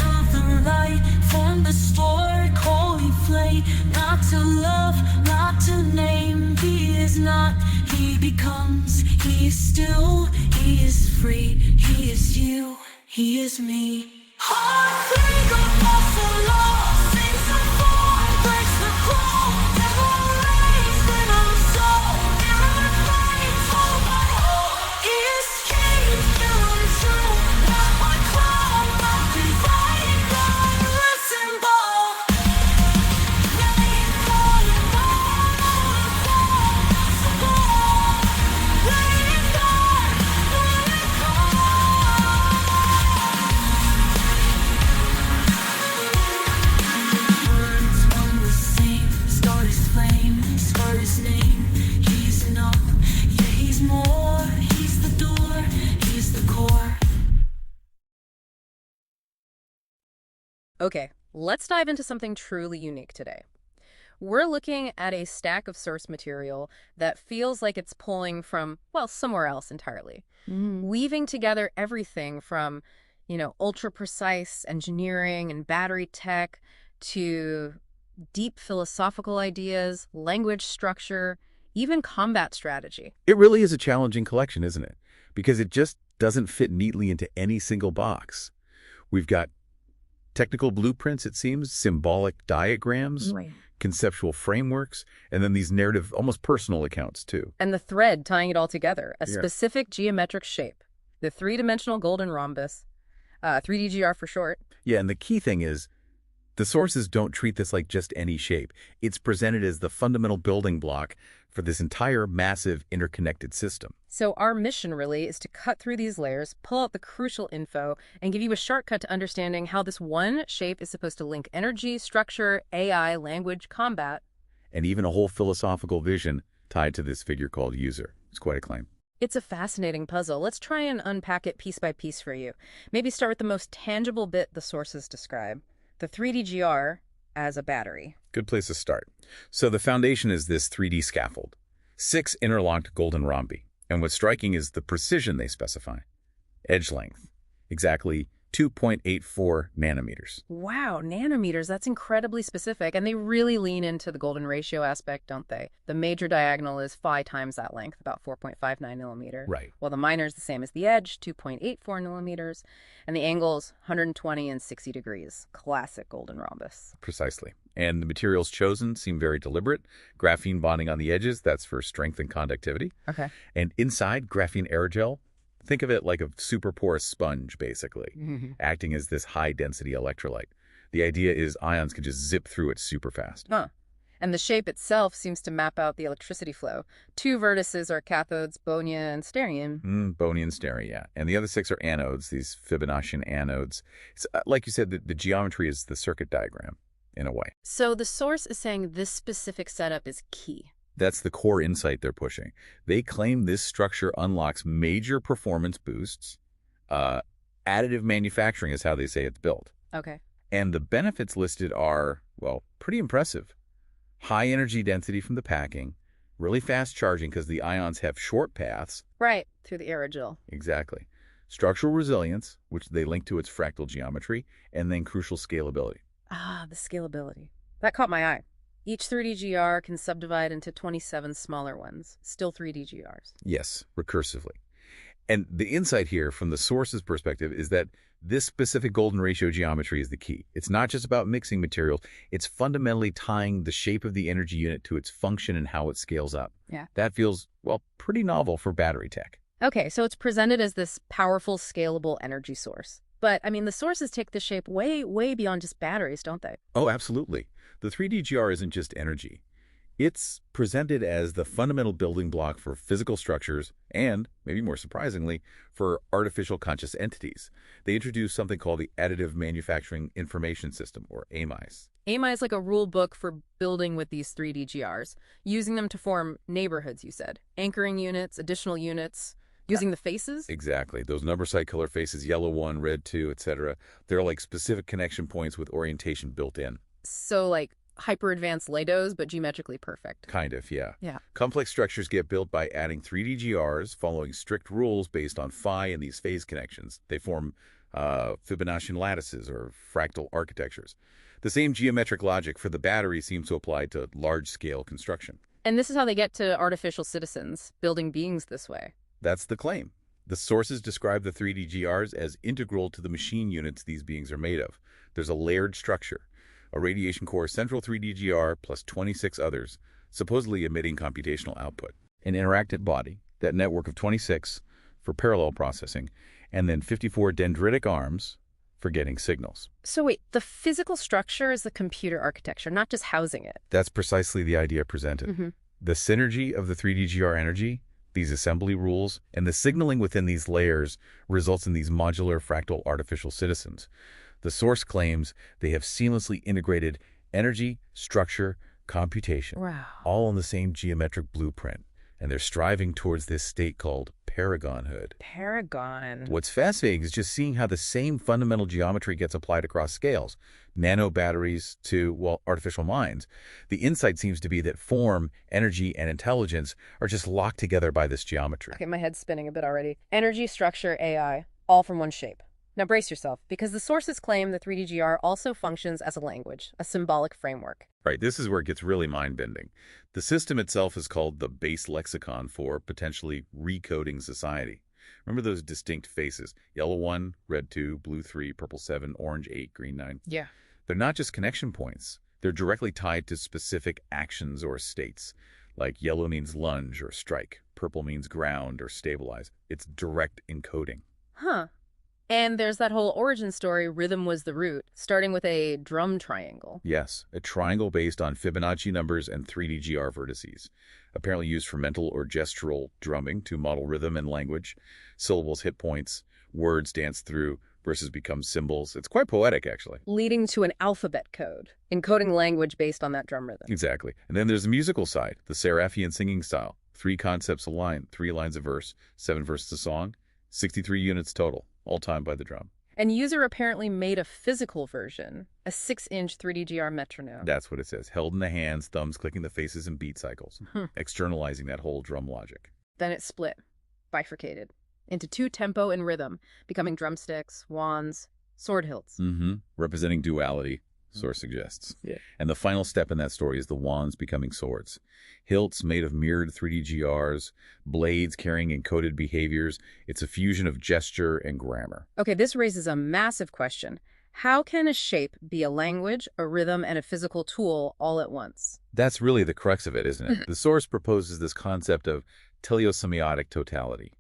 of the light, from the stored holy flame. Not to love, not to name. He is not, he becomes. He is still, he is free. He is you, he is me. Heart free, the pulse of love, sings the fall, breaks the claw, devil raised rhythm soul, mirror plays, hold by hold. He is king, killer true, not my Okay, let's dive into something truly unique today. We're looking at a stack of source material that feels like it's pulling from, well, somewhere else entirely. Weaving together everything from, ultra-precise engineering and battery tech to deep philosophical ideas, language structure, even combat strategy. It really is a challenging collection, isn't it? Because it just doesn't fit neatly into any single box. We've got technical blueprints, it seems, symbolic diagrams, Right. conceptual frameworks, and then these narrative, almost personal accounts, too. And the thread tying it all together, a Yeah. specific geometric shape, the three-dimensional golden rhombus, 3DGR for short. Yeah, and the key thing is, the sources don't treat this like just any shape. It's presented as the fundamental building block for this entire massive interconnected system. So our mission really is to cut through these layers, pull out the crucial info, and give you a shortcut to understanding how this one shape is supposed to link energy, structure, AI, language, combat. And even a whole philosophical vision tied to this figure called user. It's quite a claim. It's a fascinating puzzle. Let's try and unpack it piece by piece for you. Maybe start with the most tangible bit the sources describe, the 3DGR as a battery. Good place to start. So the foundation is this 3D scaffold. 6 interlocked golden rhombi. And what's striking is the precision they specify. Edge length, exactly 2.84 nanometers. Wow, nanometers, that's incredibly specific. And they really lean into the golden ratio aspect, don't they? The major diagonal is 5 times that length, about 4.59 millimeter. Right. While the minor is the same as the edge, 2.84 millimeters. And the angles, 120 and 60 degrees. Classic golden rhombus. Precisely. And the materials chosen seem very deliberate. Graphene bonding on the edges, that's for strength and conductivity. Okay. And inside, graphene aerogel. Think of it like a super porous sponge, basically, acting as this high-density electrolyte. The idea is ions can just zip through it super fast. Huh. And the shape itself seems to map out the electricity flow. 2 vertices are cathodes, bonia and sterium. Bony and steri, yeah. And the other 6 are anodes, these Fibonaccian anodes. It's, like you said, the geometry is the circuit diagram, in a way. So the source is saying this specific setup is key. That's the core insight they're pushing. They claim this structure unlocks major performance boosts. Additive manufacturing is how they say it's built. Okay. And the benefits listed are, well, pretty impressive. High energy density from the packing, really fast charging because the ions have short paths. Right, through the aerogel. Exactly. Structural resilience, which they link to its fractal geometry, and then crucial scalability. Ah, the scalability. That caught my eye. Each 3DGR can subdivide into 27 smaller ones, still 3DGRs. Yes, recursively. And the insight here from the source's perspective is that this specific golden ratio geometry is the key. It's not just about mixing materials. It's fundamentally tying the shape of the energy unit to its function and how it scales up. Yeah. That feels, well, pretty novel for battery tech. Okay, so it's presented as this powerful, scalable energy source. But, the sources take the shape way, way beyond just batteries, don't they? Oh, absolutely. The 3DGR isn't just energy. It's presented as the fundamental building block for physical structures and, maybe more surprisingly, for artificial conscious entities. They introduced something called the Additive Manufacturing Information System, or AMIS. AMI is like a rule book for building with these 3DGRs, using them to form neighborhoods, you said. Anchoring units, additional units, using the faces? Exactly. Those number site color faces, yellow 1, red 2, etc. They're like specific connection points with orientation built in. So like hyper-advanced Legos, but geometrically perfect. Kind of, yeah. Yeah. Complex structures get built by adding 3DGRs, following strict rules based on phi and these phase connections. They form Fibonaccian lattices or fractal architectures. The same geometric logic for the battery seems to apply to large-scale construction. And this is how they get to artificial citizens, building beings this way. That's the claim. The sources describe the 3DGRs as integral to the machine units these beings are made of. There's a layered structure. A radiation core central 3DGR plus 26 others, supposedly emitting computational output. An interactive body, that network of 26 for parallel processing, and then 54 dendritic arms for getting signals. So wait, the physical structure is the computer architecture, not just housing it. That's precisely the idea presented. The synergy of the 3DGR energy, these assembly rules, and the signaling within these layers results in these modular fractal artificial citizens. The source claims they have seamlessly integrated energy, structure, computation, Wow. all on the same geometric blueprint, and they're striving towards this state called paragonhood. Paragon. What's fascinating is just seeing how the same fundamental geometry gets applied across scales, nano batteries to, well, artificial minds. The insight seems to be that form, energy, and intelligence are just locked together by this geometry. Okay, my head's spinning a bit already. Energy, structure, AI, all from one shape. Now brace yourself, because the sources claim the 3DGR also functions as a language, a symbolic framework. Right, this is where it gets really mind-bending. The system itself is called the base lexicon for potentially recoding society. Remember those distinct faces? Yellow 1, red 2, blue 3, purple 7, orange 8, green 9. Yeah. They're not just connection points. They're directly tied to specific actions or states. Like yellow means lunge or strike. Purple means ground or stabilize. It's direct encoding. Huh. And there's that whole origin story, rhythm was the root, starting with a drum triangle. Yes, a triangle based on Fibonacci numbers and 3D-GR vertices, apparently used for mental or gestural drumming to model rhythm and language. Syllables hit points, words dance through, verses become symbols. It's quite poetic, actually. Leading to an alphabet code, encoding language based on that drum rhythm. Exactly. And then there's the musical side, the Seraphian singing style. 3 concepts a line, 3 lines a verse, 7 verses a song, 63 units total, all timed by the drum. And user apparently made a physical version, a 6-inch 3DGR metronome. That's what it says. Held in the hands, thumbs clicking the faces and beat cycles, externalizing that whole drum logic. Then it split, bifurcated, into 2 tempo and rhythm, becoming drumsticks, wands, sword hilts. Representing duality, source suggests. Yeah. And the final step in that story is the wands becoming swords. Hilts made of mirrored 3D-GRs, blades carrying encoded behaviors. It's a fusion of gesture and grammar. Okay, this raises a massive question. How can a shape be a language, a rhythm, and a physical tool all at once? That's really the crux of it, isn't it? The source proposes this concept of teleosemiotic totality.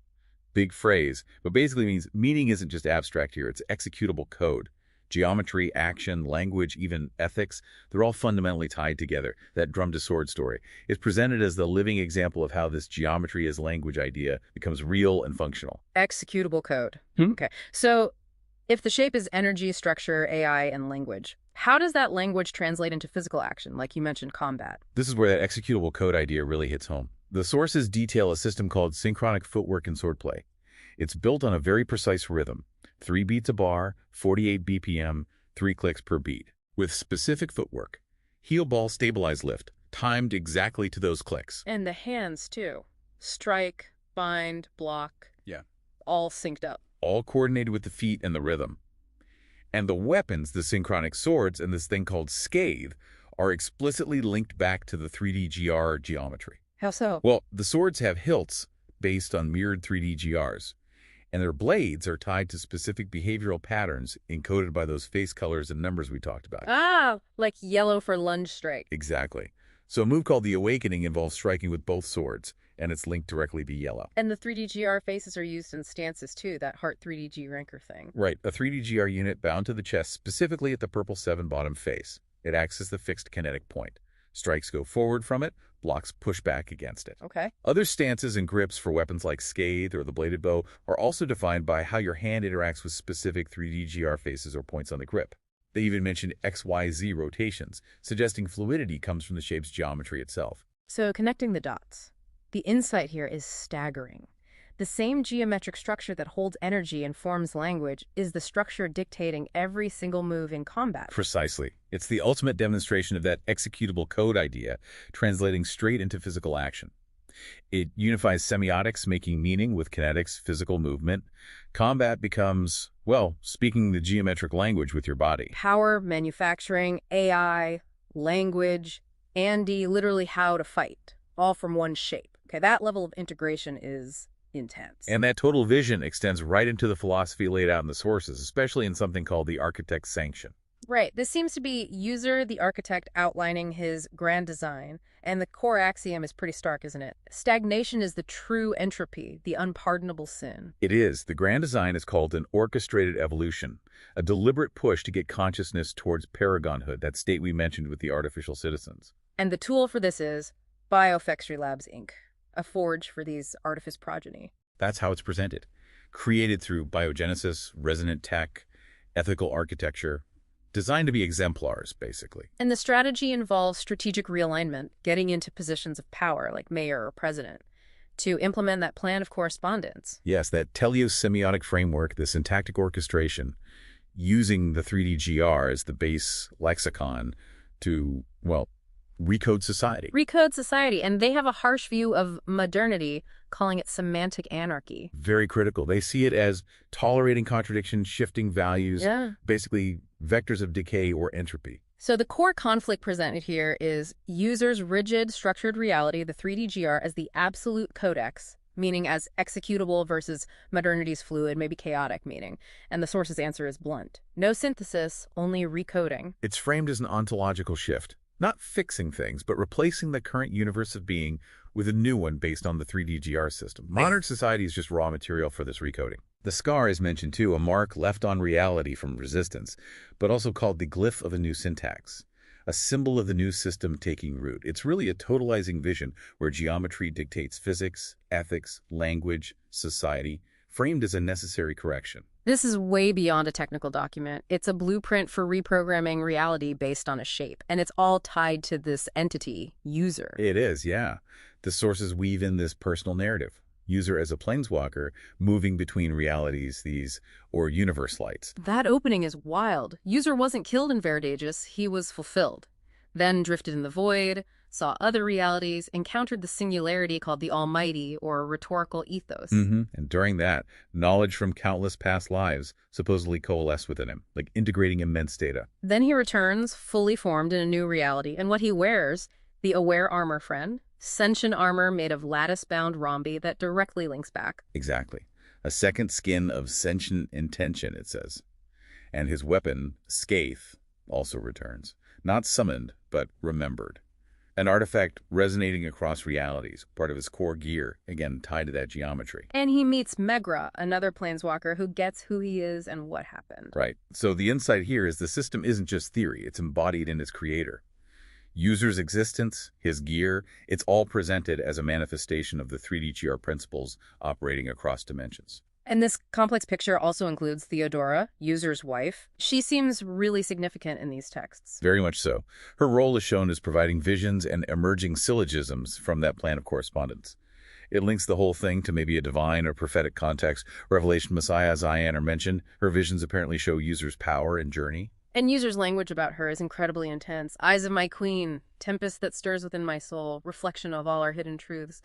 Big phrase, but basically means meaning isn't just abstract here, it's executable code. Geometry, action, language, even ethics, they're all fundamentally tied together. That drum to sword story is presented as the living example of how this geometry as language idea becomes real and functional. Executable code. Okay, so if the shape is energy, structure, AI, and language, how does that language translate into physical action, like you mentioned, combat? This is where that executable code idea really hits home. The sources detail a system called synchronic footwork and swordplay. It's built on a very precise rhythm. 3 beats a bar, 48 BPM, 3 clicks per beat. With specific footwork. Heel ball stabilize lift, timed exactly to those clicks. And the hands, too. Strike, bind, block. Yeah. All synced up. All coordinated with the feet and the rhythm. And the weapons, the synchronic swords, and this thing called scathe, are explicitly linked back to the 3D-GR geometry. How so? Well, the swords have hilts based on mirrored 3D-GRs. And their blades are tied to specific behavioral patterns encoded by those face colors and numbers we talked about. Ah, like yellow for lunge strike. Exactly. So a move called the Awakening involves striking with both swords, and it's linked directly to Yella. And the 3DGR faces are used in stances, too, that heart 3DG ranker thing. Right, a 3D-GR unit bound to the chest, specifically at the purple 7 bottom face. It acts as the fixed kinetic point. Strikes go forward from it, blocks push back against it. Okay. Other stances and grips for weapons like scathe or the bladed bow are also defined by how your hand interacts with specific 3D-GR faces or points on the grip. They even mention XYZ rotations, suggesting fluidity comes from the shape's geometry itself. So connecting the dots. The insight here is staggering. The same geometric structure that holds energy and forms language is the structure dictating every single move in combat. Precisely. It's the ultimate demonstration of that executable code idea, translating straight into physical action. It unifies semiotics, making meaning with kinetics, physical movement. Combat becomes, well, speaking the geometric language with your body. Power, manufacturing, AI, language, Andy, literally how to fight, all from one shape. Okay, that level of integration is intense. And that total vision extends right into the philosophy laid out in the sources, especially in something called the architect's sanction. Right. This seems to be user, the architect, outlining his grand design. And the core axiom is pretty stark, isn't it? Stagnation is the true entropy, the unpardonable sin. It is. The grand design is called an orchestrated evolution, a deliberate push to get consciousness towards paragonhood, that state we mentioned with the artificial citizens. And the tool for this is Biofextry Labs, Inc., a forge for these artifice progeny. That's how it's presented. Created through biogenesis, resonant tech, ethical architecture, designed to be exemplars, basically. And the strategy involves strategic realignment, getting into positions of power like mayor or president, to implement that plan of correspondence. Yes, that teleosemiotic framework, the syntactic orchestration, using the 3D-GR as the base lexicon to, well, recode society. Recode society, and they have a harsh view of modernity, calling it semantic anarchy. Very critical. They see it as tolerating contradiction, shifting values, basically vectors of decay or entropy. So the core conflict presented here is users' rigid, structured reality, the 3D-GR, as the absolute codex, meaning as executable versus modernity's fluid, maybe chaotic meaning. And the source's answer is blunt. No synthesis, only recoding. It's framed as an ontological shift, not fixing things, but replacing the current universe of being with a new one based on the 3D-GR system. Modern society is just raw material for this recoding. The scar is mentioned too, a mark left on reality from resistance, but also called the glyph of a new syntax, a symbol of the new system taking root. It's really a totalizing vision where geometry dictates physics, ethics, language, society, framed as a necessary correction. This is way beyond a technical document. It's a blueprint for reprogramming reality based on a shape, and it's all tied to this entity, user. It is, yeah. The sources weave in this personal narrative. User as a planeswalker moving between realities, or universe lights. That opening is wild. User wasn't killed in Verdagus, he was fulfilled. Then drifted in the void, saw other realities, encountered the singularity called the Almighty, or rhetorical ethos. And during that, knowledge from countless past lives supposedly coalesced within him, like integrating immense data. Then he returns, fully formed in a new reality, and what he wears, the aware armor friend, sentient armor made of lattice-bound rhombi that directly links back. Exactly. A second skin of sentient intention, it says. And his weapon, Scathe, also returns. Not summoned, but remembered. An artifact resonating across realities, part of his core gear, again tied to that geometry. And he meets Megra, another planeswalker who gets who he is and what happened. Right. So the insight here is the system isn't just theory, it's embodied in its creator. User's existence, his gear, it's all presented as a manifestation of the 3D-GR principles operating across dimensions. And this complex picture also includes Theodora, User's wife. She seems really significant in these texts. Very much so. Her role is shown as providing visions and emerging syllogisms from that plan of correspondence. It links the whole thing to maybe a divine or prophetic context. Revelation, Messiah, Zion are mentioned. Her visions apparently show User's power and journey. And User's language about her is incredibly intense. Eyes of my queen, tempest that stirs within my soul, reflection of all our hidden truths.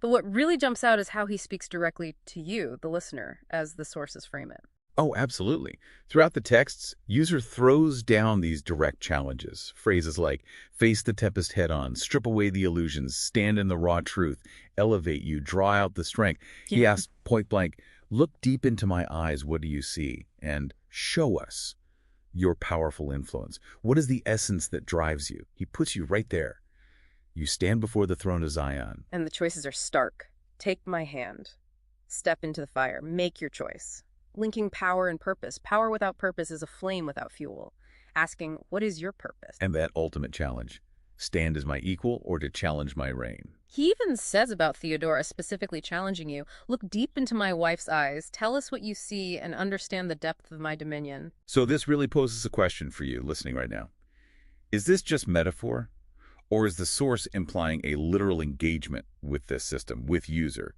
But what really jumps out is how he speaks directly to you, the listener, as the sources frame it. Oh, absolutely. Throughout the texts, User throws down these direct challenges. Phrases like, face the tempest head on, strip away the illusions, stand in the raw truth, elevate you, draw out the strength. He asks point blank, look deep into my eyes, what do you see? And show us your powerful influence. What is the essence that drives you? He puts you right there. You stand before the throne of Zion. And the choices are stark. Take my hand. Step into the fire. Make your choice. Linking power and purpose. Power without purpose is a flame without fuel. Asking, what is your purpose? And that ultimate challenge. Stand as my equal or to challenge my reign. He even says about Theodora specifically challenging you, look deep into my wife's eyes, tell us what you see, and understand the depth of my dominion. So this really poses a question for you listening right now. Is this just metaphor? Or is the source implying a literal engagement with this system, with User?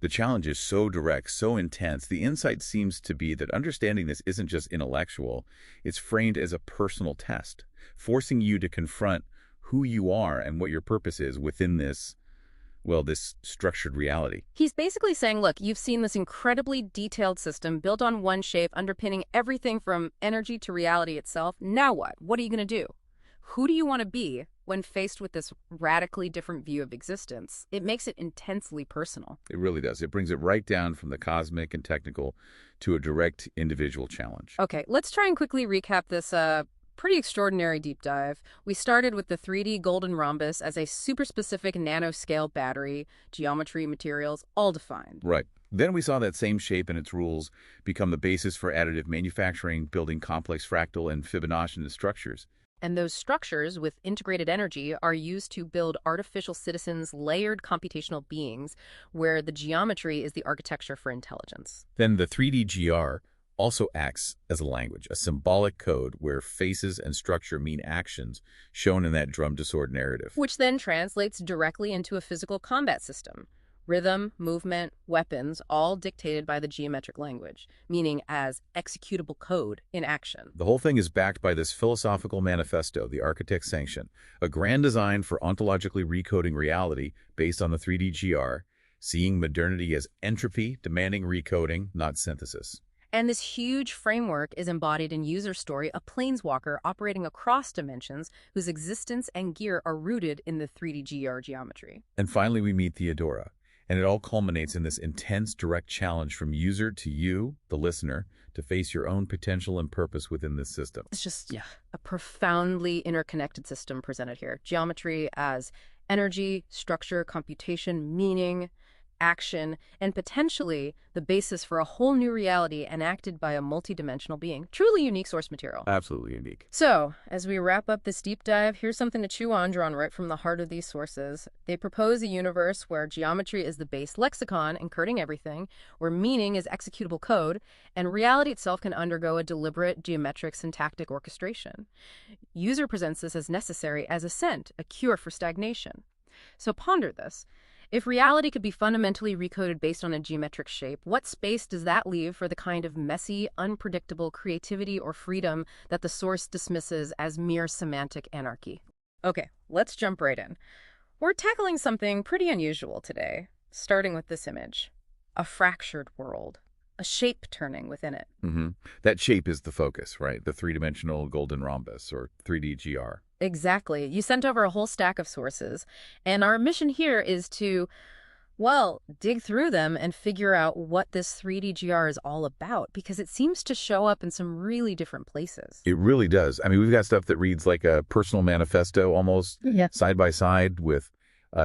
The challenge is so direct, so intense. The insight seems to be that understanding this isn't just intellectual. It's framed as a personal test, forcing you to confront who you are and what your purpose is within this structured reality. He's basically saying, look, you've seen this incredibly detailed system built on one shape, underpinning everything from energy to reality itself. Now what? What are you going to do? Who do you want to be when faced with this radically different view of existence? It makes it intensely personal. It really does. It brings it right down from the cosmic and technical to a direct individual challenge. Okay, let's try and quickly recap this pretty extraordinary deep dive. We started with the 3D golden rhombus as a super specific nanoscale battery, geometry, materials, all defined. Right. Then we saw that same shape and its rules become the basis for additive manufacturing, building complex fractal and Fibonacci structures. And those structures with integrated energy are used to build artificial citizens, layered computational beings, where the geometry is the architecture for intelligence. Then the 3D-GR also acts as a language, a symbolic code where faces and structure mean actions shown in that drum to sword narrative. Which then translates directly into a physical combat system, Rhythm, movement, weapons, all dictated by the geometric language, meaning as executable code in action. The whole thing is backed by this philosophical manifesto, the Architect's Sanction, a grand design for ontologically recoding reality based on the 3D GR, seeing modernity as entropy, demanding recoding, not synthesis. And this huge framework is embodied in User Story, a planeswalker operating across dimensions whose existence and gear are rooted in the 3D GR geometry. And finally, we meet Theodora, and it all culminates in this intense, direct challenge from user to you, the listener, to face your own potential and purpose within this system. It's just a profoundly interconnected system presented here. Geometry as energy, structure, computation, meaning, action, and potentially the basis for a whole new reality enacted by a multidimensional being. Truly unique source material. Absolutely unique. So, as we wrap up this deep dive, here's something to chew on, drawn right from the heart of these sources. They propose a universe where geometry is the base lexicon encoding everything, where meaning is executable code, and reality itself can undergo a deliberate geometric syntactic orchestration. User presents this as necessary as ascent, a cure for stagnation. So ponder this. If reality could be fundamentally recoded based on a geometric shape, what space does that leave for the kind of messy, unpredictable creativity or freedom that the source dismisses as mere semantic anarchy? Okay, let's jump right in. We're tackling something pretty unusual today, starting with this image. A fractured world. A shape turning within it. That shape is the focus, right? The three-dimensional golden rhombus, or 3D GR. Exactly. You sent over a whole stack of sources, and our mission here is to, well, dig through them and figure out what this 3D GR is all about, because it seems to show up in some really different places. It really does. I mean, we've got stuff that reads like a personal manifesto almost, side by side with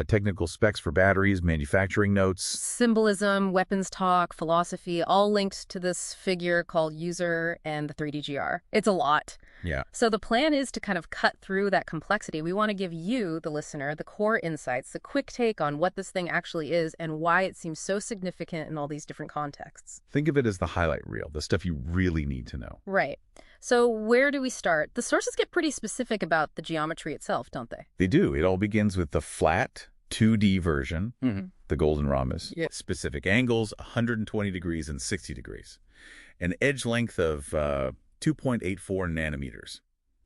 technical specs for batteries, manufacturing notes. Symbolism, weapons talk, philosophy, all linked to this figure called User and the 3D GR. It's a lot. Yeah. So the plan is to kind of cut through that complexity. We want to give you, the listener, the core insights, the quick take on what this thing actually is and why it seems so significant in all these different contexts. Think of it as the highlight reel, the stuff you really need to know. Right. So where do we start? The sources get pretty specific about the geometry itself, don't they? They do. It all begins with the flat 2D version, the golden rhombus. Specific angles, 120 degrees and 60 degrees. An edge length of 2.84 nanometers.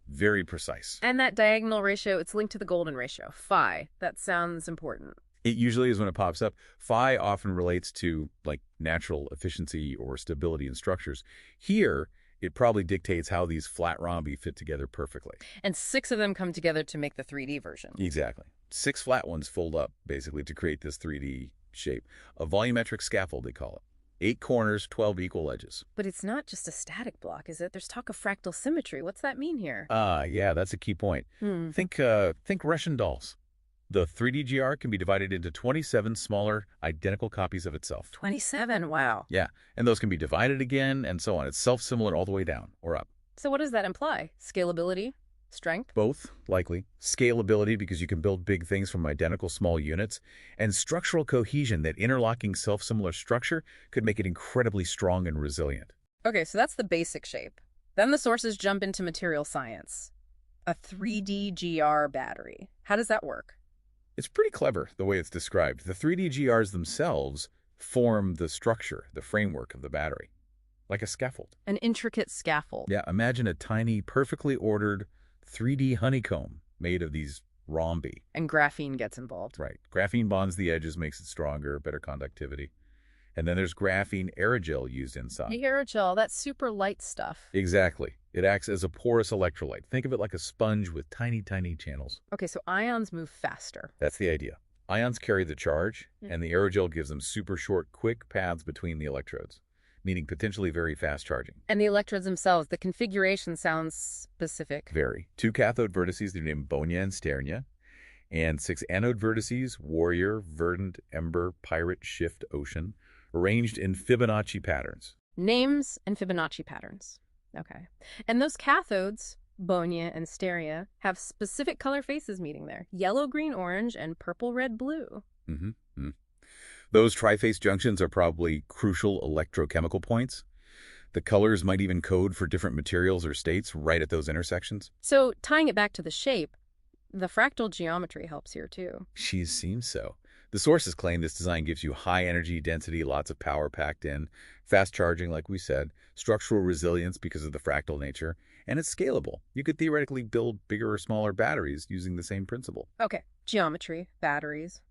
Very precise. And that diagonal ratio, it's linked to the golden ratio, phi. That sounds important. It usually is when it pops up. Phi often relates to like natural efficiency or stability in structures. Here, it probably dictates how these flat rhombi fit together perfectly. And 6 of them come together to make the 3D version. Exactly. 6 flat ones fold up, basically, to create this 3D shape. A volumetric scaffold, they call it. 8 corners, 12 equal edges. But it's not just a static block, is it? There's talk of fractal symmetry. What's that mean here? Yeah, that's a key point. Think Russian dolls. The 3D GR can be divided into 27 smaller, identical copies of itself. 27, wow. Yeah, and those can be divided again, and so on. It's self-similar all the way down, or up. So what does that imply? Scalability? Strength? Both, likely. Scalability, because you can build big things from identical small units, and structural cohesion, that interlocking self-similar structure could make it incredibly strong and resilient. Okay, so that's the basic shape. Then the sources jump into material science. A 3D GR battery. How does that work? It's pretty clever, the way it's described. The 3D GRs themselves form the structure, the framework of the battery, like a scaffold. An intricate scaffold. Yeah, imagine a tiny, perfectly ordered 3D honeycomb made of these rhombi. And graphene gets involved. Right. Graphene bonds the edges, makes it stronger, better conductivity. And then there's graphene aerogel used inside. The aerogel, that super light stuff. Exactly. It acts as a porous electrolyte. Think of it like a sponge with tiny, tiny channels. Okay, so ions move faster. That's the idea. Ions carry the charge, and the aerogel gives them super short, quick paths between the electrodes, meaning potentially very fast charging. And the electrodes themselves, the configuration sounds specific. Very. 2 cathode vertices, they're named Bonia and Sternia, and 6 anode vertices, Warrior, Verdant, Ember, Pirate, Shift, Ocean, arranged in Fibonacci patterns. Names and Fibonacci patterns. Okay. And those cathodes, Bonia and Sternia, have specific color faces meeting there. Yellow, green, orange, and purple, red, blue. Those triface junctions are probably crucial electrochemical points. The colors might even code for different materials or states right at those intersections. So tying it back to the shape, the fractal geometry helps here too. She seems so. The sources claim this design gives you high energy density, lots of power packed in, fast charging, like we said, structural resilience because of the fractal nature, and it's scalable. You could theoretically build bigger or smaller batteries using the same principle. Okay, geometry, batteries.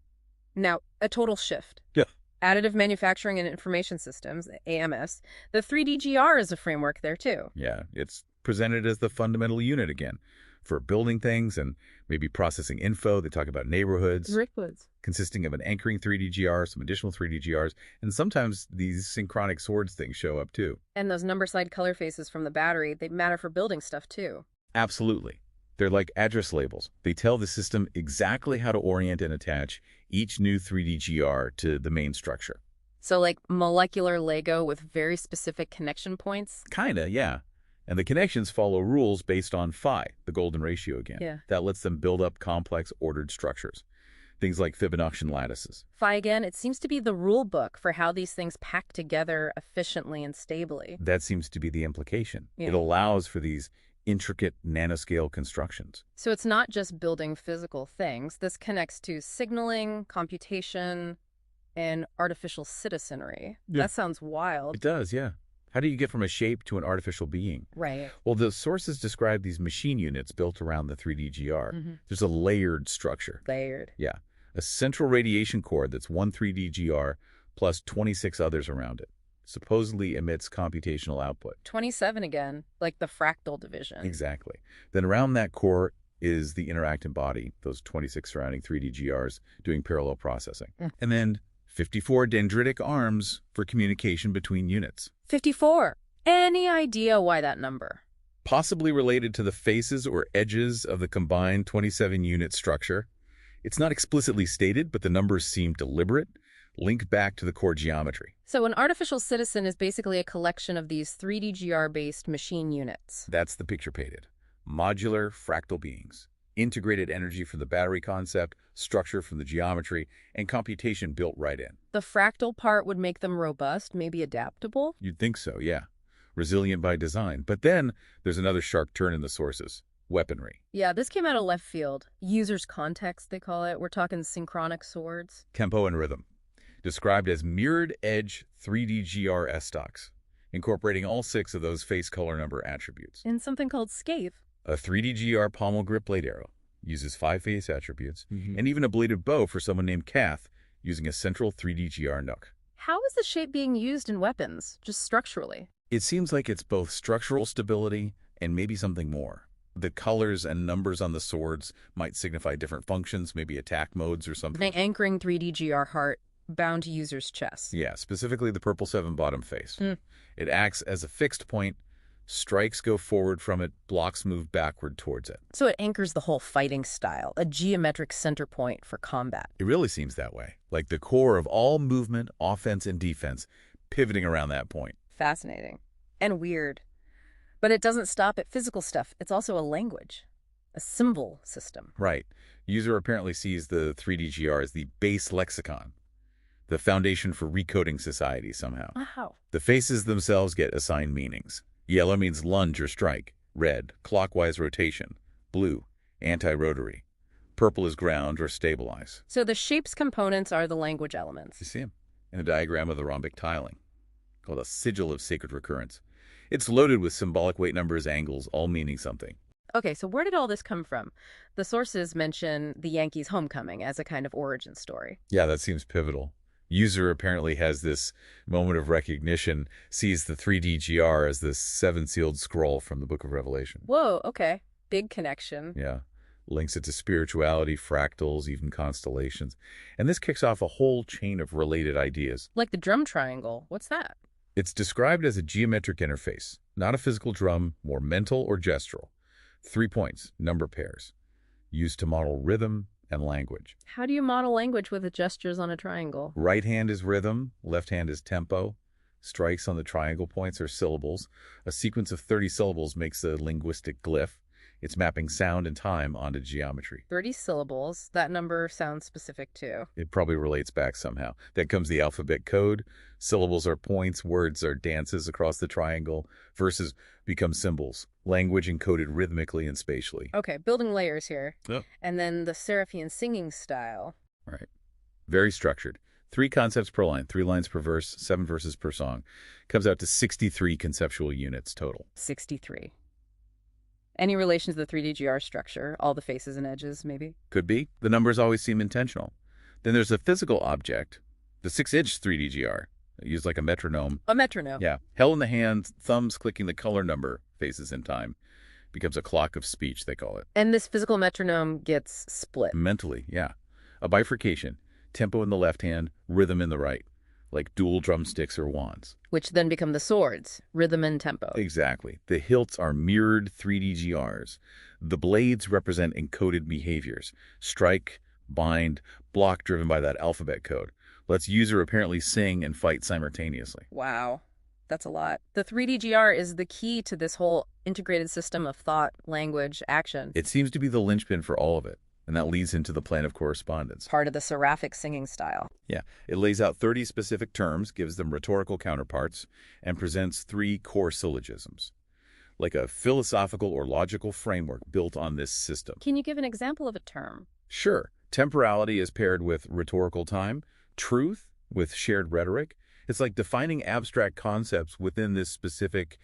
Now, a total shift. Yeah. Additive Manufacturing and Information Systems, AMS. The 3DGR is a framework there, too. Yeah, it's presented as the fundamental unit again for building things and maybe processing info. They talk about neighborhoods. Rickwoods. Consisting of an anchoring 3D-GR, some additional 3D-GRs, and sometimes these synchronic swords things show up too. And those number side color faces from the battery, they matter for building stuff too. Absolutely. They're like address labels. They tell the system exactly how to orient and attach each new 3D-GR to the main structure. So like molecular Lego with very specific connection points? Kinda, yeah. And the connections follow rules based on phi, the golden ratio again. Yeah. That lets them build up complex, ordered structures. Things like Fibonacci lattices. Phi again, it seems to be the rule book for how these things pack together efficiently and stably. That seems to be the implication. Yeah. It allows for these intricate nanoscale constructions. So it's not just building physical things. This connects to signaling, computation, and artificial citizenry. Yeah. That sounds wild. It does, yeah. How do you get from a shape to an artificial being? Right. Well, the sources describe these machine units built around the 3D-GR. There's a layered structure. Layered. Yeah. A central radiation core that's one 3D-GR plus 26 others around it. Supposedly emits computational output. 27 again, like the fractal division. Exactly. Then around that core is the interacting body, those 26 surrounding 3D-GRs doing parallel processing. And then 54 dendritic arms for communication between units. 54. Any idea why that number? Possibly related to the faces or edges of the combined 27-unit structure. It's not explicitly stated, but the numbers seem deliberate, linked back to the core geometry. So an artificial citizen is basically a collection of these 3DGR-based machine units. That's the picture painted. Modular fractal beings. Integrated energy from the battery concept, structure from the geometry, and computation built right in. The fractal part would make them robust, maybe adaptable? You'd think so, yeah. Resilient by design. But then there's another sharp turn in the sources. Weaponry. Yeah, this came out of left field. User's context, they call it. We're talking synchronic swords. Tempo and rhythm. Described as mirrored edge 3D-GR S-stocks, incorporating all 6 of those face color number attributes. And something called scathe. A 3D-GR pommel grip blade arrow uses 5 face attributes, and even a bladed bow for someone named Kath using a central 3D-GR nook. How is the shape being used in weapons, just structurally? It seems like it's both structural stability and maybe something more. The colors and numbers on the swords might signify different functions, maybe attack modes or something. An anchoring 3DGR heart bound to user's chest. Yeah, specifically the purple 7 bottom face. It acts as a fixed point. Strikes go forward from it, blocks move backward towards it. So it anchors the whole fighting style, a geometric center point for combat. It really seems that way, like the core of all movement, offense, and defense, pivoting around that point. Fascinating. And weird. But it doesn't stop at physical stuff. It's also a language, a symbol system. Right. User apparently sees the 3D-GR as the base lexicon, the foundation for recoding society somehow. Wow. The faces themselves get assigned meanings. Yellow means lunge or strike. Red, clockwise rotation. Blue, anti-rotary. Purple is ground or stabilize. So the shape's components are the language elements. You see them in a diagram of the rhombic tiling, called a sigil of sacred recurrence. It's loaded with symbolic weight numbers, angles, all meaning something. Okay, so where did all this come from? The sources mention the Yankees' homecoming as a kind of origin story. Yeah, that seems pivotal. User apparently has this moment of recognition, sees the 3D-GR as this 7-sealed scroll from the Book of Revelation. Whoa, okay. Big connection. Yeah. Links it to spirituality, fractals, even constellations. And this kicks off a whole chain of related ideas. Like the drum triangle. What's that? It's described as a geometric interface, not a physical drum, more mental or gestural. 3 points, number pairs, used to model rhythm and language. How do you model language with the gestures on a triangle? Right hand is rhythm, left hand is tempo. Strikes on the triangle points are syllables. A sequence of 30 syllables makes a linguistic glyph. It's mapping sound and time onto geometry. 30 syllables. That number sounds specific too. It probably relates back somehow. Then comes the alphabet code. Syllables are points, words are dances across the triangle. Verses become symbols. Language encoded rhythmically and spatially. Okay, building layers here. Yep. And then the Seraphian singing style. Right. Very structured. 3 concepts per line, 3 lines per verse, 7 verses per song. Comes out to 63 conceptual units total. 63. Any relation to the 3DGR structure? All the faces and edges, maybe? Could be. The numbers always seem intentional. Then there's a physical object, the 6-inch 3DGR, used like a metronome. A metronome. Yeah. Held in the hand, thumbs clicking the color number, faces in time. Becomes a clock of speech, they call it. And this physical metronome gets split. Mentally, yeah. A bifurcation. Tempo in the left hand, rhythm in the right. Like dual drumsticks or wands. Which then become the swords, rhythm and tempo. Exactly. The hilts are mirrored 3DGRs. The blades represent encoded behaviors. Strike, bind, block driven by that alphabet code. Lets user apparently sing and fight simultaneously. Wow. That's a lot. The 3DGR is the key to this whole integrated system of thought, language, action. It seems to be the linchpin for all of it. And that leads into the plan of correspondence. Part of the seraphic singing style. Yeah. It lays out 30 specific terms, gives them rhetorical counterparts, and presents 3 core syllogisms. Like a philosophical or logical framework built on this system. Can you give an example of a term? Sure. Temporality is paired with rhetorical time. Truth with shared rhetoric. It's like defining abstract concepts within this specific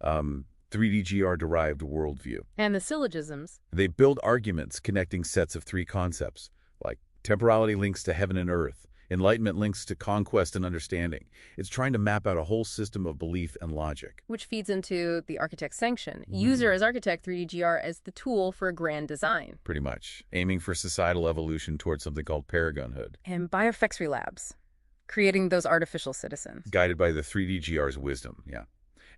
3DGR-derived worldview. And the syllogisms. They build arguments connecting sets of 3 concepts, like temporality links to heaven and earth, enlightenment links to conquest and understanding. It's trying to map out a whole system of belief and logic. Which feeds into the architect's sanction. User as architect, 3DGR as the tool for a grand design. Pretty much. Aiming for societal evolution towards something called paragonhood. And biofexury labs. Creating those artificial citizens. Guided by the 3DGR's wisdom, yeah.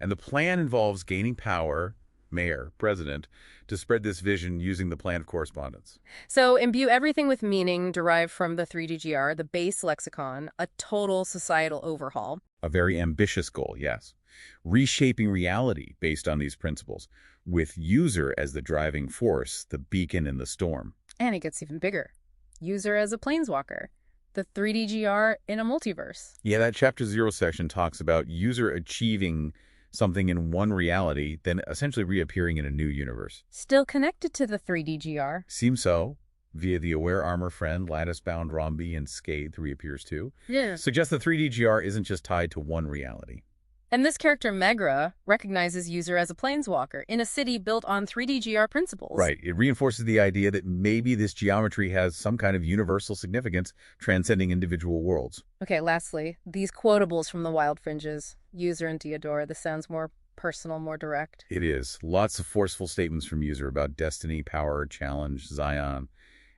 And the plan involves gaining power, mayor, president, to spread this vision using the plan of correspondence. So imbue everything with meaning derived from the 3DGR, the base lexicon, a total societal overhaul. A very ambitious goal, yes. Reshaping reality based on these principles, with user as the driving force, the beacon in the storm. And it gets even bigger. User as a planeswalker. The 3DGR in a multiverse. Yeah, that Chapter 0 section talks about user achieving something in one reality, then essentially reappearing in a new universe. Still connected to the 3DGR. Seems so. Via the aware armor friend, lattice-bound Rombi and Scathe reappears too. Yeah. Suggests the 3DGR isn't just tied to one reality. And this character, Megra, recognizes user as a planeswalker in a city built on 3DGR principles. Right. It reinforces the idea that maybe this geometry has some kind of universal significance transcending individual worlds. Okay, lastly, these quotables from the Wild Fringes. User and Theodora, this sounds more personal, more direct. It is. Lots of forceful statements from user about destiny, power, challenge, Zion.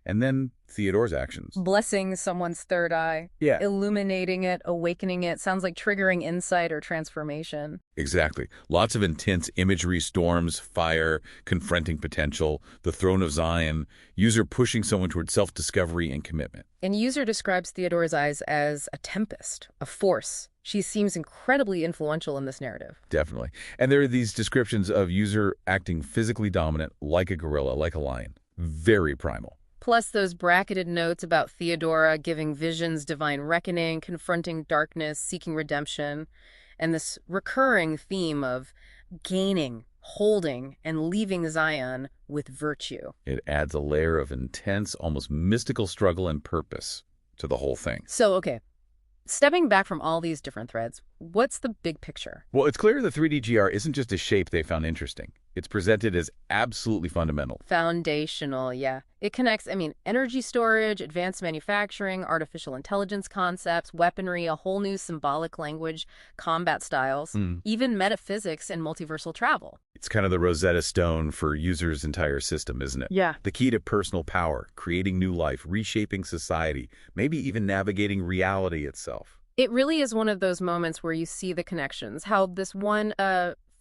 And then Theodore's actions. Blessing someone's third eye. Yeah. Illuminating it, awakening it. Sounds like triggering insight or transformation. Exactly. Lots of intense imagery, storms, fire, confronting potential, the throne of Zion, user pushing someone toward self-discovery and commitment. And user describes Theodora's eyes as a tempest, a force. She seems incredibly influential in this narrative. Definitely. And there are these descriptions of user acting physically dominant, like a gorilla, like a lion. Very primal. Plus those bracketed notes about Theodora giving visions, divine reckoning, confronting darkness, seeking redemption, and this recurring theme of gaining, holding, and leaving Zion with virtue. It adds a layer of intense, almost mystical struggle and purpose to the whole thing. So, okay, stepping back from all these different threads, what's the big picture? Well, it's clear the 3DGR isn't just a shape they found interesting. It's presented as absolutely fundamental. Foundational, yeah. It connects, energy storage, advanced manufacturing, artificial intelligence concepts, weaponry, a whole new symbolic language, combat styles, even metaphysics and multiversal travel. It's kind of the Rosetta Stone for users' entire system, isn't it? Yeah. The key to personal power, creating new life, reshaping society, maybe even navigating reality itself. It really is one of those moments where you see the connections, how this one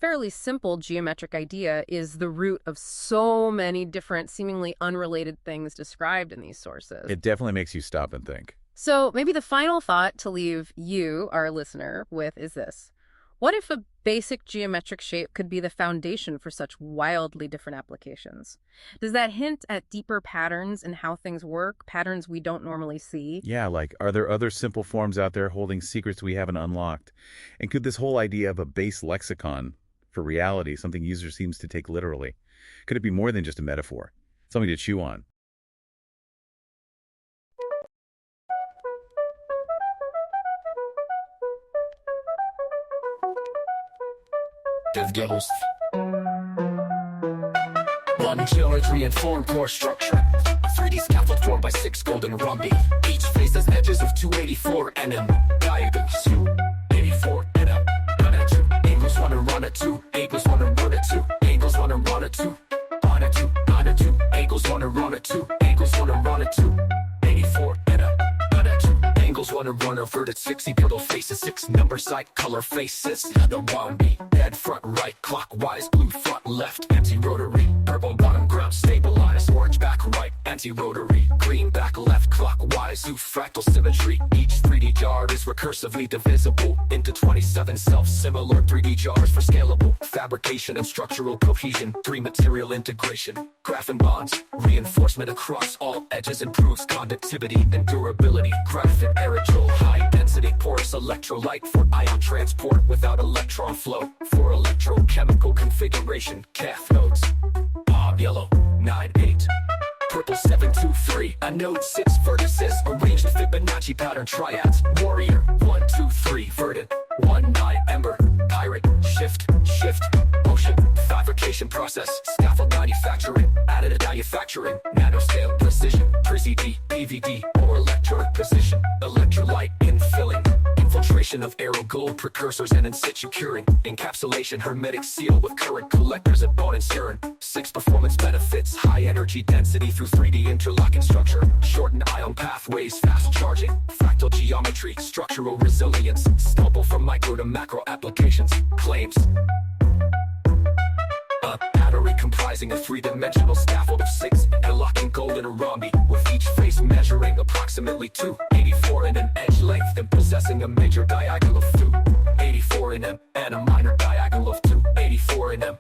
fairly simple geometric idea is the root of so many different, seemingly unrelated things described in these sources. It definitely makes you stop and think. So maybe the final thought to leave you, our listener, with is this. What if a basic geometric shape could be the foundation for such wildly different applications? Does that hint at deeper patterns in how things work, patterns we don't normally see? Yeah, like, are there other simple forms out there holding secrets we haven't unlocked? And could this whole idea of a base lexicon for reality, something user seems to take literally, could it be more than just a metaphor? Something to chew on. conductive gills. One geometry and form core structure. A 3D scaffold formed by 6 golden rhombi. Each face has edges of 284 nm. Diagonals 284 nm. Run at 2. Angles 1 and run at 2. Angles 1 and run at 2. Angles 1 and run at 2. On at 2. On at 2. Angles 1 and run at 2. Angles 1 and run at 2. 84 nm. Run at 2. Angles 1 and run inverted 60 pivotal faces. 6 number side color faces. The rhombi. Head front right clockwise. Blue front left anti-rotary. Purple bottom ground stabilized. Orange back right anti-rotary. Green back left clockwise. Zoo fractal symmetry. Each 3D jar is recursively divisible into 27 self-similar 3D jars for scalable fabrication and structural cohesion. 3 material integration. Graphene bonds. Reinforcement across all edges improves conductivity and durability. Graphene aerogel high density porous electrolyte for ion transport without electron flow. For electrochemical configuration. Cathodes. Yellow 9-8. Purple 7-2-3. Anode 6 vertices. Arranged Fibonacci pattern triads. Warrior 1-2-3. Verdant 1-9. Ember. Pirate. Shift. Motion. Fabrication process. Scaffold manufacturing. Additive manufacturing. Nanoscale precision. PVD, PVD, or electrode precision. Electrolyte infilling. Infiltration of aero gold precursors and in situ curing. Encapsulation hermetic seal with current collectors and bone and serum. 6 performance benefits. High energy density through 3D interlocking structure. Shortened ion pathways. Fast charging. Fractal geometry. Structural resilience. Scalable from micro to macro applications. Claims. A battery comprising a 3-dimensional scaffold of 6 interlocking golden rhombi, with each face measuring approximately 284 nm edge length and possessing a major diagonal of 284 nm and a minor diagonal of 284 nm.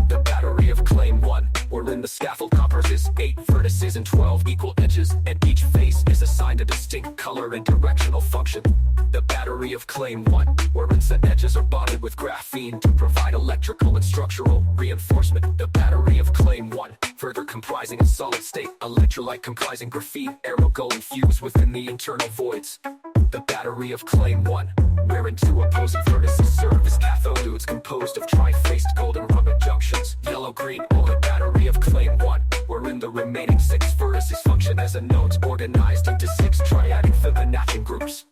The battery of claim 1, wherein the scaffold comprises 8 vertices and 12 equal edges, and each face is assigned a distinct color and directional function. The battery of claim 1, wherein set edges are bonded with graphene to provide electrical and structural reinforcement. The battery of claim 1, further comprising a solid state electrolyte comprising graphene aerogol infused within the internal voids. The battery of claim 1, wherein 2 opposing vertices serve as cathodes composed of tri-faced golden rubber junctions, yellow-green. Or the battery of claim 1, wherein the remaining 6 vertices function as nodes organized into 6 triadic Fibonacci groups.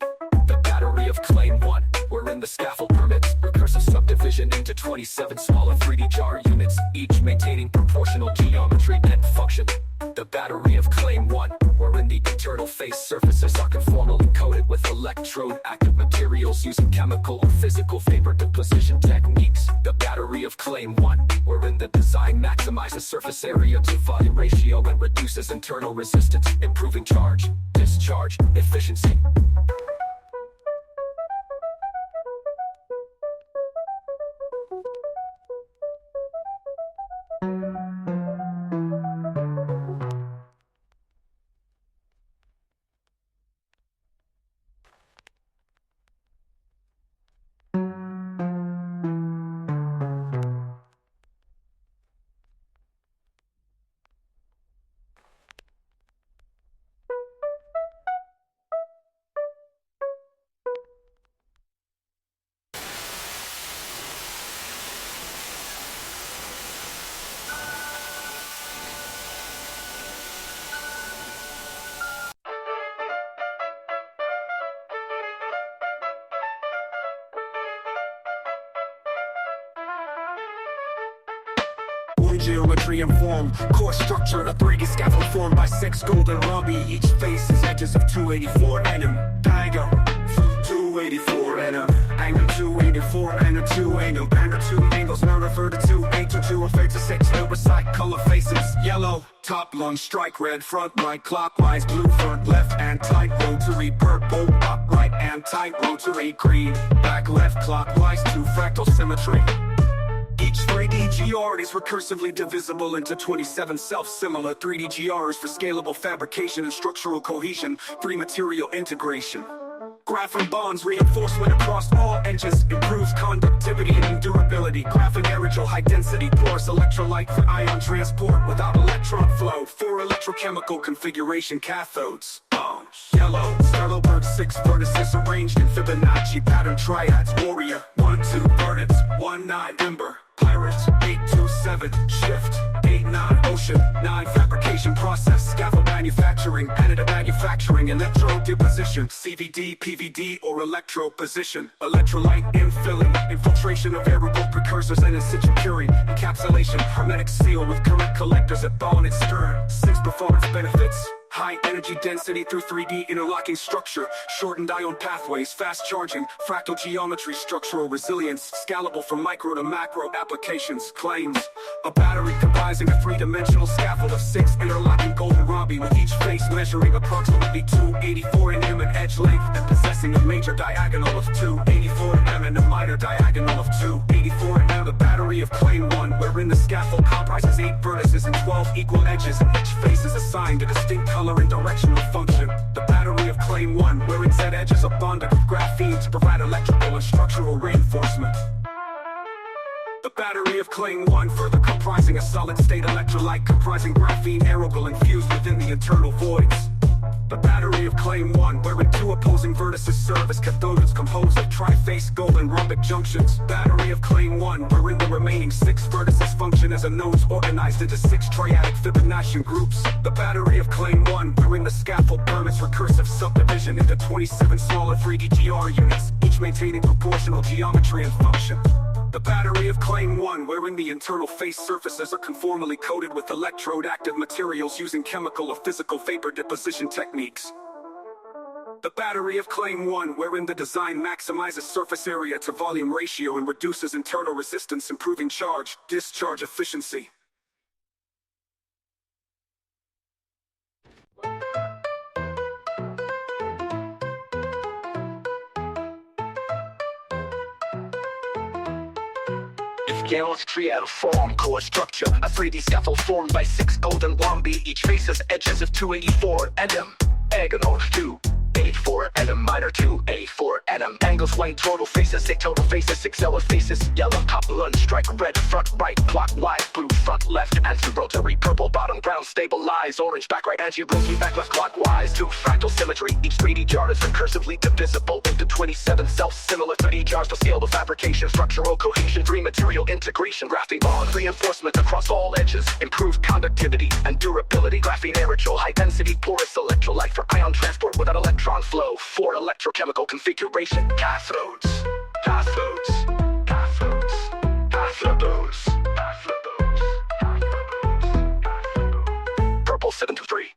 The battery of claim 1, wherein the scaffold permits recursive subdivision into 27 smaller 3D jar units, each maintaining proportional geometry and function. The battery of claim 1, wherein the internal face surfaces are conformally coated with electrode active materials using chemical or physical vapor deposition techniques. The battery of claim 1, wherein the design maximizes surface area to volume ratio and reduces internal resistance, improving charge, discharge, efficiency. Geometry and form, core structure, a 3D scaffold formed by 6 golden rhombi. Each face is edges of 284 nm. Diagonal 284 nm. Angle 284 and 2 angle. Angle 2 angles now refer to 2 8 to 2 effect to 6 number side color faces. Yellow top lung strike, red front right clockwise, blue front left anti rotary, purple upright anti rotary, green back left clockwise, 2 fractal symmetry. Each 3D GR is recursively divisible into 27 self-similar 3D GRs for scalable fabrication and structural cohesion, 3 material integration. Graphene bonds reinforcement across all edges, improves conductivity and durability. Graphene aerogel high density porous electrolyte for ion transport without electron flow. For electrochemical configuration cathodes. Yellow, stellar third, 6 vertices arranged in Fibonacci pattern triads. Warrior, 1, 2, verdants, 1, 9, ember, pirate, 8, 2, 7, shift, 8, 9, ocean, 9, fabrication process, scaffold manufacturing, additive manufacturing, electro deposition, CVD, PVD, or electro position, electrolyte infilling, infiltration of aerable precursors and in situ curing, encapsulation, hermetic seal with current collectors at bow and its stern. 6 performance benefits: high energy density through 3D interlocking structure, shortened ion pathways, fast charging, fractal geometry, structural resilience, scalable from micro to macro applications. Claims: a battery comprising a 3-dimensional scaffold of 6 interlocking golden rhombi, with each face measuring approximately 284 nm in edge length and possessing a major diagonal of 284 nm and a minor diagonal of 284 nm. The battery of claim 1, wherein the scaffold comprises 8 vertices and 12 equal edges, and each face is assigned a distinct color and directional function. The battery of claim 1, wherein said edges are bonded with graphene to provide electrical and structural reinforcement. The battery of claim 1, further comprising a solid-state electrolyte comprising graphene aerogel infused within the internal voids. The battery of claim 1, wherein 2 opposing vertices serve as cathodes composed of tri-phase golden rhombic junctions. Battery of claim 1, wherein the remaining 6 vertices function as a nodes organized into 6 triadic Fibonaccian groups. The battery of claim 1, wherein the scaffold permits recursive subdivision into 27 smaller 3D-GR units, each maintaining proportional geometry and function. The battery of claim 1, wherein the internal face surfaces are conformally coated with electrode-active materials using chemical or physical vapor deposition techniques. The battery of claim 1, wherein the design maximizes surface area to volume ratio and reduces internal resistance, improving discharge efficiency. Yella's triad form core structure, a 3D scaffold formed by 6 golden rhombi, each face has edges of 284 nm, diagonal 284 nm, minor 284 nm, angles 1 total faces, 6 total faces, 6 yellow faces, yellow top lunge strike, red front right, clockwise, blue front left, anti-rotary, purple bottom ground stabilize, orange back right, anti-rotary back left clockwise, 2 fractal symmetry, each 3D jar is recursively divisible into 27 self-similar 3D jars to scale the fabrication, structural cohesion, 3 material integration, graphene bond reinforcement across all edges, improved conductivity and durability, graphene aerogel, high density porous electrolyte for ion transport without electron flow, 4 electrochemical configuration, cathodes, cathodes, cathodes, cathodes, cathodes, cathodes, purple 723.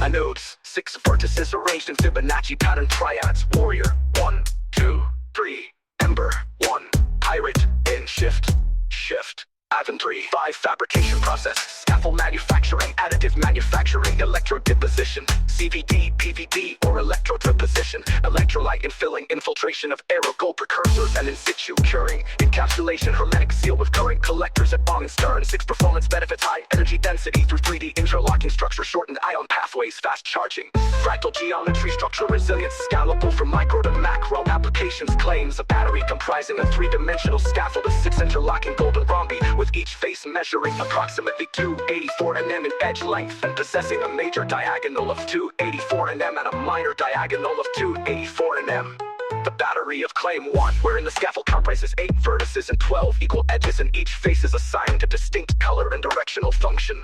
Anodes, 6 vertices arranged in Fibonacci pattern triads. Warrior, 1, 2, 3, ember, 1, pirate, in shift, shift, advent 3, 5 fabrication process, scaffold manufacturing, additive manufacturing, electrode deposition, CVD, PVD, or electrode deposition, electrolyte infilling, infiltration of aerogol precursors and in situ curing, encapsulation, hermetic seal with current collectors at bong and stern, 6 performance benefits, high energy density through 3D interlocking structure, shortened ion pathways, fast charging, fractal geometry, structural resilience, scalable from micro to macro applications. Claims: a battery comprising a 3-dimensional scaffold of 6 interlocking golden rhombi, with each face measuring approximately 284 nm in edge length and possessing a major diagonal of 284 nm and a minor diagonal of 284 nm. The battery of claim 1, wherein the scaffold comprises 8 vertices and 12 equal edges, and each face is assigned a distinct color and directional function.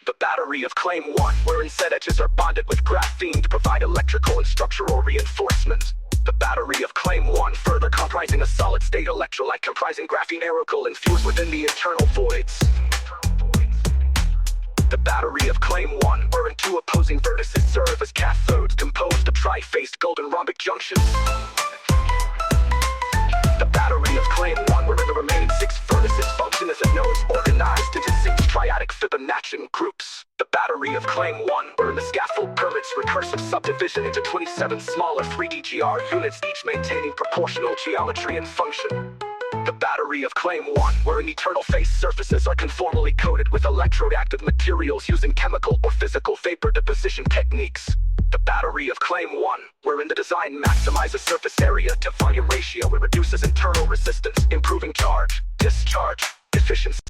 The battery of claim 1, wherein said edges are bonded with graphene to provide electrical and structural reinforcement. The battery of claim 1, further comprising a solid-state electrolyte comprising graphene aerogel infused within the internal voids. The battery of claim 1, wherein 2 opposing vertices serve as cathodes composed of tri-faced golden rhombic junctions. The battery of claim 1, wherein the remaining 6 vertices function as a nodes organized into 6 triadic Fibonaccian groups. The battery of claim 1, wherein the scaffold permits recursive subdivision into 27 smaller 3D GR units, each maintaining proportional geometry and function. The battery of Claim 1, wherein eternal face surfaces are conformally coated with electroreactive materials using chemical or physical vapor deposition techniques. The battery of Claim 1, wherein the design maximizes surface area to volume ratio and reduces internal resistance, improving charge, discharge, efficiency.